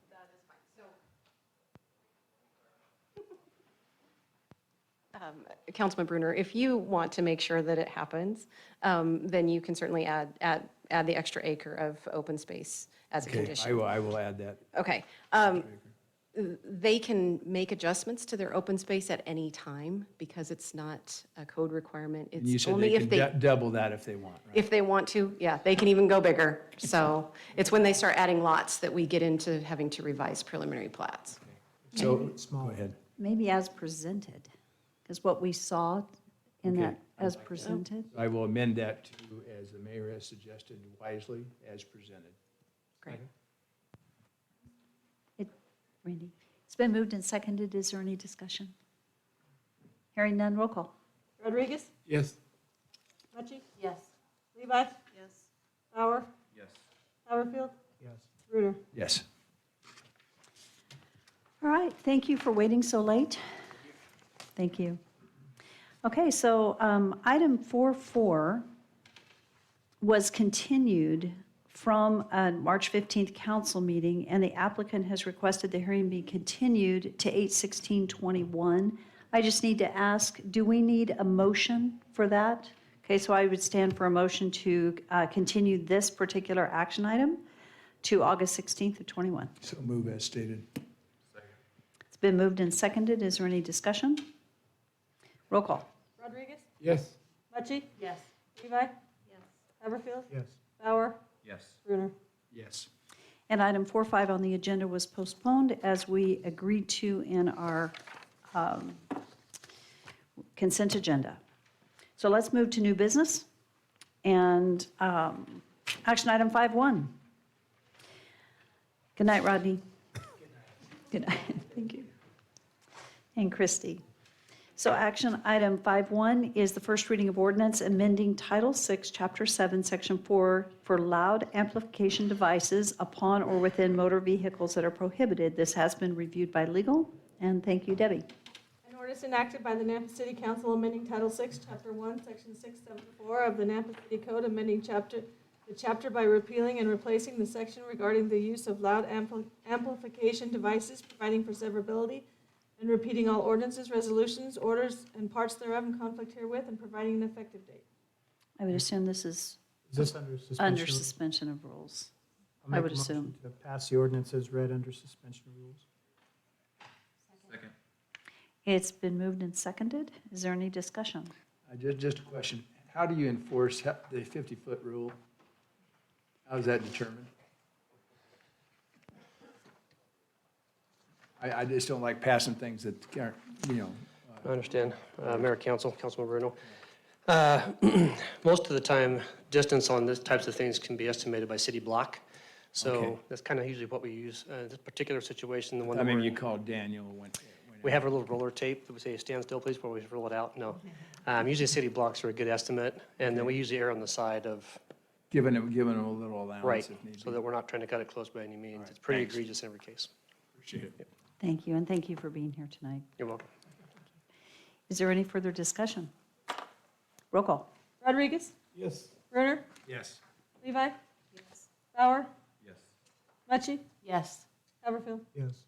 Councilman Bruner, if you want to make sure that it happens, then you can certainly add the extra acre of open space as a Okay, condition. I will add that. Okay. They can make adjustments to their open space at any time because it's not a code requirement. And you It's said only they if can double that if they want, right? if they want to, yeah, they can even go bigger. So it's when they start adding lots that we get into having to revise preliminary plats. So, go ahead. Maybe as presented, because what we saw in Okay. that as presented. I will amend that to, as the mayor has suggested wisely, as presented. Great. Randy? It's been moved and seconded. Is there any discussion? Hearing none, roll call. Rodriguez? Yes. Mucci? Yes. Levi? Yes. Bauer? Yes. Haverfield? Yes. Brunner? Yes. All right, thank you for waiting so late. Thank you. Okay, so item 4.4 was continued from a March 15th council meeting, and the applicant has requested the hearing be continued to 8/16/21. I just need to ask, do we need a motion for that? Okay, so I would stand for a motion to continue this particular action item to August 16th of 21. So move as stated. It's been moved and seconded. Is there any discussion? Roll call. Rodriguez? Yes. Mucci? Yes. Levi? Yes. Haverfield? Yes. Bauer? Yes. Brunner? Yes. And item 4.5 on the agenda was postponed as we agreed to in our consent agenda. So let's move to new business. And action item 5.1. Good night, Rodney. Good night. Thank you. And Christy. So action item 5.1 is the first reading of ordinance amending Title 6, Chapter 7, Section 4 for loud amplification devices upon or within motor vehicles that are prohibited. This has been reviewed by legal, and thank you, Debbie. An ordinance enacted by the Nampa City Council amending Title 6, Chapter 1, Section 674 of the Nampa City Code, amending the chapter by repealing and replacing the section regarding the use of loud amplification devices, providing for severability, and repeating all ordinances, resolutions, orders, and parts thereof in conflict herewith, and providing an effective date. I would assume this is Is this under suspension? under suspension of rules. I'll I make would a motion assume. To pass the ordinance as read under suspension of rules. Second. It's been moved and seconded. Is there any discussion? Just a question. How do you enforce the 50-foot rule? How is that determined? I just don't like passing things that aren't, I understand. Mayor, Council, Councilman Bruno. Most of the time, distance on these types of things can be estimated by city block. So Okay. that's kind of usually what we use. This particular situation, the one I that mean, we're you in, called Daniel when. we have a little roller tape that we say, stand still, please, before we roll it out. No. Usually city blocks are a good estimate, and then we usually err on the side of, Giving them a little allowance right, if need be. so that we're not trying to cut it close by any means. It's pretty thanks. egregious in every case. Appreciate it. Thank you, and thank you for being here tonight. You're welcome. Is there any further discussion? Roll call. Rodriguez? Yes. Brunner? Yes. Levi? Yes. Bauer? Yes. Mucci? Yes. Haverfield? Yes.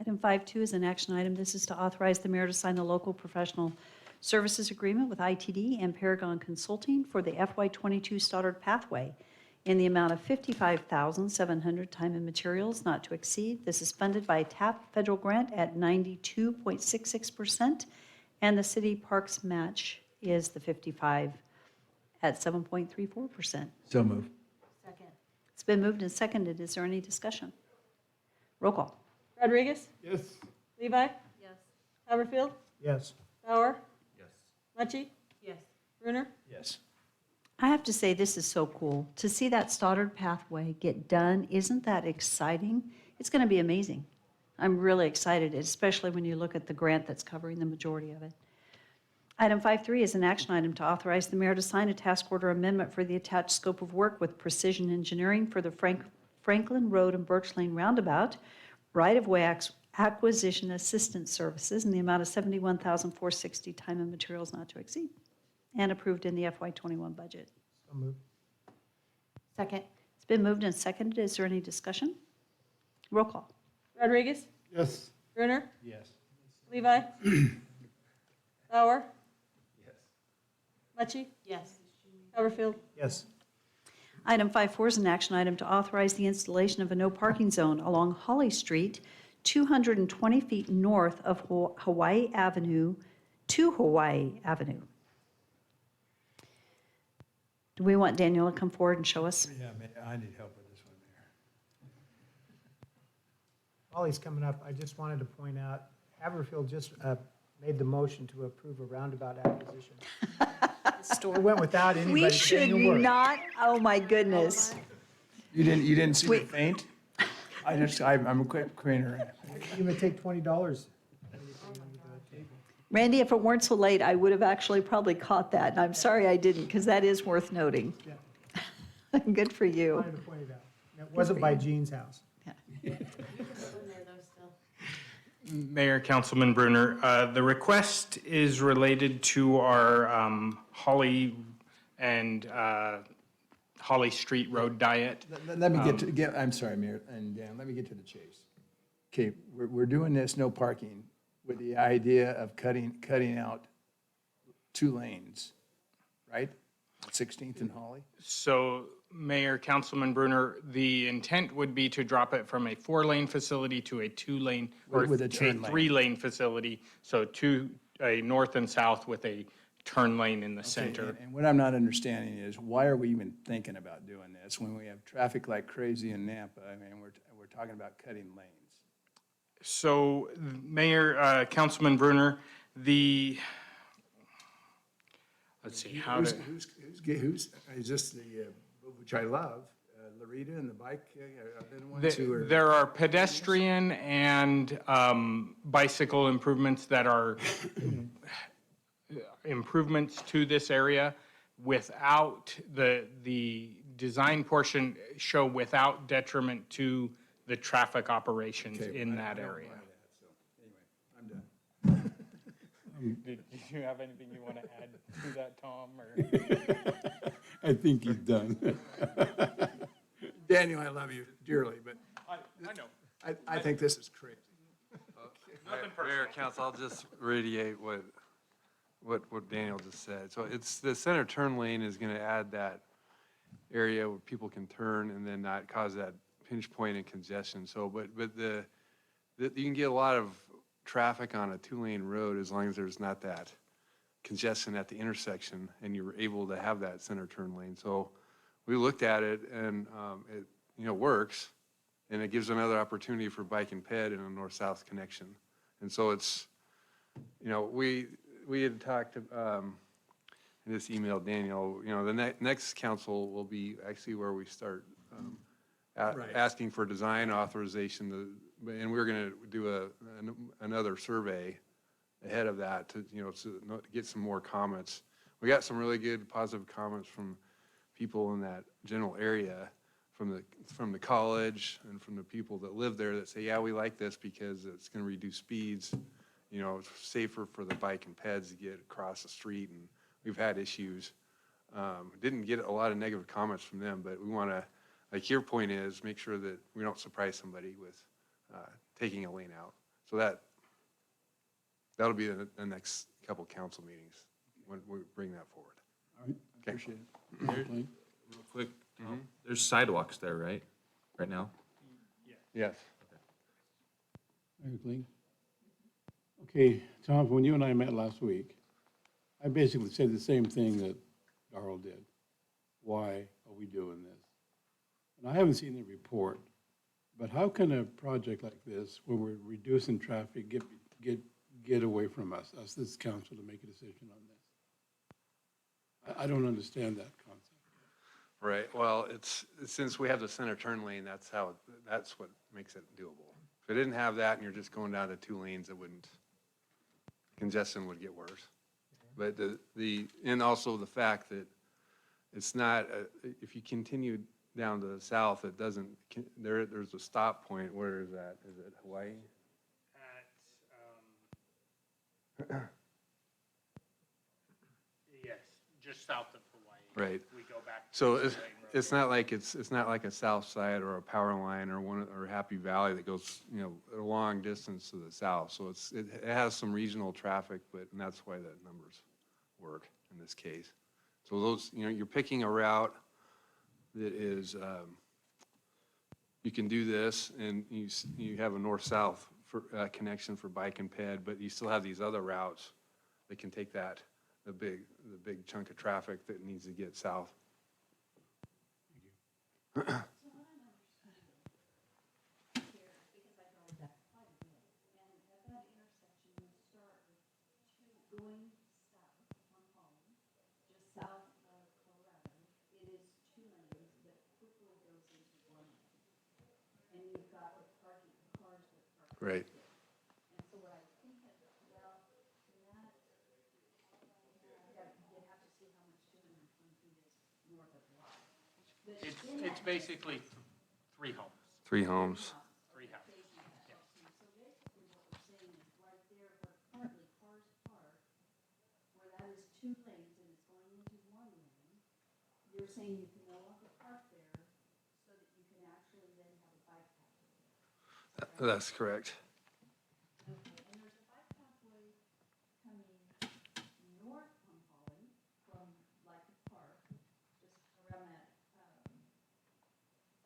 Item 5.2 is an action item. This is to authorize the mayor to sign a local professional services agreement with ITD and Paragon Consulting for the FY22 Stoddard Pathway in the amount of $55,700, time and materials not to exceed. This is funded by a TAP federal grant at 92.66%, and the city parks match is the 55 at 7.34%. So move. Second. It's been moved and seconded. Is there any discussion? Roll call. Rodriguez? Yes. Levi? Yes. Haverfield? Yes. Bauer? Yes. Mucci? Yes. Brunner? Yes. I have to say, this is so cool. To see that Stoddard pathway get done, isn't that exciting? It's going to be amazing. I'm really excited, especially when you look at the grant that's covering the majority of it. Item 5.3 is an action item to authorize the mayor to sign a task order amendment for the attached scope of work with Precision Engineering for the Franklin Road and Birch Lane Roundabout right-of-way acquisition assistance services in the amount of $71,460, time and materials not to exceed, and approved in the FY21 budget. So moved. Second. It's been moved and seconded. Is there any discussion? Roll call. Rodriguez? Yes. Brunner? Yes. Levi? Bauer? Yes. Mucci? Yes. Haverfield? Yes. Item 5.4 is an action item to authorize the installation of a no parking zone along Holly Street, 220 feet north of Hawaii Avenue to Hawaii Avenue. Do we want Daniel to come forward and show us? Yeah, I need help with this one, Mayor. While he's coming up, I just wanted to point out, Haverfield just made the motion to approve a roundabout acquisition. It went without We anybody should saying a word. not, oh my goodness. You didn't see me Wait. faint? I'm a quick cleaner. You would take $20. Randy, if it weren't so late, I would have actually probably caught that. And I'm sorry I didn't, because that is worth noting. Good for you. Wanted to point it out. It wasn't by Jean's house. Mayor, Councilman Brunner, the request is related to our Holly and Holly Street Road diet. Let me I'm sorry, Mayor, and Dan, let me get to the chase. Okay, we're doing this, no parking, with the idea of cutting out 2 lanes, right? 16th and Holly? So, Mayor, Councilman Brunner, the intent would be to drop it from a 4-lane facility to a 2-lane, or With a turn lane. 3-lane facility, so a north and south with a turn lane in the Okay, center. and what I'm not understanding is, why are we even thinking about doing this when we have traffic like crazy in Nampa? I mean, we're talking about cutting lanes. So, Mayor, Councilman Brunner, let's see, how to. Who's, is this the, which I love, Larita and the bike, are they the ones who are? There are pedestrian and bicycle improvements that are improvements to this area without the design portion show without detriment to the traffic operations in that area. Did you have anything you want to add to that, Tom? Or? I think he's done. Daniel, I love you dearly, but I know. I think this is crazy. Mayor, Council, I'll just radiate what Daniel just said. So it's, the center turn lane is going to add that area where people can turn and then not cause that pinch point and congestion. So, but you can get a lot of traffic on a 2-lane road as long as there's not that congestion at the intersection and you're able to have that center turn lane. So we looked at it and it works, and it gives another opportunity for bike and ped in a north-south connection. And so it's, we had talked, and just emailed Daniel, the next council will be actually where we start asking for design authorization, and we're going to do another survey ahead of that to get some more comments. We got some really good positive comments from people in that general area, from the college and from the people that live there that say, yeah, we like this because it's going to reduce speeds. It's safer for the bike and peds to get across the street, and we've had issues. Didn't get a lot of negative comments from them, but we want to, like your point is, make sure that we don't surprise somebody with taking a lane out. So that'll be the next couple council meetings when we bring that forward. All right, Okay. appreciate it. Real quick, there's sidewalks there, right now? Yes. Mayor Kling? Okay, Tom, when you and I met last week, I basically said the same thing that Darrell did. Why are we doing this? And I haven't seen the report, but how can a project like this, where we're reducing traffic, get away from us, this council, to make a decision on this? I don't understand that concept. Right, well, since we have the center turn lane, that's what makes it doable. If it didn't have that and you're just going down to 2 lanes, congestion would get worse. But and also the fact that it's not, if you continue down to the south, it doesn't, there's a stop point. Where is that? Is it Hawaii? Yes, just south of Hawaii. Right. We go back. So it's not like a south side or a power line or Happy Valley that goes, a long distance to the south. So it has some regional traffic, and that's why the numbers work in this case. So those, you're picking a route that is, you can do this, and you have a north-south connection for bike and ped, but you still have these other routes that can take the big chunk of traffic that needs to get south. Right. It's basically 3 homes. 3 homes. 3 houses. Currently, cars park, where that is 2 lanes and it's going into 1 lane, you're saying you can no longer park there so that you can actually then have a bike path. That's correct. And there's a bike pathway coming north from Holly, from Lycra Park, just around that,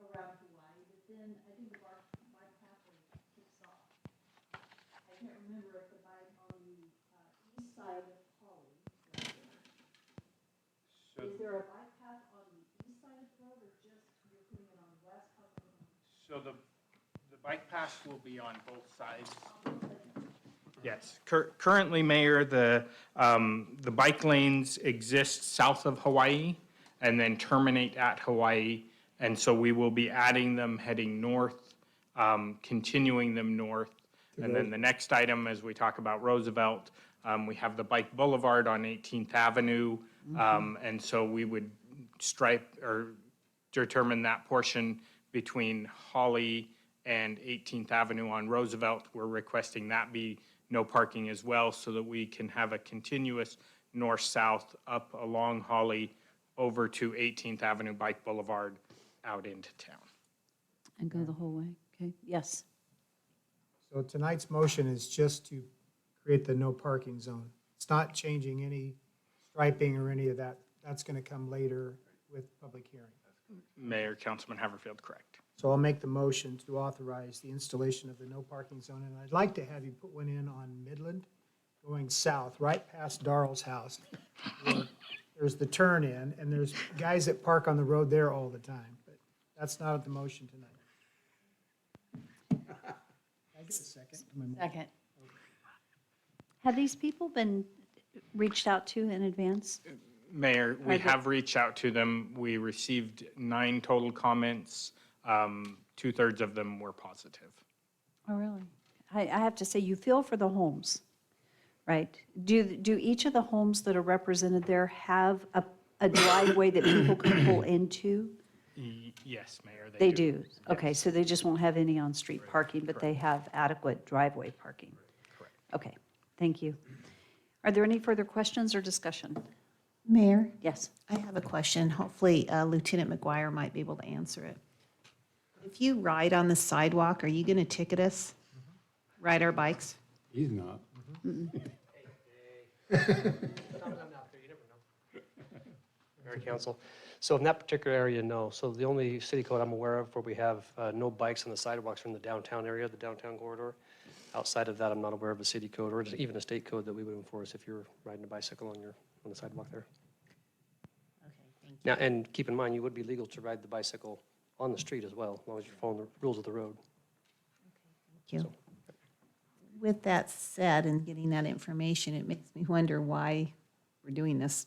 around Hawaii, but then I think the bike pathway kicks off. I can't remember if the bike on the east side of Holly, is there a bike path on the east side of the road, or just you're putting it on the west side of the road? So the bike path will be on both sides. Yes. Currently, Mayor, the bike lanes exist south of Hawaii and then terminate at Hawaii. And so we will be adding them heading north, continuing them north. And then the next item, as we talk about Roosevelt, we have the Bike Boulevard on 18th Avenue. And so we would stripe or determine that portion between Holly and 18th Avenue on Roosevelt. We're requesting that be no parking as well, so that we can have a continuous north-south up along Holly over to 18th Avenue Bike Boulevard out into town. And go the whole way, okay? Yes. So tonight's motion is just to create the no parking zone. It's not changing any striping or any of that. That's going to come later with public hearing. Mayor, Councilman Haverfield, correct. So I'll make the motion to authorize the installation of the no parking zone. And I'd like to have you put one in on Midland, going south, right past Darrell's house. There's the turn in, and there's guys that park on the road there all the time. But that's not the motion tonight. Can I get a second to my motion? Second. Have these people been reached out to in advance? Mayor, we have reached out to them. We received 9 total comments. 2/3 of them were positive. Oh, really? I have to say, you feel for the homes, right? Do each of the homes that are represented there have a driveway that people can pull into? Yes, Mayor, They do? Okay, so they just won't have any on-street parking, but they have adequate driveway parking? Correct. Okay, thank you. Are there any further questions or discussion? Mayor? Yes. I have a question. Hopefully Lieutenant McGuire might be able to answer it. If you ride on the sidewalk, are you going to ticket us? Ride our bikes? He's not. Mayor, Council. So in that particular area, no. So the only city code I'm aware of where we have no bikes on the sidewalks are in the downtown area, the downtown corridor. Outside of that, I'm not aware of a city code or even a state code that we would enforce if you're riding a bicycle on the sidewalk there. Okay, thank you. Now, and keep in mind, you would be legal to ride the bicycle on the street as well, as long as you're following the rules of the road. Thank you. With that said, and getting that information, it makes me wonder why we're doing this.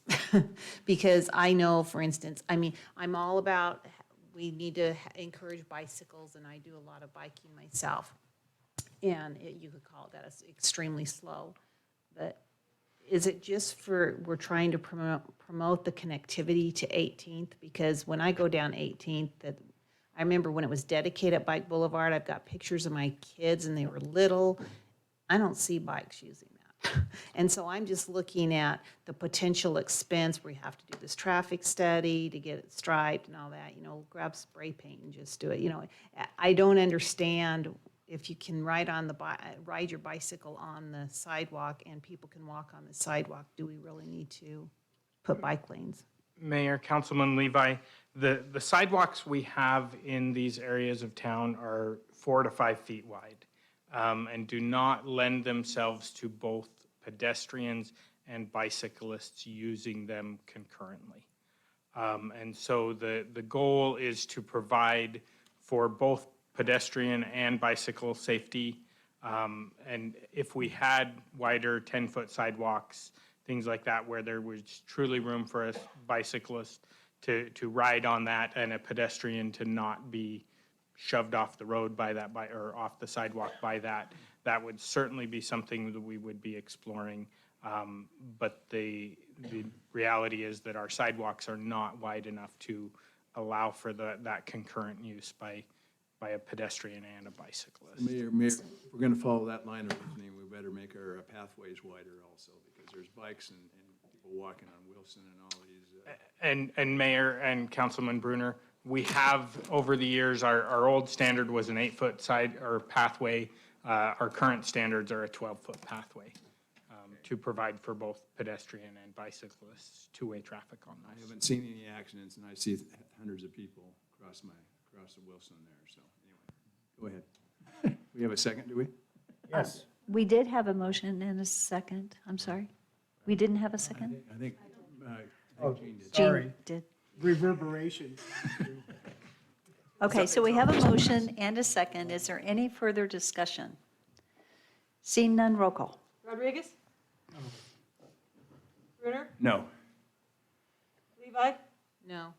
Because I know, for instance, I mean, I'm all about, we need to encourage bicycles, and I do a lot of biking myself. And you could call that as extremely slow. But is it just for, we're trying to promote the connectivity to 18th? Because when I go down 18th, I remember when it was dedicated Bike Boulevard, I've got pictures of my kids and they were little. I don't see bikes using that. And so I'm just looking at the potential expense where you have to do this traffic study to get it striped and all that, grab spray paint and just do it. I don't understand if you can ride your bicycle on the sidewalk and people can walk on the sidewalk, do we really need to put bike lanes? Mayor, Councilman Levi, the sidewalks we have in these areas of town are 4 to 5 feet wide and do not lend themselves to both pedestrians and bicyclists using them concurrently. And so the goal is to provide for both pedestrian and bicycle safety. And if we had wider 10-foot sidewalks, things like that, where there was truly room for a bicyclist to ride on that and a pedestrian to not be shoved off the road by that, or off the sidewalk by that, that would certainly be something that we would be exploring. But the reality is that our sidewalks are not wide enough to allow for that concurrent use by a pedestrian and a bicyclist. Mayor, if we're going to follow that line of reasoning, we better make our pathways wider also, because there's bikes and people walking on Wilson and all these. And Mayor and Councilman Brunner, we have, over the years, our old standard was an 8-foot side or pathway. Our current standards are a 12-foot pathway to provide for both pedestrian and bicyclists, two-way traffic on I those. haven't seen any accidents, and I see hundreds of people across the Wilson there, so anyway, go ahead. We have a second, do we? Yes. We did have a motion and a second. I'm sorry. We didn't have a second? I think Oh, Gene did. sorry. Jean did. Reverberation. Okay, so we have a motion and a second. Is there any further discussion? Seeing none, roll call. Rodriguez? Brunner? No. Levi? No.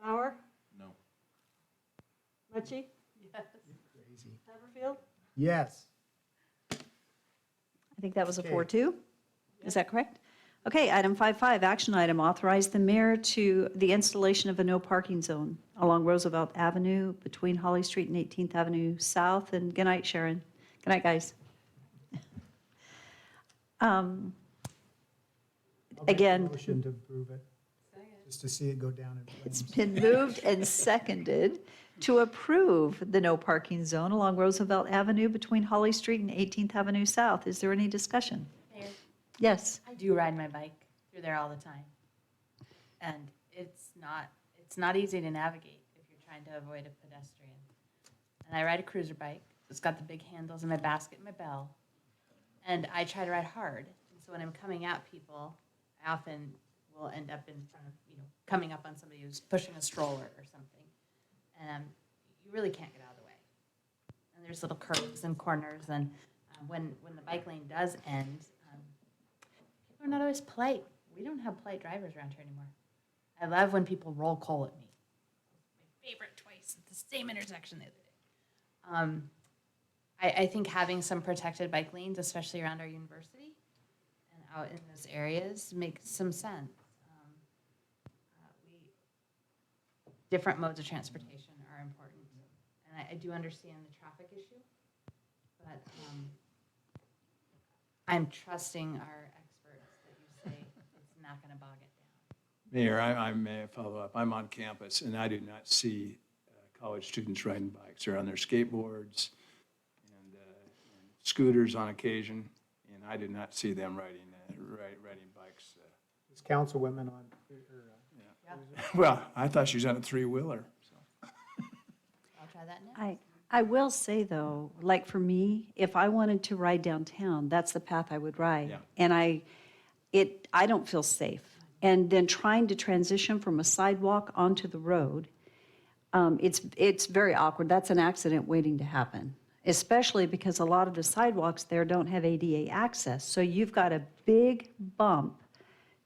Bauer? No. Mucci? Yes. Haverfield? Yes. I think that was a Okay. 4-2. Is that correct? Okay, item 5.5, action item, authorize the mayor to the installation of a no parking zone along Roosevelt Avenue between Holly Street and 18th Avenue South. And good night, Sharon. Good night, guys. I'll make a Again, motion to approve it, just to see it go down in it's flames. been moved and seconded to approve the no parking zone along Roosevelt Avenue between Holly Street and 18th Avenue South. Is there any discussion? Mayor, Yes. I do ride my bike through there all the time. And it's not easy to navigate if you're trying to avoid a pedestrian. And I ride a cruiser bike. It's got the big handles and my basket and my bell. And I try to ride hard. And so when I'm coming at people, I often will end up in front of, coming up on somebody who's pushing a stroller or something. And you really can't get out of the way. And there's little curves and corners. And when the bike lane does end, people are not always polite. We don't have polite drivers around here anymore. I love when people roll coal at me. My favorite twice at the same intersection the other day. I think having some protected bike lanes, especially around our university and out in those areas, makes some sense. Different modes of transportation are important. And I do understand the traffic issue, but I'm trusting our experts that you say it's not going to bog it down. Mayor, I may follow up. I'm on campus, and I do not see college students riding bikes. They're on their skateboards and scooters on occasion, and I do not see them riding bikes. Is councilwomen on? Well, I thought she was on a three-wheeler. I'll try that now. I will say, though, like for me, if I wanted to ride downtown, that's the path I would ride. Yeah. And I don't feel safe. And then trying to transition from a sidewalk onto the road, it's very awkward. That's an accident waiting to happen, especially because a lot of the sidewalks there don't have ADA access. So you've got a big bump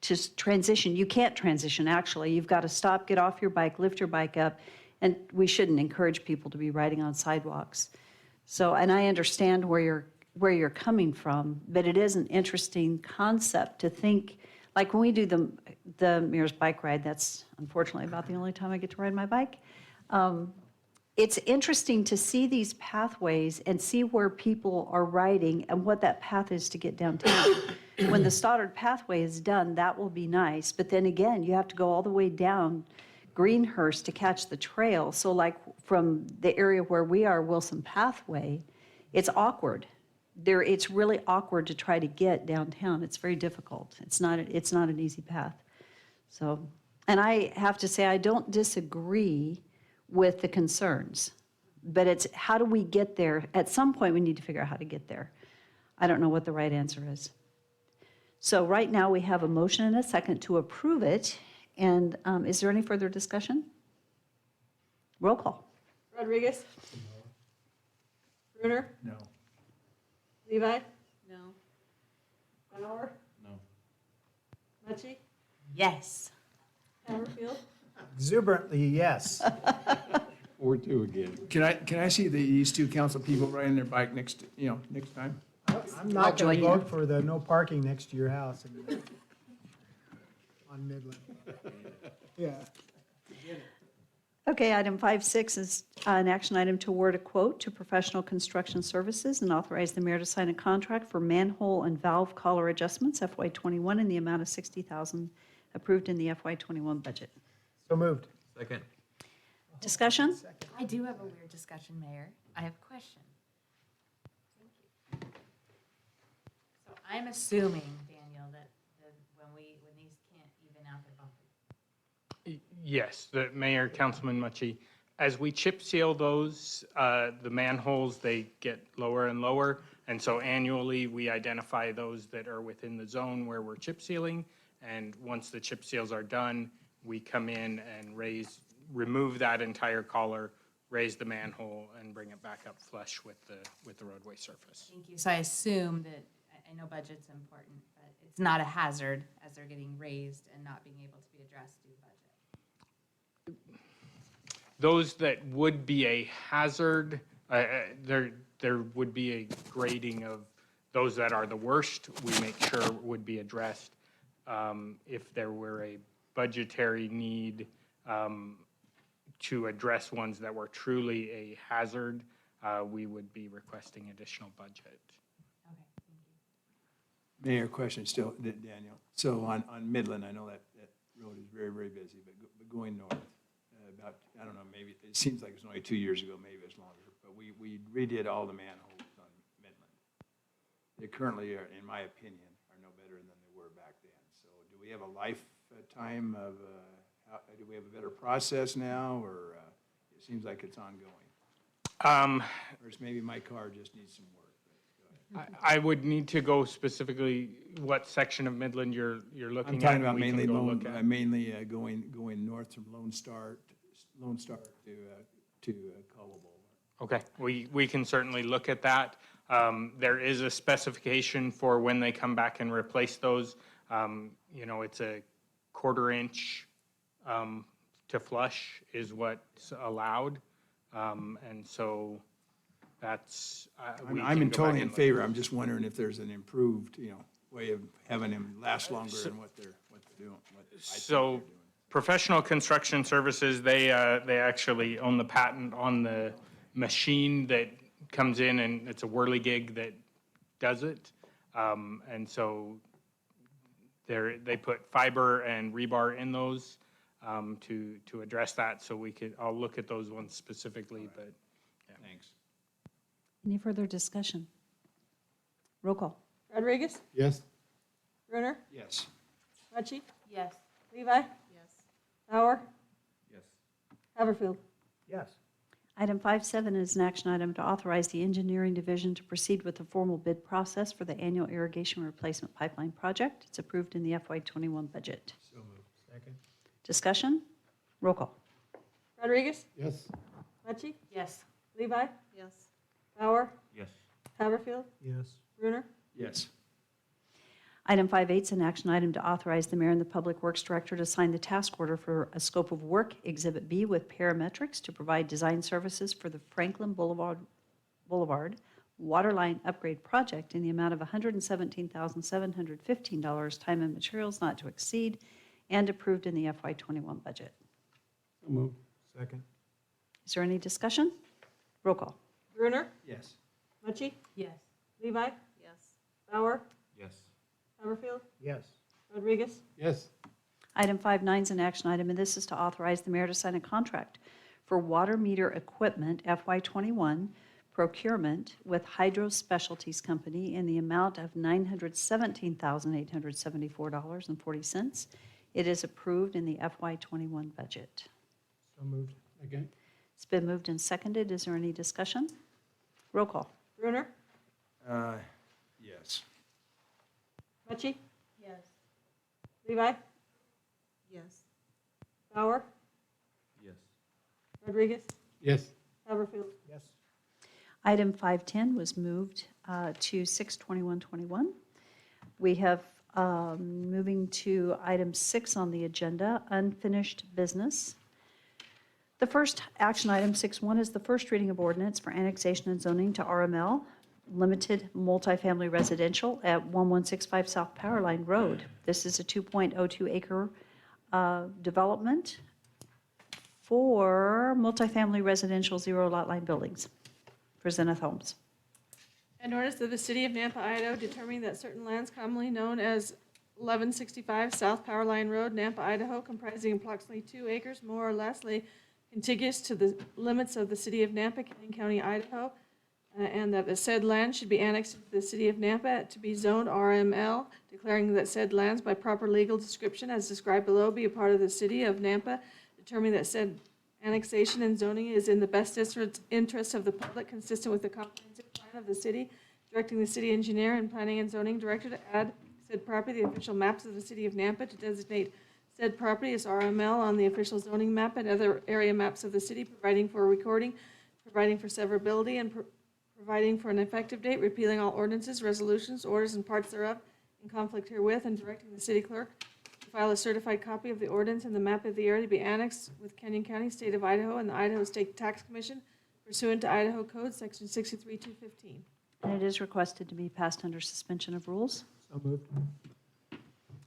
to transition. You can't transition, actually. You've got to stop, get off your bike, lift your bike up, and we shouldn't encourage people to be riding on sidewalks. So, and I understand where you're coming from, but it is an interesting concept to think, like when we do the Mayor's Bike Ride, that's unfortunately about the only time I get to ride my bike. It's interesting to see these pathways and see where people are riding and what that path is to get downtown. When the Stoddard pathway is done, that will be nice, but then again, you have to go all the way down Greenhurst to catch the trail. So like from the area where we are, Wilson Pathway, it's awkward. It's really awkward to try to get downtown. It's very difficult. It's not an easy path. So, and I have to say, I don't disagree with the concerns, but it's how do we get there? At some point, we need to figure out how to get there. I don't know what the right answer is. So right now, we have a motion and a second to approve it. And is there any further discussion? Roll call. Rodriguez? Brunner? No. Levi? No. Bauer? No. Mucci? Yes. Haverfield? Exuberantly, yes. 4-2 again. Can I see these two council people riding their bike next time? I'm not going to vote for the no parking next to your house on Midland. Yeah. Okay, item 5.6 is an action item to award a quote to Professional Construction Services and authorize the mayor to sign a contract for manhole and valve collar adjustments FY21 in the amount of $60,000 approved in the FY21 budget. So moved. Second. Discussion? I do have a weird discussion, Mayor. I have a question. Thank you. So I'm assuming, Daniel, that when these can't even out their bumper. Yes, the Mayor, Councilman Mucci, as we chip seal those, the manholes, they get lower and lower. And so annually, we identify those that are within the zone where we're chip sealing. And once the chip seals are done, we come in and remove that entire collar, raise the manhole, and bring it back up flush with the roadway surface. Thank you. So I assume that, I know budget's important, but it's not a hazard as they're getting raised and not being able to be addressed due to budget. Those that would be a hazard, there would be a grading of those that are the worst, we make sure would be addressed. If there were a budgetary need to address ones that were truly a hazard, we would be requesting additional budget. Okay, thank you. Mayor, question still, Daniel. So on Midland, I know that road is very, very busy, but going north, about, I don't know, maybe, it seems like it's only 2 years ago, maybe it's longer, but we redid all the manholes on Midland. They currently are, in my opinion, are no better than they were back then. So do we have a lifetime of, do we have a better process now, or it seems like it's ongoing? Or it's maybe my car just needs some work. But go ahead. I would need to go specifically what section of Midland you're looking at. I'm talking and about we can mainly go look at. going north from Lone Star to Caldwell Boulevard. Okay, we can certainly look at that. There is a specification for when they come back and replace those. It's a 1/4 inch to flush is what's allowed. And so that's. I'm totally in favor. I'm just wondering if there's an improved, way of having them last longer and what they're doing. So Professional Construction Services, they actually own the patent on the machine that comes in, and it's a whirligig that does it. And so they put fiber and rebar in those to address that. So I'll look at those ones specifically, but yeah. Thanks. Any further discussion? Roll call. Rodriguez? Yes. Brunner? Yes. Mucci? Yes. Levi? Yes. Bauer? Yes. Haverfield? Yes. Item 5.7 is an action item to authorize the engineering division to proceed with the formal bid process for the annual irrigation replacement pipeline project. It's approved in the FY21 budget. So moved. Second. Discussion? Roll call. Rodriguez? Yes. Mucci? Yes. Levi? Yes. Bauer? Yes. Haverfield? Yes. Brunner? Yes. Item 5.8 is an action item to authorize the mayor and the public works director to sign the task order for a scope of work, Exhibit B, with Parametrics to provide design services for the Franklin Boulevard Waterline Upgrade Project in the amount of $117,715, time and materials not to exceed, and approved in the FY21 budget. So moved. Second. Is there any discussion? Roll call. Brunner? Yes. Mucci? Yes. Levi? Yes. Bauer? Yes. Haverfield? Yes. Rodriguez? Yes. Item 5.9 is an action item, and this is to authorize the mayor to sign a contract for water meter equipment FY21 procurement with Hydro Specialties Company in the amount of $917,874.40. It is approved in the FY21 budget. So moved. Again? It's been moved and seconded. Is there any discussion? Roll call. Brunner? Yes. Mucci? Yes. Levi? Yes. Bauer? Yes. Rodriguez? Yes. Haverfield? Yes. Item 5.10 was moved to 6/21/21. We have, moving to item 6 on the agenda, unfinished business. The first action item, 6.1, is the first reading of ordinance for annexation and zoning to RML, limited multifamily residential at 1165 South Powerline Road. This is a 2.02 acre development for multifamily residential zero lot line buildings for Zenith Homes. An ordinance of the City of Nampa, Idaho, determining that certain lands commonly known as 1165 South Powerline Road, Nampa, Idaho, comprising approximately 2 acres, more or less, lay contiguous to the limits of the City of Nampa, Canyon County, Idaho, and that the said land should be annexed to the City of Nampa to be zoned RML, declaring that said lands by proper legal description as described below be a part of the City of Nampa, determining that said annexation and zoning is in the best interest of the public, consistent with the comprehensive plan of the city, directing the city engineer and planning and zoning director to add said property, the official maps of the City of Nampa, to designate said property as RML on the official zoning map and other area maps of the city, providing for recording, providing for severability, and providing for an effective date, repealing all ordinances, resolutions, orders, and parts thereof in conflict herewith, and directing the city clerk to file a certified copy of the ordinance and the map of the area to be annexed with Canyon County, State of Idaho, and the Idaho State Tax Commission pursuant to Idaho Code, Section 63215. And it is requested to be passed under suspension of rules. So moved.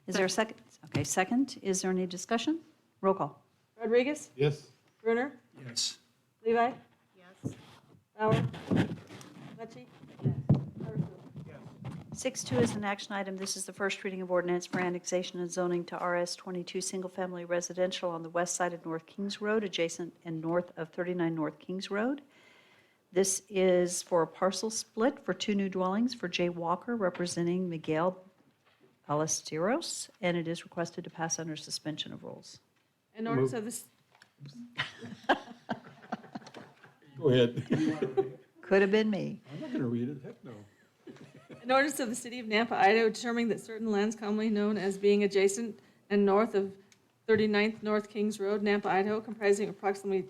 Is there a second? Okay, second. Is there any discussion? Roll call. Rodriguez? Yes. Brunner? Yes. Levi? Yes. Bauer? Mucci? Satterfield? 6.2 is an action item. This is the first reading of ordinance for annexation and zoning to RS 22 single-family residential on the west side of North Kings Road, adjacent and north of 39 North Kings Road. This is for a parcel split for 2 new dwellings for Jay Walker, representing Miguel Ballesteros, and it is requested to pass under suspension of rules. An ordinance of this, Go ahead. Could have been me. I'm not gonna read it, heck no. an ordinance of the City of Nampa, Idaho, determining that certain lands commonly known as being adjacent and north of 39th North Kings Road, Nampa, Idaho, comprising approximately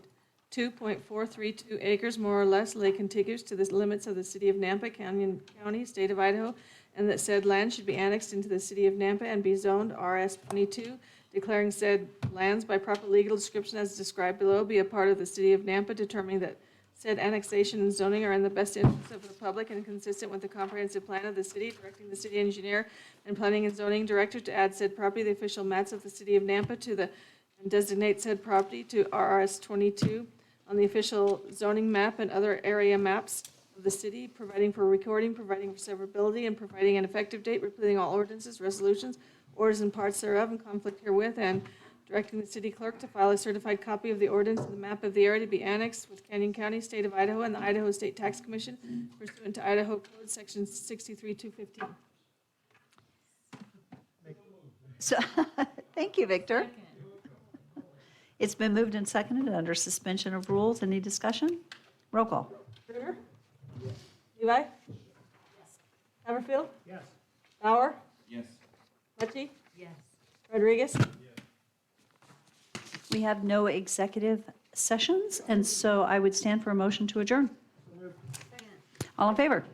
2.432 acres, more or less, lay contiguous to the limits of the City of Nampa, Canyon County, State of Idaho, and that said land should be annexed into the City of Nampa and be zoned RS 22, declaring said lands by proper legal description as described below be a part of the City of Nampa, determining that said annexation and zoning are in the best interest of the public and consistent with the comprehensive plan of the city, directing the city engineer and planning and zoning director to add said property, the official maps of the City of Nampa, to the, and designate said property to RS 22 on the official zoning map and other area maps of the city, providing for recording, providing for severability, and providing an effective date, repealing all ordinances, resolutions, orders, and parts thereof in conflict herewith, and directing the city clerk to file a certified copy of the ordinance and the map of the area to be annexed with Canyon County, State of Idaho, and the Idaho State Tax Commission pursuant to Idaho Code, Section 63215. So, thank you, Victor. It's been moved and seconded under suspension of rules. Any discussion? Roll call. Brunner? Levi? Yes. Haverfield? Yes. Bauer? Yes. Mucci? Yes. Rodriguez? We have no executive sessions, and so I would stand for a motion to adjourn. All in favor?